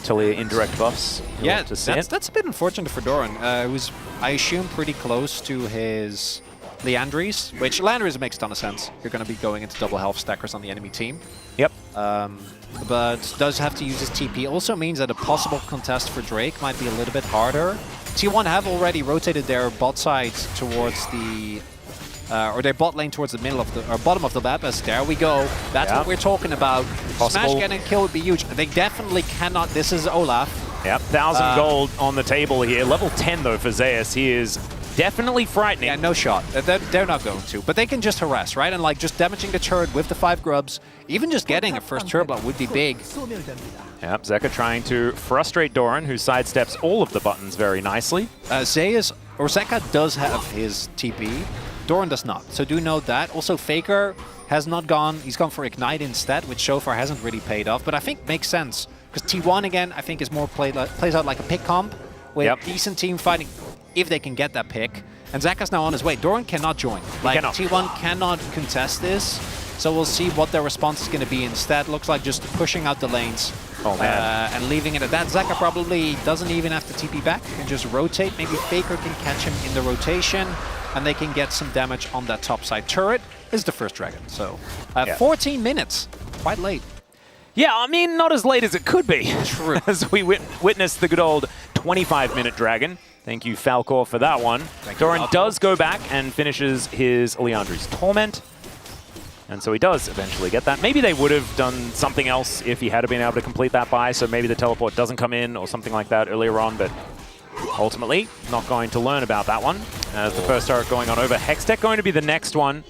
Talia indirect buffs. Yeah, that's a bit unfortunate for Doran, who's, I assume, pretty close to his Leandries, which Leandries makes a ton of sense. You're going to be going into double health stackers on the enemy team. Yep. But does have to use his TP. Also means that a possible contest for Drake might be a little bit harder. T1 have already rotated their bot side towards the, or their bot lane towards the middle of the, or bottom of the map. As there we go. That's what we're talking about. Smash getting a kill would be huge. They definitely cannot. This is Olaf. Yep, 1,000 gold on the table here. Level 10 though for Zeus. He is definitely frightening. Yeah, no shot. They're not going to. But they can just harass, right? And like just damaging the turret with the 5 grubs, even just getting a first turret block would be big. Yep, Zeka trying to frustrate Doran, who sidesteps all of the buttons very nicely. Zeus, or Zeka does have his TP. Doran does not. So do note that. Also, Faker has not gone. He's gone for Ignite instead, which so far hasn't really paid off. But I think makes sense. Because T1, again, I think is more plays out like a pick comp with decent team fighting. if they can get that pick. And Zaka's now on his way. Doran cannot join. Like, cannot. T1 cannot contest this. So we'll see what their response is going to be instead. Looks like just pushing out the lanes. Oh, man. And leaving it at that. Zaka probably doesn't even have to TP back. He can just rotate. Maybe Faker can catch him in the rotation. And they can get some damage on that top side turret. Is the first dragon. So 14 minutes. Quite late. Yeah, I mean, not as late as it could be. True. As we witnessed the good old 25-minute dragon. Thank you, Falcor, for that one. Doran does go back and finishes his Liandry's Torment. And so he does eventually get that. Maybe they would have done something else if he had been able to complete that buy, so maybe the teleport doesn't come in or something like that earlier on, but ultimately not going to learn about that one. As the first turret going on over. Hextech going to be the next one.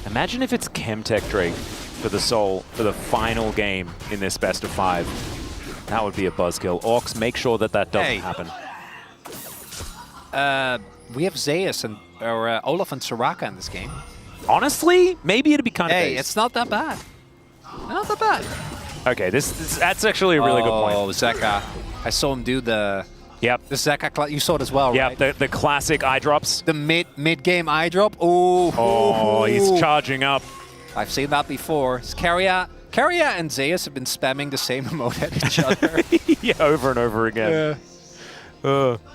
Imagine if it's Chemtech Drake for the Soul for the final game in this best of 5. That would be a buzzkill. Orcs, make sure that that doesn't happen. We have Zeus and Olaf and Soraka in this game. Honestly, maybe it'd be kind of Hey, it's not that bad. Not that bad. Okay, that's actually a really good point. Oh, Zeka. I saw him do the Zeka. You saw it as well, right? Yeah, the classic eye drops. The mid-game eye drop. Oh, he's charging up. I've seen that before. Carrier and Zeus have been spamming the same emote at each other. Yeah, over and over again.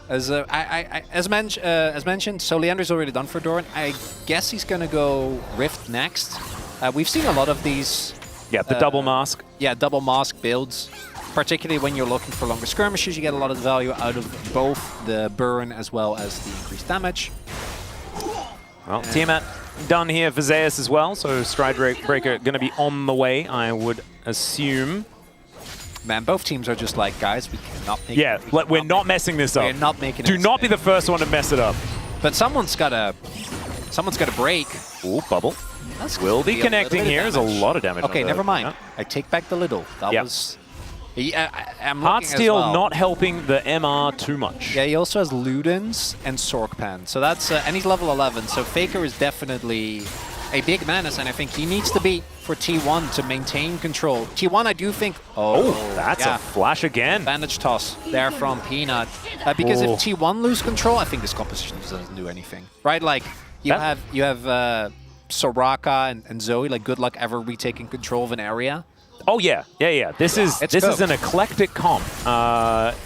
As mentioned, so Leander's already done for Doran. I guess he's going to go Rift next. We've seen a lot of these. Yeah, the double mask. Yeah, double mask builds. Particularly when you're looking for longer skirmishes, you get a lot of value out of both the burn as well as the increased damage. Well, Tiamat done here for Zeus as well, so Stride Breaker going to be on the way, I would assume. Man, both teams are just like, guys, we cannot make it. Yeah, we're not messing this up. We're not making it. Do not be the first one to mess it up. But someone's got to break. Ooh, bubble. Will be connecting here. There's a lot of damage. Okay, never mind. I take back the little. That was... I'm Heartsteel not helping the MR too much. Yeah, he also has Ludens and Sorkpan. So that's... and he's level 11, so Faker is definitely a big menace, and I think he needs to be for T1 to maintain control. T1, I do think... Oh, that's a flash again. Bandage toss there from Peanut. Because if T1 lose control, I think this composition doesn't do anything. Right? Like, you have Soraka and Zoe, like, good luck ever retaking control of an area. Oh, yeah. This is an eclectic comp,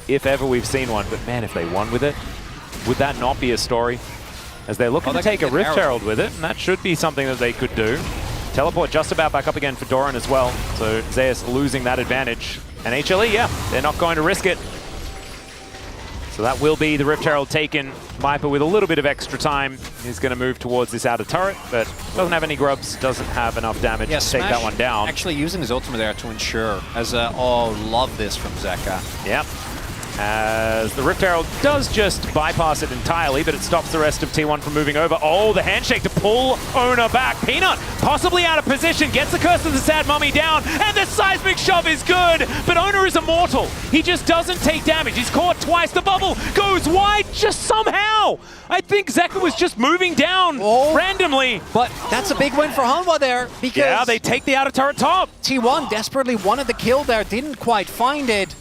if ever we've seen one. But, man, if they won with it, would that not be a story? As they're looking to take a Rift Herald with it, and that should be something that they could do. Teleport just about back up again for Doran as well. So Zeus losing that advantage. And HLE, yeah, they're not going to risk it. So that will be the Rift Herald taken. Viper with a little bit of extra time. He's going to move towards this outer turret, but doesn't have any grubs, doesn't have enough damage to take that one down. Actually using his ultimate there to ensure. As, love this from Zeka. Yep. As the Rift Herald does just bypass it entirely, but it stops the rest of T1 from moving over. Oh, the handshake to pull Owner back. Peanut possibly out of position, gets the Curse of the Sad Mummy down, and the seismic shove is good, but Owner is immortal. He just doesn't take damage. He's caught twice. The bubble goes wide just somehow. I think Zeka was just moving down randomly. But that's a big win for Hanwha there, because they take the outer turret top. T1 desperately wanted the kill there, didn't quite find it.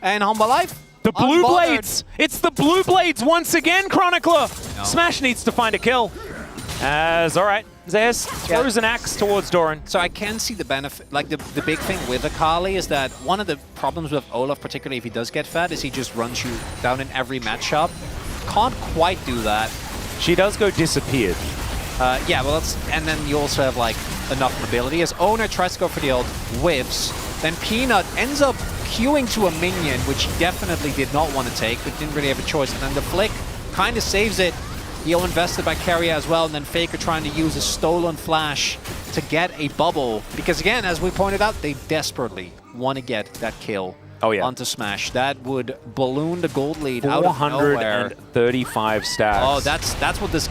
And Hanwha Life. The Blue Blades! It's the Blue Blades once again, Chronicler! No. Smash needs to find a kill. Alright, Zeus throws an axe towards Doran. So I can see the benefit, like the big thing with Akali is that one of the problems with Olaf, particularly if he does get fed, is he just runs you down in every matchup. Can't quite do that. She does go disappeared. Yeah, well, and then you also have like enough mobility. As Owner tries to go for the ult, whiffs, then Peanut ends up queuing to a minion, which he definitely did not want to take, but didn't really have a choice. And then the flick kind of saves it. Heal invested by Carrier as well, and then Faker trying to use a stolen flash to get a bubble. Because again, as we pointed out, they desperately want to get that kill onto Smash. That would balloon the gold lead out of nowhere. 435 stacks. Oh, that's what this...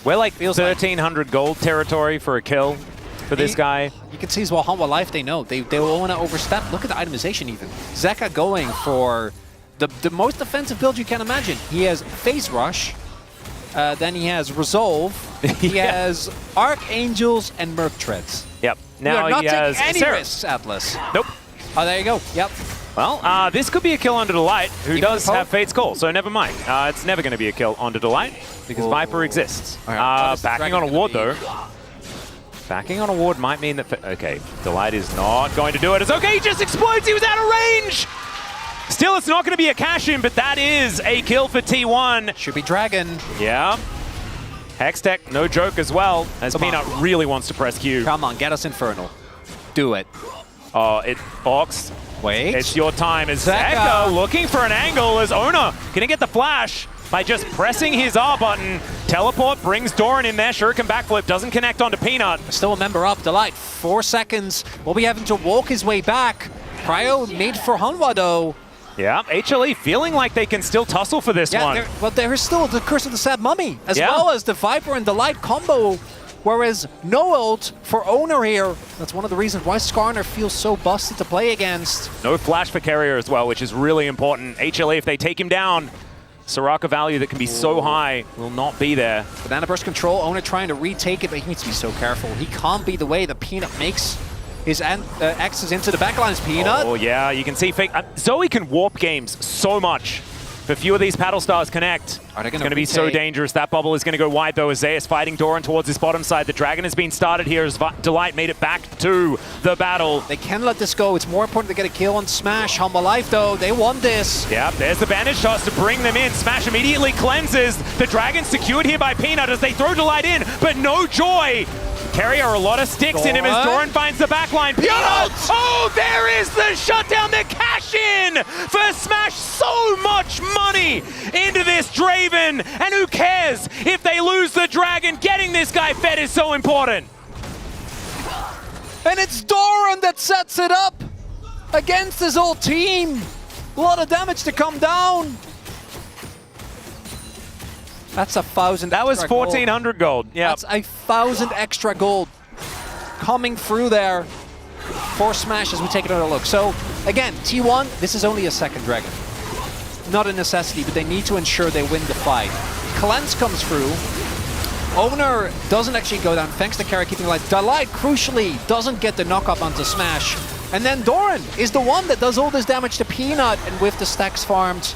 We're like 1,300 gold territory for a kill for this guy. You can see as well, Hanwha Life, they know. They will want to overstep. Look at the itemization even. Zeka going for the most defensive build you can imagine. He has Phase Rush, then he has Resolve, he has Archangels, and Merc Treads. Yep. Now not he has taking any risks, Atlas. Nope. Oh, there you go. Yep. Well, this could be a kill onto Delight, who Even does the have Fate's Call, so never mind. It's never going to be a kill onto Delight, because Viper exists. Backing on a ward, though. Backing on a ward might mean that... Okay, Delight is not going to do it. It's okay, he just explodes, he was out of range! Still, it's not going to be a cash-in, but that is a kill for T1. Should be Dragon. Yeah. Hextech, no joke as well, as Peanut really wants to press Q. Come on, get us Infernal. Do it. Oh, Ox. Wait. It's your time as Zeka Zeka looking for an angle as Ona gonna get the flash by just pressing his R button. Teleport brings Doran in there. Shuriken backflip doesn't connect onto Peanut. Still a member up. Delight, 4 seconds. Will be having to walk his way back. Cryo made for Hanwha though. Yeah, HLE feeling like they can still tussle for this one. But there is still the Curse of the Sad Mummy, as well as the Viper and Delight combo. Whereas no ult for Owner here. That's one of the reasons why Skarner feels so busted to play against. No flash for Carrier as well, which is really important. HLE, if they take him down, Soraka value that can be so high will not be there. Banana Burst control, Owner trying to retake it, but he needs to be so careful. He can't be the way that Peanut makes his X's into the backline as Peanut. Oh yeah, you can see Fake. Zoe can warp games so much. If a few of these paddle stars connect, it's going to be so dangerous. That bubble is going to go wide though as Zeus fighting Doran towards his bottom side. The Dragon has been started here as Delight made it back to the battle. They can let this go. It's more important to get a kill on Smash. Humble Life though, they want this. Yep, there's the bandage toss to bring them in. Smash immediately cleanses. The Dragon secured here by Peanut as they throw Delight in, but no joy. Carrier a lot of sticks in him as Doran finds the backline. Peanut! Oh, there is the shutdown, the cash in for Smash. So much money into this Draven. And who cares if they lose the Dragon? Getting this guy fed is so important. And it's Doran that sets it up against his whole team. A lot of damage to come down. That's 1,000. That was 1,400 gold. Yeah, that's 1,000 extra gold coming through there for Smash as we take another look. So again, T1, this is only a second Dragon. Not a necessity, but they need to ensure they win the fight. Cleanse comes through. Owner doesn't actually go down thanks to Carrier keeping alive. Delight, crucially, doesn't get the knock-up onto Smash. And then Doran is the one that does all this damage to Peanut, and with the stacks farmed,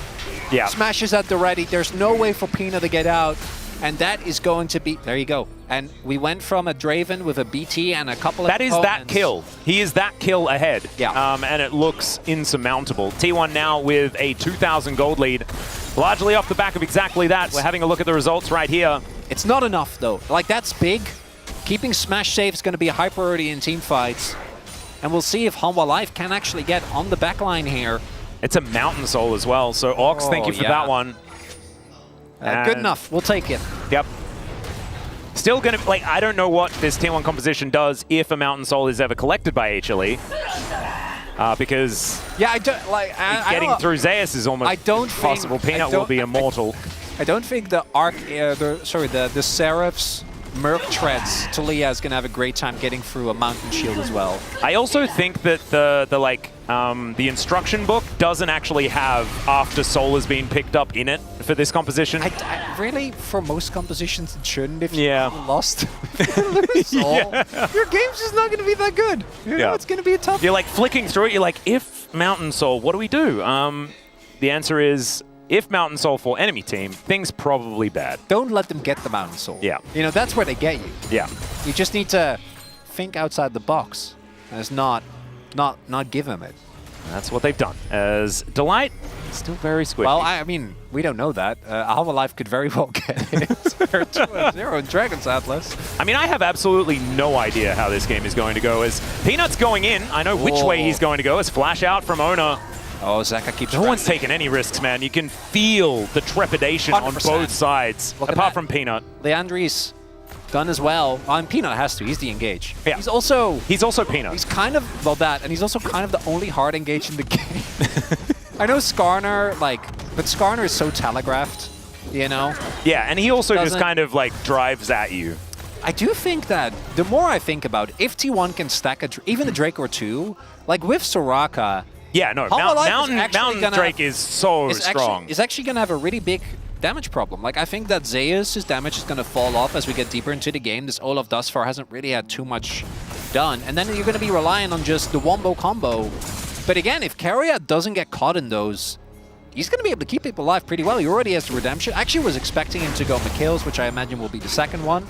Smash is at the ready. There's no way for Peanut to get out. And that is going to be... There you go. And we went from a Draven with a BT and a couple of That is that kill. He is that kill ahead. Yeah. And it looks insurmountable. T1 now with a 2,000 gold lead. Largely off the back of exactly that. We're having a look at the results right here. It's not enough, though. Like, that's big. Keeping Smash safe is going to be a high priority in team fights. And we'll see if Hanwha Life can actually get on the backline here. It's a Mountain Soul as well, so Ox, thank you for that one. Good enough, we'll take it. Yep. Still gonna, like, I don't know what this T1 composition does if a Mountain Soul is ever collected by HLE. Because I don't, like, getting through Zeus is almost impossible. Peanut will be immortal. I don't think the the Seraph's Merc Treads Talia is gonna have a great time getting through a Mountain Shield as well. I also think that the instruction book doesn't actually have after Soul has been picked up in it for this composition. I really, for most compositions, it shouldn't. If you lost, your game's just not going to be that good. You know, it's going to be a tough. You're like flicking through it. You're like, if Mountain Soul, what do we do? The answer is, if Mountain Soul for enemy team, things probably bad. Don't let them get the Mountain Soul. Yeah. You know, that's where they get you. Yeah. You just need to think outside the box. And it's not give them it. That's what they've done. As Delight, still very squishy. Well, I mean, we don't know that. Hanwha Life could very well get it. They're 2-0 in Dragon's Atlas. I mean, I have absolutely no idea how this game is going to go. As Peanut's going in, I know which way he's going to go. As flash out from Ona. Oh, Zeka keeps No one's taking any risks, man. You can feel the trepidation 100%. On both sides, apart from Peanut. Leandri's done as well. Peanut has to. He's the engage. Yeah. He's also Peanut. He's kind of, well, that, and he's also kind of the only hard engage in the game. I know Skarner, but Skarner is so telegraphed, you know? Yeah, and he also just kind of, drives at you. I do think that, the more I think about it, if T1 can stack even a Drake or two, like with Soraka... Yeah, no, Mountain Drake is so strong. Is actually going to have a really big damage problem. Like, I think that Zeus' damage is going to fall off as we get deeper into the game. This Olaf thus far hasn't really had too much done. And then you're going to be relying on just the wombo combo. But again, if Keria doesn't get caught in those, he's going to be able to keep people alive pretty well. He already has the redemption. Actually was expecting him to go McKills, which I imagine will be the second one.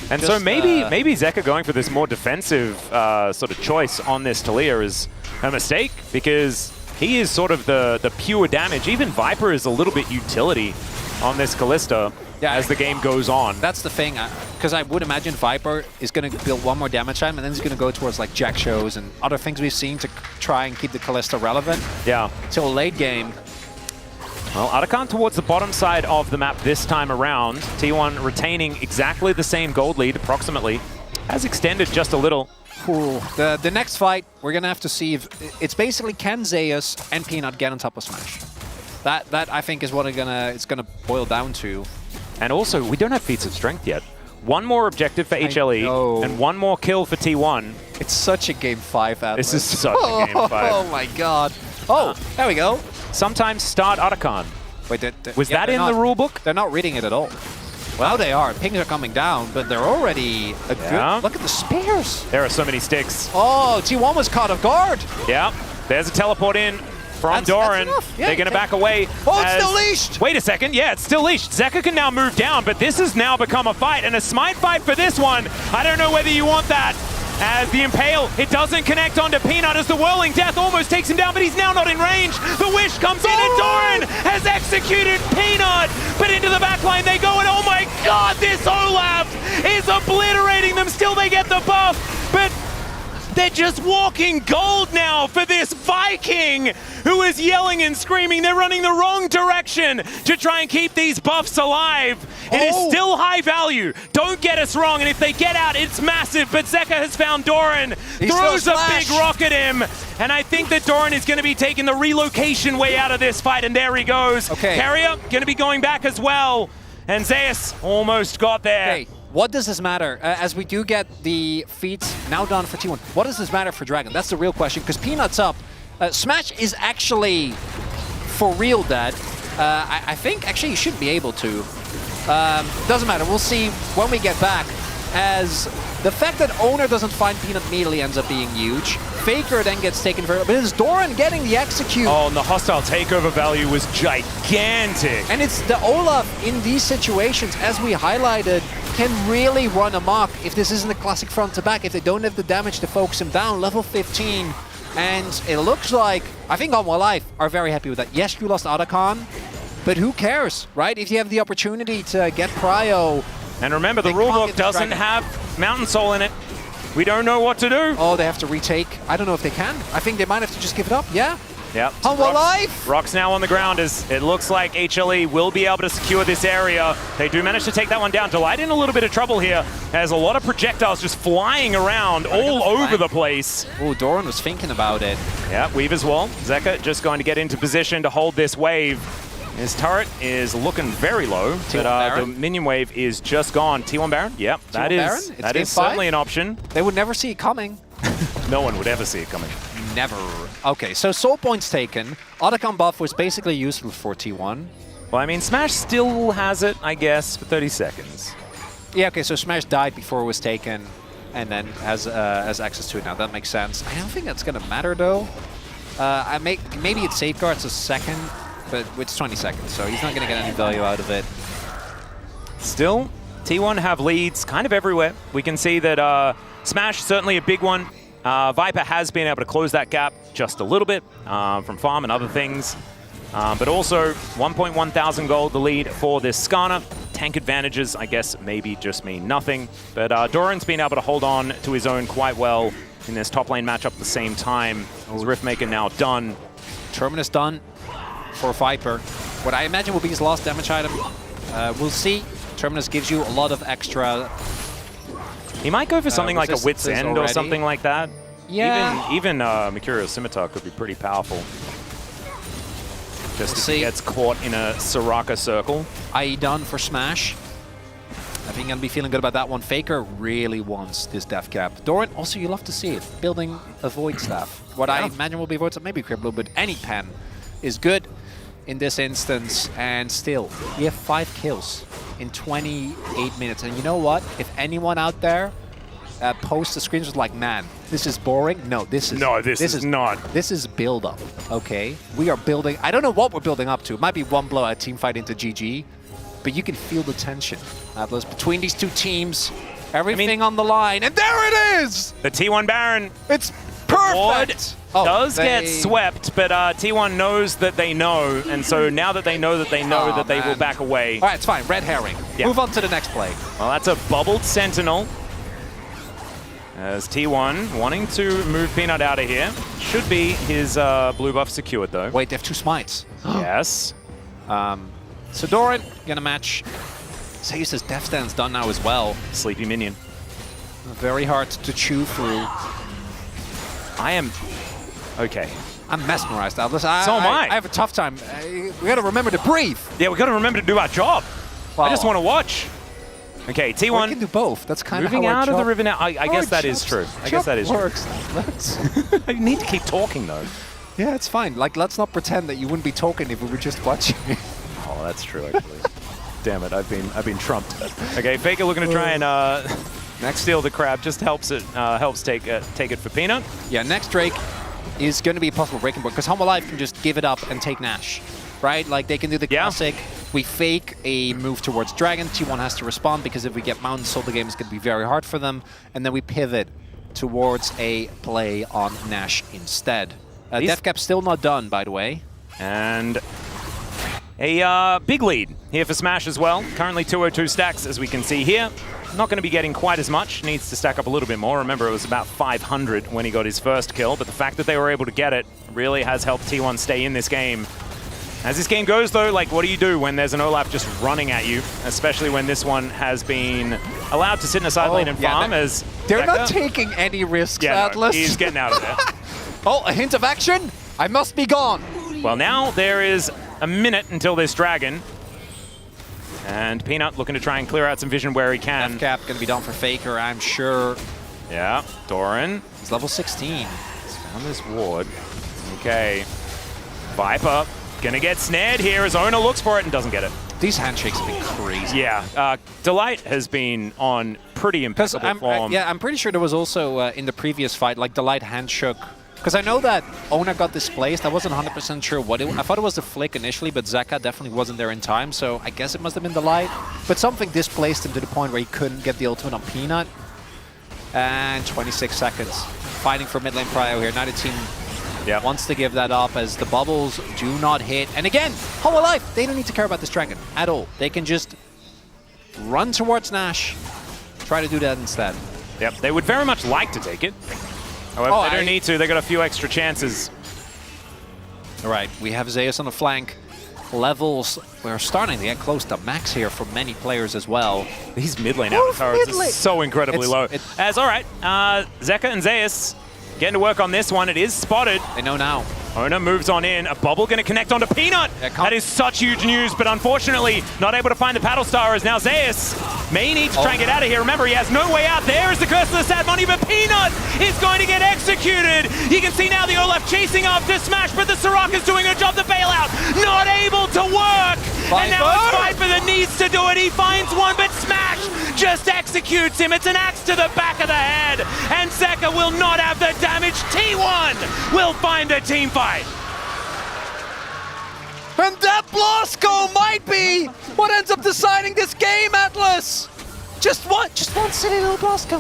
And so maybe Zeka going for this more defensive sort of choice on this Talia is a mistake, because he is sort of the pure damage. Even Viper is a little bit utility on this Kalista as the game goes on. That's the thing, because I would imagine Viper is going to build one more damage time, and then he's going to go towards like Jack shows and other things we've seen to try and keep the Kalista relevant. Yeah. Till late game. Well, Arakan towards the bottom side of the map this time around. T1 retaining exactly the same gold lead, approximately. Has extended just a little. Ooh. The next fight, we're going to have to see if it's basically can Zeus and Peanut get on top of Smash. That I think is what it's gonna boil down to. And also, we don't have feats of strength yet. One more objective for HLE and one more kill for T1. It's such a game 5 Atlas. This is such a game 5. Oh my god. Oh, there we go. Sometimes start Arakan. Wait, was that in the rulebook? They're not reading it at all. Well, they are. Pings are coming down, but they're already a good... Look at the spears. There are so many sticks. Oh, T1 was caught off guard. Yeah, there's a teleport in from Doran. Yeah, they're going to back away. Oh, it's still leashed. Wait a second. Yeah, it's still leashed. Zeka can now move down, but this has now become a fight, and a smite fight for this one. I don't know whether you want that. As the Impale, it doesn't connect onto Peanut as the Whirling Death almost takes him down, but he's now not in range. The Wish comes in, and Doran has executed Peanut, but into the backline they go, and oh my god, this Olaf is obliterating them. Still they get the buff, but they're just walking gold now for this Viking who is yelling and screaming. They're running the wrong direction to try and keep these buffs alive. It is still high value. Don't get us wrong. And if they get out, it's massive. But Zeka has found Doran. Throws a big rock at him. And I think that Doran is going to be taking the relocation way out of this fight. And there he goes. Okay. Keria going to be going back as well. And Zeus almost got there. Okay. What does this matter? As we do get the feats now done for T1, what does this matter for Dragon? That's the real question, because Peanut's up. Smash is actually for real dead. I think actually you should be able to. Doesn't matter, we'll see when we get back. As the fact that Owner doesn't find Peanut immediately ends up being huge. Faker then gets taken for it, but it's Doran getting the execute. Oh, and the hostile takeover value was gigantic. And it's the Olaf in these situations, as we highlighted, can really run amok if this isn't a classic front to back, if they don't have the damage to focus him down. Level 15, and it looks like, I think On My Life are very happy with that. Yes, you lost Arakan, but who cares, right? If you have the opportunity to get Cryo. And remember, the rulebook doesn't have Mountain Soul in it. We don't know what to do. Oh, they have to retake. I don't know if they can. I think they might have to just give it up, yeah? Yep. On My Life! Rock's now on the ground as it looks like HLE will be able to secure this area. They do manage to take that one down. Delight in a little bit of trouble here. There's a lot of projectiles just flying around all over the place. Oh, Doran was thinking about it. Yeah, Weave as well. Zeka just going to get into position to hold this wave. His turret is looking very low, but the minion wave is just gone. T1 Baron? Yep, that is certainly an option. They would never see it coming. No one would ever see it coming. Never. Okay, so soul points taken. Otacon buff was basically useful for T1. Well, I mean, Smash still has it, I guess, for 30 seconds. Yeah, okay, so Smash died before it was taken, and then has access to it now. That makes sense. I don't think that's going to matter, though. Maybe it safeguards a second, but it's 20 seconds, so he's not going to get any value out of it. Still, T1 have leads kind of everywhere. We can see that Smash, certainly a big one. Viper has been able to close that gap just a little bit from farm and other things. But also, 1.1 thousand gold, the lead for this Skarner. Tank advantages, I guess, maybe just mean nothing. But Doran's been able to hold on to his own quite well in this top lane matchup at the same time. Riftmaker now done. Terminus done for Viper. What I imagine will be his last damage item. We'll see. Terminus gives you a lot of extra... He might go for something like a Wit's End or something like that. Yeah. Even Mercurial Scimitar could be pretty powerful. Just if he gets caught in a Soraka circle. IE done for Smash. I think I'll be feeling good about that one. Faker really wants this death cap. Doran, also you love to see it. Building a Void Staff. What I imagine will be Void Staff, maybe Cripple, but any pen is good in this instance. And still, we have 5 kills in 28 minutes. And you know what? If anyone out there post the screenshots like, man, this is boring. No, this is not. This is build up. Okay, we are building. I don't know what we're building up to. It might be one blowout team fight into GG, but you can feel the tension, Atlas, between these two teams. Everything on the line, and there it is. The T1 Baron. It's perfect. Does get swept, but T1 knows that they know, and so now that they know that they know that they will back away. All right, it's fine. Red herring. Yeah. Move on to the next play. Well, that's a bubbled Sentinel. As T1 wanting to move Peanut out of here. Should be his blue buff secured, though. Wait, they have 2 smites. Yes. So Doran gonna match. Zeus's death stand's done now as well. Sleepy minion. Very hard to chew through. I am... Okay. I'm mesmerized, Atlas. So am I. I have a tough time. We gotta remember to breathe. Yeah, we gotta remember to do our job. Well, I just want to watch. Okay, T1. We can do both. That's kind of moving how out of the river now. I guess that is true. I guess that is true. Works. I need to keep talking, though. Yeah, it's fine. Like, let's not pretend that you wouldn't be talking if we were just watching. Oh, that's true, actually. Damn it, I've been trumped. Okay, Faker looking to try and steal the crab. Just helps take it for Peanut. Yeah, next Drake is going to be a possible breaking point because Humble Life can just give it up and take Nash, right? Like they can do the classic. We fake a move towards Dragon. T1 has to respond because if we get Mountain Soul, the game is going to be very hard for them. And then we pivot towards a play on Nash instead. Death Cap's still not done, by the way. And a big lead here for Smash as well. Currently 202 stacks, as we can see here. Not going to be getting quite as much. Needs to stack up a little bit more. Remember, it was about 500 when he got his first kill, but the fact that they were able to get it really has helped T1 stay in this game. As this game goes, though, like, what do you do when there's an Olaf just running at you, especially when this one has been allowed to sit in a side lane and farm as they're not taking any risks, Atlas. No, he's getting out of there. Oh, a hint of action? I must be gone. Well, now there is a minute until this Dragon. And Peanut looking to try and clear out some vision where he can. Death Cap going to be done for Faker, I'm sure. Yeah, Doran. He's level 16. He's found this ward. Okay. Viper. Gonna get snared here as Owner looks for it and doesn't get it. These handshakes have been crazy. Yeah, Delight has been on pretty impeccable form. Yeah, I'm pretty sure there was also in the previous fight, like Delight handshook. Because I know that Owner got displaced. I wasn't 100% sure what it was. I thought it was the flick initially, but Zeka definitely wasn't there in time, so I guess it must have been Delight. But something displaced him to the point where he couldn't get the ultimate on Peanut. And 26 seconds. Fighting for mid lane prio here. Now the team wants to give that up as the bubbles do not hit. And again, Whole Life, they don't need to care about this Dragon at all. They can just run towards Nash, try to do that instead. Yep, they would very much like to take it. However, they don't need to. They got a few extra chances. All right, we have Zeus on the flank. Levels, we're starting to get close to max here for many players as well. These mid lane avatars are so incredibly low. As all right, Zeka and Zeus getting to work on this one. It is spotted. They know now. Owner moves on in. A bubble going to connect onto Peanut. That is such huge news, but unfortunately not able to find the paddle star as now Zeus may need to try and get out of here. Remember, he has no way out. There is the curse of the sad money, but Peanut is going to get executed. You can see now the Olaf chasing after Smash, but the Soraka's doing a job to bail out. Not able to work. And now it's Viper needs to do it. He finds one, but Smash just executes him. It's an axe to the back of the head. And Zeka will not have the damage. T1 will find a team fight. And that Blasco might be what ends up deciding this game, Atlas! Just one silly little Blasco.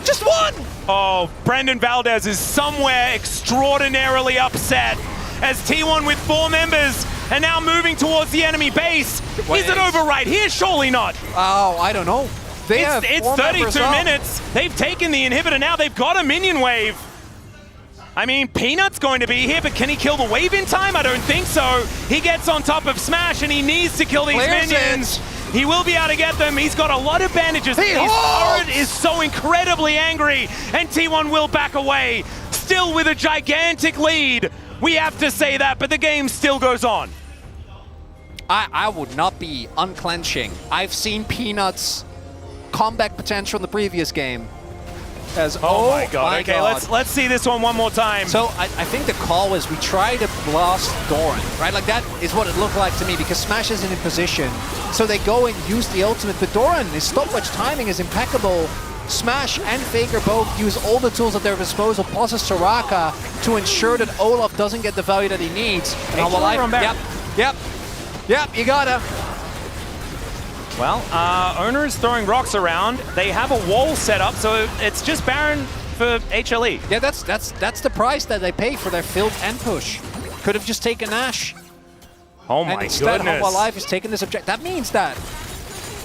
Just one! Oh, Brendan Valdez is somewhere extraordinarily upset as T1 with 4 members and now moving towards the enemy base. Is it over right here? Surely not. Oh, I don't know. It's 32 minutes. They've taken the inhibitor now. They've got a minion wave. I mean, Peanut's going to be here, but can he kill the wave in time? I don't think so. He gets on top of Smash, and he needs to kill these minions. He will be able to get them. He's got a lot of bandages. His turret is so incredibly angry, and T1 will back away. Still with a gigantic lead. We have to say that, but the game still goes on. I would not be unclenching. I've seen Peanut's comeback potential in the previous game. Oh my god, okay, let's see this one more time. So I think the call is we try to blast Doran, right? Like that is what it looked like to me because Smash isn't in position. So they go and use the ultimate, but Doran, his stopwatch timing is impeccable. Smash and Faker both use all the tools at their disposal, plus a Soraka, to ensure that Olaf doesn't get the value that he needs. And on the life, yep, you gotta. Well, Owner is throwing rocks around. They have a wall set up, so it's just Baron for HLE. Yeah, that's the price that they pay for their field and push. Could have just taken Ash. Oh my and instead, goodness. Humble Life is taking this objective. That means that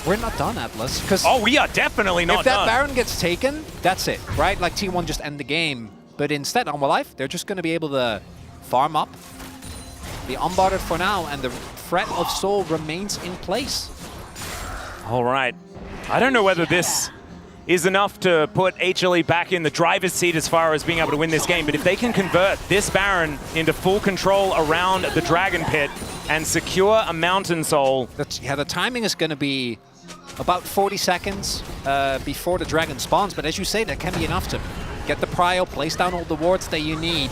we're not done, Atlas. Because we are definitely not if that done. Baron gets taken, that's it, right? Like T1 just end the game. But instead, Humble Life, they're just going to be able to farm up, be unbothered for now, and the threat of Soul remains in place. All right. I don't know whether this is enough to put HLE back in the driver's seat as far as being able to win this game, but if they can convert this Baron into full control around the Dragon Pit and secure a Mountain Soul... The timing is going to be about 40 seconds before the Dragon spawns, but as you say, that can be enough to get the prio, place down all the wards that you need.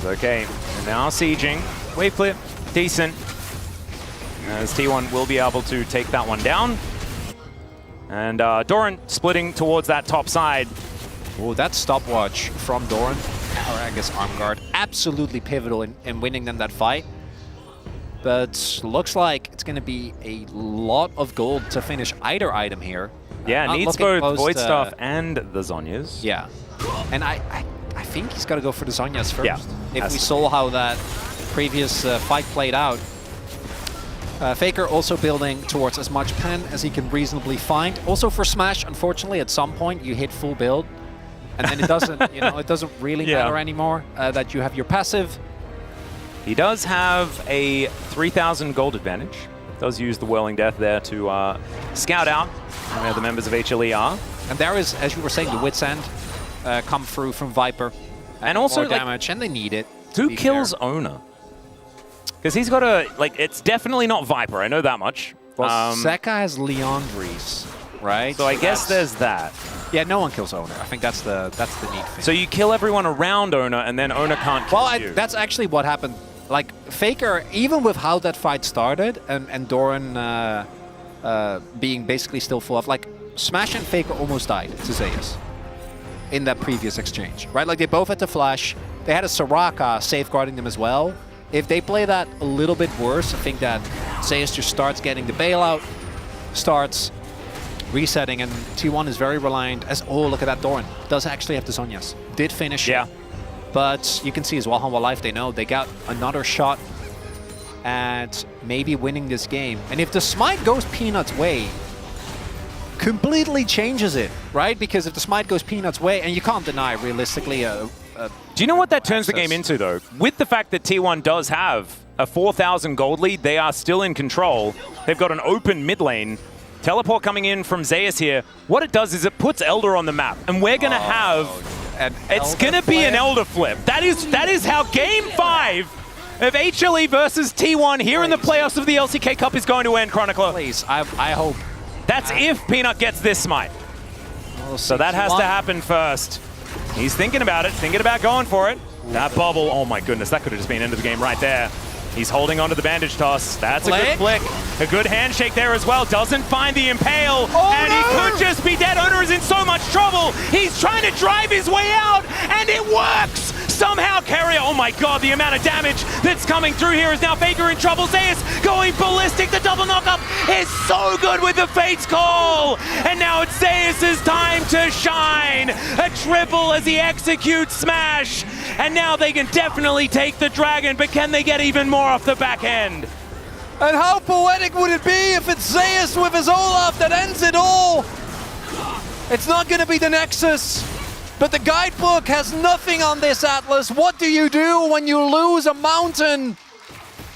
Okay, and now sieging. Wave flip, decent. As T1 will be able to take that one down. And Doran splitting towards that top side. Oh, that stopwatch from Doran, or I guess Armguard, absolutely pivotal in winning them that fight. But looks like it's going to be a lot of gold to finish either item here. Yeah, needs both Void Staff and the Zhonya's. Yeah, and I think he's got to go for the Zhonya's first. Yeah, if we saw how that previous fight played out. Faker also building towards as much pen as he can reasonably find. Also for Smash, unfortunately, at some point you hit full build, and then it doesn't, it doesn't really matter anymore that you have your passive. He does have a 3,000 gold advantage. Does use the Whirling Death there to scout out where the members of HLE are. And there is, as you were saying, the Wit's End come through from Viper. And also more damage, and they need it. Who kills Owner? Because he's got a, it's definitely not Viper, I know that much. Well, Zeka has Leandri's, right? So I guess there's that. Yeah, no one kills Owner. I think that's the neat thing. So you kill everyone around Owner, and then Owner can't kill you. That's actually what happened. Like, Faker, even with how that fight started, and Doran being basically still full of, Smash and Faker almost died to Zeus in that previous exchange, right? Like, they both had to flash. They had a Soraka safeguarding them as well. If they play that a little bit worse, I think that Zeus just starts getting the bailout, starts resetting, and T1 is very reliant as, oh, look at that, Doran does actually have the Zhonya's. Did finish it. But you can see as well, Humble Life, they know they got another shot at maybe winning this game. And if the Smite goes Peanut's way, completely changes it, right? Because if the Smite goes Peanut's way, and you can't deny realistically do you know what that turns the game into, though? With the fact that T1 does have a 4,000 gold lead, they are still in control. They've got an open mid lane. Teleport coming in from Zeus here. What it does is it puts Elder on the map, and we're going to have... It's going to be an Elder flip. That is how Game 5 of HLE versus T1 here in the playoffs of the LCK Cup is going to end, Chronicler. Please, I hope. That's if Peanut gets this Smite. So that has to happen first. He's thinking about it, thinking about going for it. That bubble, oh my goodness, that could have just been end of the game right there. He's holding onto the bandage toss. That's a good flick. A good handshake there as well. Doesn't find the impale. And he could just be dead. Owner is in so much trouble. He's trying to drive his way out, and it works! Somehow Carrier, oh my god, the amount of damage that's coming through here is now Faker in trouble. Zeus going ballistic. The double knockup is so good with the Fate's Call. And now it's Zeus' time to shine. A triple as he executes Smash. And now they can definitely take the Dragon, but can they get even more off the back end? And how poetic would it be if it's Zeus with his Olaf that ends it all? It's not going to be the Nexus, but the guidebook has nothing on this, Atlas. What do you do when you lose a mountain?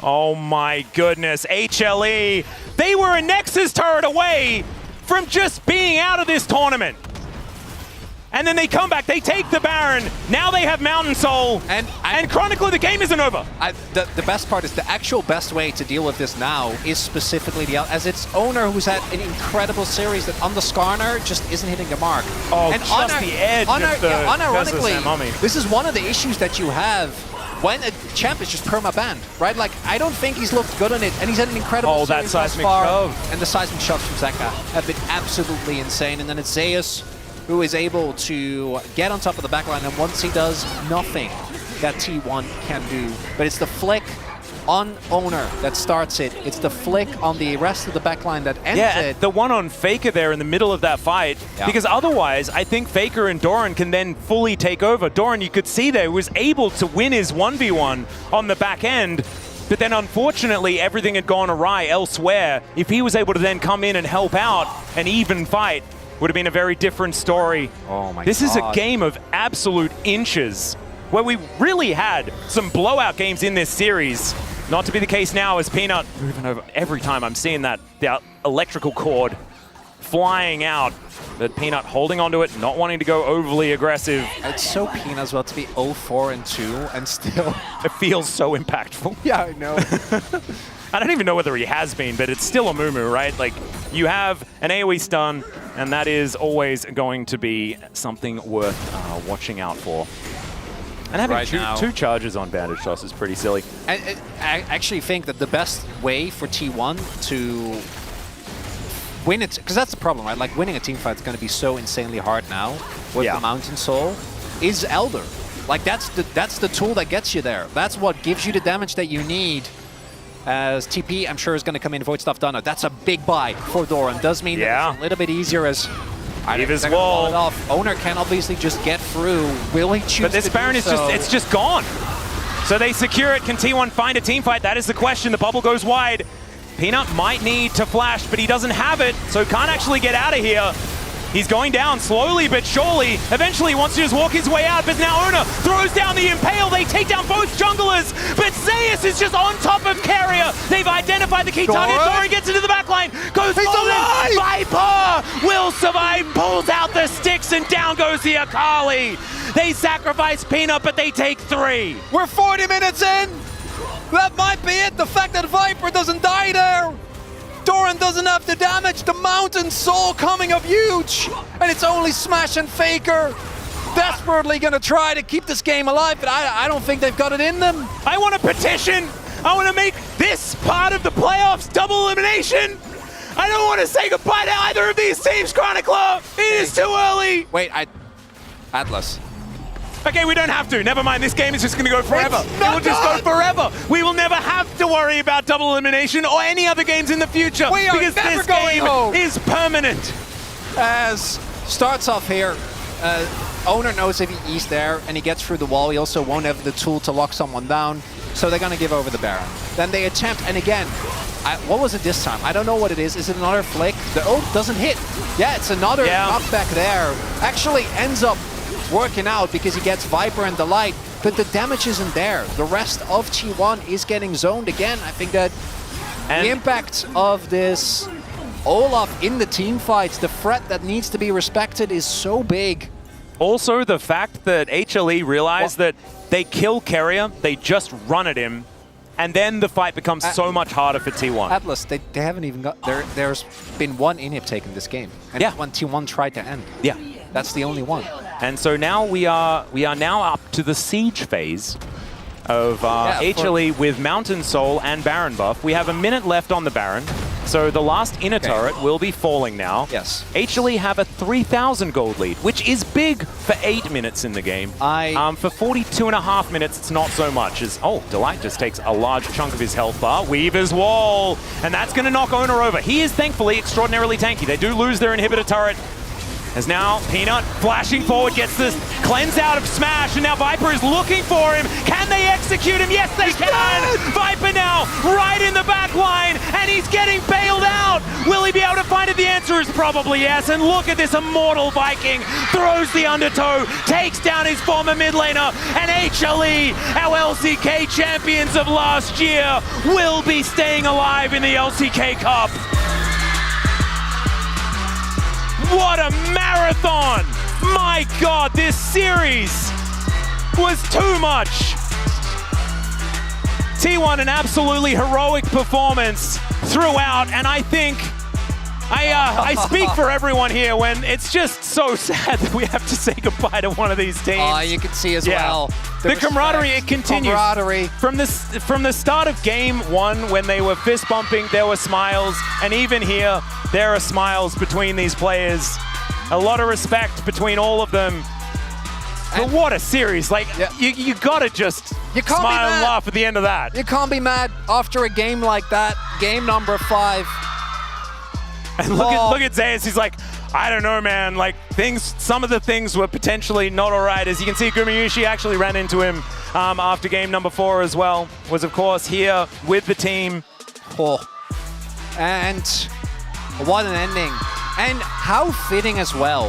Oh my goodness, HLE. They were a Nexus turret away from just being out of this tournament. And then they come back, they take the Baron, now they have Mountain Soul, and Chronicler, the game isn't over. The best part is the actual best way to deal with this now is specifically as its owner, who's had an incredible series that on the Skarner just isn't hitting the mark. Oh, and just the edge of the unironically, this is one of the issues that you have when a champ is just perma-banned, right? Like, I don't think he's looked good on it, and he's had an incredible that series thus seismic far. shove. And the seismic shots from Zeka have been absolutely insane. And then it's Zeus who is able to get on top of the backline, and once he does, nothing that T1 can do. But it's the flick on Owner that starts it. It's the flick on the rest of the backline that ends it. The one on Faker there in the middle of that fight, because otherwise I think Faker and Doran can then fully take over. Doran, you could see there, was able to win his 1v1 on the back end, but then unfortunately everything had gone awry elsewhere. If he was able to then come in and help out an even fight, would have been a very different story. Oh my God. This is a game of absolute inches, where we really had some blowout games in this series. Not to be the case now, as Peanut moving over every time I'm seeing that the electrical cord flying out, but Peanut holding onto it, not wanting to go overly aggressive. It's so Peanut as well to be 0-4-2 and still... It feels so impactful. Yeah, I know. I don't even know whether he has been, but it's still a Mumu, right? Like, you have an AoE stun, and that is always going to be something worth watching out for. And having two charges on Bandage Toss is pretty silly. I actually think that the best way for T1 to win it, because that's the problem, right? Like, winning a team fight is going to be so insanely hard now with the Mountain Soul, is Elder. Like, that's the tool that gets you there. That's what gives you the damage that you need. As TP, I'm sure, is going to come in, Void Stuff done. That's a big buy for Doran. Does mean that it's a little bit easier as... Leave his wall. Off. Owner can obviously just get through. Will he choose But this Baron is just gone. So they secure it. Can T1 find a team fight? That is the question. The bubble goes wide. Peanut might need to flash, but he doesn't have it, so can't actually get out of here. He's going down slowly but surely. Eventually he wants to just walk his way out, but now Owner throws down the Impale. They take down both junglers, but Zeus is just on top of Carrier. They've identified the key target. Doran gets into the backline, goes golden. Viper will survive, pulls out the sticks, and down goes the Akali. They sacrifice Peanut, but they take 3. We're 40 minutes in. That might be it. The fact that Viper doesn't die there. Doran doesn't have the damage. The Mountain Soul coming up huge. And it's only Smash and Faker desperately going to try to keep this game alive, but I don't think they've got it in them. I want a petition. I want to make this part of the playoffs double elimination. I don't want to say goodbye to either of these teams, Chronicler. It is too early. Wait, Atlas. Okay, we don't have to. Never mind, this game is just going to go forever. It will just go forever. We will never have to worry about double elimination or any other games in the future because this game is permanent. As starts off here, Owner knows if he is there and he gets through the wall, he also won't have the tool to lock someone down, so they're going to give over the Baron. Then they attempt, and again, what was it this time? I don't know what it is. Is it another flick? The ult doesn't hit. Yeah, it's another knockback there. Actually ends up working out because he gets Viper and Delight, but the damage isn't there. The rest of T1 is getting zoned again. I think that the impact of this Olaf in the team fights, the threat that needs to be respected, is so big. Also, the fact that HLE realized that they kill Carrier, they just run at him, and then the fight becomes so much harder for T1. Atlas, they haven't even got... There's been one inhib taken this game, and when T1 tried to end. Yeah. That's the only one. And so now we are now up to the siege phase of HLE with Mountain Soul and Baron buff. We have a minute left on the Baron, so the last inner turret will be falling now. Yes. HLE have a 3,000 gold lead, which is big for 8 minutes in the game. For 42.5 minutes, it's not so much. Delight just takes a large chunk of his health bar. Weaver's Wall, and that's going to knock Owner over. He is thankfully extraordinarily tanky. They do lose their inhibitor turret. As now Peanut flashing forward gets this cleanse out of Smash, and now Viper is looking for him. Can they execute him? Yes, they can! Viper now right in the back line, and he's getting bailed out. Will he be able to find it? The answer is probably yes. And look at this immortal Viking. Throws the undertow, takes down his former mid laner, and HLE, our LCK champions of last year, will be staying alive in the LCK Cup. What a marathon! My God, this series was too much. T1, an absolutely heroic performance throughout, and I think I speak for everyone here when it's just so sad that we have to say goodbye to one of these teams. Oh, you can see as well. The camaraderie, it continues. Camaraderie. From the start of game one, when they were fist bumping, there were smiles. And even here, there are smiles between these players. A lot of respect between all of them. But what a series. Like, you gotta just smile and laugh at the end of that. You can't be mad after a game like that. Game number 5. And look at Zeus. He's like, I don't know, man. Like, some of the things were potentially not all right. As you can see, Gumayushi actually ran into him after game number 4 as well. Was, of course, here with the team. Oh. And what an ending. And how fitting as well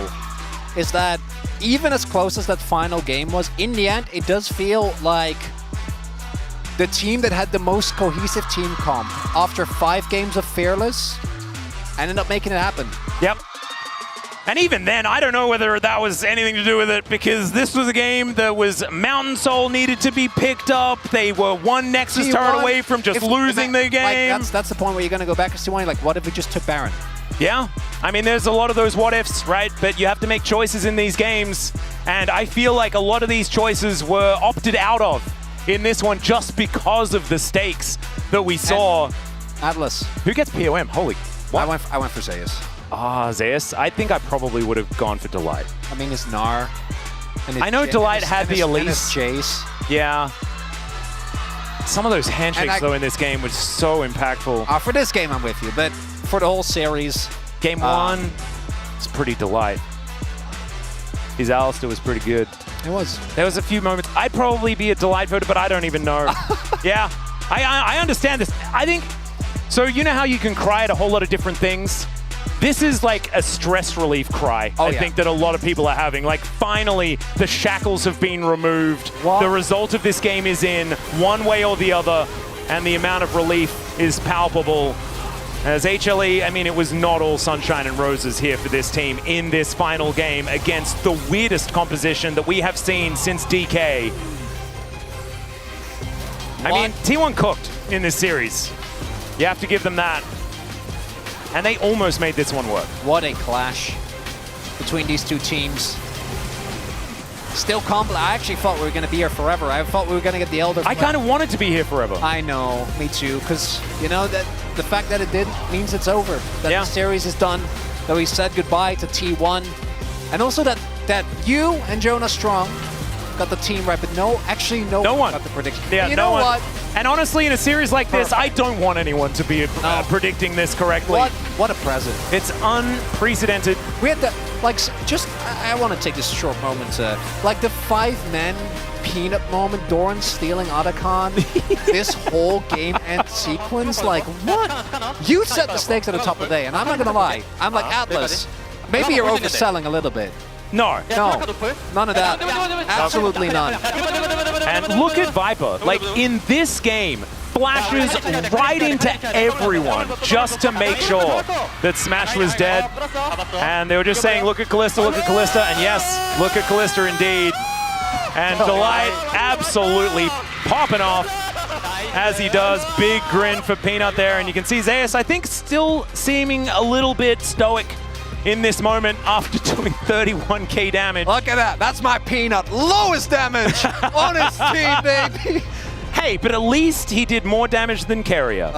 is that even as close as that final game was, in the end, it does feel like the team that had the most cohesive team comp after 5 games of Fearless ended up making it happen. Yep. And even then, I don't know whether that was anything to do with it, because this was a game that was Mountain Soul needed to be picked up. They were one Nexus turret away from just losing the game. Like, that's the point where you're going to go back to C1. Like, what if we just took Baron? Yeah. I mean, there's a lot of those what ifs, right? But you have to make choices in these games. And I feel like a lot of these choices were opted out of in this one just because of the stakes that we saw. And Atlas. Who gets POM? Holy. What? I went for Zeus. Zeus. I think I probably would have gone for Delight. I mean, it's Gnar. I know Delight had the Elise. Chase. Yeah. Some of those handshakes, though, in this game was so impactful. For this game, I'm with you. But for the whole series... Game 1, it's pretty Delight. His Alistair was pretty good. It was. There was a few moments. I'd probably be a Delight voter, but I don't even know. Yeah. I understand this. I think... So you know how you can cry at a whole lot of different things? This is like a stress relief cry, I think, that a lot of people are having. Like, finally, the shackles have been removed. What? The result of this game is in one way or the other, and the amount of relief is palpable. As HLE, I mean, it was not all sunshine and roses here for this team in this final game against the weirdest composition that we have seen since DK. I mean, T1 cooked in this series. You have to give them that. And they almost made this one work. What a clash between these two teams. Still complex. I actually thought we were going to be here forever. I thought we were going to get the Elder. I kind of wanted to be here forever. I know, me too. Because, you know, that the fact that it didn't means it's over. That the series is done. That we said goodbye to T1. And also that you and Jonah Strong got the team right, but no one got the prediction. Yeah, you know what? And honestly, in a series like this, I don't want anyone to be predicting this correctly. What a present. It's unprecedented. We had the, like, just, I want to take this short moment to, like, the 5-man peanut moment, Doran stealing Otacon, this whole game end sequence, like, what? You set the stakes at the top of the day, and I'm not going to lie. I'm like, Atlas, maybe you're overselling a little bit. No. None of that. Absolutely none. And look at Viper. Like, in this game, flashes right into everyone just to make sure that Smash was dead. And they were just saying, look at Callista, and yes, look at Callista indeed. And Delight absolutely popping off as he does. Big grin for Peanut there. And you can see Zeus, I think, still seeming a little bit stoic in this moment after doing 31k damage. Look at that. That's my Peanut. Lowest damage on his team, baby. Hey, but at least he did more damage than Carrier.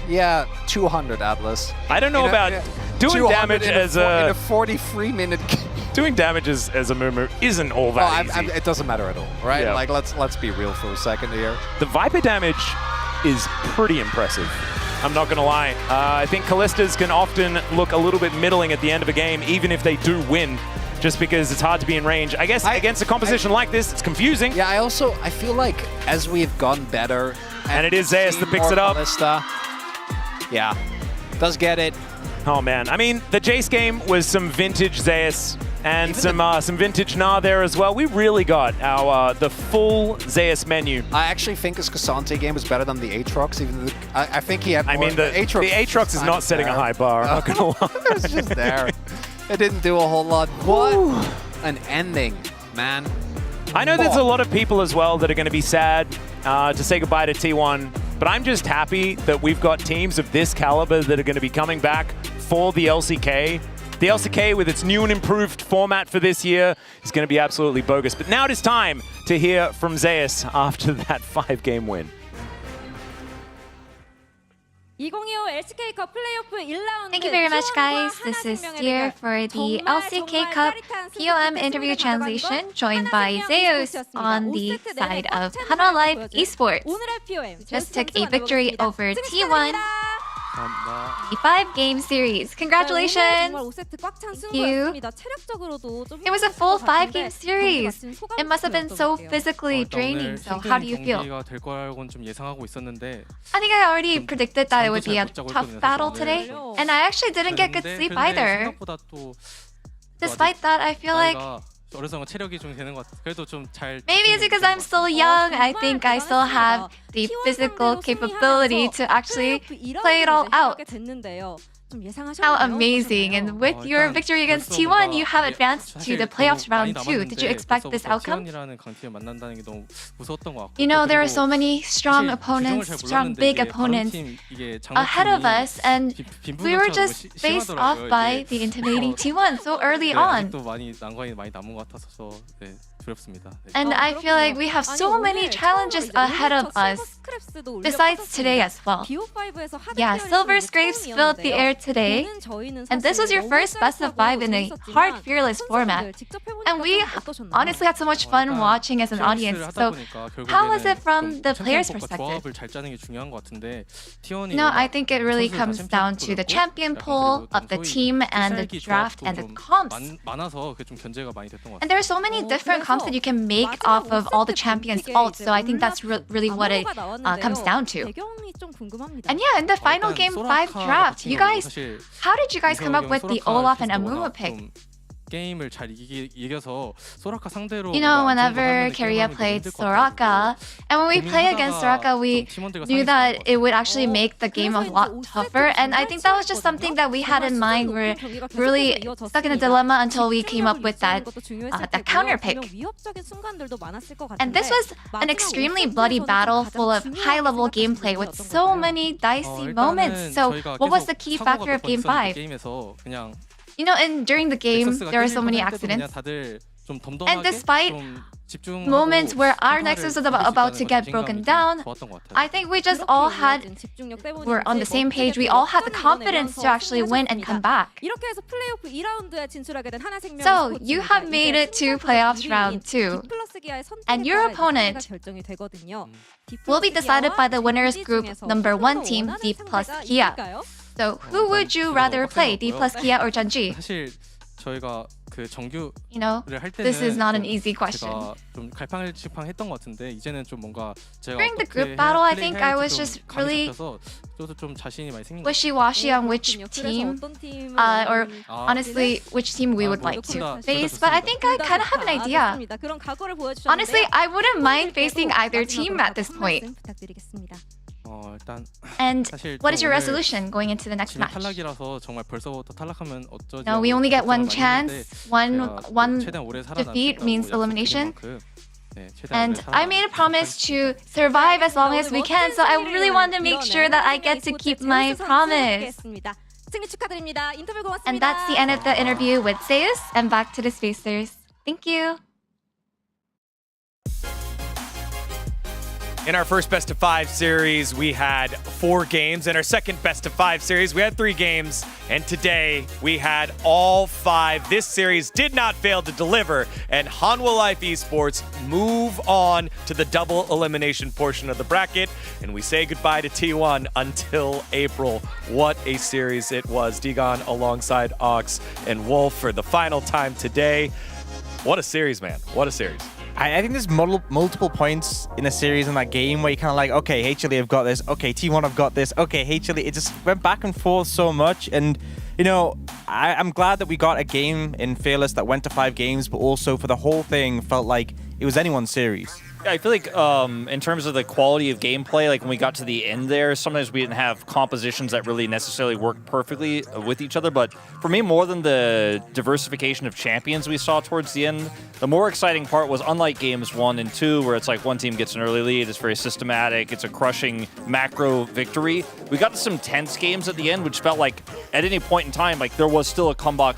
Yeah, 200 Atlas. I don't know about doing damage as in a 43-minute game. Doing damage as a Mumu isn't all that easy. It doesn't matter at all, right? Yeah. Like, let's be real for a second here. The Viper damage is pretty impressive. I'm not going to lie. I think Callistas can often look a little bit middling at the end of a game, even if they do win, just because it's hard to be in range. I guess against a composition like this, it's confusing. Yeah, I feel like as we've gotten better... And it is Zeus that picks it up. Callista, yeah, does get it. Oh, man. I mean, the Jace game was some vintage Zeus and some vintage Gnar there as well. We really got our the full Zeus menu. I actually think his Cassante game was better than the Aatrox. Even I think he had more. I mean, the Aatrox is not setting a high bar. I'm not going to lie. It was just there. It didn't do a whole lot. What an ending, man. I know there's a lot of people as well that are going to be sad to say goodbye to T1, but I'm just happy that we've got teams of this caliber that are going to be coming back for the LCK. The LCK, with its new and improved format for this year, is going to be absolutely bogus. But now it is time to hear from Zeus after that 5-game win. 2025 LCK Cup 플레이오프 1라운드. Thank you very much, guys. This is Steer for the LCK Cup POM interview translation, joined by Zeus on the side of Hanwha Life Esports. Just took a victory over T1. The 5-game series. Congratulations! Thank you. It was a full 5-game series. It must have been so physically draining. So how do you feel? I think I already predicted that it would be a tough battle today, and I actually didn't get good sleep either. Despite that, I feel like maybe it's because I'm still young. I think I still have the physical capability to actually play it all out. How amazing. And with your victory against T1, you have advanced to the playoffs round 2. Did you expect this outcome? You know, there are so many strong opponents, strong big opponents ahead of us, and we were just faced off by the intimidating T1 so early on. And I feel like we have so many challenges ahead of us, besides today as well. Yeah, Silver Scrapes filled the air today, and this was your first best of 5 in a hard fearless format. And we honestly had so much fun watching as an audience. So how was it from the players' perspective? No, I think it really comes down to the champion pool of the team and the draft and the comps. And there are so many different comps that you can make off of all the champions' ults, so I think that's really what it comes down to. And yeah, in the final game 5 draft, you guys, how did you guys come up with the Olaf and Amuma pick? You know, whenever Keria played Soraka, and when we play against Soraka, we knew that it would actually make the game a lot tougher, and I think that was just something that we had in mind. We're really stuck in a dilemma until we came up with that counter pick. And this was an extremely bloody battle full of high-level gameplay with so many dicey moments. So what was the key factor of Game 5? You know, and during the game, there were so many accidents. And despite moments where our Nexus was about to get broken down, I think we just all were on the same page. We all had the confidence to actually win and come back. So, you have made it to playoffs round 2. And your opponent will be decided by the winners group number 1 team, D plus Kia. So, who would you rather play, D plus Kia or Janji? You know, this is not an easy question. During the group battle, I think I was just really wishy-washy on which team, or honestly, which team we would like to face, but I think I kind of have an idea. Honestly, I wouldn't mind facing either team at this point. And what is your resolution going into the next match? No, we only get one chance. One defeat means elimination. And I made a promise to survive as long as we can, so I really want to make sure that I get to keep my promise. And that's the end of the interview with Zeus, and back to the Spacers. Thank you. In our first best of 5 series, we had 4 games. In our second best of 5 series, we had 3 games. And today, we had all 5. This series did not fail to deliver. And Hanwha Life Esports move on to the double elimination portion of the bracket. And we say goodbye to T1 until April. What a series it was. Digon alongside Ox and Wolf for the final time today. What a series, man. What a series. I think there's multiple points in a series in that game where you kind of like, okay, HLE have got this, okay, T1 have got this, okay, HLE, it just went back and forth so much. And, you know, I'm glad that we got a game in Fearless that went to 5 games, but also for the whole thing felt like it was anyone's series. I feel like in terms of the quality of gameplay, like when we got to the end there, sometimes we didn't have compositions that really necessarily worked perfectly with each other. But for me, more than the diversification of champions we saw towards the end, the more exciting part was, unlike games 1 and 2, where it's like one team gets an early lead, it's very systematic, it's a crushing macro victory. We got to some tense games at the end, which felt like at any point in time, like there was still a comeback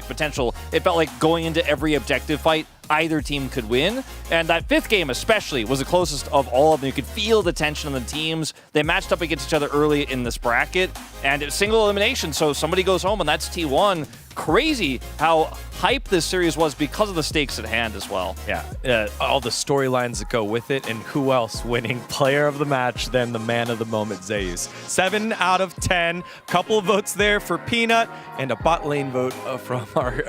potential. It felt like going into every objective fight, either team could win. And that 5th game especially was the closest of all of them. You could feel the tension on the teams. They matched up against each other early in this bracket, and it was single elimination, so somebody goes home, and that's T1. Crazy how hype this series was because of the stakes at hand as well. Yeah, all the storylines that go with it, and who else winning player of the match than the man of the moment, Zeus. 7 out of 10. Couple of votes there for Peanut, and a bot lane vote from our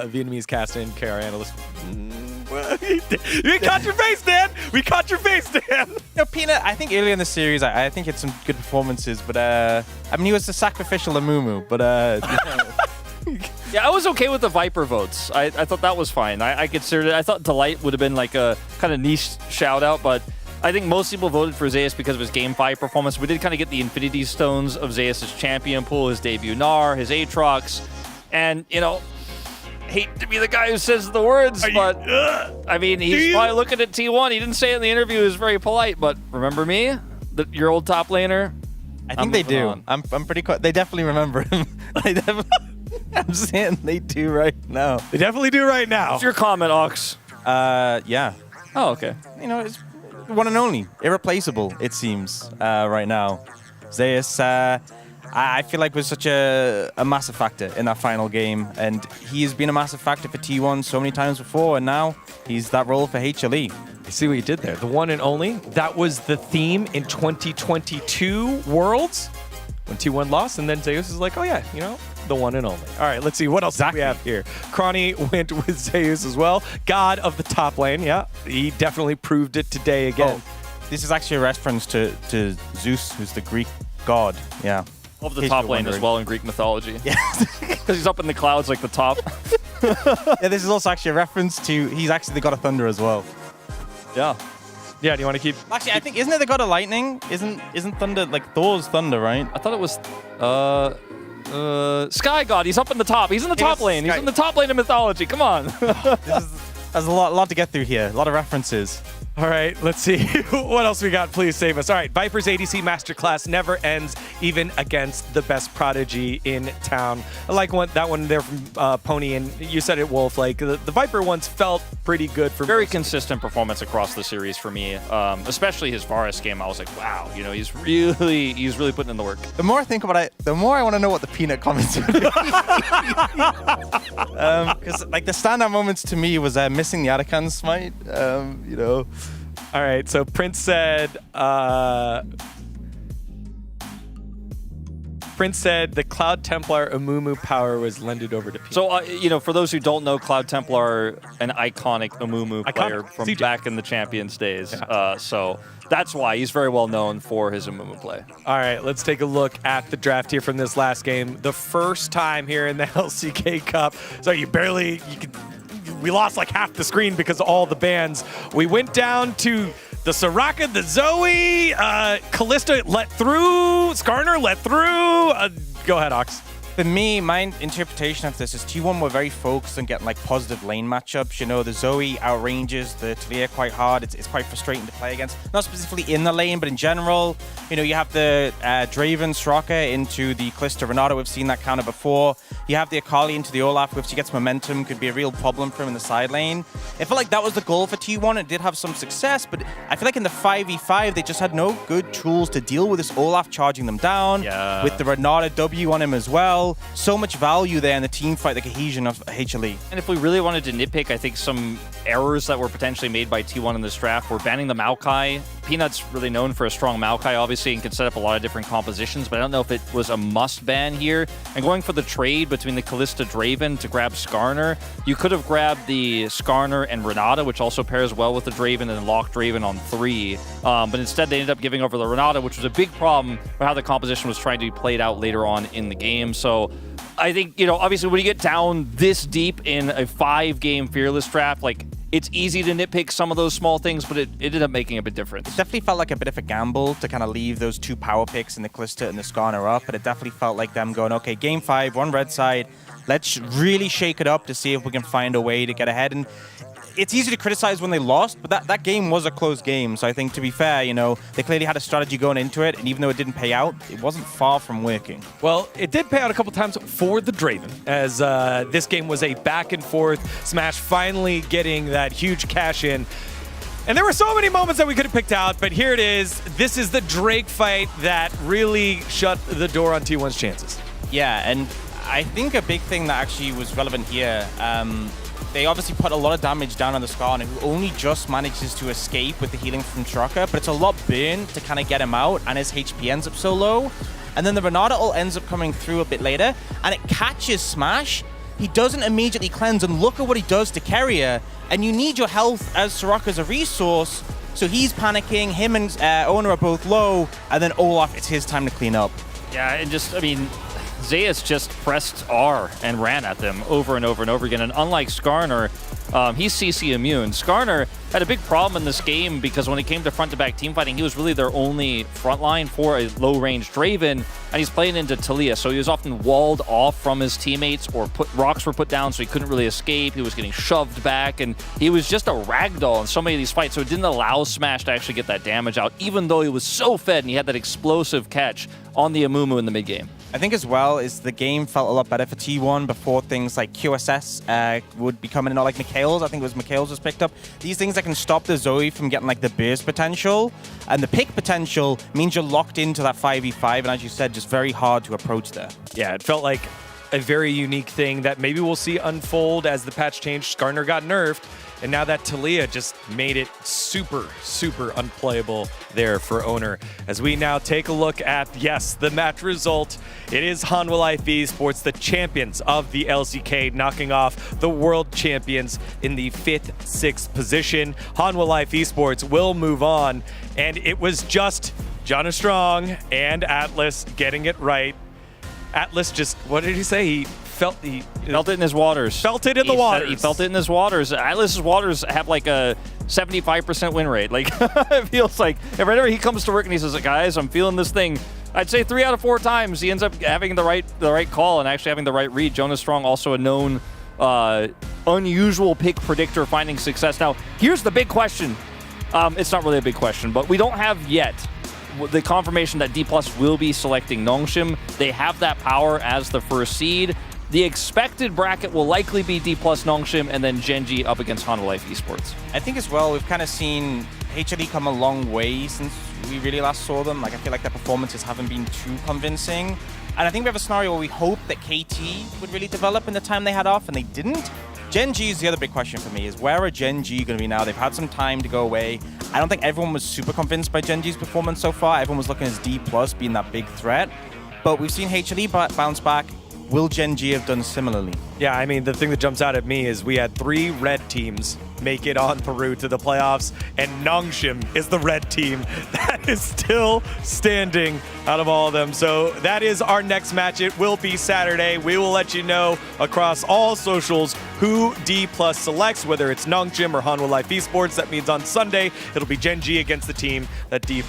Vietnamese cast-in KR analyst. We caught your face, Dan! We caught your face, Dan! Peanut, I think earlier in the series, I think he had some good performances, but I mean, he was the sacrificial Amumu, but Yeah, I was okay with the Viper votes. I thought that was fine. I considered it. I thought Delight would have been like a kind of niche shout out, but I think most people voted for Zeus because of his Game 5 performance. We did kind of get the Infinity Stones of Zeus' champion pool, his debut Gnar, his Aatrox, and, you know, hate to be the guy who says the words, but I mean, he's probably looking at T1. He didn't say it in the interview. He was very polite, but remember me? Your old top laner? I think they do. I'm pretty they definitely remember him. I'm saying they do right now. They definitely do right now. What's your comment, Ox? Yeah. Oh, okay. You know, it's one and only. Irreplaceable, it seems, right now. Zeus, I feel like was such a massive factor in that final game, and he has been a massive factor for T1 so many times before, and now he's that role for HLE. You see what you did there? The one and only. That was the theme in 2022 Worlds when T1 lost, and then Zeus is like, oh yeah, you know, the one and only. All right, let's see what else do we have here. Cronny went with Zeus as well. God of the top lane, yeah. He definitely proved it today again. Oh, this is actually a reference to Zeus, who's the Greek god, yeah. Of the top lane as well in Greek mythology. Yeah. Because he's up in the clouds like the top. Yeah, this is also actually a reference to, he's actually the god of thunder as well. Yeah. Yeah, do you want to keep... Actually, I think, isn't it the god of lightning? Isn't thunder, like Thor's thunder, right? I thought it was, Sky God. He's up in the top. He's in the top lane. He's in the top lane of mythology. Come on. There's a lot to get through here. A lot of references. All right, let's see what else we got. Please save us. All right, Viper's ADC Masterclass never ends, even against the best prodigy in town. I like that one there from Pony, and you said it, Wolf. Like the Viper ones felt pretty good for very consistent performance across the series for me. Especially his Varus game, I was like, wow, you know, he's really putting in the work. The more I think about it, the more I want to know what the Peanut comments are. Because like the standout moments to me was missing the Arakan smite. You know. All right, so Prince said the Cloud Templar Amumu power was lended over to Peanut. So, you know, for those who don't know, Cloud Templar, an iconic Amumu player from back in the Champions days. Yeah. So that's why he's very well known for his Amumu play. All right, let's take a look at the draft here from this last game. The first time here in the LCK Cup. So we lost like half the screen because of all the bans. We went down to the Soraka, the Zoe, Kalista let through, Skarner let through. Go ahead, Ox. For me, my interpretation of this is T1 were very focused on getting like positive lane matchups. You know, the Zoe outranges the Talia quite hard. It's quite frustrating to play against. Not specifically in the lane, but in general. You know, you have the Draven Soraka into the Kalista Renata. We've seen that counter before. You have the Akali into the Olaf, if she gets momentum, could be a real problem for him in the side lane. I feel like that was the goal for T1. It did have some success, but I feel like in the 5v5, they just had no good tools to deal with this Olaf charging them down. Yeah. With the Renata W on him as well. So much value there in the team fight, the cohesion of HLE. And if we really wanted to nitpick, I think some errors that were potentially made by T1 in this draft were banning the Maokai. Peanut's really known for a strong Maokai, obviously, and can set up a lot of different compositions, but I don't know if it was a must ban here. And going for the trade between the Kalista Draven to grab Skarner, you could have grabbed the Skarner and Renata, which also pairs well with the Draven, and locked Draven on 3. But instead, they ended up giving over the Renata, which was a big problem for how the composition was trying to be played out later on in the game. So I think, you know, obviously when you get down this deep in a 5-game Fearless draft, like, it's easy to nitpick some of those small things, but it ended up making a big difference. Definitely felt like a bit of a gamble to kind of leave those 2 power picks in the Callisto and the Skarner up, but it definitely felt like them going, okay, game 5, one red side, let's really shake it up to see if we can find a way to get ahead. And it's easy to criticize when they lost, but that game was a close game. So I think, to be fair, you know, they clearly had a strategy going into it, and even though it didn't pay out, it wasn't far from working. Well, it did pay out a couple times for the Draven, as this game was a back and forth. Smash finally getting that huge cash in. And there were so many moments that we could have picked out, but here it is. This is the Drake fight that really shut the door on T1's chances. Yeah, and I think a big thing that actually was relevant here, they obviously put a lot of damage down on the Skarner, who only just manages to escape with the healing from Straka, but it's a lot burn to kind of get him out, and his HP ends up so low. And then the Renata ult ends up coming through a bit later, and it catches Smash. He doesn't immediately cleanse, and look at what he does to Keria. And you need your health as Soraka as a resource, so he's panicking, him and Owner are both low, and then Olaf, it's his time to clean up. Yeah, and just, I mean, Zeus just pressed R and ran at them over and over and over again. And unlike Skarner, he's CC immune. Skarner had a big problem in this game because when it came to front-to-back team fighting, he was really their only frontline for a low-range Draven, and he's playing into Talia, so he was often walled off from his teammates, or rocks were put down so he couldn't really escape. He was getting shoved back, and he was just a ragdoll in so many of these fights, so it didn't allow Smash to actually get that damage out, even though he was so fed and he had that explosive catch on the Amumu in the mid-game. I think as well is the game felt a lot better for T1 before things like QSS would be coming in, or like Mikhail's. I think it was Mikhail's was picked up. These things that can stop the Zoe from getting like the burst potential, and the pick potential means you're locked into that 5v5, and as you said, just very hard to approach there. Yeah, it felt like a very unique thing that maybe we'll see unfold as the patch changed. Skarner got nerfed, and now that Talia just made it super, super unplayable there for Owner. As we now take a look at, yes, the match result. It is Hanwha Life Esports, the champions of the LCK, knocking off the world champions in the 5th, 6th position. Hanwha Life Esports will move on, and it was just Jonah Strong and Atlas getting it right. Atlas just, what did he say? He felt it in his waters. Felt it in the waters. He felt it in his waters. Atlas's waters have like a 75% win rate. Like, it feels like, and whenever he comes to work and he says, guys, I'm feeling this thing, I'd say 3 out of 4 times he ends up having the right call and actually having the right read. Jonas Strong, also a known unusual pick predictor, finding success. Now, here's the big question. It's not really a big question, but we don't have yet the confirmation that D+ will be selecting Nongshim. They have that power as the first seed. The expected bracket will likely be D+ Nongshim and then Genji up against Hanwha Life Esports. I think as well, we've kind of seen HLE come a long way since we really last saw them. Like, I feel like their performances haven't been too convincing. And I think we have a scenario where we hope that KT would really develop in the time they had off, and they didn't. Gen G is the other big question for me, is where are Gen G going to be now? They've had some time to go away. I don't think everyone was super convinced by Gen G's performance so far. Everyone was looking at D+ being that big threat. But we've seen HLE bounce back. Will Gen G have done similarly? Yeah, I mean, the thing that jumps out at me is we had 3 red teams make it on Peru to the playoffs, and Nongshim is the red team that is still standing out of all of them. So that is our next match. It will be Saturday. We will let you know across all socials who D+ selects, whether it's Nongshim or Hanwha Life Esports. That means on Sunday, it'll be Gen G against the team that D+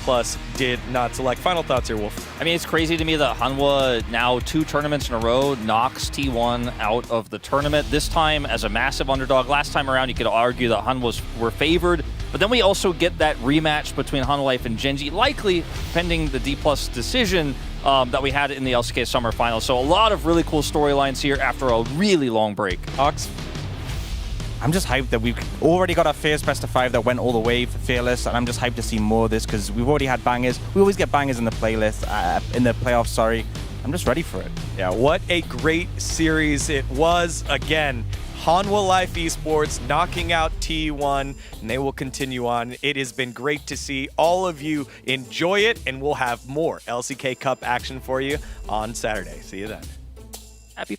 did not select. Final thoughts here, Wolf. I mean, it's crazy to me that Hanwha, now 2 tournaments in a row, knocks T1 out of the tournament. This time as a massive underdog. Last time around, you could argue that Hanwha were favored, but then we also get that rematch between Hanwha Life and Gen G, likely pending the D+ decision that we had in the LCK Summer Finals. So a lot of really cool storylines here after a really long break. Ox, I'm just hyped that we've already got our first best of 5 that went all the way for Fearless, and I'm just hyped to see more of this because we've already had bangers. We always get bangers in the playlist, in the playoffs, sorry. I'm just ready for it. Yeah, what a great series it was. Again, Hanwha Life Esports knocking out T1, and they will continue on. It has been great to see all of you enjoy it, and we'll have more LCK Cup action for you on Saturday. See you then. Happy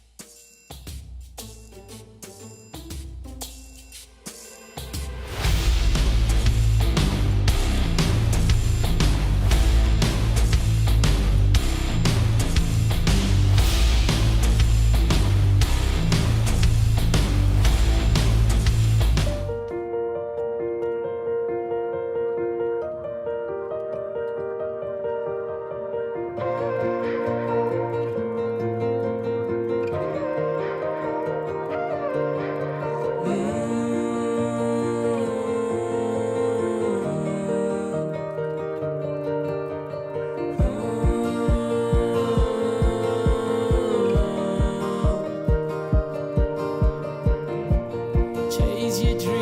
your dream.